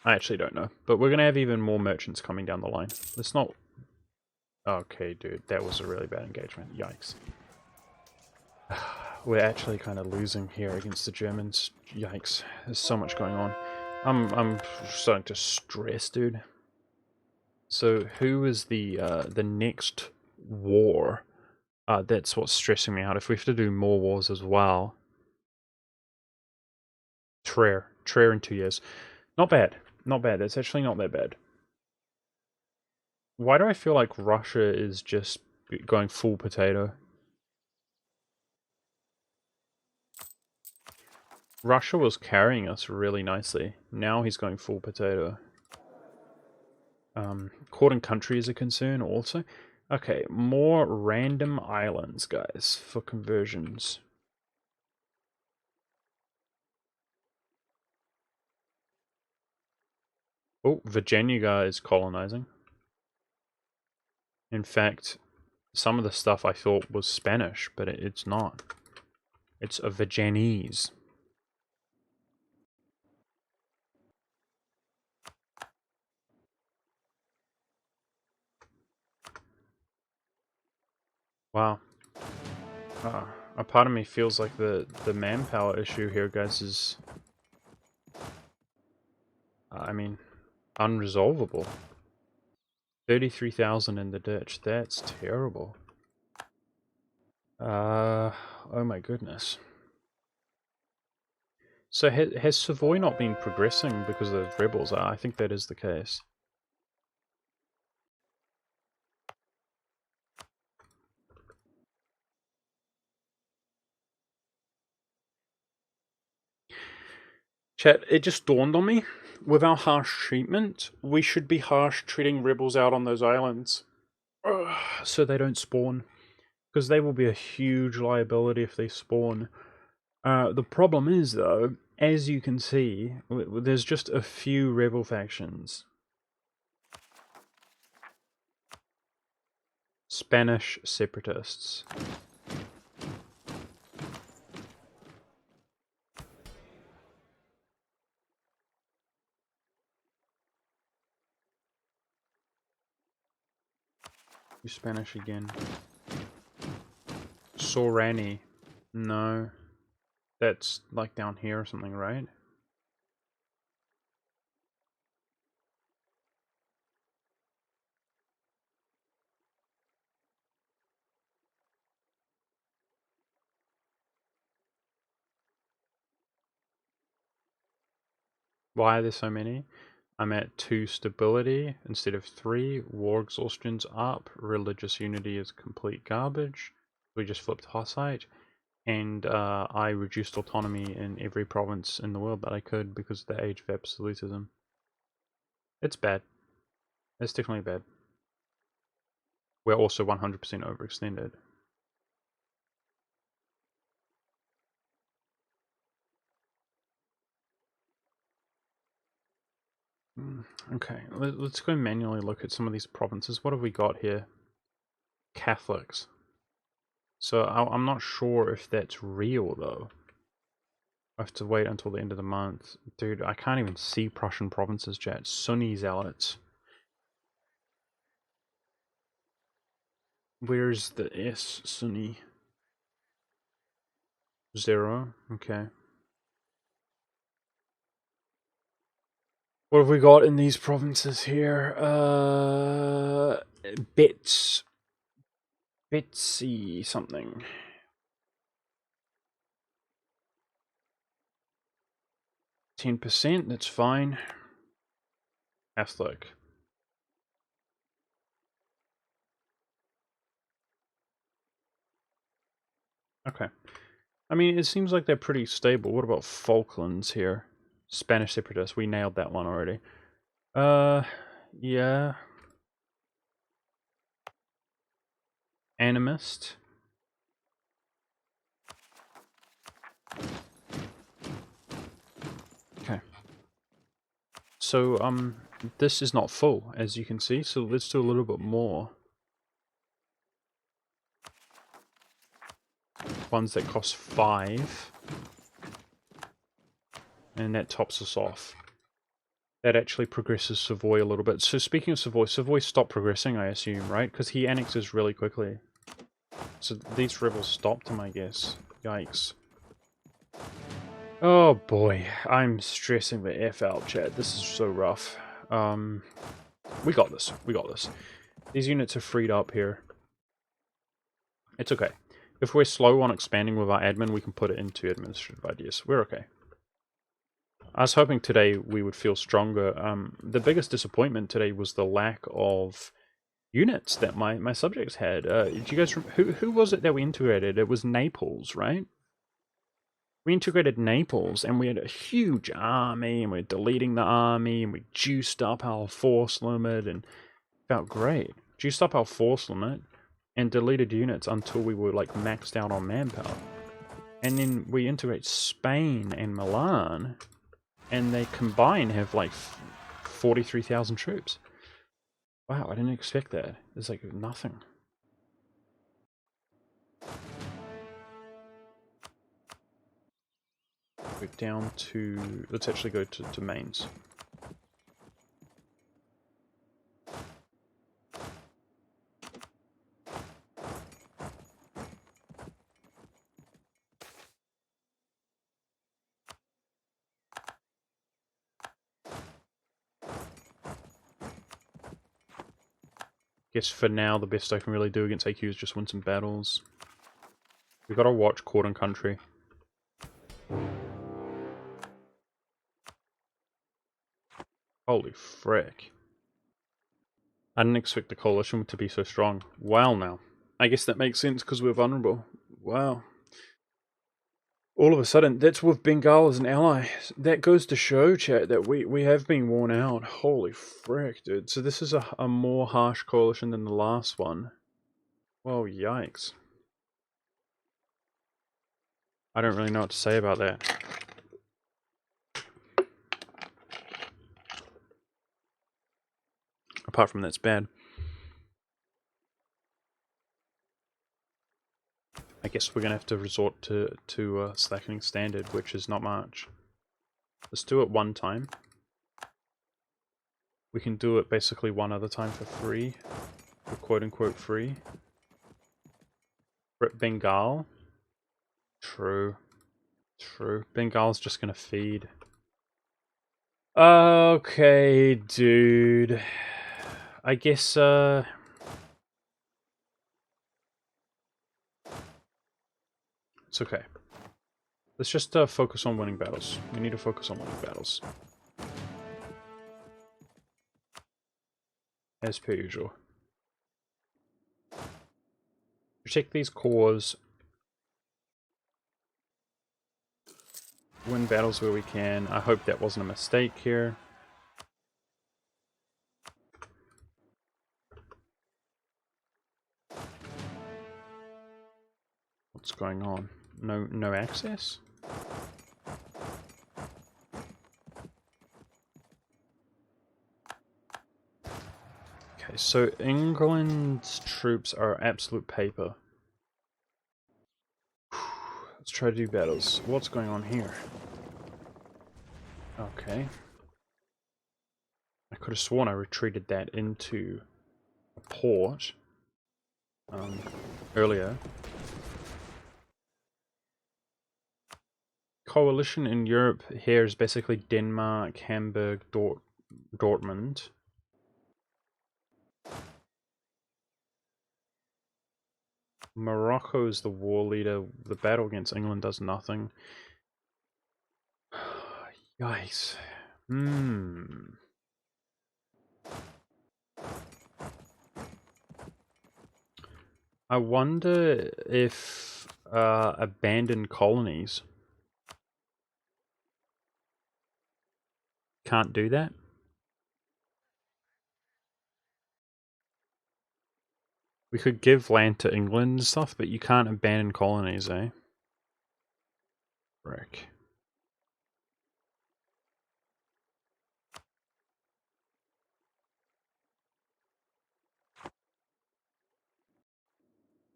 Speaker 1: I actually don't know. But we're going to have even more merchants coming down the line. It's not... Okay, dude. That was a really bad engagement. Yikes. We're actually kind of losing here against the Germans. Yikes. There's so much going on. I'm starting to stress, dude. So who is the next war? That's what's stressing me out. If we have to do more wars as well. Trier in 2 years. Not bad. Not bad. It's actually not that bad. Why do I feel like Russia is just going full potato? Russia was carrying us really nicely. Now he's going full potato. Court and country is a concern also. Okay, more random islands, guys, for conversions. Oh, Virginia is colonizing. In fact, some of the stuff I thought was Spanish, but it's not. It's a Virginese. Wow. A part of me feels like the manpower issue here, guys, is... I mean, unresolvable. 33,000 in the ditch. That's terrible. Oh my goodness. So has Savoy not been progressing because of the rebels? I think that is the case. Chat, it just dawned on me. With our harsh treatment, we should be harsh treating rebels out on those islands. So they don't spawn. Because they will be a huge liability if they spawn. The problem is, though, as you can see, there's just a few rebel factions. Spanish separatists. You Spanish again. Sorani. No. That's like down here or something, right? Why are there so many? I'm at 2 stability instead of 3. War exhaustion's up. Religious unity is complete garbage. We just flipped Hussite. And I reduced autonomy in every province in the world that I could because of the age of absolutism. It's bad. It's definitely bad. We're also 100% overextended. Okay, let's go manually look at some of these provinces. What have we got here? Catholics. So I'm not sure if that's real, though. I have to wait until the end of the month. Dude, I can't even see Prussian provinces, chat. Sunni zealots. Where's the S, Sunni? 0, okay. What have we got in these provinces here? Bits. Betsy something. %, that's fine. Catholic. Okay. I mean, it seems like they're pretty stable. What about Falklands here? Spanish separatists. We nailed that one already. Yeah. Animist. Okay. So, this is not full, as you can see, so let's do a little bit more. Ones that cost 5. And that tops us off. That actually progresses Savoy a little bit. So speaking of Savoy, Savoy stopped progressing, I assume, right? Because he annexes really quickly. So these rebels stopped him, I guess. Yikes. Oh boy, I'm stressing the F out, chat. This is so rough. We got this. We got this. These units are freed up here. It's okay. If we're slow on expanding with our admin, we can put it into administrative ideas. We're okay. I was hoping today we would feel stronger. The biggest disappointment today was the lack of units that my subjects had. Did you guys who was it that we integrated? It was Naples, right? We integrated Naples, and we had a huge army, and we're deleting the army, and we juiced up our force limit, and felt great. Juiced up our force limit, and deleted units until we were like maxed out on manpower. And then we integrate Spain and Milan, and they combined have like 43,000 troops. Wow, I didn't expect that. There's like nothing. We're down to... let's actually go to mains. Guess for now the best I can really do against AQ is just win some battles. We gotta watch Court and Country. Holy frick. I didn't expect the coalition to be so strong. Wow, now. I guess that makes sense because we're vulnerable. Wow. All of a sudden, that's with Bengal as an ally. That goes to show, chat, that we have been worn out. Holy frick, dude. So this is a more harsh coalition than the last one. Whoa, yikes. I don't really know what to say about that. Apart from that's bad. I guess we're going to have to resort to slackening standard, which is not much. Let's do it one time. We can do it basically one other time for free. For quote-unquote free. Rip Bengal. True. True. Bengal's just going to feed. Okay, dude. I guess, it's okay. Let's just focus on winning battles. We need to focus on winning battles. As per usual. Protect these cores. Win battles where we can. I hope that wasn't a mistake here. What's going on? No access? Okay, so England's troops are absolute paper. Let's try to do battles. What's going on here? Okay. I could have sworn I retreated that into a port earlier. Coalition in Europe here is basically Denmark, Hamburg, Dortmund. Morocco is the war leader. The battle against England does nothing. Yikes. I wonder if abandoned colonies can't do that. We could give land to England and stuff, but you can't abandon colonies, eh? Frick.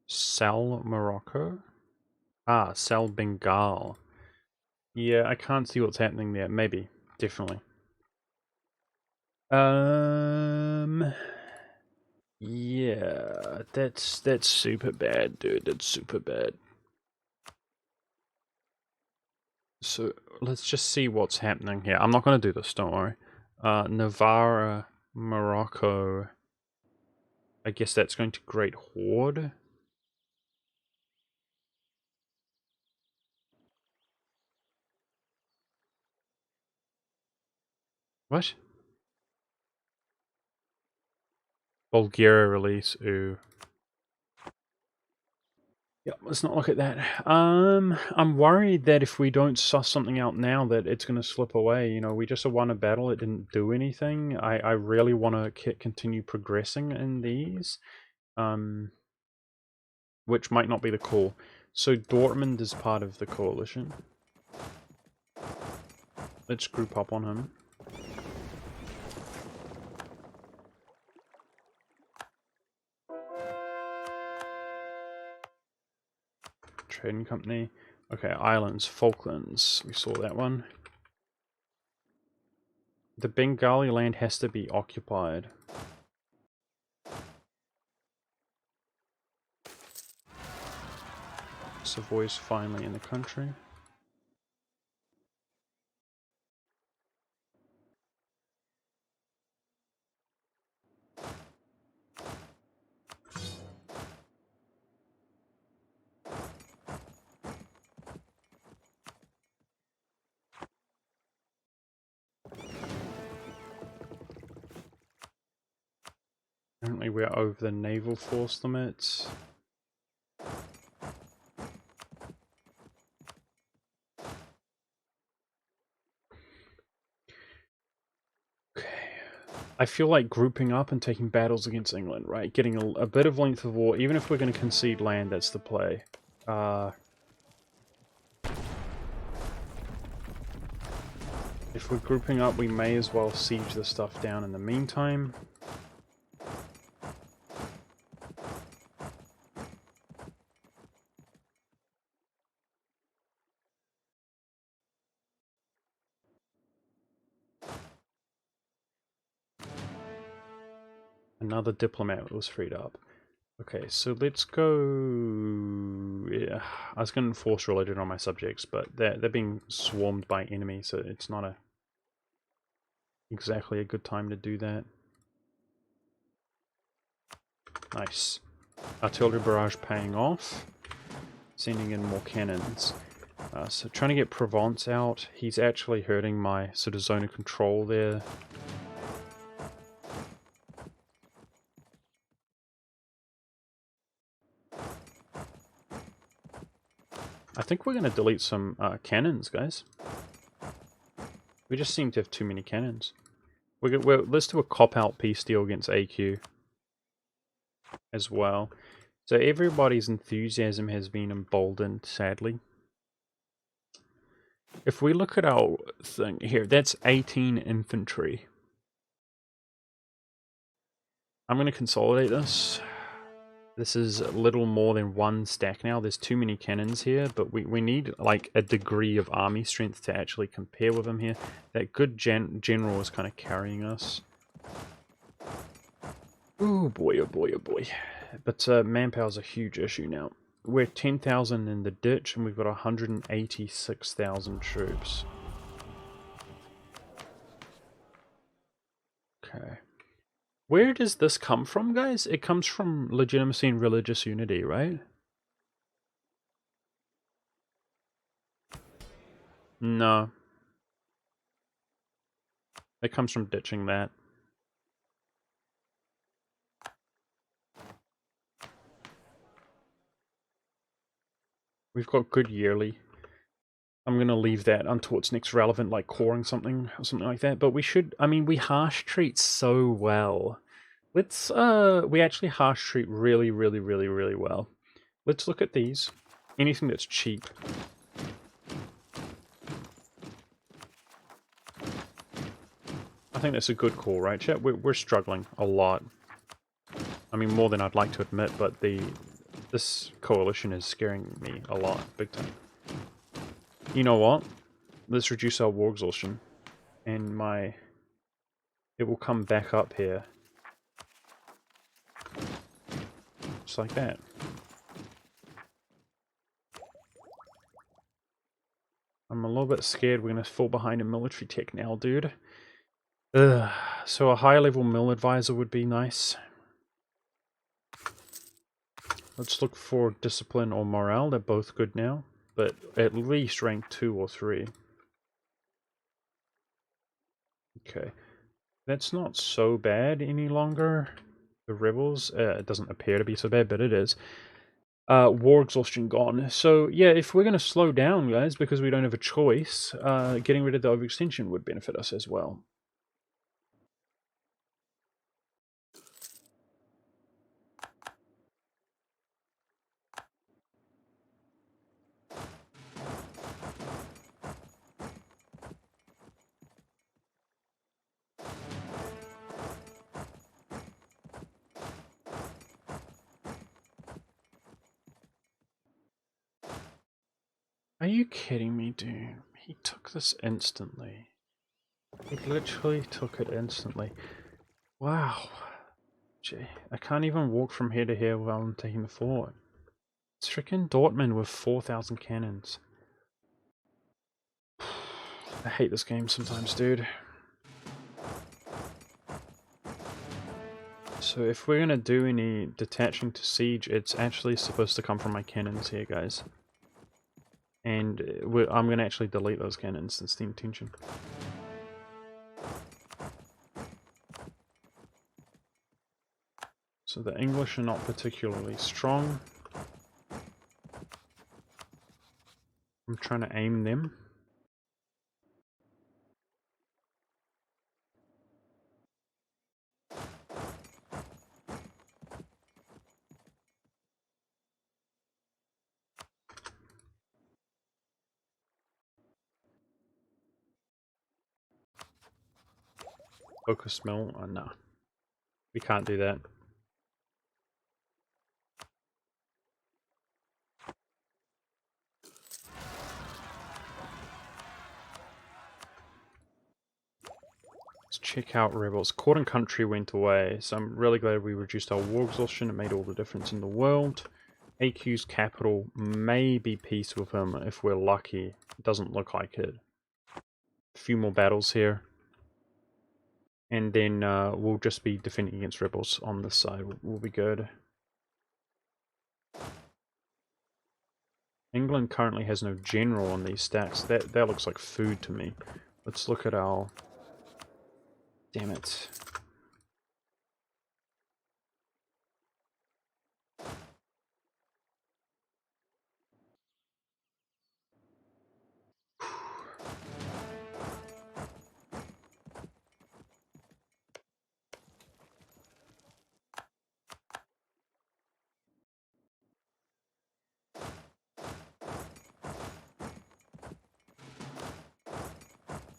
Speaker 1: Sell Morocco? Ah, sell Bengal. Yeah, I can't see what's happening there. Maybe. Definitely. Yeah, that's super bad, dude. That's super bad. So let's just see what's happening here. I'm not gonna do this, don't worry. Navarra, Morocco. I guess that's going to Great Horde. What? Bulgaria release, ooh. Yep, let's not look at that. I'm worried that if we don't suss something out now that it's going to slip away. You know, we just won a battle, it didn't do anything. I really want to continue progressing in these. Which might not be the call. So Dortmund is part of the coalition. Let's group up on him. Trading company. Okay, islands, Falklands. We saw that one. The Bengali land has to be occupied. Savoy's finally in the country. Apparently we're over the naval force limits. Okay. I feel like grouping up and taking battles against England, right? Getting a bit of length of war, even if we're going to concede land, that's the play. If we're grouping up, we may as well siege the stuff down in the meantime. Another diplomat was freed up. Okay, so let's go... Yeah, I was going to enforce religion on my subjects, but they're being swarmed by enemies, so it's not exactly a good time to do that. Nice. Artillery barrage paying off. Sending in more cannons. So trying to get Provence out. He's actually hurting my sort of zone of control there. I think we're going to delete some cannons, guys. We just seem to have too many cannons. Let's do a cop-out peace deal against AQ as well. So everybody's enthusiasm has been emboldened, sadly. If we look at our thing here, that's 18 infantry. I'm going to consolidate this. This is a little more than one stack now. There's too many cannons here, but we need like a degree of army strength to actually compare with them here. That good general is kind of carrying us. Oh boy, oh boy, oh boy. But manpower's a huge issue now. We're 10,000 in the ditch and we've got 186,000 troops. Okay. Where does this come from, guys? It comes from legitimacy and religious unity, right? No. It comes from ditching that. We've got good yearly. I'm going to leave that until it's next relevant, like coring something or something like that. But we should, I mean, we harsh treat so well. Let's, we actually harsh treat really, really, really, really well. Let's look at these. Anything that's cheap. I think that's a good call, right, chat? We're struggling a lot. I mean, more than I'd like to admit, but this coalition is scaring me a lot, big time. You know what? Let's reduce our war exhaustion, and it will come back up here, just like that. I'm a little bit scared we're gonna fall behind in military tech now, dude. Ugh. So a high level mill advisor would be nice. Let's look for discipline or morale. They're both good now, but at least rank 2 or 3. Okay, that's not so bad any longer. The rebels, it doesn't appear to be so bad, but it is. War exhaustion gone. So yeah, if we're going to slow down, guys, because we don't have a choice, getting rid of the overextension would benefit us as well. Are you kidding me, dude? He took this instantly. He literally took it instantly. Wow. Gee, I can't even walk from here to here while I'm taking the fort. It's freaking Dortmund with 4,000 cannons. I hate this game sometimes, dude. So if we're gonna do any detaching to siege, it's actually supposed to come from my cannons here, guys. And I'm gonna actually delete those cannons. That's the intention. So the English are not particularly strong. I'm trying to aim them. Focus mill? Oh no. We can't do that. Let's check out rebels. Court and country went away, so I'm really glad we reduced our war exhaustion. It made all the difference in the world. AQ's capital may be peace with him if we're lucky. It doesn't look like it. A few more battles here. And then we'll just be defending against rebels on this side. We'll be good. England currently has no general on these stacks. That looks like food to me. Let's look at our... Damn it.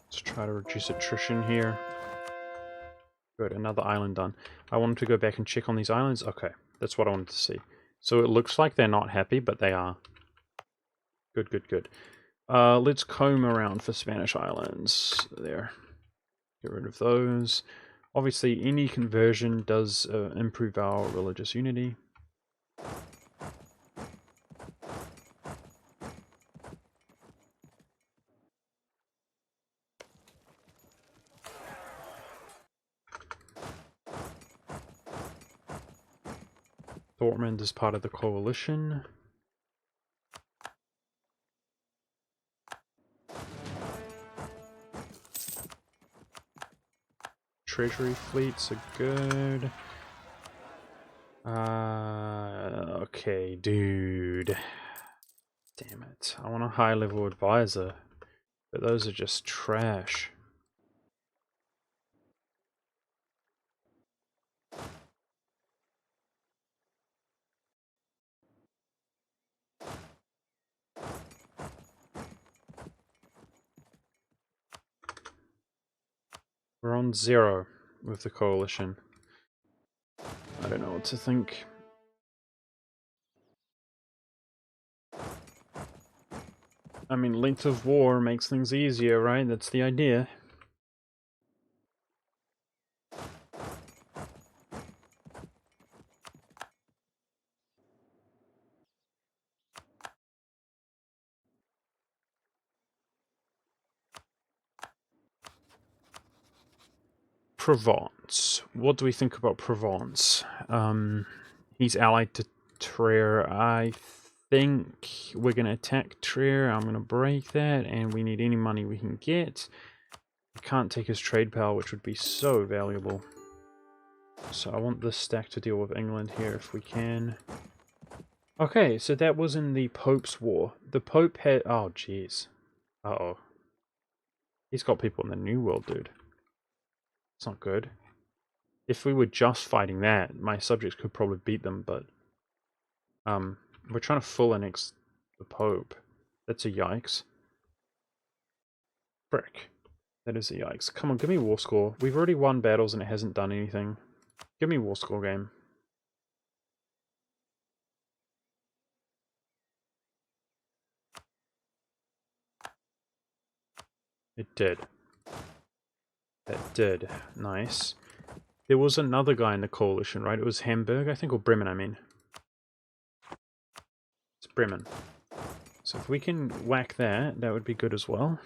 Speaker 1: Let's try to reduce attrition here. Good, another island done. I wanted to go back and check on these islands. Okay, that's what I wanted to see. So it looks like they're not happy, but they are. Good, good, good. Let's comb around for Spanish islands. There. Get rid of those. Obviously, any conversion does improve our religious unity. Dortmund is part of the coalition. treasury fleets are good. Okay, dude. Damn it. I want a high-level advisor, but those are just trash. We're on 0 with the coalition. I don't know what to think. I mean, length of war makes things easier, right? That's the idea. Provence. What do we think about Provence? He's allied to Trier. I think we're going to attack Trier. I'm going to break that, and we need any money we can get. We can't take his trade power, which would be so valuable. So I want this stack to deal with England here if we can. Okay, so that was in the Pope's War. The Pope had... Oh, jeez. Uh-oh. He's got people in the New World, dude. It's not good. If we were just fighting that, my subjects could probably beat them, but... we're trying to full annex the Pope. That's a yikes. Frick. That is a yikes. Come on, give me a war score. We've already won battles and it hasn't done anything. Give me a war score game. It did. That did. Nice. There was another guy in the coalition, right? It was Hamburg, I think, or Bremen, I mean. It's Bremen. So if we can whack that, that would be good as well.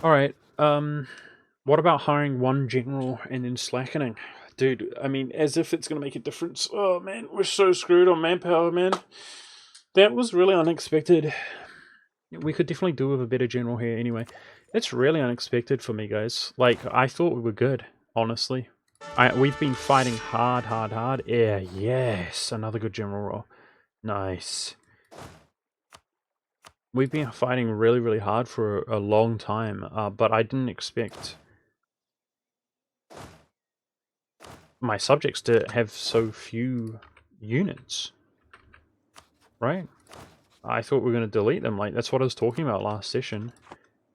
Speaker 1: Alright, what about hiring one general and then slackening? Dude, I mean, as if it's going to make a difference. Oh man, we're so screwed on manpower, man. That was really unexpected. We could definitely do with a better general here anyway. It's really unexpected for me, guys. Like, I thought we were good, honestly. We've been fighting hard. Yeah, yes, another good general roll. Nice. We've been fighting really hard for a long time, but I didn't expect my subjects to have so few units. Right? I thought we were going to delete them. Like, that's what I was talking about last session.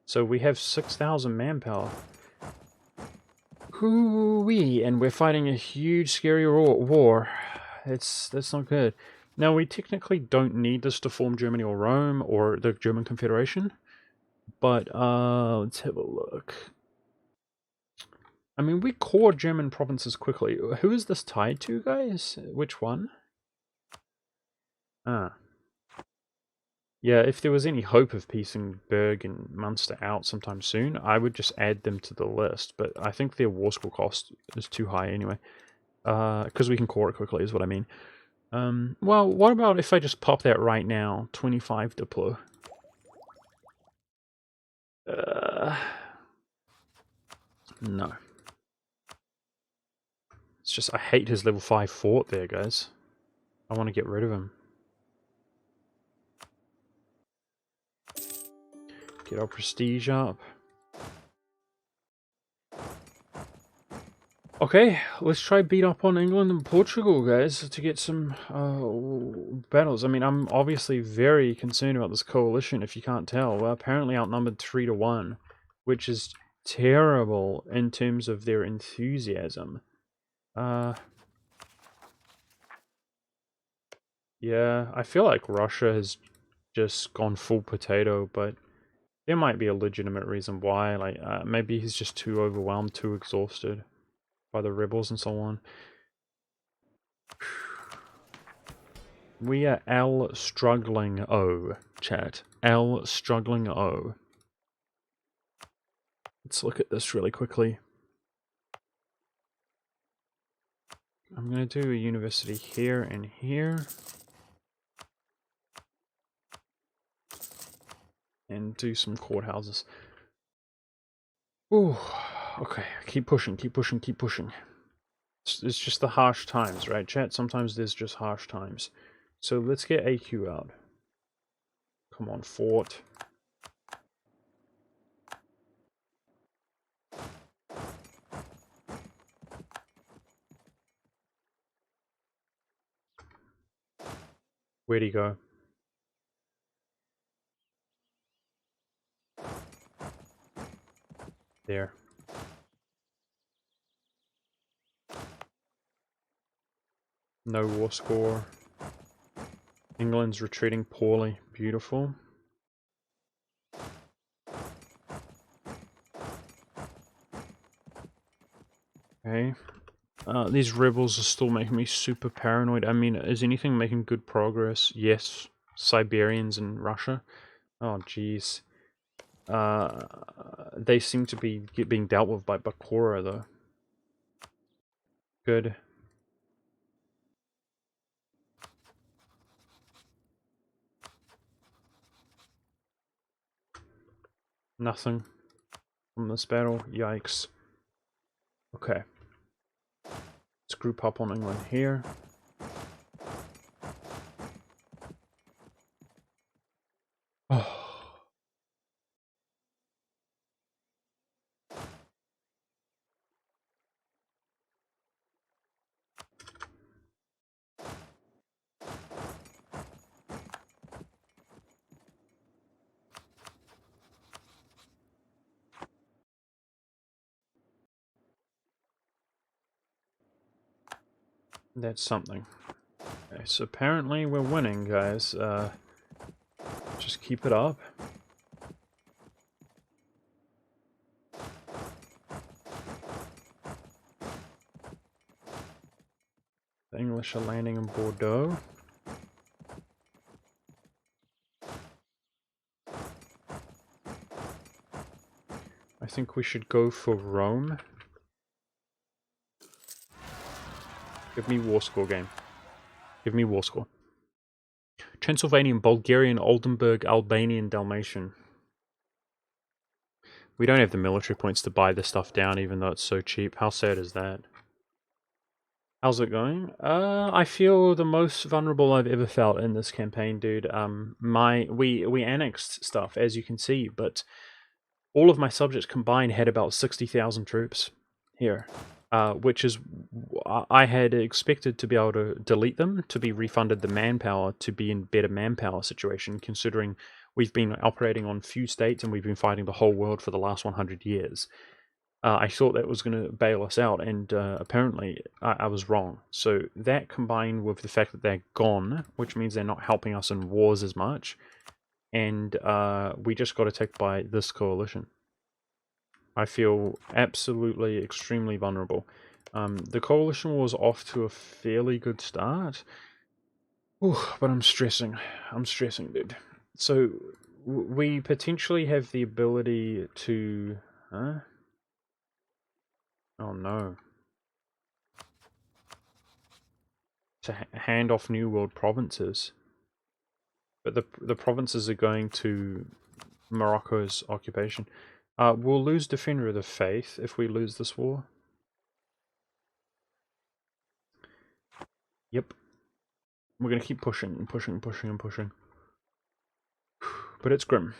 Speaker 1: So we have 6,000 manpower. Hoo-wee! And we're fighting a huge, scary war. That's not good. Now, we technically don't need this to form Germany or Rome or the German Confederation. But, let's have a look. I mean, we core German provinces quickly. Who is this tied to, guys? Which one? Ah. Yeah, if there was any hope of piecing Berg and Munster out sometime soon, I would just add them to the list. But I think their war score cost is too high anyway. Because we can core it quickly is what I mean. Well, what about if I just pop that right now? 25 diplo. No. It's just, I hate his level 5 fort there, guys. I want to get rid of him. Get our prestige up. Okay, let's try beat up on England and Portugal, guys, to get some battles. I mean, I'm obviously very concerned about this coalition, if you can't tell. We're apparently outnumbered 3-1, which is terrible in terms of their enthusiasm. Yeah, I feel like Russia has just gone full potato, but there might be a legitimate reason why. Like, maybe he's just too overwhelmed, too exhausted by the rebels and so on. We are L struggling O, chat. L struggling O. Let's look at this really quickly. I'm going to do a university here and here. And do some courthouses. Ooh, okay, keep pushing, keep pushing, keep pushing. It's just the harsh times, right, chat? Sometimes there's just harsh times. So let's get AQ out. Come on, fort. Where'd he go? There. No war score. England's retreating poorly. Beautiful. Okay. These rebels are still making me super paranoid. I mean, is anything making good progress? Yes. Siberians in Russia. Oh, jeez. They seem to be being dealt with by Bakura, though. Good. Nothing from this battle. Yikes. Okay. Let's group up on England here. Oh. That's something. Okay, so apparently we're winning, guys. Just keep it up. The English are landing in Bordeaux. I think we should go for Rome. Give me war score game. Give me war score. Transylvanian, Bulgarian, Oldenburg, Albanian, Dalmatian. We don't have the military points to buy this stuff down, even though it's so cheap. How sad is that? How's it going? I feel the most vulnerable I've ever felt in this campaign, dude. We annexed stuff, as you can see, but all of my subjects combined had about 60,000 troops here, which is I had expected to be able to delete them, to be refunded the manpower, to be in better manpower situation, considering we've been operating on few states and we've been fighting the whole world for the last 100 years. I thought that was going to bail us out, and apparently I was wrong. So that combined with the fact that they're gone, which means they're not helping us in wars as much, and we just got attacked by this coalition. I feel absolutely extremely vulnerable. The coalition was off to a fairly good start. Ooh, but I'm stressing. I'm stressing, dude. So we potentially have the ability to... Huh? Oh no. To hand off New World provinces. But the provinces are going to Morocco's occupation. We'll lose Defender of the Faith if we lose this war. Yep. We're going to keep pushing and pushing and pushing and pushing. But it's grim.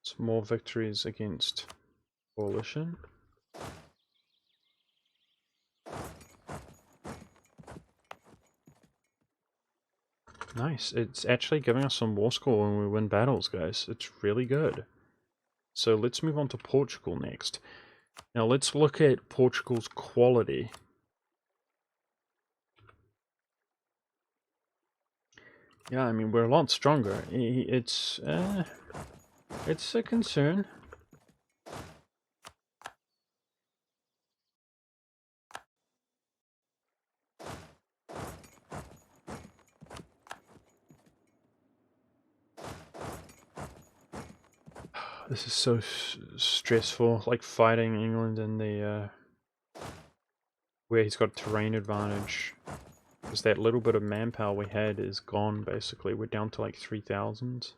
Speaker 1: Some more victories against coalition. Nice. It's actually giving us some war score when we win battles, guys. It's really good. So let's move on to Portugal next. Now let's look at Portugal's quality. Yeah, I mean, we're a lot stronger. It's a concern. This is so stressful, like fighting England in the where he's got terrain advantage. Because that little bit of manpower we had is gone, basically. We're down to like 3,000.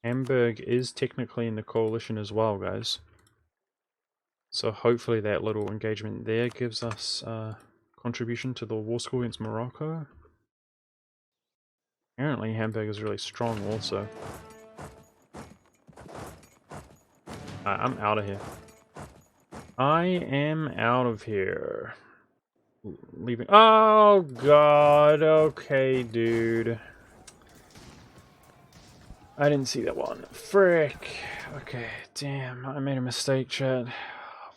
Speaker 1: Hamburg is technically in the coalition as well, guys. So hopefully that little engagement there gives us contribution to the war score against Morocco. Apparently Hamburg is really strong also. I'm out of here. I am out of here. Leaving. Oh god, okay, dude. I didn't see that one. Frick. Okay, damn, I made a mistake, chat.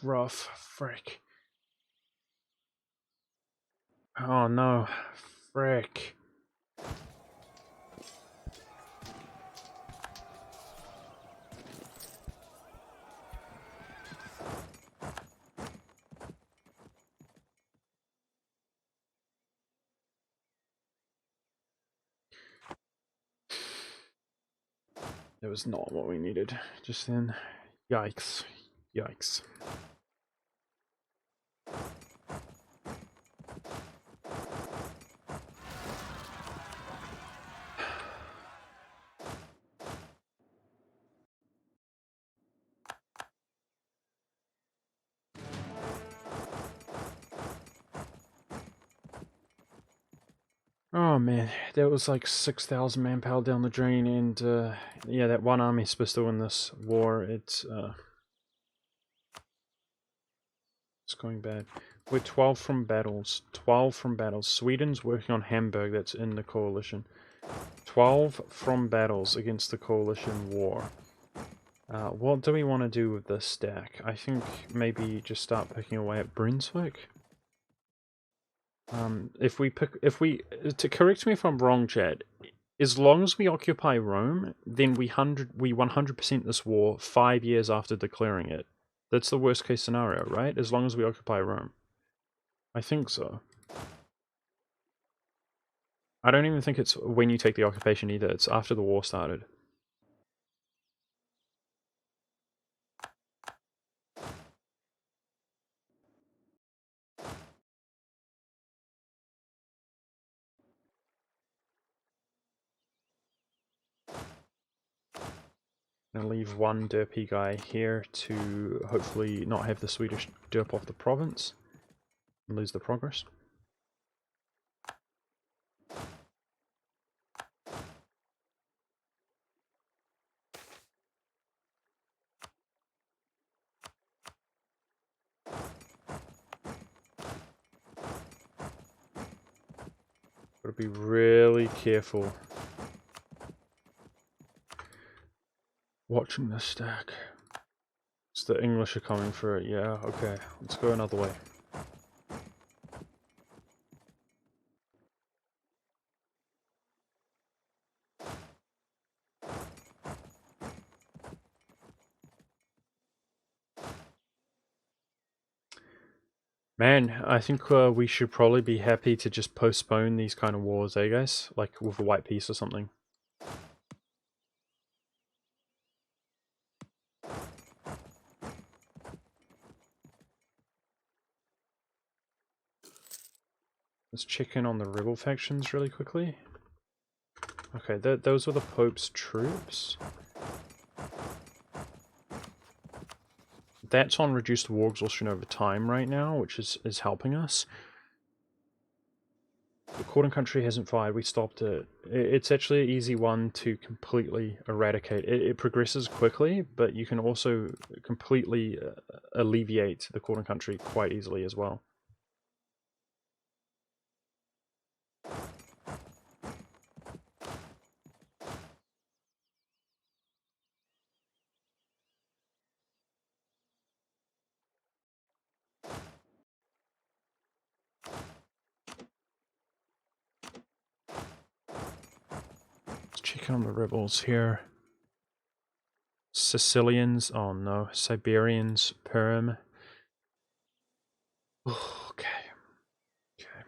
Speaker 1: Rough. Frick. Oh no. Frick. That was not what we needed just then. Yikes. Yikes. Oh man, that was like 6,000 manpower down the drain, and yeah, that one army is supposed to win this war. It's going bad. We're 12 from battles. 12 from battles. Sweden's working on Hamburg, that's in the coalition. 12 from battles against the coalition war. What do we want to do with this stack? I think maybe just start picking away at Brunswick. To correct me if I'm wrong, Chad, as long as we occupy Rome, then we 100% this war 5 years after declaring it. That's the worst case scenario, right? As long as we occupy Rome. I think so. I don't even think it's when you take the occupation either, it's after the war started. I'm gonna leave one derpy guy here to hopefully not have the Swedish derp off the province and lose the progress. Gotta be really careful watching this stack. It's the English are coming for it, yeah, okay. Let's go another way. Man, I think we should probably be happy to just postpone these kind of wars, eh guys? Like with a white peace or something. Let's check in on the rebel factions really quickly. Okay, those were the Pope's troops. That's on reduced war exhaustion over time right now, which is helping us. The Cordon country hasn't fired, we stopped it. It's actually an easy one to completely eradicate. It progresses quickly, but you can also completely alleviate the Cordon country quite easily as well. Check on the rebels here. Sicilians, oh no, Siberians, Perm. Okay. Okay.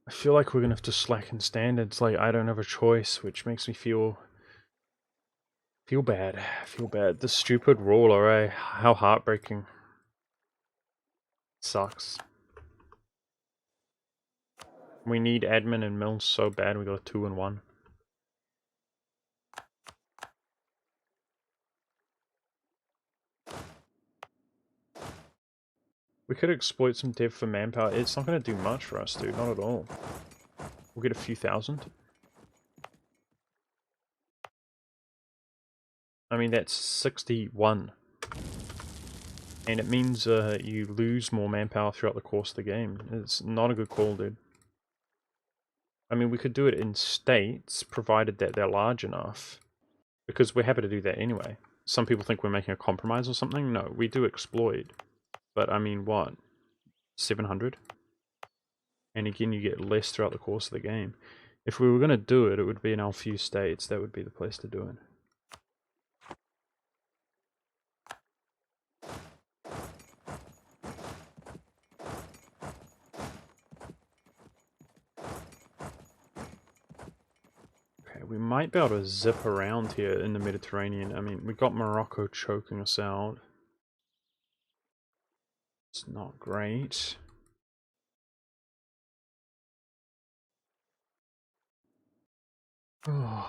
Speaker 1: I feel like we're gonna have to slacken standards. Like, I don't have a choice, which makes me feel bad. Feel bad. The stupid rule, alright? How heartbreaking. Sucks. We need admin and mills so bad. We got a 2 and 1. We could exploit some dev for manpower. It's not going to do much for us, dude. Not at all. We'll get a few thousand. I mean, that's 61. And it means you lose more manpower throughout the course of the game. It's not a good call, dude. I mean, we could do it in states, provided that they're large enough. Because we're happy to do that anyway. Some people think we're making a compromise or something. No, we do exploit. But I mean, what? 700? And again, you get less throughout the course of the game. If we were going to do it, it would be in our few states. That would be the place to do it. Okay, we might be able to zip around here in the Mediterranean. I mean, we got Morocco choking us out. It's not great. A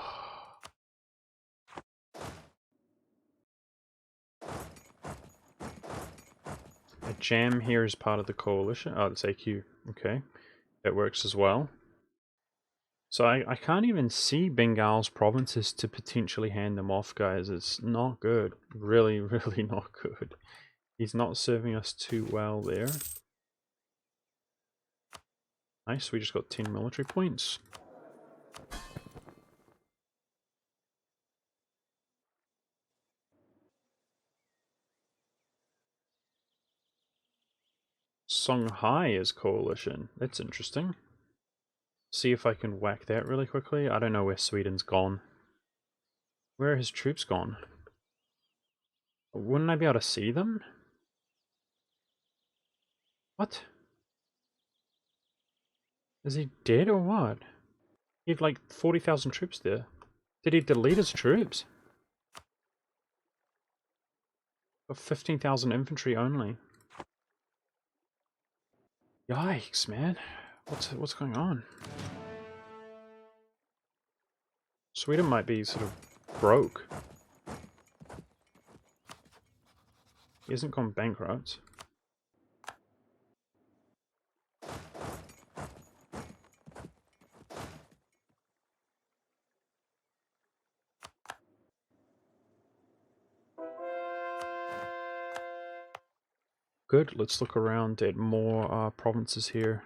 Speaker 1: jam here is part of the coalition. Oh, that's AQ. Okay. That works as well. So I can't even see Bengal's provinces to potentially hand them off, guys. It's not good. Really, really not good. He's not serving us too well there. Nice, we just got 10 military points. Songhai is coalition. That's interesting. See if I can whack that really quickly. I don't know where Sweden's gone. Where are his troops gone? Wouldn't I be able to see them? What? Is he dead or what? He had like 40,000 troops there. Did he delete his troops? Got 15,000 infantry only. Yikes, man. What's going on? Sweden might be sort of broke. He hasn't gone bankrupt. Good, let's look around at more provinces here.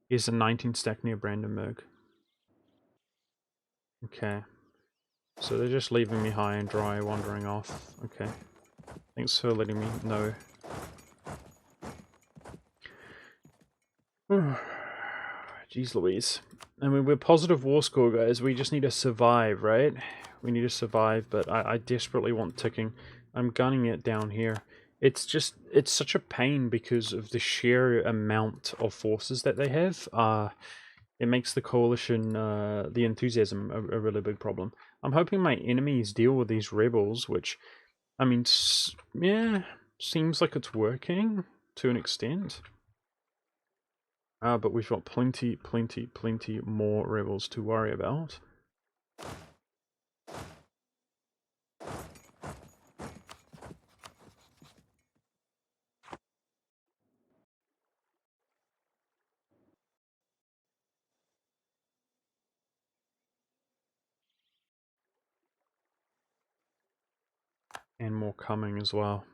Speaker 1: Here's a 19 stack near Brandenburg. Okay. So they're just leaving me high and dry, wandering off. Okay. Thanks for letting me know. Jeez Louise. I mean, we're positive war score, guys. We just need to survive, right? We need to survive, but I desperately want ticking. I'm gunning it down here. It's such a pain because of the sheer amount of forces that they have. It makes the coalition, the enthusiasm, a really big problem. I'm hoping my enemies deal with these rebels, which, I mean, yeah, seems like it's working to an extent. But we've got plenty more rebels to worry about. And more coming as well.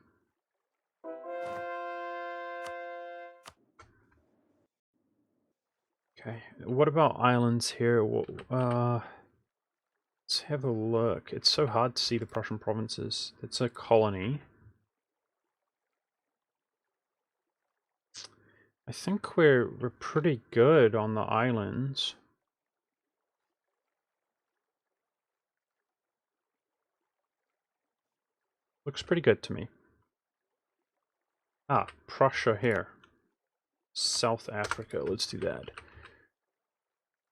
Speaker 1: Okay, what about islands here? Let's have a look. It's so hard to see the Prussian provinces. It's a colony. I think we're pretty good on the islands. Looks pretty good to me. Ah, Prussia here. South Africa, let's do that.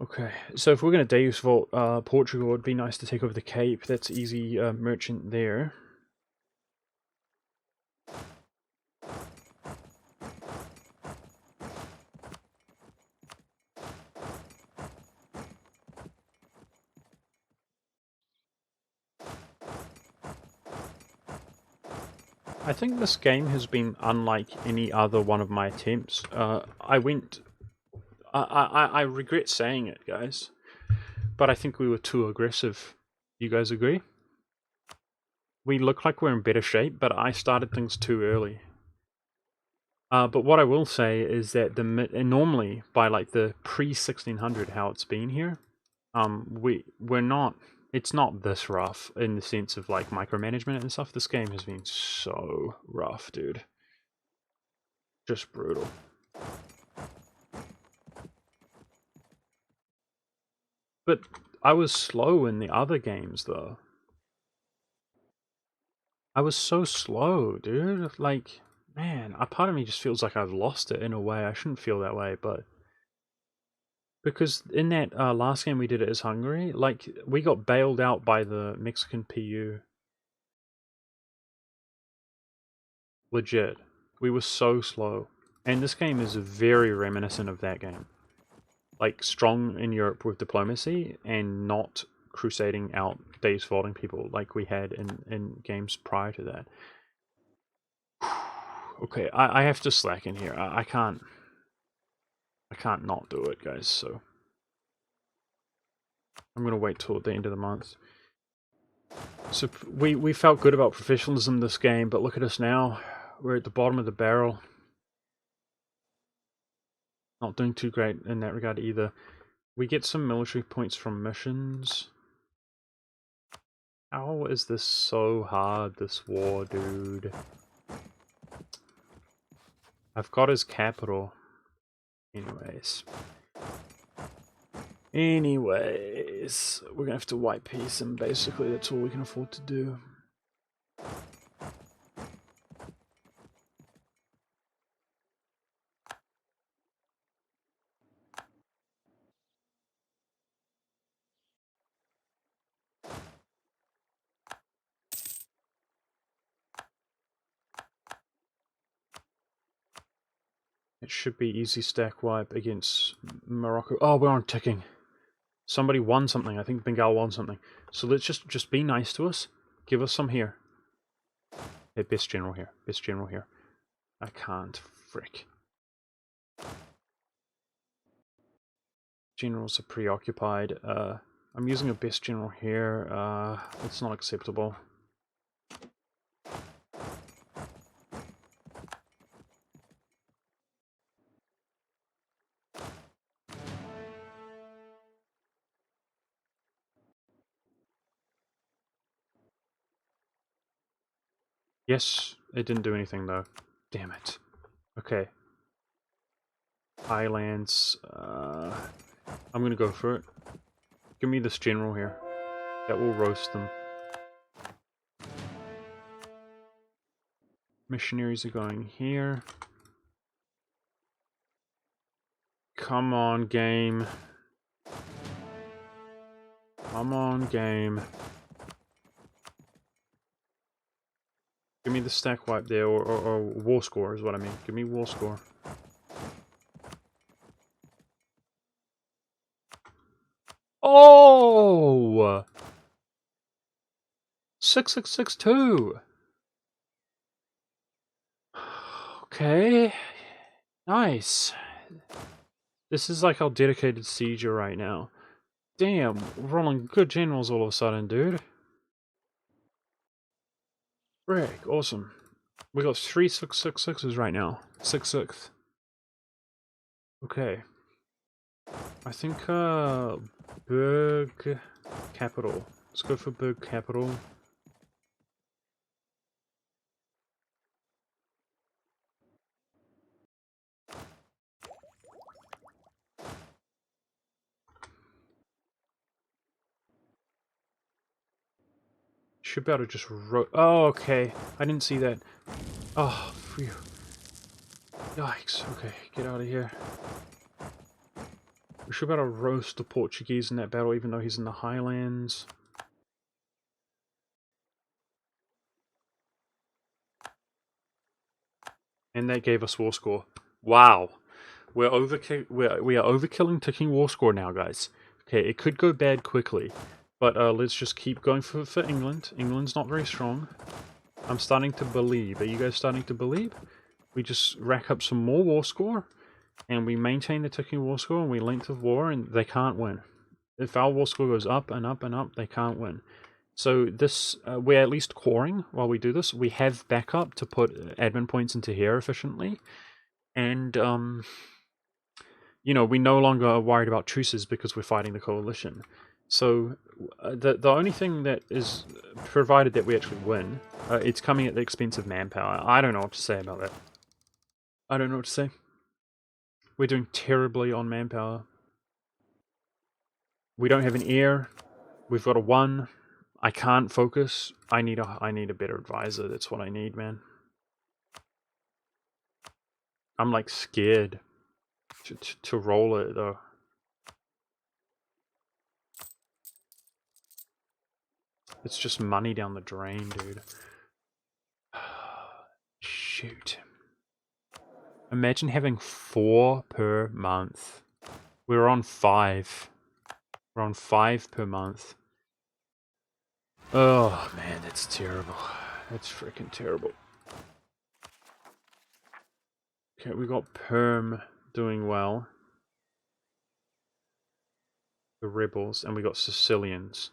Speaker 1: Okay, so if we're going to Deus Vault Portugal, it'd be nice to take over the Cape. That's easy merchant there. I think this game has been unlike any other one of my attempts. I regret saying it, guys, but I think we were too aggressive. You guys agree? We look like we're in better shape, but I started things too early. But what I will say is that normally by like the pre-1600, how it's been here, we're not. It's not this rough in the sense of like micromanagement and stuff. This game has been so rough, dude. Just brutal. But I was slow in the other games, though. I was so slow, dude. Like, man, a part of me just feels like I've lost it in a way. I shouldn't feel that way, but... Because in that last game we did it as Hungary, like, we got bailed out by the Mexican PU. Legit. We were so slow. And this game is very reminiscent of that game. Like, strong in Europe with diplomacy, and not crusading out Deus Vaulting people like we had in games prior to that. Okay, I have to slack in here. I can't not do it, guys, so... I'm gonna wait till the end of the month. So we felt good about professionalism this game, but look at us now. We're at the bottom of the barrel. Not doing too great in that regard either. We get some military points from missions. How is this so hard, this war, dude? I've got his capital. Anyways, we're gonna have to white piece him, basically. That's all we can afford to do. It should be easy stack wipe against Morocco. Oh, we're on ticking. Somebody won something. I think Bengal won something. So let's just be nice to us. Give us some here. Hey, best general here. Best general here. I can't. Frick. Generals are preoccupied. I'm using a best general here. It's not acceptable. Yes, it didn't do anything though. Damn it. Okay. Highlands. I'm gonna go for it. Give me this general here. That will roast them. Missionaries are going here. Come on, game. Come on, game. Give me the stack wipe there, or war score is what I mean. Give me war score. Oh! 6662! Okay. Nice. This is like our dedicated sieger right now. Damn, we're rolling good generals all of a sudden, dude. Frick, awesome. We got 3 666s right now. 6-6. Okay. I think, Berg capital. Let's go for Berg capital. Should be able to just oh, okay. I didn't see that. Oh, phew. Yikes. Okay, get out of here. We should be able to roast the Portuguese in that battle, even though he's in the Highlands. And that gave us war score. Wow. We are overkilling ticking war score now, guys. Okay, it could go bad quickly. But let's just keep going for England. England's not very strong. I'm starting to believe. Are you guys starting to believe? We just rack up some more war score. And we maintain the ticking war score. And we length of war. And they can't win. If our war score goes up and up and up, they can't win. So this, we're at least coring while we do this. We have backup to put admin points into here efficiently. And, you know, we no longer are worried about truces because we're fighting the coalition. So the only thing that is, provided that we actually win, it's coming at the expense of manpower. I don't know what to say about that. I don't know what to say. We're doing terribly on manpower. We don't have an heir. We've got a 1. I can't focus. I need a better advisor. That's what I need, man. I'm like scared to roll it though. It's just money down the drain, dude. Shoot. Imagine having 4 per month. We're on 5. We're on 5 per month. Oh man, that's terrible. That's freaking terrible. Okay, we got Perm doing well. The rebels, and we got Sicilians.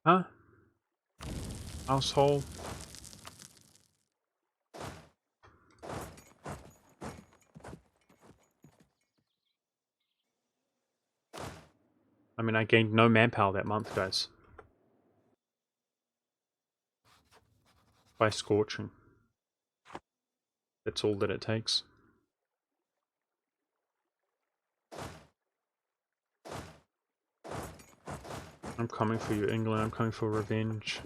Speaker 1: Huh? Household. I mean, I gained no manpower that month, guys. By scorching. That's all that it takes. I'm coming for you, England. I'm coming for revenge.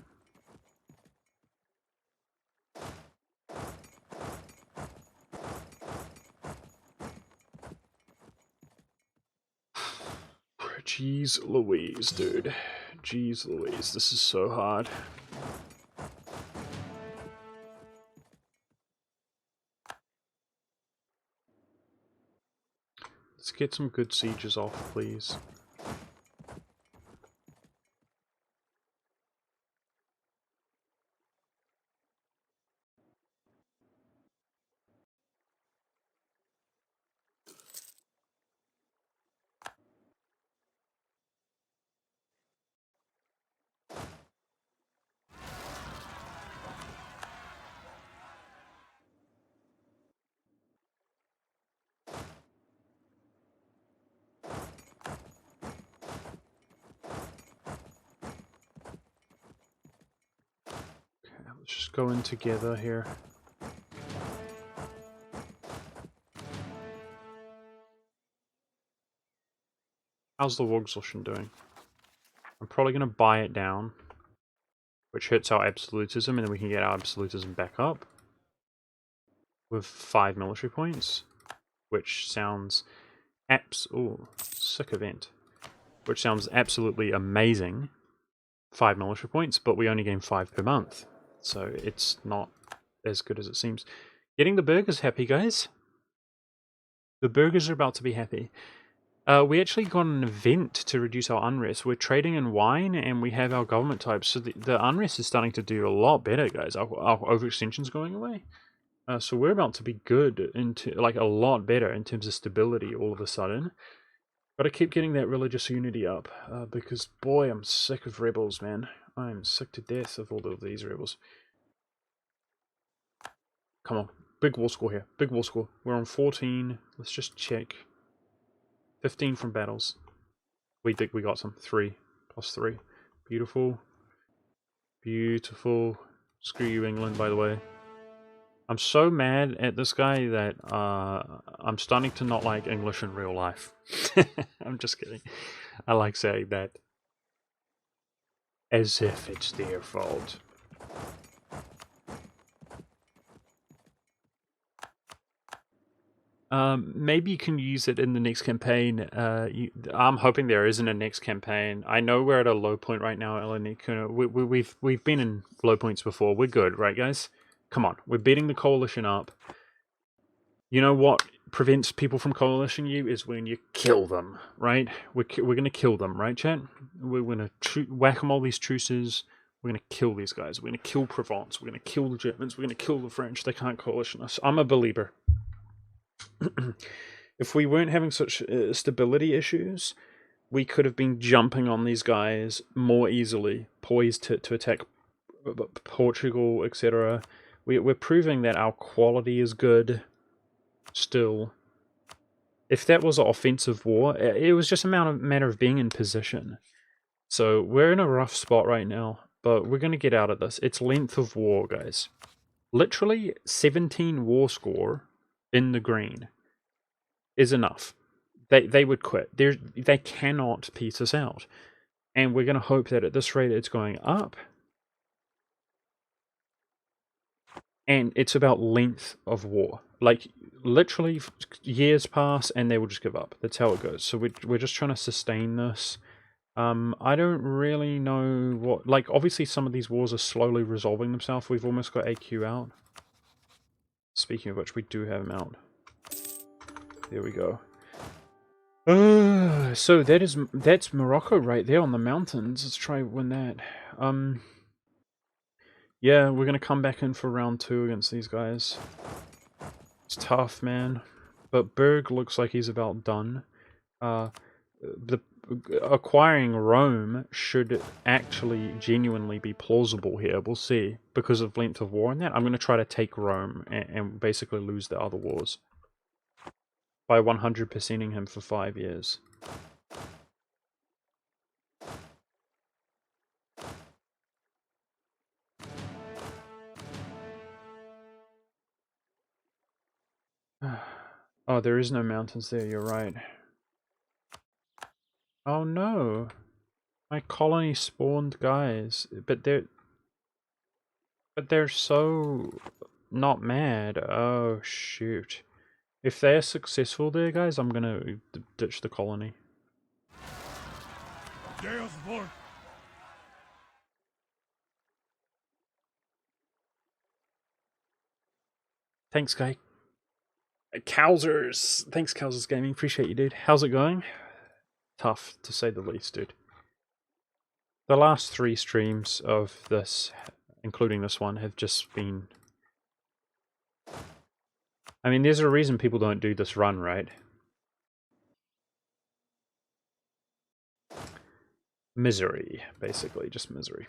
Speaker 1: Jeez Louise, dude. Jeez Louise, this is so hard. Let's get some good sieges off, please. Let's just go in together here. How's the Wugslution doing? I'm probably going to buy it down, which hurts our absolutism, and then we can get our absolutism back up with 5 military points, which sounds sick event. Which sounds absolutely amazing. 5 military points, but we only gain 5 per month. So it's not as good as it seems. Getting the burgers happy, guys. The burgers are about to be happy. We actually got an event to reduce our unrest. We're trading in wine, and we have our government types. So the unrest is starting to do a lot better, guys. Our overextension's going away. So we're about to be good, like a lot better in terms of stability all of a sudden. Gotta keep getting that religious unity up, because boy, I'm sick of rebels, man. I'm sick to death of all of these rebels. Come on, big war score here, big war score. We're on 14, let's just check. 15 from battles. We think we got some, 3, plus 3. Beautiful. Beautiful. Screw you, England, by the way. I'm so mad at this guy that I'm starting to not like English in real life. I'm just kidding. I like saying that as if it's their fault. Maybe you can use it in the next campaign. I'm hoping there isn't a next campaign. I know we're at a low point right now, Elenik. We've been in low points before. We're good, right, guys? Come on, we're beating the coalition up. You know what prevents people from coalitioning you is when you kill them, right? We're gonna kill them, right, chat? We're gonna whack them all these truces. We're gonna kill these guys. We're gonna kill Provence. We're gonna kill the Germans. We're gonna kill the French. They can't coalition us. I'm a believer. If we weren't having such stability issues, we could have been jumping on these guys more easily, poised to attack Portugal, etc. We're proving that our quality is good still. If that was an offensive war, it was just a matter of being in position. So we're in a rough spot right now, but we're going to get out of this. It's length of war, guys. Literally 17 war score in the green is enough. They would quit. They cannot piece us out. And we're going to hope that at this rate it's going up. And it's about length of war. Like, literally years pass and they will just give up. That's how it goes. So we're just trying to sustain this. I don't really know what... Like, obviously some of these wars are slowly resolving themselves. We've almost got AQ out. Speaking of which, we do have him out. There we go. So that's Morocco right there on the mountains. Let's try win that. Yeah, we're gonna come back in for round 2 against these guys. It's tough, man. But Berg looks like he's about done. Acquiring Rome should actually genuinely be plausible here. We'll see. Because of length of war and that, I'm gonna try to take Rome and basically lose the other wars. By 100%ing him for 5 years. Oh, there is no mountains there, you're right. Oh no! My colony spawned guys, but they're so not mad. Oh shoot. If they're successful there, guys, I'm gonna ditch the colony. Thanks, guy. Cowsers! Thanks, Cowsers Gaming. Appreciate you, dude. How's it going? Tough, to say the least, dude. The last 3 streams of this, including this one, have just been... I mean, there's a reason people don't do this run, right? Misery, basically, just misery.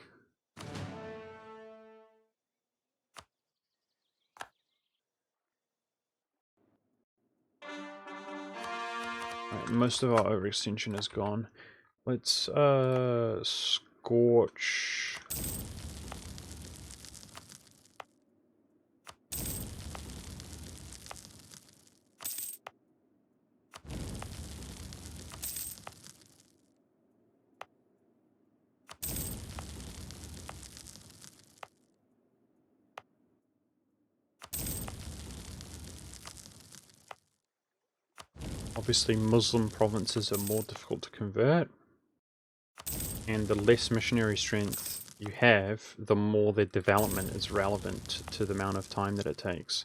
Speaker 1: Right, most of our overextension is gone. Let's scorch. Obviously, Muslim provinces are more difficult to convert, and the less missionary strength you have, the more their development is relevant to the amount of time that it takes.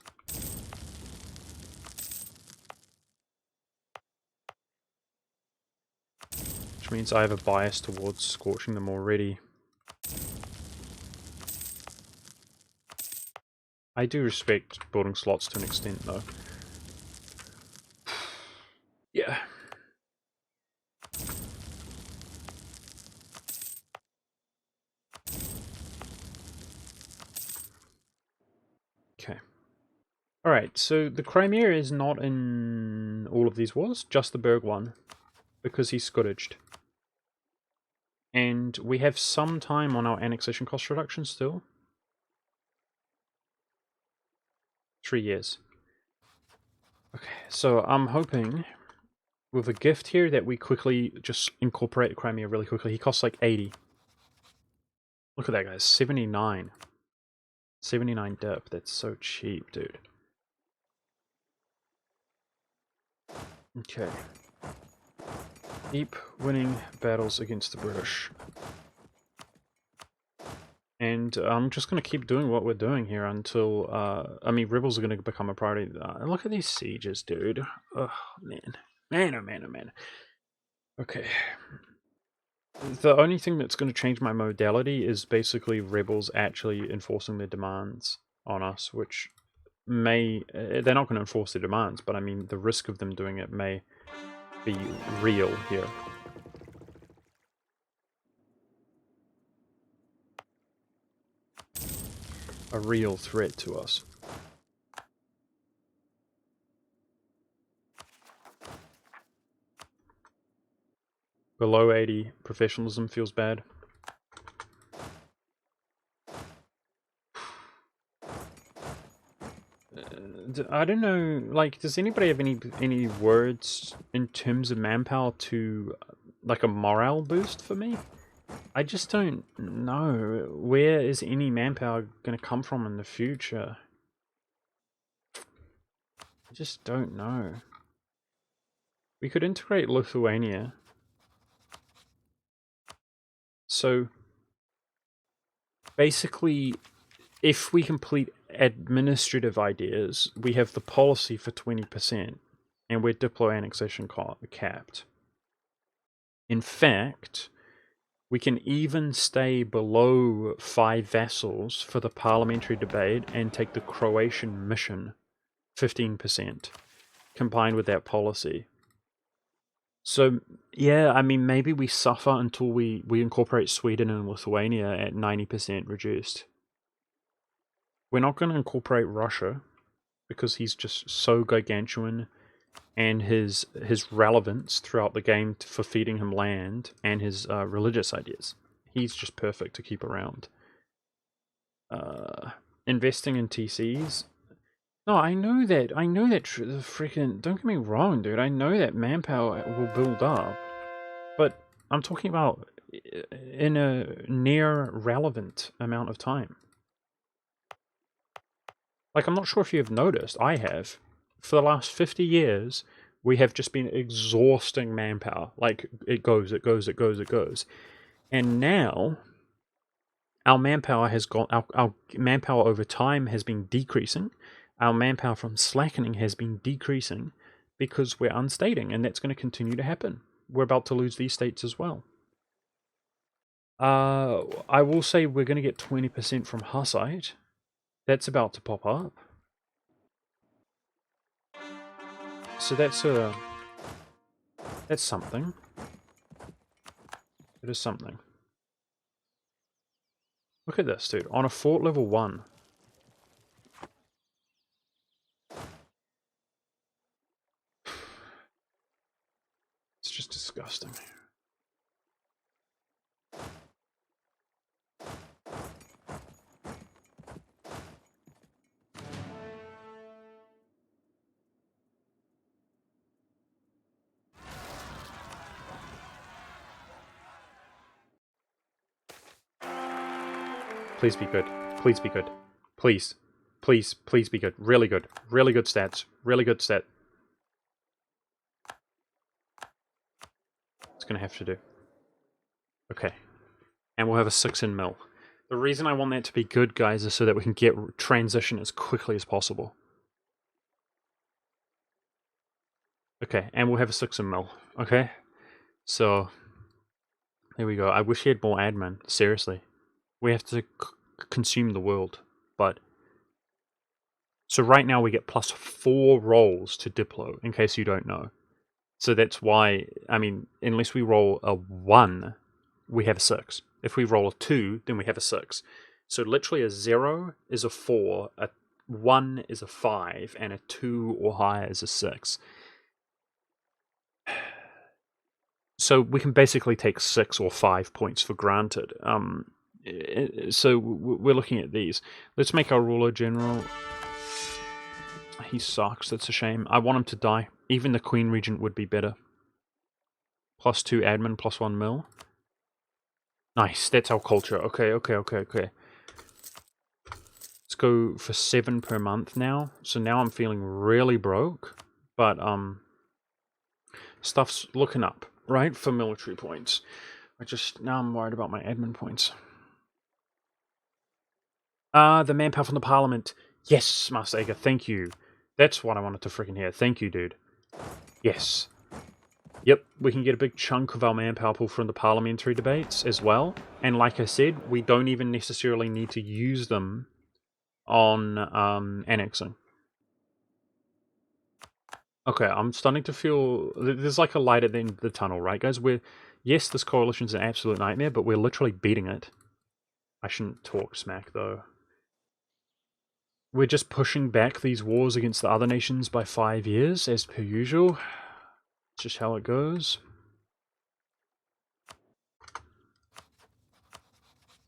Speaker 1: Which means I have a bias towards scorching them already. I do respect building slots to an extent, though. Yeah. Okay. Alright, so the Crimea is not in all of these wars, just the Berg one, because he's scourged. And we have some time on our annexation cost reduction still. 3 years. Okay, so I'm hoping with a gift here that we quickly just incorporate Crimea really quickly. He costs like 80. Look at that, guys. 79. 79 dip. That's so cheap, dude. Okay. Keep winning battles against the British. And I'm just going to keep doing what we're doing here until, I mean, rebels are going to become a priority. Look at these sieges, dude. Oh, man. Man, oh man, oh man. Okay. The only thing that's going to change my modality is basically rebels actually enforcing their demands on us, which may... they're not going to enforce their demands, but I mean, the risk of them doing it may be real here. A real threat to us. Below 80, professionalism feels bad. I don't know, like, does anybody have any words in terms of manpower to, like, a morale boost for me? I just don't know. Where is any manpower going to come from in the future? I just don't know. We could integrate Lithuania. So, basically, if we complete administrative ideas, we have the policy for 20%, and we're Diplo annexation capped. In fact, we can even stay below 5 vassals for the parliamentary debate and take the Croatian mission 15%, combined with that policy. So, yeah, I mean, maybe we suffer until we incorporate Sweden and Lithuania at 90% reduced. We're not going to incorporate Russia, because he's just so gargantuan, and his relevance throughout the game for feeding him land, and his religious ideas. He's just perfect to keep around. Investing in TCs... No, I know that freaking... Don't get me wrong, dude. I know that manpower will build up. But I'm talking about in a near relevant amount of time. Like, I'm not sure if you've noticed. I have. For the last 50 years, we have just been exhausting manpower. Like, it goes. And now, our manpower has gone... Our manpower over time has been decreasing. Our manpower from slackening has been decreasing because we're unstating, and that's going to continue to happen. We're about to lose these states as well. I will say we're going to get 20% from Hussite. That's about to pop up. So that's something. It is something. Look at this, dude. On a fort level 1. It's just disgusting. Please be good. Please be good. Please. Please be good. Really good. Really good stats. Really good stat. It's going to have to do. Okay. And we'll have a 6 in mill. The reason I want that to be good, guys, is so that we can get transition as quickly as possible. Okay, and we'll have a 6 in mill. Okay? So, there we go. I wish he had more admin. Seriously. We have to consume the world. But, so right now we get plus 4 rolls to Diplo, in case you don't know. So that's why, I mean, unless we roll a 1, we have a 6. If we roll a 2, then we have a 6. So literally a 0 is a 4, a 1 is a 5, and a 2 or higher is a 6. So we can basically take 6 or 5 points for granted. So we're looking at these. Let's make our ruler general. He sucks, that's a shame. I want him to die. Even the Queen Regent would be better. +2 admin, +1 mill. Nice, that's our culture. Okay. Let's go for 7 per month now. So now I'm feeling really broke. But, stuff's looking up, right? For military points. Now I'm worried about my admin points. The manpower from the Parliament. Yes, Master Ager, thank you. That's what I wanted to freaking hear. Thank you, dude. Yes. Yep, we can get a big chunk of our manpower pool from the parliamentary debates as well. And like I said, we don't even necessarily need to use them on annexing. Okay, I'm starting to feel... There's like a light at the end of the tunnel, right, guys? Yes, this coalition's an absolute nightmare, but we're literally beating it. I shouldn't talk smack, though. We're just pushing back these wars against the other nations by 5 years, as per usual. It's just how it goes.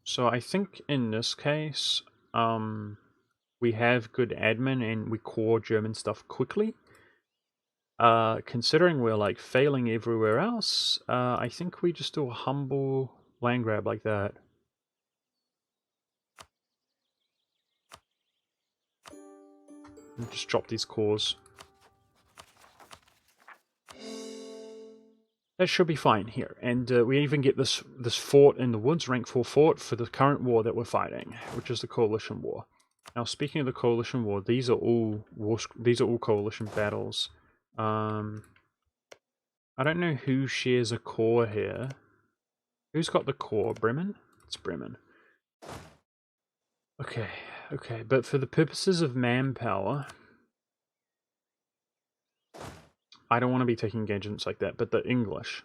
Speaker 1: So I think in this case, we have good admin and we core German stuff quickly. Considering we're like failing everywhere else, I think we just do a humble land grab like that. And just drop these cores. That should be fine here. And we even get this fort in the woods, rank 4 fort, for the current war that we're fighting, which is the Coalition War. Now, speaking of the Coalition War, these are all coalition battles. I don't know who shares a core here. Who's got the core? Bremen? It's Bremen. Okay, but for the purposes of manpower, I don't want to be taking engagements like that, but the English,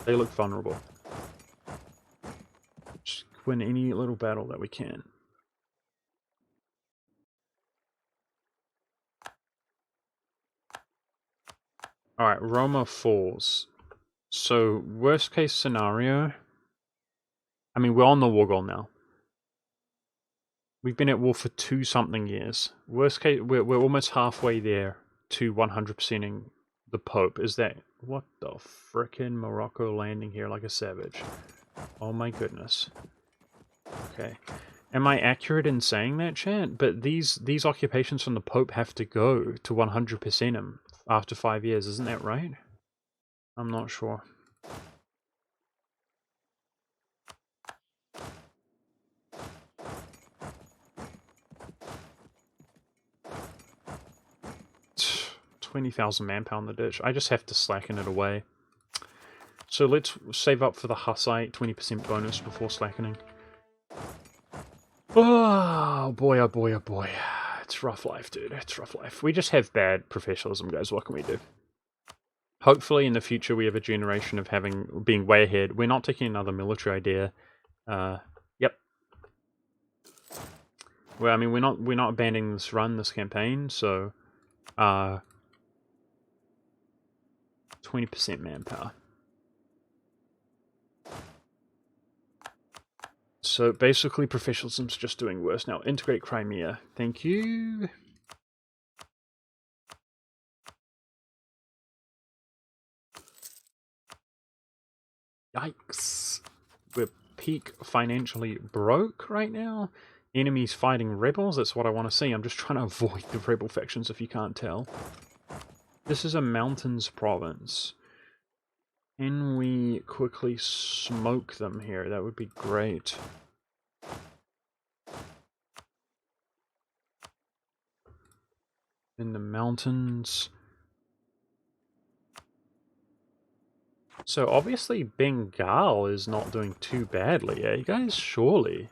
Speaker 1: they look vulnerable. Just win any little battle that we can. Alright, Roma falls. So, worst case scenario... I mean, we're on the war goal now. We've been at war for 2-something years. Worst case, we're almost halfway there to 100%ing the Pope. Is that... What the frickin' Morocco landing here like a savage? Oh my goodness. Okay. Am I accurate in saying that, chat? But these occupations from the Pope have to go to 100% him after 5 years, isn't that right? I'm not sure. $20,000 manpower in the ditch. I just have to slacken it away. So let's save up for the Hussite 20% bonus before slackening. Oh boy, oh boy, oh boy. It's rough life, dude. It's rough life. We just have bad professionalism, guys. What can we do? Hopefully in the future we have a generation of being way ahead. We're not taking another military idea. Yep. Well, I mean, we're not abandoning this campaign, so 20% manpower. So basically professionalism's just doing worse now. Integrate Crimea. Thank you. Yikes. We're peak financially broke right now. Enemies fighting rebels. That's what I want to see. I'm just trying to avoid the rebel factions if you can't tell. This is a mountains province. Can we quickly smoke them here? That would be great. In the mountains. So obviously Bengal is not doing too badly, eh guys? Surely.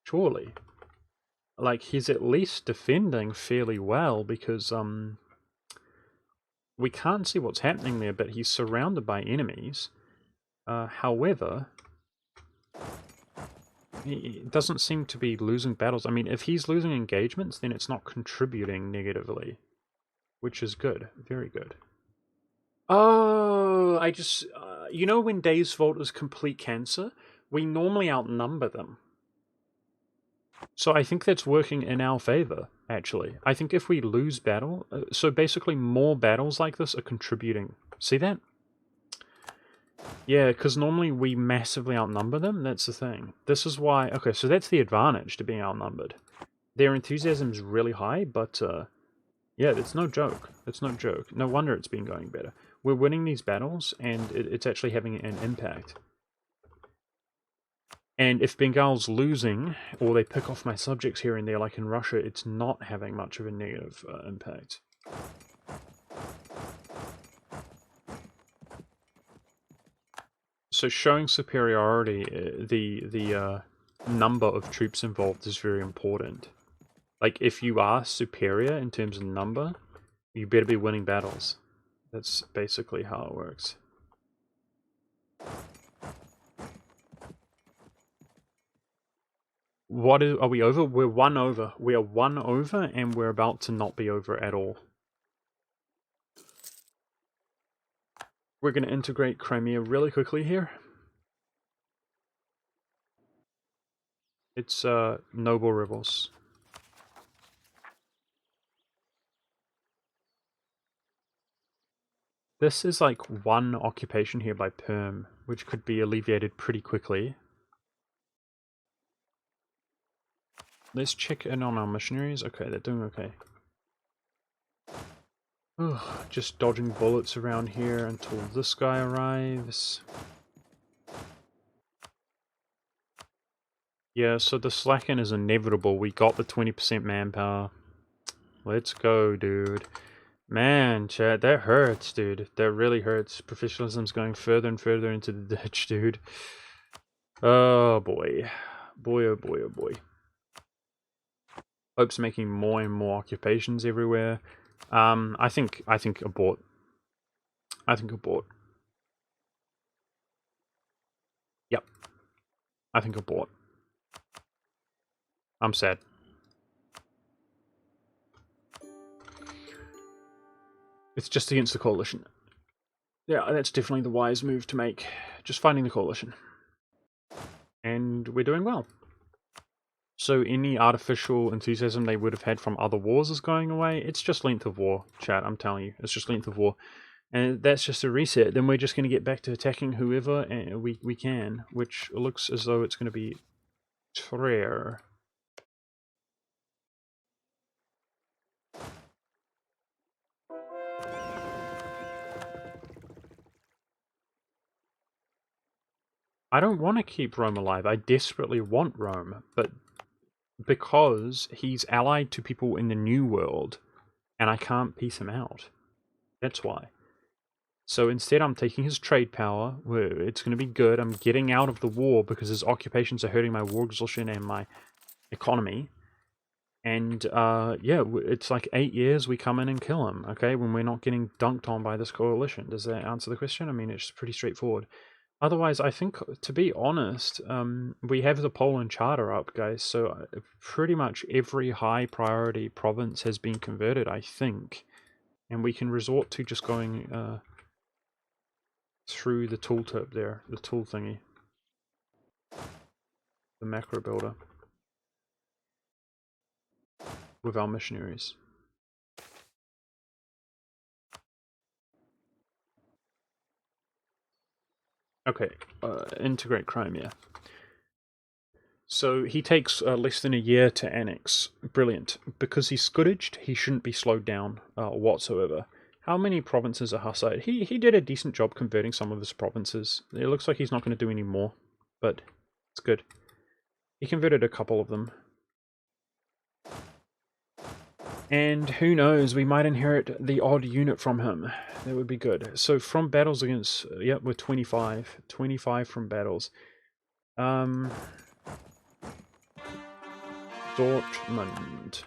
Speaker 1: Surely. Like, he's at least defending fairly well because, we can't see what's happening there, but he's surrounded by enemies. However, he doesn't seem to be losing battles. I mean, if he's losing engagements, then it's not contributing negatively, which is good. Very good. Oh, I just... you know when Dave's Vault is complete cancer? We normally outnumber them. So I think that's working in our favor, actually. I think if we lose battle... so basically more battles like this are contributing. See that? Yeah, because normally we massively outnumber them, that's the thing. This is why... Okay, so that's the advantage to being outnumbered. Their enthusiasm is really high, but yeah, it's no joke. It's no joke. No wonder it's been going better. We're winning these battles, and it's actually having an impact. And if Bengal's losing, or they pick off my subjects here and there, like in Russia, it's not having much of a negative impact. So showing superiority, the number of troops involved is very important. Like, if you are superior in terms of number, you better be winning battles. That's basically how it works. Are we over? We're 1 over. We are 1 over, and we're about to not be over at all. We're going to integrate Crimea really quickly here. It's noble rebels. This is like 1 occupation here by Perm, which could be alleviated pretty quickly. Let's check in on our missionaries. Okay, they're doing okay. Ugh, just dodging bullets around here until this guy arrives. Yeah, so the slacken is inevitable. We got the 20% manpower. Let's go, dude. Man, chat, that hurts, dude. That really hurts. Professionalism's going further and further into the ditch, dude. Oh, boy. Boy, oh boy, oh boy. Hope's making more and more occupations everywhere. I think abort. I think abort. Yep. I think abort. I'm sad. It's just against the coalition. Yeah, that's definitely the wise move to make. Just fighting the coalition. And we're doing well. So any artificial enthusiasm they would have had from other wars is going away. It's just length of war, chat, I'm telling you. It's just length of war. And that's just a reset. Then we're just going to get back to attacking whoever we can, which looks as though it's going to be rare. I don't want to keep Rome alive. I desperately want Rome, but because he's allied to people in the New World, and I can't peace him out. That's why. So instead I'm taking his trade power. It's going to be good. I'm getting out of the war because his occupations are hurting my war exhaustion and my economy. And yeah, it's like 8 years we come in and kill him, okay, when we're not getting dunked on by this coalition. Does that answer the question? I mean, it's pretty straightforward. Otherwise, I think, to be honest, we have the Poland Charter up, guys, so pretty much every high priority province has been converted, I think. And we can resort to just going through the tooltip there, the tool thingy. The macro builder. With our missionaries. Okay, integrate Crimea. So he takes less than a year to annex. Brilliant. Because he's scourged, he shouldn't be slowed down whatsoever. How many provinces are Hussite? He did a decent job converting some of his provinces. It looks like he's not going to do any more, but it's good. He converted a couple of them. And who knows, we might inherit the odd unit from him. That would be good. So from battles against, yep, we're 25. 25 from battles. Dortmund.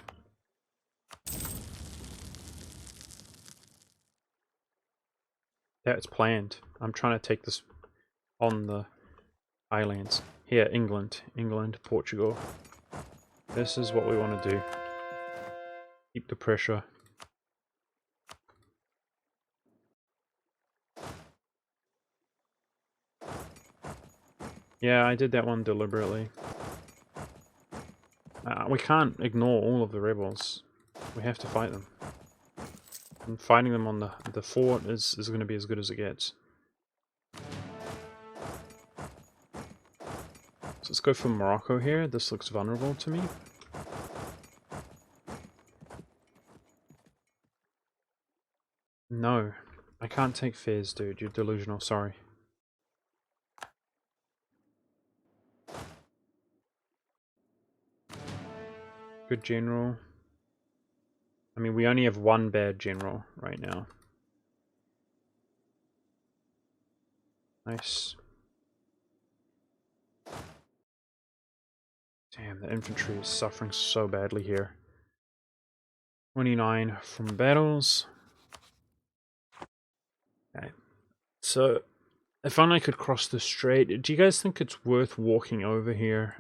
Speaker 1: That's planned. I'm trying to take this on the islands. Here, England, Portugal. This is what we want to do. Keep the pressure. Yeah, I did that one deliberately. We can't ignore all of the rebels. We have to fight them. And fighting them on the fort is going to be as good as it gets. So let's go for Morocco here. This looks vulnerable to me. No. I can't take Fez, dude. You're delusional. Sorry. Good general. I mean, we only have one bad general right now. Nice. Damn, the infantry is suffering so badly here. 29 from battles. Okay. So, if only I could cross the strait. Do you guys think it's worth walking over here?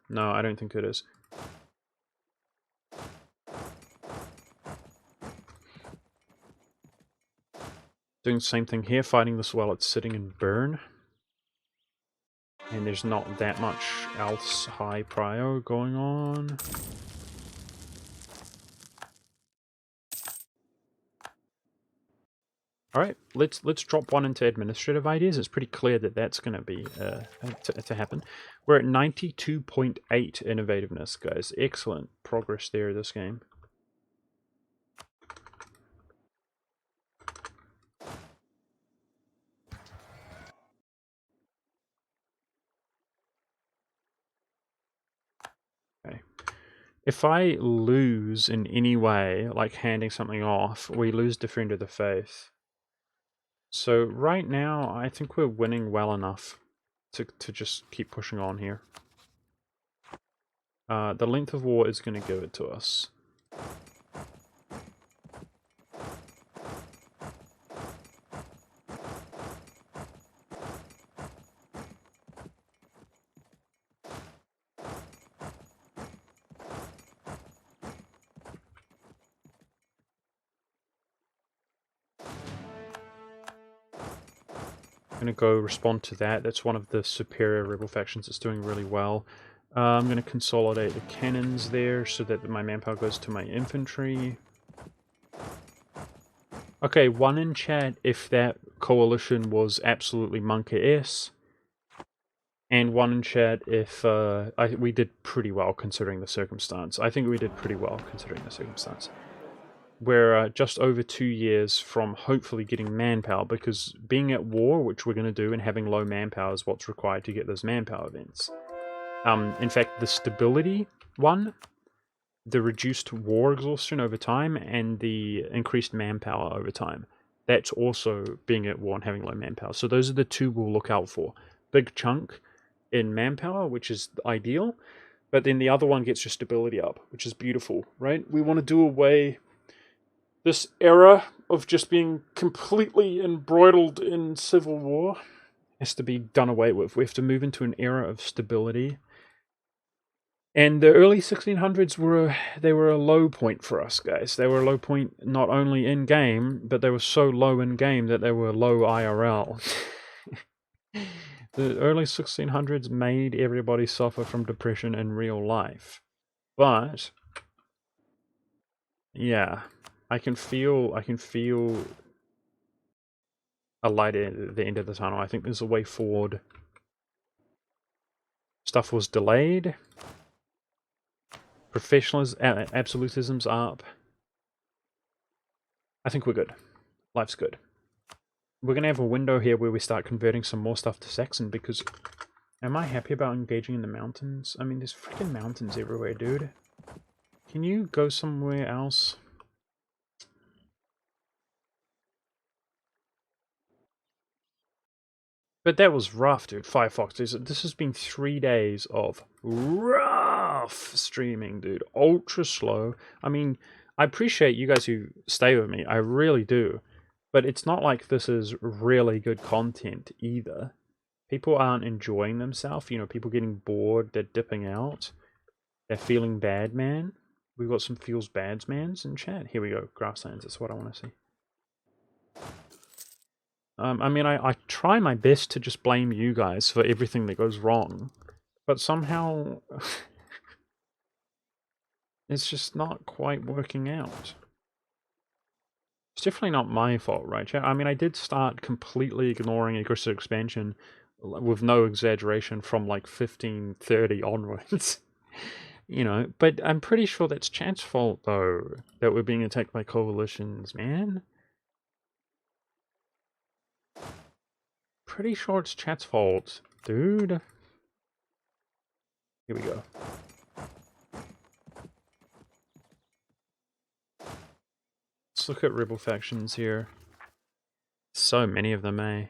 Speaker 1: No, I don't think it is. Doing the same thing here, fighting this while it's sitting in burn. And there's not that much else high prio going on. Alright, let's drop one into administrative ideas. It's pretty clear that that's going to be to happen. We're at 92.8 innovativeness, guys. Excellent progress there this game. Okay. If I lose in any way, like handing something off, we lose Defender of the Faith. So right now, I think we're winning well enough to just keep pushing on here. The length of war is going to give it to us. I'm going to go respond to that. That's one of the superior rebel factions that's doing really well. I'm going to consolidate the cannons there so that my manpower goes to my infantry. Okay, one in chat if that coalition was absolutely Monka S. And one in chat if we did pretty well considering the circumstance. I think we did pretty well considering the circumstance. We're just over 2 years from hopefully getting manpower, because being at war, which we're going to do, and having low manpower is what's required to get those manpower events. In fact, the stability one, the reduced war exhaustion over time, and the increased manpower over time, that's also being at war and having low manpower. So those are the two we'll look out for. Big chunk in manpower, which is ideal, but then the other one gets your stability up, which is beautiful, right? We want to do away this era of just being completely embroiled in civil war has to be done away with. We have to move into an era of stability. And the early 1600s were a low point for us, guys. They were a low point not only in game, but they were so low in game that they were low IRL. The early 1600s made everybody suffer from depression in real life. But yeah, I can feel a light at the end of the tunnel. I think there's a way forward. Stuff was delayed. Professionalism, absolutism's up. I think we're good. Life's good. We're going to have a window here where we start converting some more stuff to Saxon, because am I happy about engaging in the mountains? I mean, there's freaking mountains everywhere, dude. Can you go somewhere else? But that was rough, dude. Firefox. This has been 3 days of rough streaming, dude. Ultra slow. I mean, I appreciate you guys who stay with me. I really do. But it's not like this is really good content either. People aren't enjoying themselves. You know, people getting bored. They're dipping out. They're feeling bad, man. We've got some feels bads mans in chat. Here we go. Grasslands. That's what I want to see. I mean, I try my best to just blame you guys for everything that goes wrong, but somehow It's just not quite working out. It's definitely not my fault, right, chat? I mean, I did start completely ignoring aggressive expansion with no exaggeration from like 1530 onwards. You know, but I'm pretty sure that's chat's fault, though, that we're being attacked by coalitions, man. Pretty sure it's chat's fault, dude. Here we go. Let's look at rebel factions here. So many of them, eh?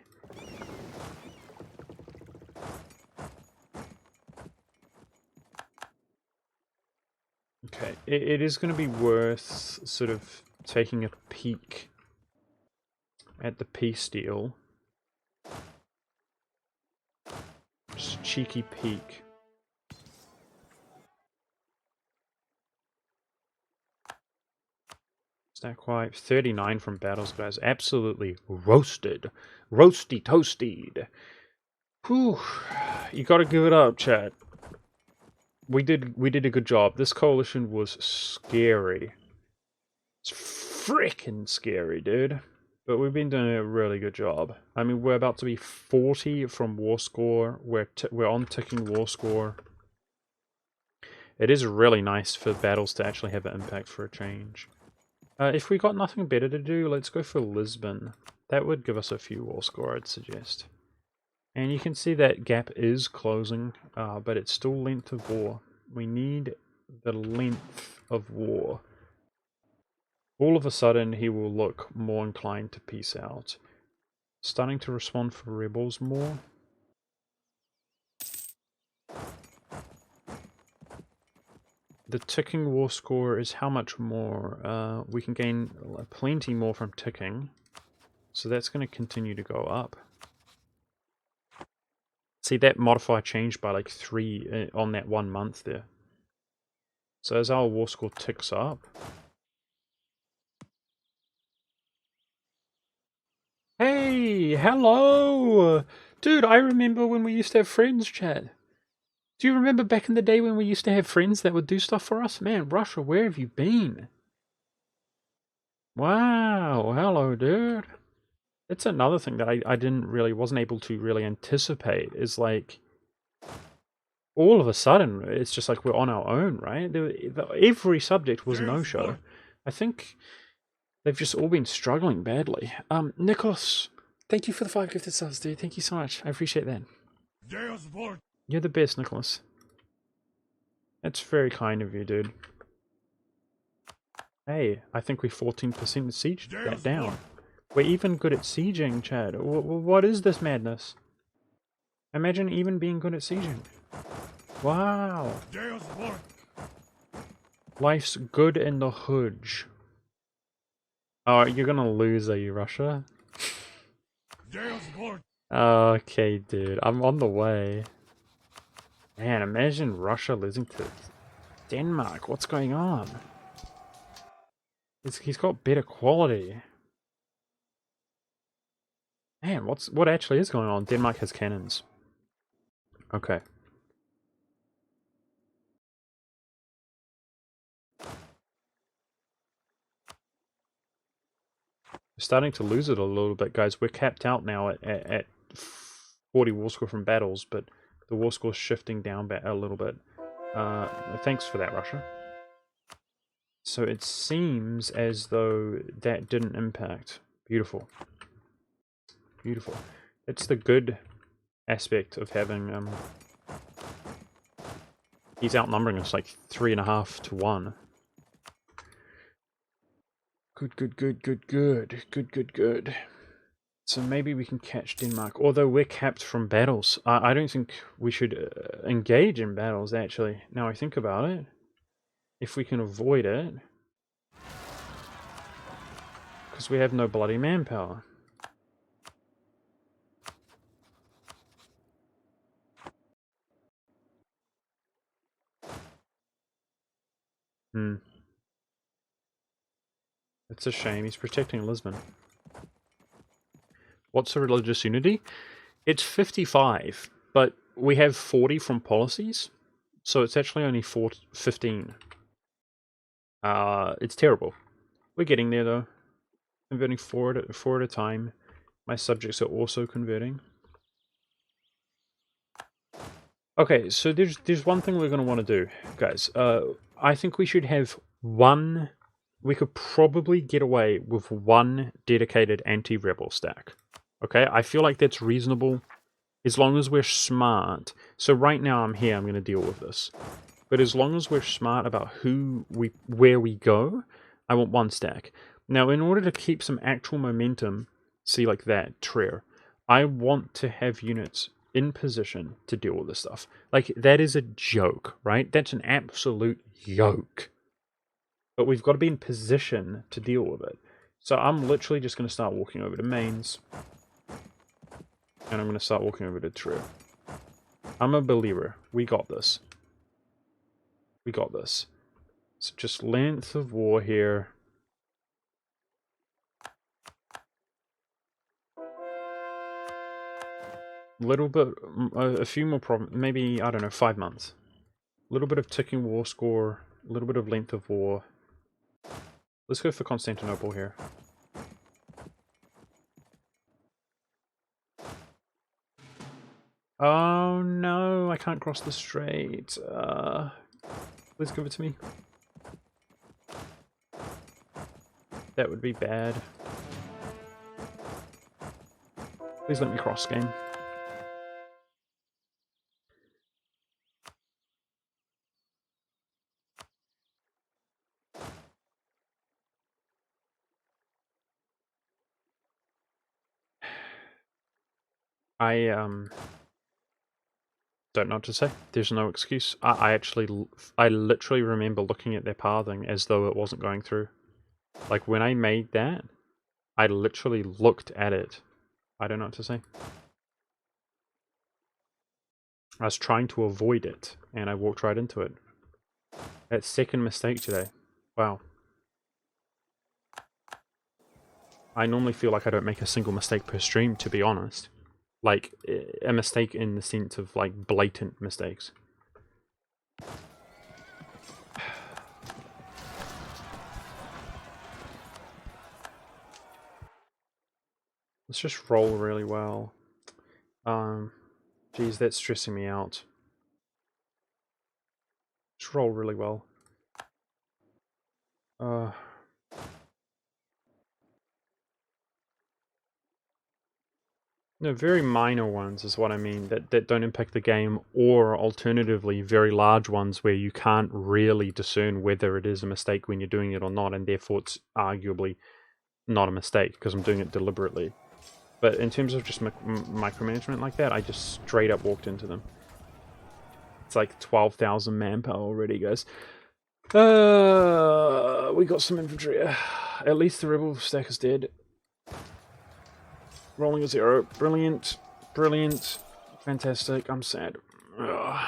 Speaker 1: Okay, it is going to be worth sort of taking a peek at the peace deal. Just a cheeky peek. Stack wipe, 39 from battles, guys. Absolutely roasted. Roasty toasted. Whew. You gotta give it up, chat. We did a good job. This coalition was scary. It's freaking scary, dude. But we've been doing a really good job. I mean, we're about to be 40 from war score. We're on ticking war score. It is really nice for battles to actually have an impact for a change. If we got nothing better to do, let's go for Lisbon. That would give us a few war score, I'd suggest. And you can see that gap is closing, but it's still length of war. We need the length of war. All of a sudden, he will look more inclined to peace out. Starting to respond for rebels more. The ticking war score is how much more? We can gain plenty more from ticking. So that's going to continue to go up. See, that modifier changed by like 3 on that 1 month there. So as our war score ticks up... Hey, hello! Dude, I remember when we used to have friends, chat. Do you remember back in the day when we used to have friends that would do stuff for us? Man, Russia, where have you been? Wow, hello, dude. It's another thing that I wasn't able to really anticipate, is like, all of a sudden, it's just like we're on our own, right? Every subject was no-show. I think they've just all been struggling badly. Nicholas, thank you for the 5 gifted subs, dude. Thank you so much. I appreciate that. You're the best, Nicholas. That's very kind of you, dude. Hey, I think we 14% sieged that down. We're even good at sieging, Chad. What is this madness? Imagine even being good at sieging. Wow. Life's good in the hood. Oh, you're gonna lose, are you, Russia? Okay, dude. I'm on the way. Man, imagine Russia losing to Denmark. What's going on? He's got better quality. Man, what actually is going on? Denmark has cannons. Okay. We're starting to lose it a little bit, guys. We're capped out now at 40 war score from battles, but the war score's shifting down a little bit. Thanks for that, Russia. So it seems as though that didn't impact. Beautiful. Beautiful. It's the good aspect of having... he's outnumbering us like 3.5 to 1. Good. So maybe we can catch Denmark, although we're capped from battles. I don't think we should engage in battles, actually. Now I think about it. If we can avoid it. Because we have no bloody manpower. It's a shame. He's protecting Lisbon. What's the religious unity? It's 55, but we have 40 from policies, so it's actually only 15. It's terrible. We're getting there though. Converting four at a time. My subjects are also converting. Okay, so there's one thing we're going to want to do, guys. I think we should have one... We could probably get away with one dedicated anti-rebel stack. Okay, I feel like that's reasonable as long as we're smart. So right now I'm here, I'm going to deal with this. But as long as we're smart about where we go, I want one stack. Now, in order to keep some actual momentum, see like that, Trier, I want to have units in position to deal with this stuff. Like, that is a joke, right? That's an absolute joke. But we've got to be in position to deal with it. So I'm literally just going to start walking over to mains. And I'm going to start walking over to Trier. I'm a believer. We got this. We got this. So just length of war here. Little bit, a few more problems, maybe, I don't know, 5 months. A little bit of ticking war score, a little bit of length of war. Let's go for Constantinople here. Oh no, I can't cross the strait. Please give it to me. That would be bad. Please let me cross, game. I don't know what to say. There's no excuse. I literally remember looking at their pathing as though it wasn't going through. Like, when I made that, I literally looked at it. I don't know what to say. I was trying to avoid it, and I walked right into it. That second mistake today. Wow. I normally feel like I don't make a single mistake per stream, to be honest. Like, a mistake in the sense of, like, blatant mistakes. Let's just roll really well. Geez, that's stressing me out. Just roll really well. No, very minor ones is what I mean, that don't impact the game, or alternatively, very large ones where you can't really discern whether it is a mistake when you're doing it or not, and therefore it's arguably not a mistake, because I'm doing it deliberately. But in terms of just micromanagement like that, I just straight up walked into them. It's like 12,000 manpower already, guys. We got some infantry. At least the rebel stack is dead. Rolling a 0. Brilliant. Brilliant. Fantastic. I'm sad. Ugh.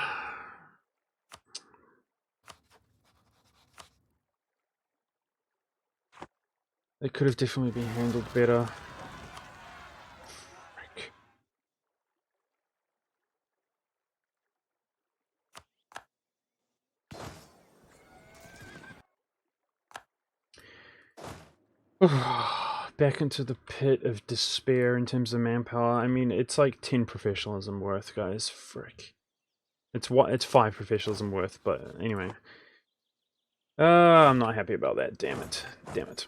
Speaker 1: It could have definitely been handled better. Frick. Back into the pit of despair in terms of manpower. I mean, it's like 10 professionalism worth, guys. Frick. It's 5 professionalism worth, but anyway. I'm not happy about that. Damn it. Damn it.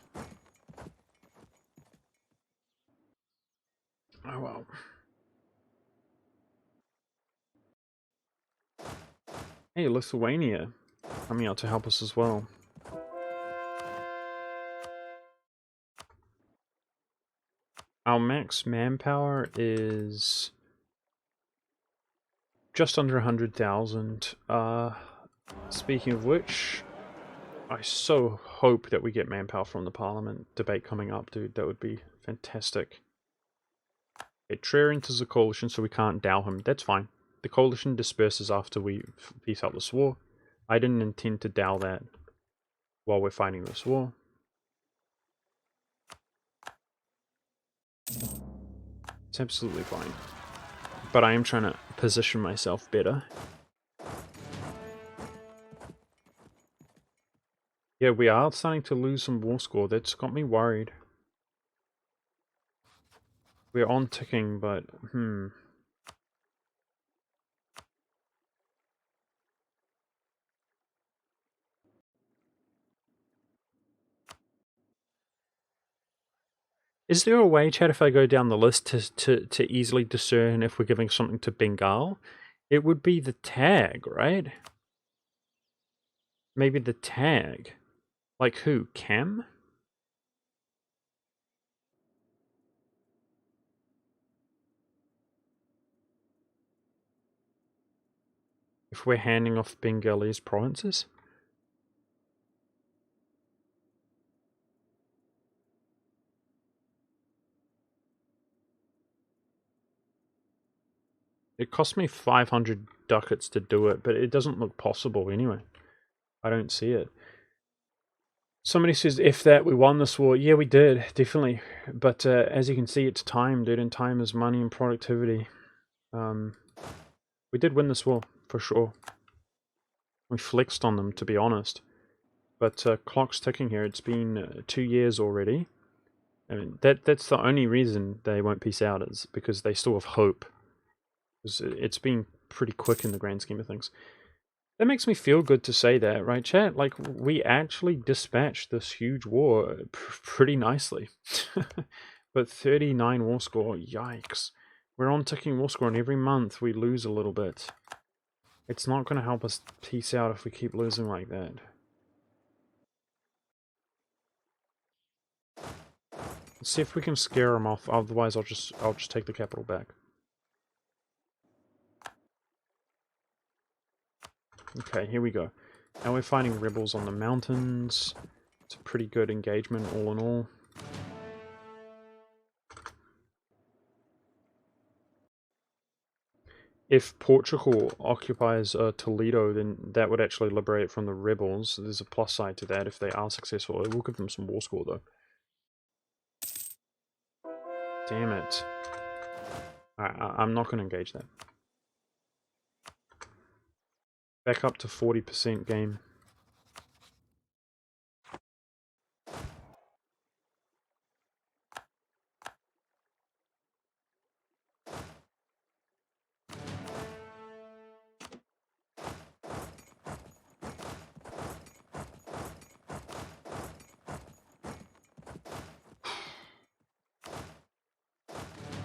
Speaker 1: Oh well. Hey, Lithuania coming out to help us as well. Our max manpower is just under 100,000. Speaking of which, I so hope that we get manpower from the Parliament debate coming up, dude. That would be fantastic. Okay, Trier enters the coalition, so we can't dow him. That's fine. The coalition disperses after we peace out this war. I didn't intend to dow that while we're fighting this war. It's absolutely fine. But I am trying to position myself better. Yeah, we are starting to lose some war score. That's got me worried. We're on ticking, but Is there a way, chat, if I go down the list to easily discern if we're giving something to Bengal? It would be the tag, right? Maybe the tag. Like who? Cam? If we're handing off Bengalese provinces? It cost me 500 ducats to do it, but it doesn't look possible anyway. I don't see it. Somebody says, if that, we won this war. Yeah, we did, definitely. But as you can see, it's time, dude, and time is money and productivity. We did win this war, for sure. We flexed on them, to be honest. But clock's ticking here. It's been 2 years already. I mean, that's the only reason they won't peace out, is because they still have hope. It's been pretty quick in the grand scheme of things. That makes me feel good to say that, right, chat? Like, we actually dispatched this huge war pretty nicely. But 39 war score, yikes. We're on ticking war score, and every month we lose a little bit. It's not going to help us peace out if we keep losing like that. Let's see if we can scare them off, otherwise I'll just take the capital back. Okay, here we go. Now we're fighting rebels on the mountains. It's a pretty good engagement all in all. If Portugal occupies Toledo, then that would actually liberate it from the rebels. There's a plus side to that if they are successful. It will give them some war score though. Damn it. I'm not going to engage that. Back up to 40% game.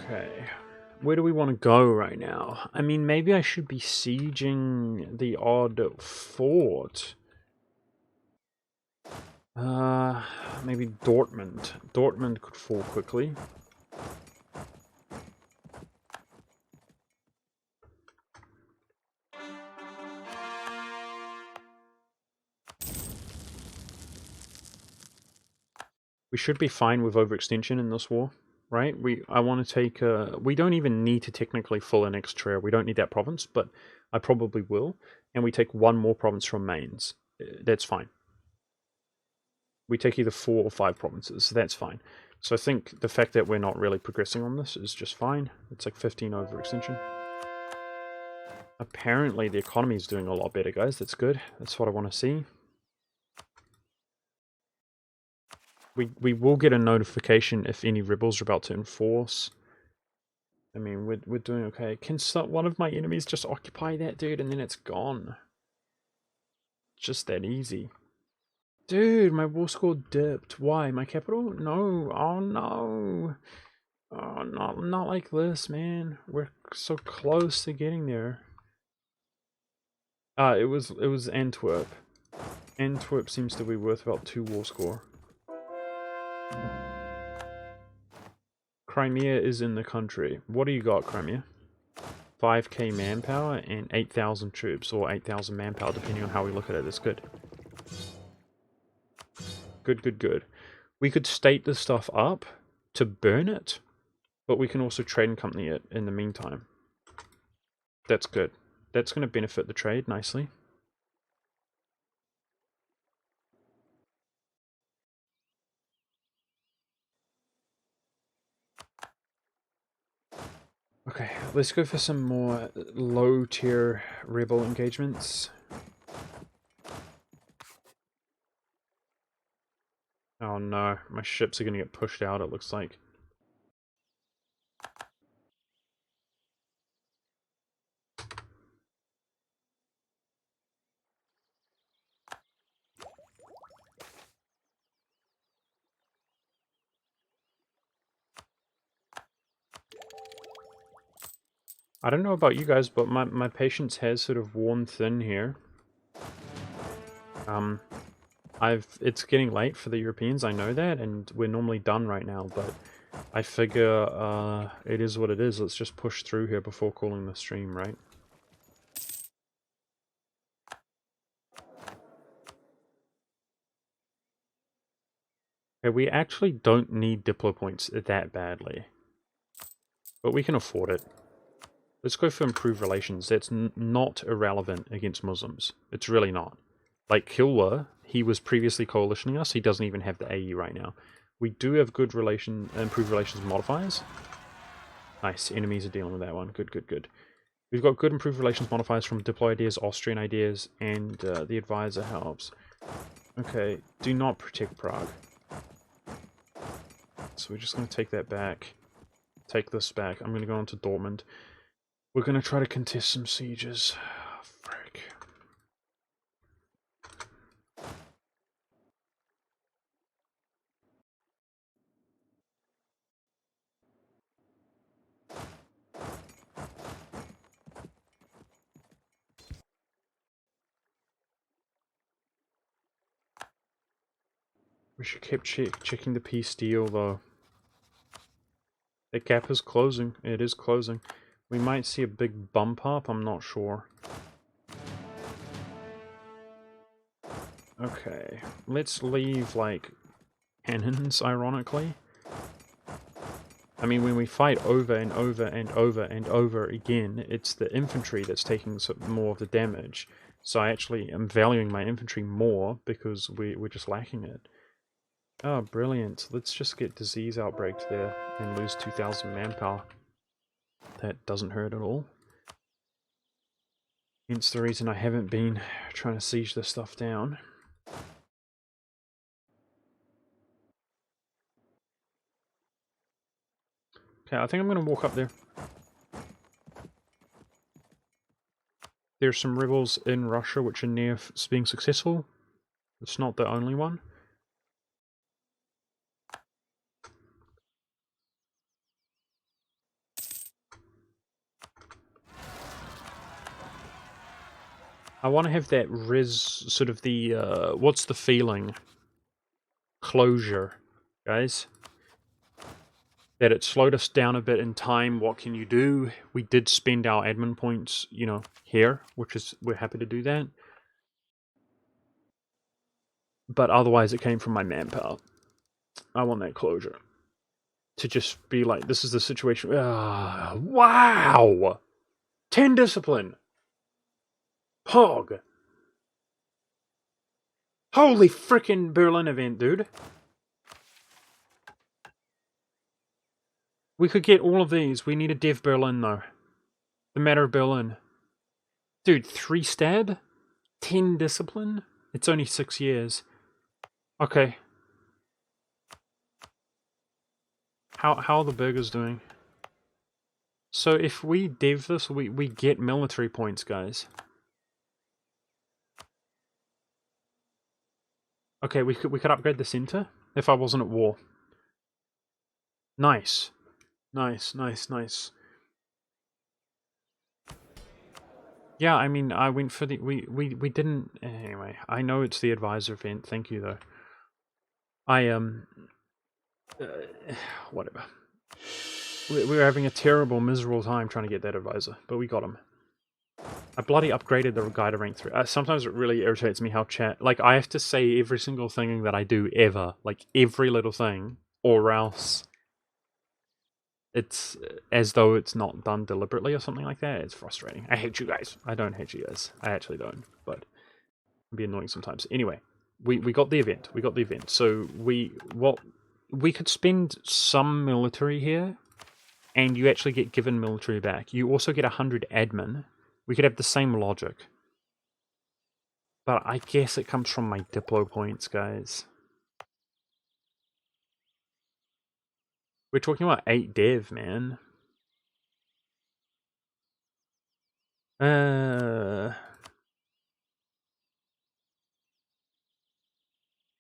Speaker 1: Okay. Where do we want to go right now? I mean, maybe I should be sieging the odd fort. Maybe Dortmund. Dortmund could fall quickly. We should be fine with overextension in this war, right? I want to take we don't even need to technically full annex Trier. We don't need that province, but I probably will. And we take one more province from Mainz. That's fine. We take either 4 or 5 provinces, so that's fine. So I think the fact that we're not really progressing on this is just fine. It's like 15 overextension. Apparently the economy is doing a lot better, guys. That's good. That's what I want to see. We will get a notification if any rebels are about to enforce. I mean, we're doing okay. Can one of my enemies just occupy that, dude, and then it's gone? Just that easy. Dude, my war score dipped. Why? My capital? No. Oh, no. Oh, not like this, man. We're so close to getting there. It was Antwerp. Antwerp seems to be worth about 2 war score. Crimea is in the country. What do you got, Crimea? 5k manpower and 8,000 troops, or 8,000 manpower, depending on how we look at it. That's good. Good. We could state this stuff up to burn it, but we can also trade and company it in the meantime. That's good. That's going to benefit the trade nicely. Okay, let's go for some more low-tier rebel engagements. Oh no, my ships are gonna get pushed out, it looks like. I don't know about you guys, but my patience has sort of worn thin here. It's getting late for the Europeans, I know that, and we're normally done right now, but I figure it is what it is. Let's just push through here before calling the stream, right? Okay, we actually don't need Diplo points that badly, but we can afford it. Let's go for improved relations. That's not irrelevant against Muslims. It's really not. Like Kilwa, he was previously coalitioning us. He doesn't even have the AE right now. We do have good improved relations modifiers. Nice. Enemies are dealing with that one. Good, good, good. We've got good improved relations modifiers from Diplo ideas, Austrian ideas, and the advisor helps. Okay, do not protect Prague. So we're just going to take that back. Take this back. I'm going to go on to Dortmund. We're going to try to contest some sieges. Frick. We should keep checking the peace deal, though. The gap is closing. It is closing. We might see a big bump up. I'm not sure. Okay. Let's leave, like, cannons, ironically. I mean, when we fight over and over and over and over again, it's the infantry that's taking more of the damage. So I actually am valuing my infantry more because we're just lacking it. Oh, brilliant. Let's just get disease outbreaks there and lose 2,000 manpower. That doesn't hurt at all. Hence the reason I haven't been trying to siege this stuff down. Okay, I think I'm going to walk up there. There's some rebels in Russia which are near being successful. It's not the only one. I want to have that sort of the, what's the feeling? Closure, guys. That it slowed us down a bit in time. What can you do? We did spend our admin points, you know, here, which is, we're happy to do that. But otherwise it came from my manpower. I want that closure. To just be like, this is the situation. Wow! 10 discipline! Pog! Holy frickin' Berlin event, dude. We could get all of these. We need a Dev Berlin, though. The Matter of Berlin. Dude, 3 stab? 10 discipline? It's only 6 years. Okay. How are the burgers doing? So if we dev this, we get military points, guys. Okay, we could upgrade the center if I wasn't at war. Nice. Nice, nice, nice. Yeah, I mean, I went for the... We didn't... Anyway, I know it's the advisor event. Thank you, though. Whatever. We were having a terrible, miserable time trying to get that advisor, but we got him. I bloody upgraded the guy to rank 3. Sometimes it really irritates me how chat... Like, I have to say every single thing that I do ever. Like, every little thing. Or else... It's as though it's not done deliberately or something like that. It's frustrating. I hate you guys. I don't hate you guys. I actually don't. But it can be annoying sometimes. Anyway, we got the event. We got the event. So we could spend some military here, and you actually get given military back. You also get 100 admin. We could have the same logic. But I guess it comes from my Diplo points, guys. We're talking about 8 dev, man.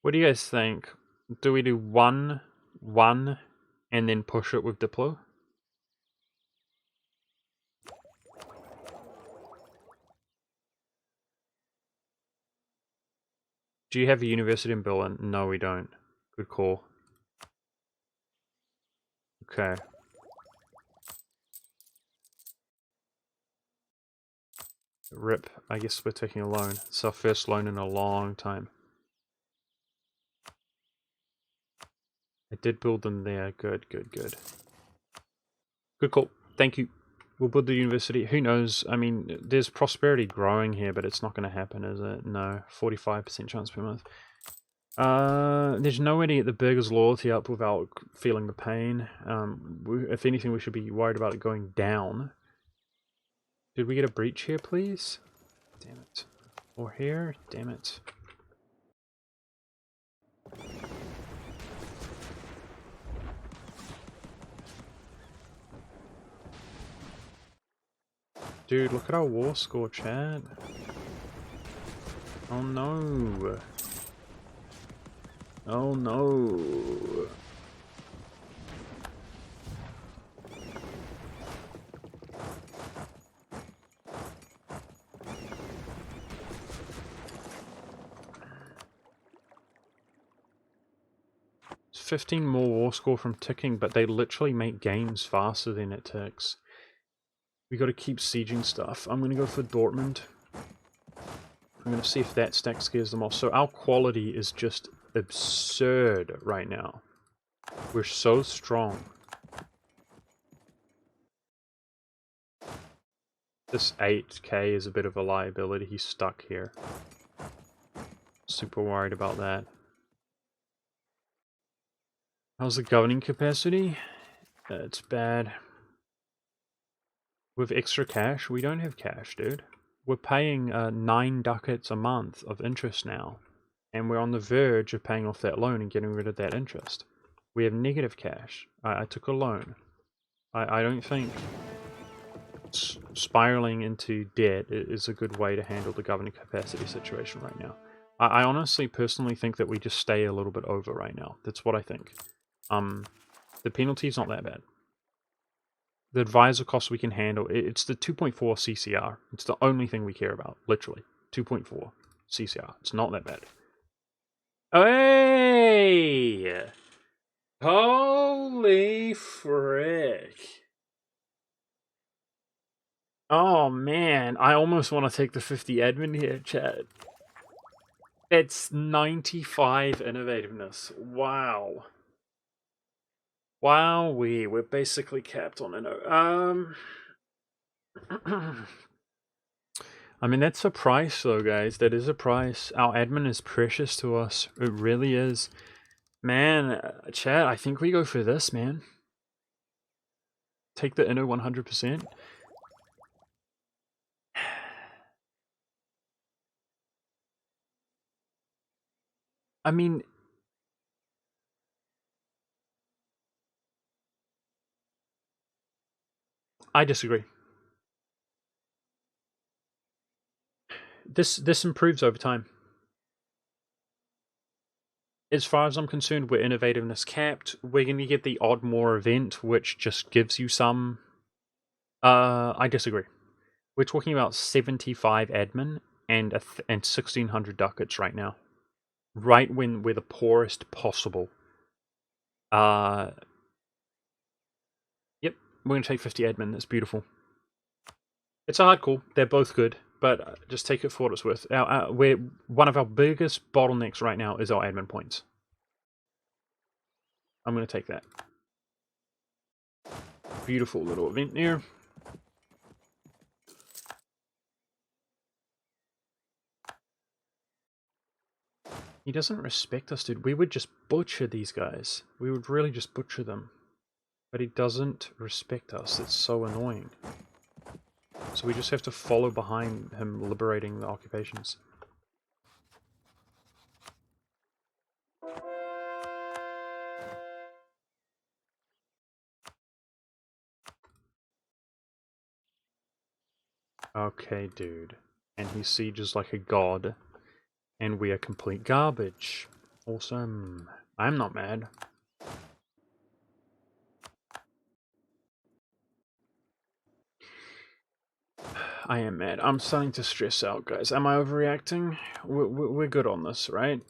Speaker 1: What do you guys think? Do we do 1, 1, and then push it with Diplo? Do you have a university in Berlin? No, we don't. Good call. Okay. RIP. I guess we're taking a loan. It's our first loan in a long time. I did build them there. Good, good, good. Good call. Thank you. We'll build the university. Who knows? I mean, there's prosperity growing here, but it's not going to happen, is it? No. 45% chance per month. There's no way to get the burgers' loyalty up without feeling the pain. If anything, we should be worried about it going down. Did we get a breach here, please? Damn it. Or here? Damn it. Dude, look at our war score, chat. Oh no. Oh no. It's 15 more war score from ticking, but they literally make games faster than it ticks. We gotta keep sieging stuff. I'm gonna go for Dortmund. I'm gonna see if that stack scares them off. So our quality is just absurd right now. We're so strong. This 8k is a bit of a liability. He's stuck here. Super worried about that. How's the governing capacity? It's bad. With extra cash? We don't have cash, dude. We're paying 9 ducats a month of interest now. And we're on the verge of paying off that loan and getting rid of that interest. We have negative cash. I took a loan. I don't think spiraling into debt is a good way to handle the governing capacity situation right now. I honestly, personally think that we just stay a little bit over right now. That's what I think. The penalty's not that bad. The advisor cost we can handle. It's the 2.4 CCR. It's the only thing we care about. Literally. 2.4 CCR. It's not that bad. Hey! Holy frick. Oh man, I almost want to take the 50 admin here, chat. It's 95 innovativeness. Wow. Wowee, we're basically capped on it. I mean, that's a price though, guys. That is a price. Our admin is precious to us. It really is. Man, chat, I think we go for this, man. Take the inner 100%. I mean... I disagree. This improves over time. As far as I'm concerned, we're innovativeness capped. We're going to get the odd more event, which just gives you some... I disagree. We're talking about 75 admin and 1,600 ducats right now. Right when we're the poorest possible. Yep, we're going to take 50 admin. That's beautiful. It's a hard call. They're both good, but just take it for what it's worth. One of our biggest bottlenecks right now is our admin points. I'm going to take that. Beautiful little event there. He doesn't respect us, dude. We would just butcher these guys. We would really just butcher them. But he doesn't respect us. It's so annoying. So we just have to follow behind him liberating the occupations. Okay, dude. And he sieges like a god. And we are complete garbage. Awesome. I'm not mad. I am mad. I'm starting to stress out, guys. Am I overreacting? We're good on this, right?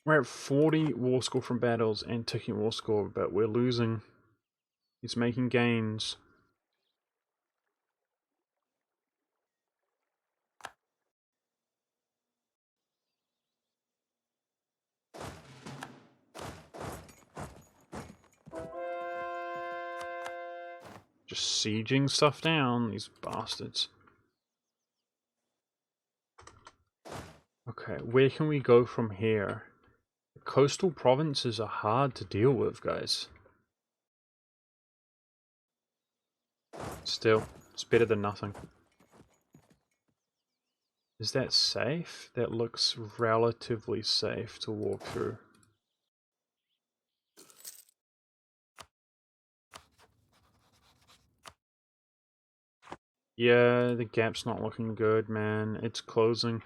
Speaker 1: We're at 40 war score from battles and ticking war score, but we're losing. He's making gains. Just sieging stuff down, these bastards. Okay, where can we go from here? The coastal provinces are hard to deal with, guys. Still, it's better than nothing. Is that safe? That looks relatively safe to walk through. Yeah, the gap's not looking good, man. It's closing.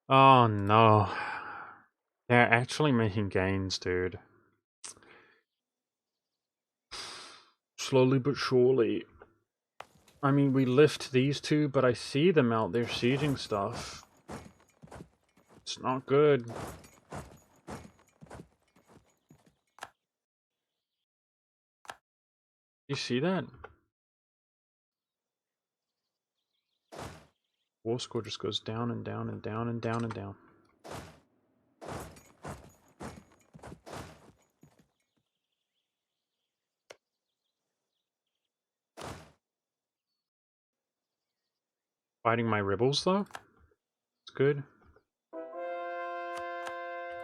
Speaker 1: Oh no. They're actually making gains, dude. Slowly but surely. I mean, we lift these two, but I see them out there sieging stuff. It's not good. You see that? War score just goes down and down and down and down and down. Fighting my rebels, though. It's good.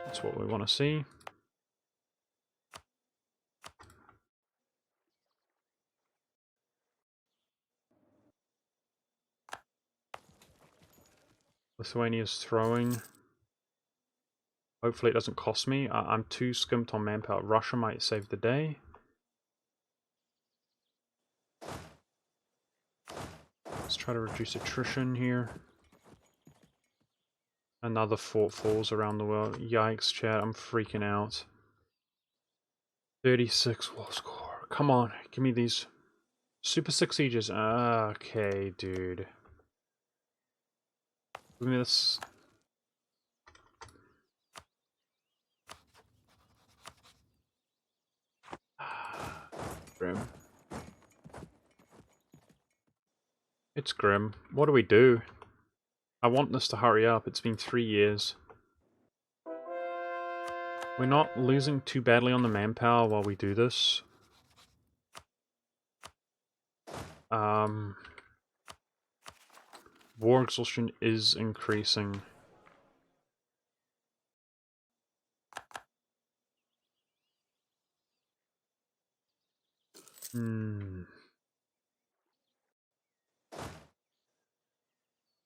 Speaker 1: That's what we want to see. Lithuania's throwing. Hopefully it doesn't cost me. I'm too skimped on manpower. Russia might save the day. Let's try to reduce attrition here. Another fort falls around the world. Yikes, chat. I'm freaking out. 36 war score. Come on, give me these. Super 6 sieges. Okay, dude. Give me this. Grim. It's grim. What do we do? I want this to hurry up. It's been 3 years. We're not losing too badly on the manpower while we do this. War exhaustion is increasing.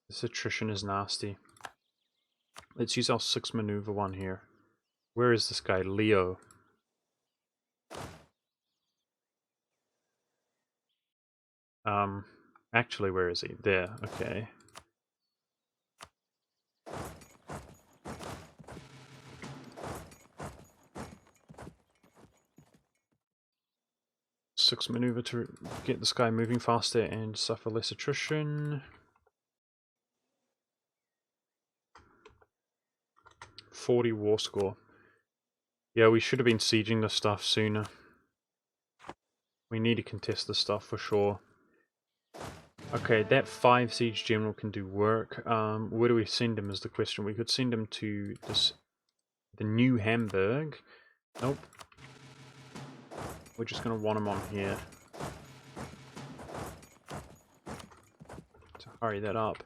Speaker 1: This attrition is nasty. Let's use our 6 maneuver one here. Where is this guy? Leo. Actually, where is he? There, okay. Six maneuver to get this guy moving faster and suffer less attrition. 40 war score. Yeah, we should have been sieging this stuff sooner. We need to contest this stuff for sure. Okay, that 5 siege general can do work. Where do we send him is the question. We could send him to the New Hamburg. Nope. We're just going to want him on here. To hurry that up.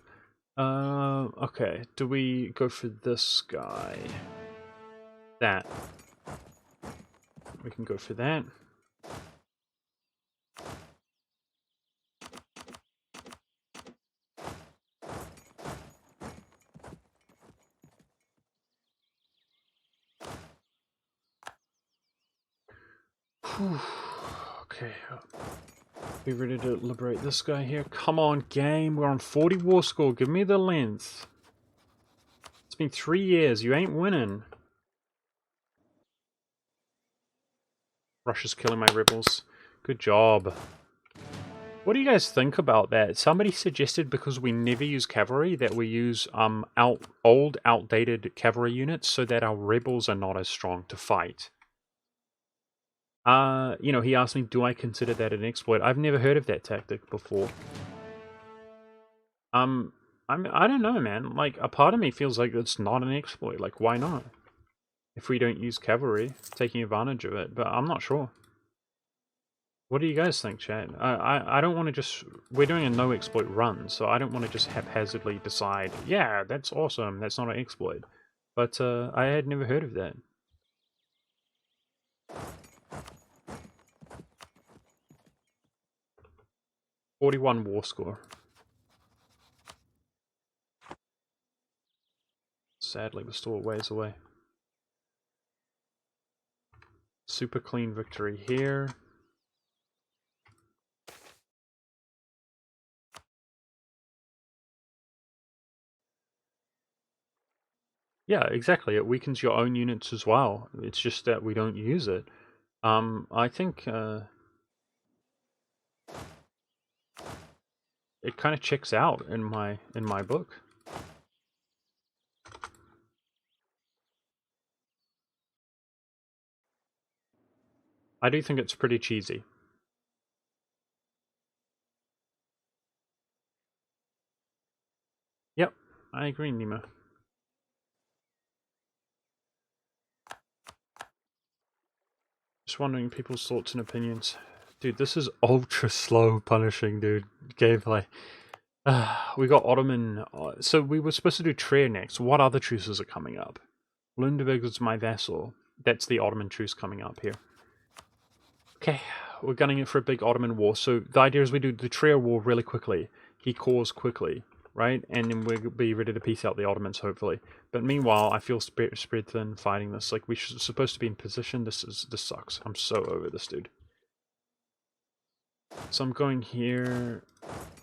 Speaker 1: Okay, do we go for this guy? That. We can go for that. Okay. Be ready to liberate this guy here. Come on, game. We're on 40 war score. Give me the length. It's been 3 years. You ain't winning. Russia's killing my rebels. Good job. What do you guys think about that? Somebody suggested because we never use cavalry that we use old, outdated cavalry units so that our rebels are not as strong to fight. You know, he asked me, do I consider that an exploit? I've never heard of that tactic before. I don't know, man. Like, a part of me feels like it's not an exploit. Like, why not? If we don't use cavalry, taking advantage of it, but I'm not sure. What do you guys think, chat? I don't want to just... We're doing a no-exploit run, so I don't want to just haphazardly decide, yeah, that's awesome, that's not an exploit. But I had never heard of that. '41 war score. Sadly, we're still a ways away. Super clean victory here. Yeah, exactly. It weakens your own units as well. It's just that we don't use it. I think it kind of checks out in my book. I do think it's pretty cheesy. Yep, I agree, Nemo. Just wondering people's thoughts and opinions. Dude, this is ultra slow punishing, dude. Gameplay. We got Ottoman. So we were supposed to do Trier next. What other truces are coming up? Lundeberg is my vassal. That's the Ottoman truce coming up here. Okay, we're gunning it for a big Ottoman war. So the idea is we do the Trier war really quickly. He cores quickly, right? And then we'll be ready to peace out the Ottomans, hopefully. But meanwhile, I feel spread thin fighting this. Like, we're supposed to be in position. This sucks. I'm so over this, dude. So I'm going here.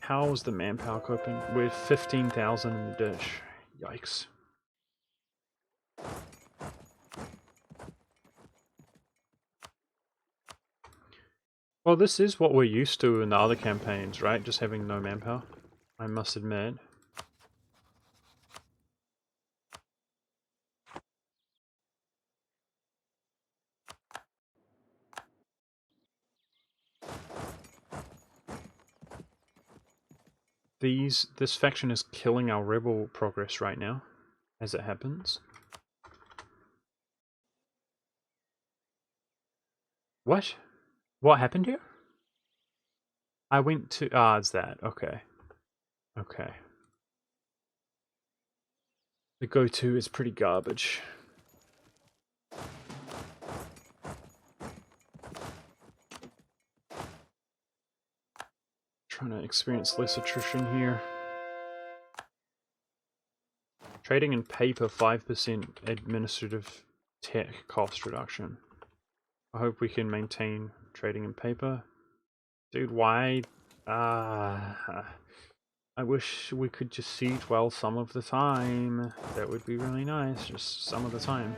Speaker 1: How's the manpower coping? We're 15,000 in the ditch. Yikes. Well, this is what we're used to in the other campaigns, right? Just having no manpower, I must admit. This faction is killing our rebel progress right now, as it happens. What? What happened here? I went to... Ah, it's that. Okay. Okay. The go-to is pretty garbage. Trying to experience less attrition here. Trading in paper, 5% administrative tech cost reduction. I hope we can maintain trading in paper. Dude, why? I wish we could just siege well some of the time. That would be really nice, just some of the time.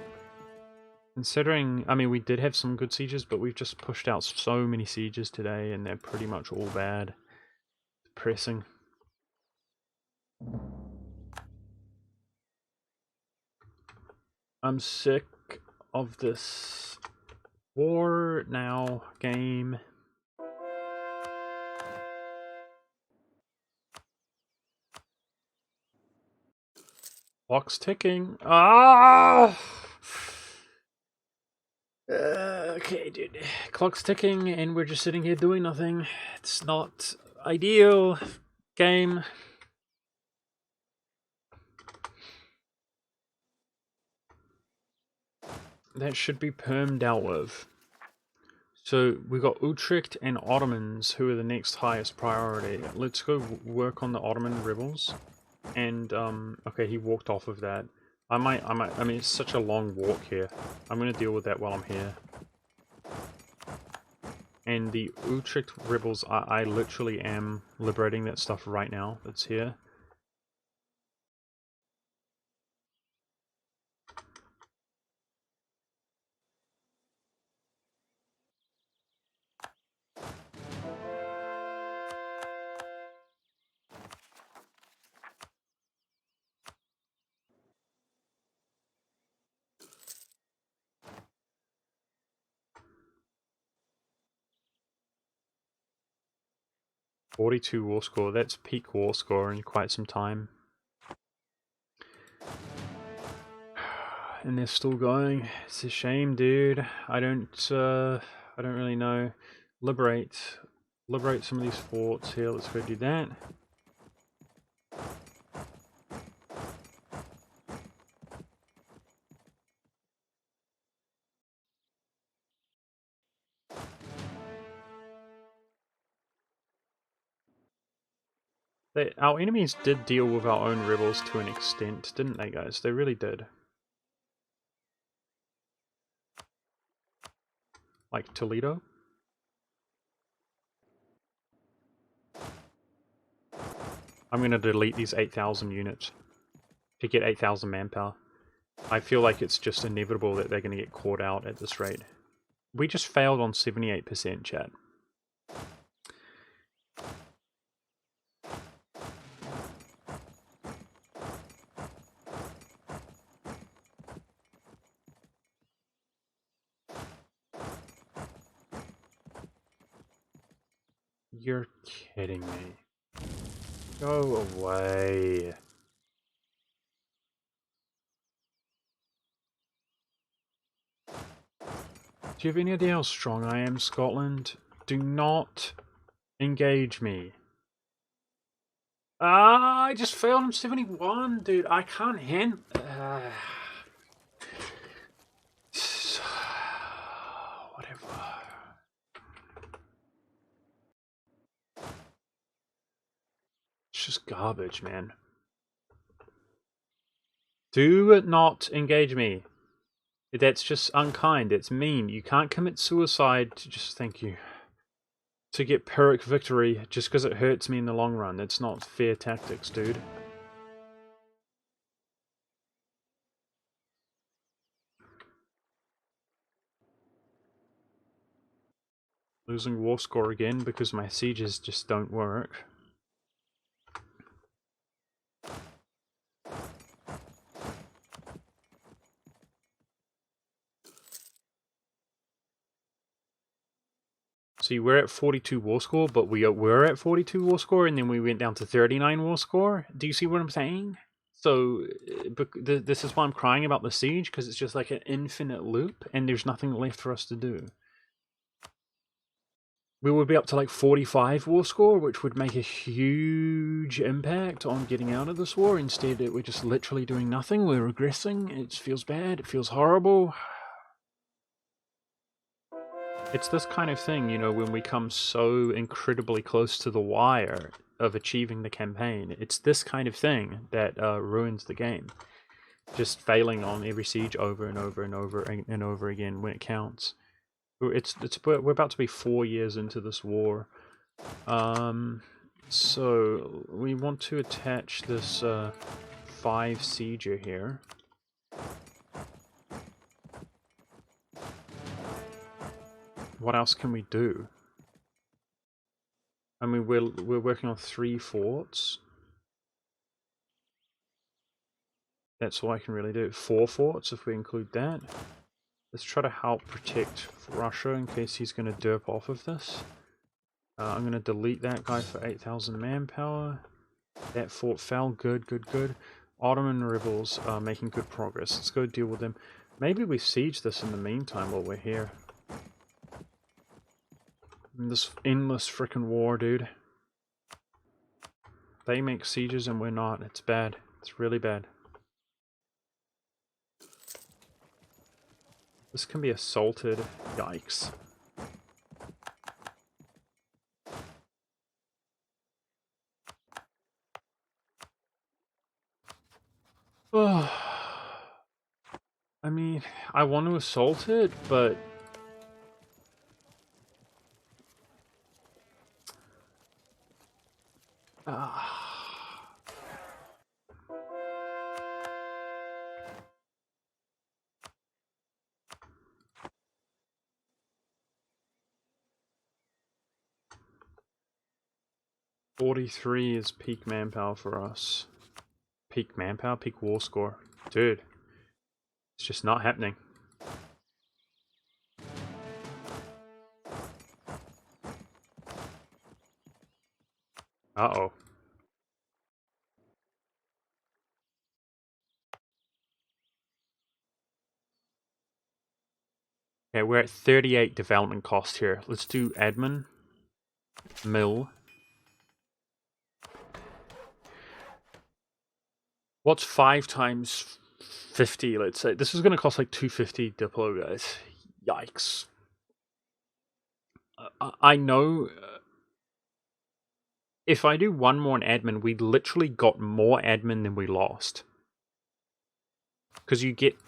Speaker 1: Considering, I mean, we did have some good sieges, but we've just pushed out so many sieges today, and they're pretty much all bad. Depressing. I'm sick of this war now game. Clock's ticking. Ah! Okay, dude. Clock's ticking, and we're just sitting here doing nothing. It's not ideal. Game. That should be permed out with. So we got Utrecht and Ottomans, who are the next highest priority. Let's go work on the Ottoman rebels. And okay, he walked off of that. I mean, it's such a long walk here. I'm gonna deal with that while I'm here. And the Utrecht rebels, I literally am liberating that stuff right now that's here. .42 war score, that's peak war score in quite some time. And they're still going. It's a shame, dude. I don't really know. Liberate some of these forts here. Let's go do that. Our enemies did deal with our own rebels to an extent, didn't they, guys? They really did. Like Toledo. I'm going to delete these 8,000 units to get 8,000 manpower. I feel like it's just inevitable that they're going to get caught out at this rate. We just failed on 78%, chat. You're kidding me. Go away. Do you have any idea how strong I am, Scotland? Do not engage me. Ah, I just failed him 71, dude. I can't handle. Whatever. It's just garbage, man. Do not engage me. That's just unkind. It's mean. You can't commit suicide to just, thank you, to get Pyrrhic victory just because it hurts me in the long run. That's not fair tactics, dude. Losing war score again because my sieges just don't work. See, we're at 42 war score, but we were at 42 war score, and then we went down to 39 war score. Do you see what I'm saying? So, this is why I'm crying about the siege, because it's just like an infinite loop, and there's nothing left for us to do. We would be up to like 45 war score, which would make a huge impact on getting out of this war. Instead, we're just literally doing nothing. We're regressing. It feels bad. It feels horrible. It's this kind of thing, you know, when we come so incredibly close to the wire of achieving the campaign. It's this kind of thing that ruins the game. Just failing on every siege over and over and over and over again when it counts. We're about to be 4 years into this war. So we want to attach this 5 sieger here. What else can we do? I mean, we're working on 3 forts. That's all I can really do. 4 forts if we include that. Let's try to help protect Russia in case he's going to derp off of this. I'm going to delete that guy for 8,000 manpower. That fort fell. Good, good, good. Ottoman rebels are making good progress. Let's go deal with them. Maybe we siege this in the meantime while we're here. This endless frickin' war, dude. They make sieges and we're not. It's bad. It's really bad. This can be assaulted. Yikes. Oh. I mean, I want to assault it, but 43 is peak manpower for us. Peak manpower? Peak war score. Dude. It's just not happening. Uh-oh. Okay, we're at 38 development cost here. Let's do admin. Mill. What's 5 times 50, let's say? This is going to cost like 250 Diplo, guys. Yikes. I know... if I do one more in admin, we literally got more admin than we lost. Because you get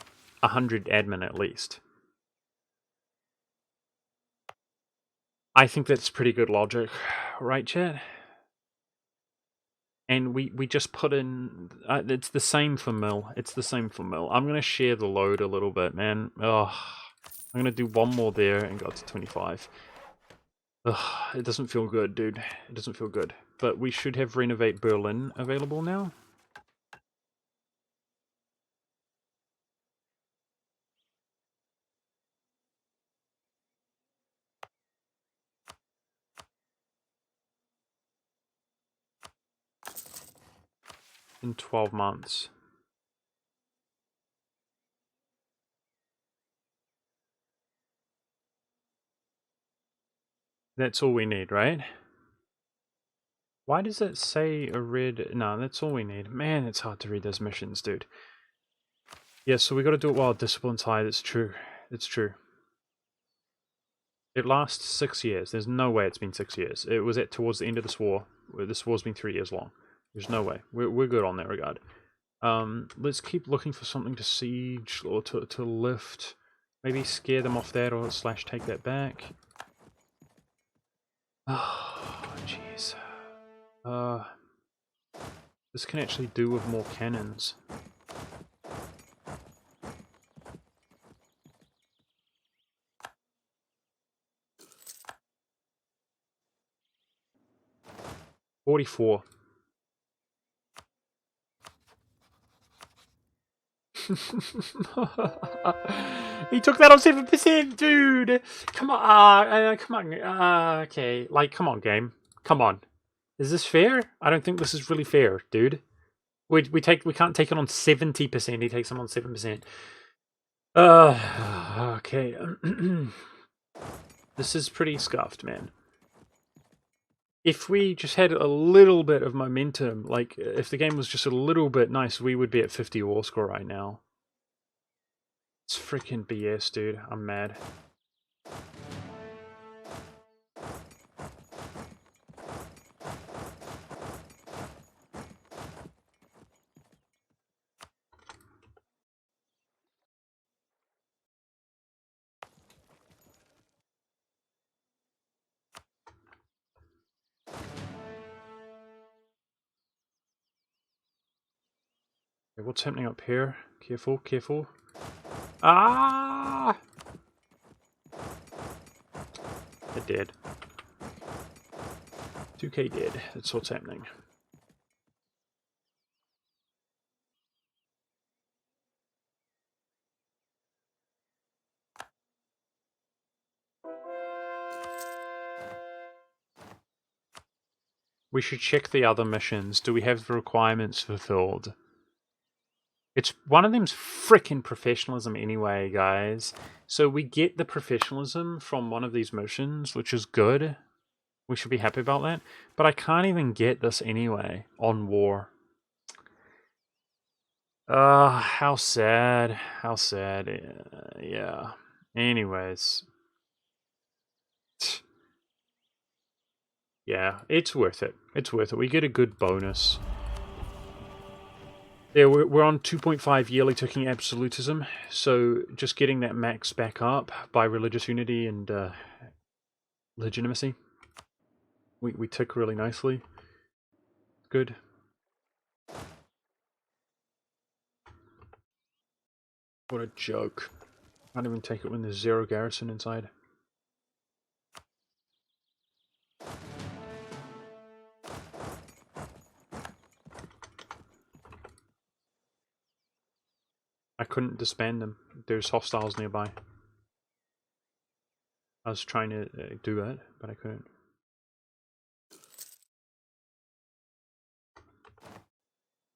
Speaker 1: 100 admin at least. I think that's pretty good logic. Right, chat? And we just put in... it's the same for mill. It's the same for mill. I'm going to share the load a little bit, man. Ugh. I'm going to do one more there and go up to 25. Ugh, it doesn't feel good, dude. It doesn't feel good. But we should have Renovate Berlin available now. In 12 months. That's all we need, right? Why does it say a red... No, that's all we need. Man, it's hard to read those missions, dude. Yeah, so we got to do it while discipline's high. That's true. It's true. It lasts 6 years. There's no way it's been 6 years. It was at towards the end of this war. This war's been 3 years long. There's no way. We're good on that regard. Let's keep looking for something to siege or to lift. Maybe scare them off that or / take that back. Oh, jeez. This can actually do with more cannons. $44. He took that on 7%, dude. Come on, come on. Okay, like, come on, game. Come on. Is this fair? I don't think this is really fair, dude. We can't take it on 70%. He takes them on 7%. Okay. This is pretty scuffed, man. If we just had a little bit of momentum, like if the game was just a little bit nice, we would be at 50 war score right now. It's freaking BS, dude. I'm mad. Okay, what's happening up here? Careful, careful. Ah! They're dead. 2k dead. That's what's happening. We should check the other missions. Do we have the requirements fulfilled? It's one of them's frickin' professionalism anyway, guys. So we get the professionalism from one of these missions, which is good. We should be happy about that. But I can't even get this anyway on war. How sad. How sad. Yeah. Anyways. Yeah, it's worth it. It's worth it. We get a good bonus. Yeah, we're on 2.5 yearly ticking absolutism, so just getting that max back up by religious unity and legitimacy, we tick really nicely. Good. What a joke. Can't even take it when there's 0 garrison inside. I couldn't disband them. There's hostiles nearby. I was trying to do that, but I couldn't.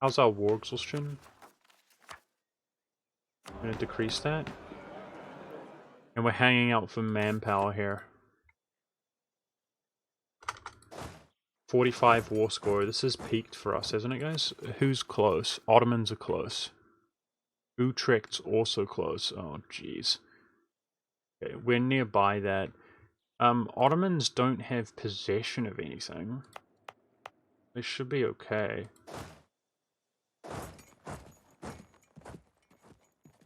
Speaker 1: How's our war exhaustion? I'm going to decrease that. And we're hanging out for manpower here. 45 war score. This is peaked for us, hasn't it, guys? Who's close? Ottomans are close. Utrecht's also close. Oh, jeez. Okay, we're nearby that. Ottomans don't have possession of anything. They should be okay.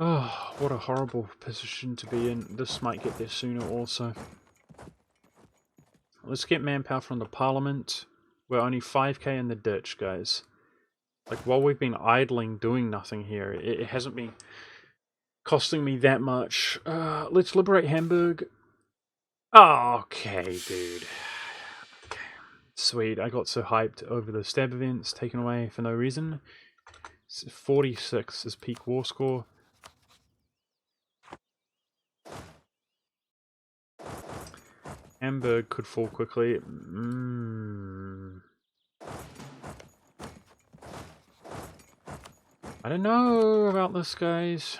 Speaker 1: Oh, what a horrible position to be in. This might get there sooner also. Let's get manpower from the parliament. We're only 5k in the ditch, guys. Like, while we've been idling, doing nothing here, it hasn't been costing me that much. Let's liberate Hamburg. Oh, okay, dude. Okay. Sweet, I got so hyped over the stab events taken away for no reason. 46 is peak war score. Hamburg could fall quickly. I don't know about this, guys.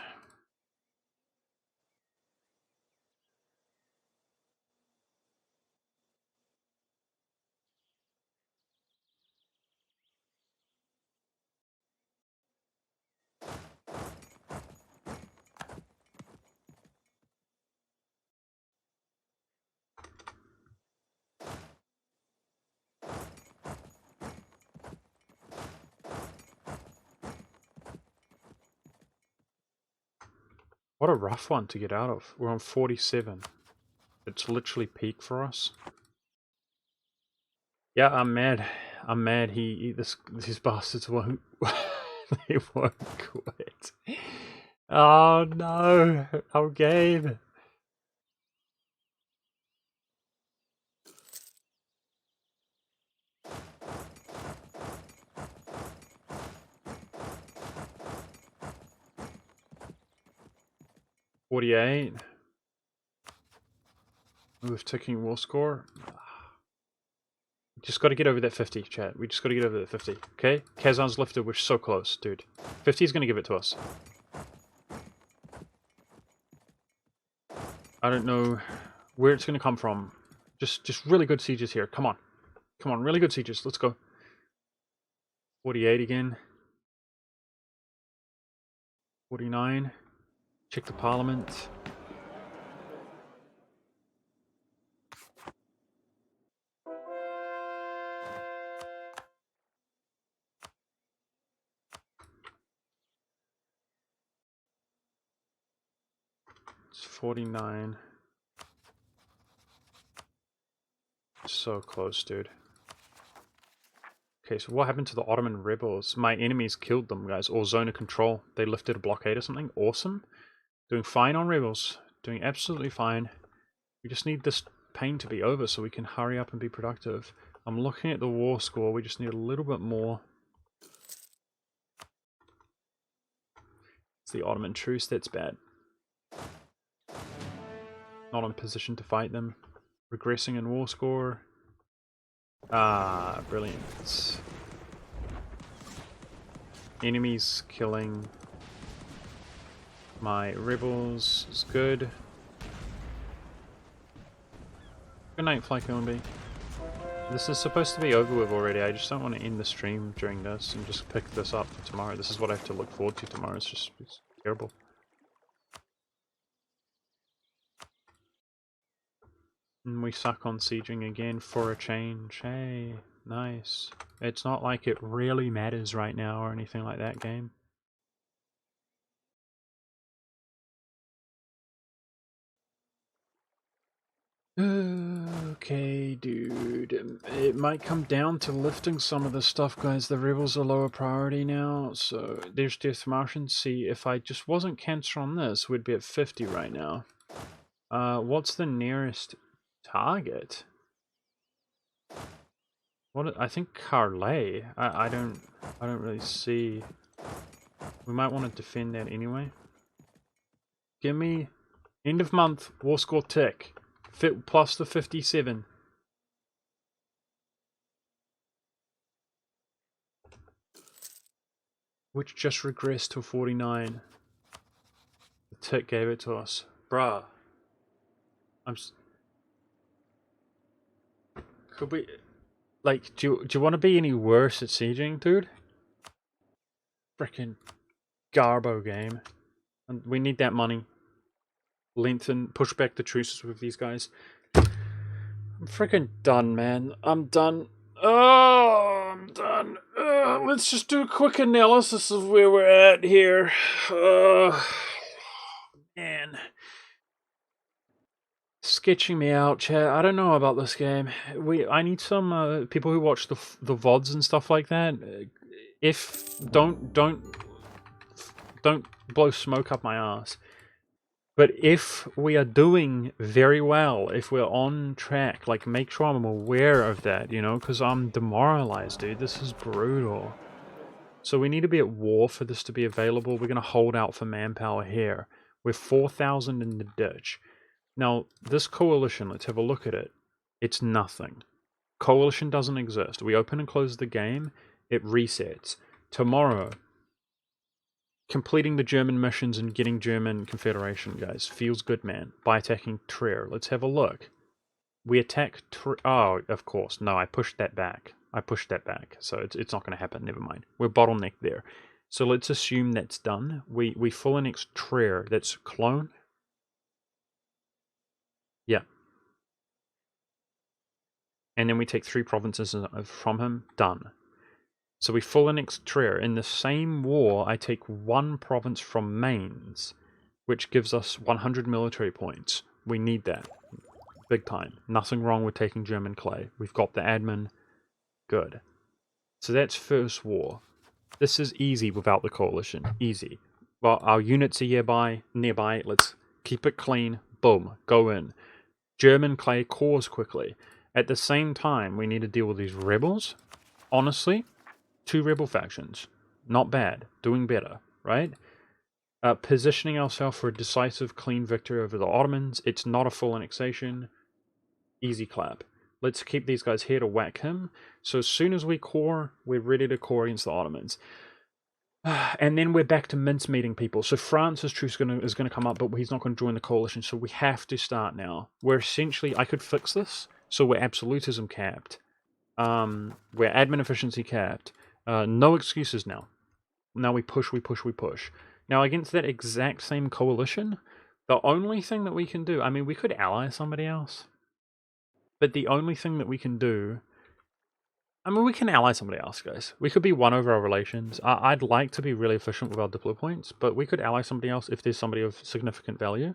Speaker 1: What a rough one to get out of. We're on 47. It's literally peak for us. Yeah, I'm mad. I'm mad. These bastards won't. They won't quit. Oh no! Our game. $48. With ticking war score. Just got to get over that 50, chat. We just got to get over that 50. Okay? Kazan's lifted. We're so close, dude. 50 is going to give it to us. I don't know where it's going to come from. Just really good sieges here. Come on. Come on, really good sieges. Let's go. 48 again. 49. Check the parliament. It's 49. So close, dude. Okay, so what happened to the Ottoman rebels? My enemies killed them, guys. Or zone of control. They lifted a blockade or something. Awesome. Doing fine on rebels. Doing absolutely fine. We just need this pain to be over so we can hurry up and be productive. I'm looking at the war score. We just need a little bit more. It's the Ottoman truce. That's bad. Not in position to fight them. Regressing in war score. Ah, brilliant. Enemies killing my rebels is good. Good night, Flycombe. This is supposed to be over with already. I just don't want to end the stream during this and just pick this up for tomorrow. This is what I have to look forward to tomorrow. It's terrible. And we suck on sieging again for a change. Hey, nice. It's not like it really matters right now or anything like that, game. Okay, dude. It might come down to lifting some of this stuff, guys. The rebels are lower priority now, so there's Death Martian. See, if I just wasn't cancer on this, we'd be at 50 right now. What's the nearest target? What? I think Karl. I don't really see. We might want to defend that anyway. Give me end of month war score tick. Fit plus the 57. Which just regressed to 49. The tick gave it to us. Bruh. Could we... Like, do you want to be any worse at sieging, dude? Frickin' Garbo game. And we need that money. Lengthen, push back the truces with these guys. I'm freaking done, man. I'm done. Oh, I'm done. Let's just do a quick analysis of where we're at here. Man. Sketching me out, chat. I don't know about this game. I need some people who watch the VODs and stuff like that. If don't blow smoke up my ass. But if we are doing very well, if we're on track, like, make sure I'm aware of that, you know, because I'm demoralized, dude. This is brutal. So we need to be at war for this to be available. We're going to hold out for manpower here. We're 4,000 in the ditch. Now, this coalition, let's have a look at it. It's nothing. Coalition doesn't exist. We open and close the game, it resets. Tomorrow... completing the German missions and getting German Confederation, guys. Feels good, man. By attacking Trier. Let's have a look. We attack Trier. Oh, of course. No, I pushed that back. So it's not going to happen. Never mind. We're bottlenecked there. So let's assume that's done. We full annex Trier. That's clone. Yeah. And then we take 3 provinces from him. Done. So we full annex Trier. In the same war, I take 1 province from Mainz, which gives us 100 military points. We need that. Big time. Nothing wrong with taking German clay. We've got the admin. Good. So that's first war. This is easy without the coalition. Easy. Well, our units are nearby. Let's keep it clean. Boom. Go in. German clay cores quickly. At the same time, we need to deal with these rebels. Honestly... 2 rebel factions. Not bad. Doing better, right? Positioning ourselves for a decisive, clean victory over the Ottomans. It's not a full annexation. Easy clap. Let's keep these guys here to whack him. So as soon as we core, we're ready to core against the Ottomans. And then we're back to mince-meeting people. So Franz's truce is going to come up, but he's not going to join the coalition, so we have to start now. We're essentially... I could fix this. So we're absolutism capped. We're admin efficiency capped. No excuses now. Now we push. Now against that exact same coalition, the only thing that we can do... I mean, we could ally somebody else. But the only thing that we can do... I mean, we can ally somebody else, guys. We could be won over our relations. I'd like to be really efficient with our diplo points, but we could ally somebody else if there's somebody of significant value.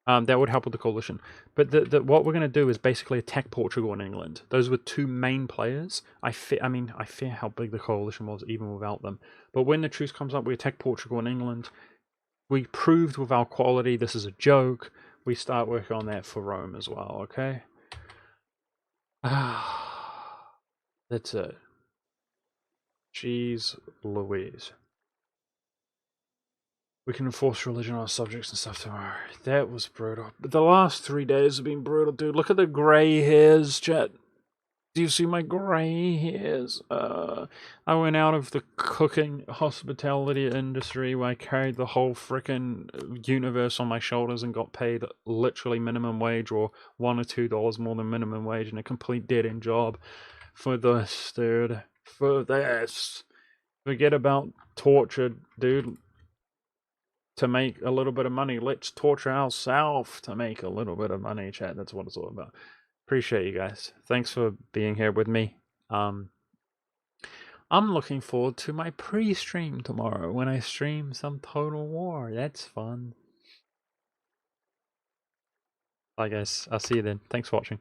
Speaker 1: That would help with the coalition. But what we're going to do is basically attack Portugal and England. Those were 2 main players. I fear how big the coalition was even without them. But when the truce comes up, we attack Portugal and England. We proved with our quality this is a joke. We start working on that for Rome as well, okay? That's it. Jeez Louise. We can enforce religion on our subjects and stuff tomorrow. That was brutal. But the last 3 days have been brutal, dude. Look at the grey hairs, chat. Do you see my grey hairs? I went out of the cooking hospitality industry where I carried the whole frickin' universe on my shoulders and got paid literally minimum wage or $1 or $2 more than minimum wage in a complete dead-end job. For this, dude. For this. Forget about torture, dude. To make a little bit of money. Let's torture ourselves to make a little bit of money, chat. That's what it's all about. Appreciate you guys. Thanks for being here with me. I'm looking forward to my pre-stream tomorrow when I stream some Total War. That's fun. Bye guys, I'll see you then. Thanks for watching.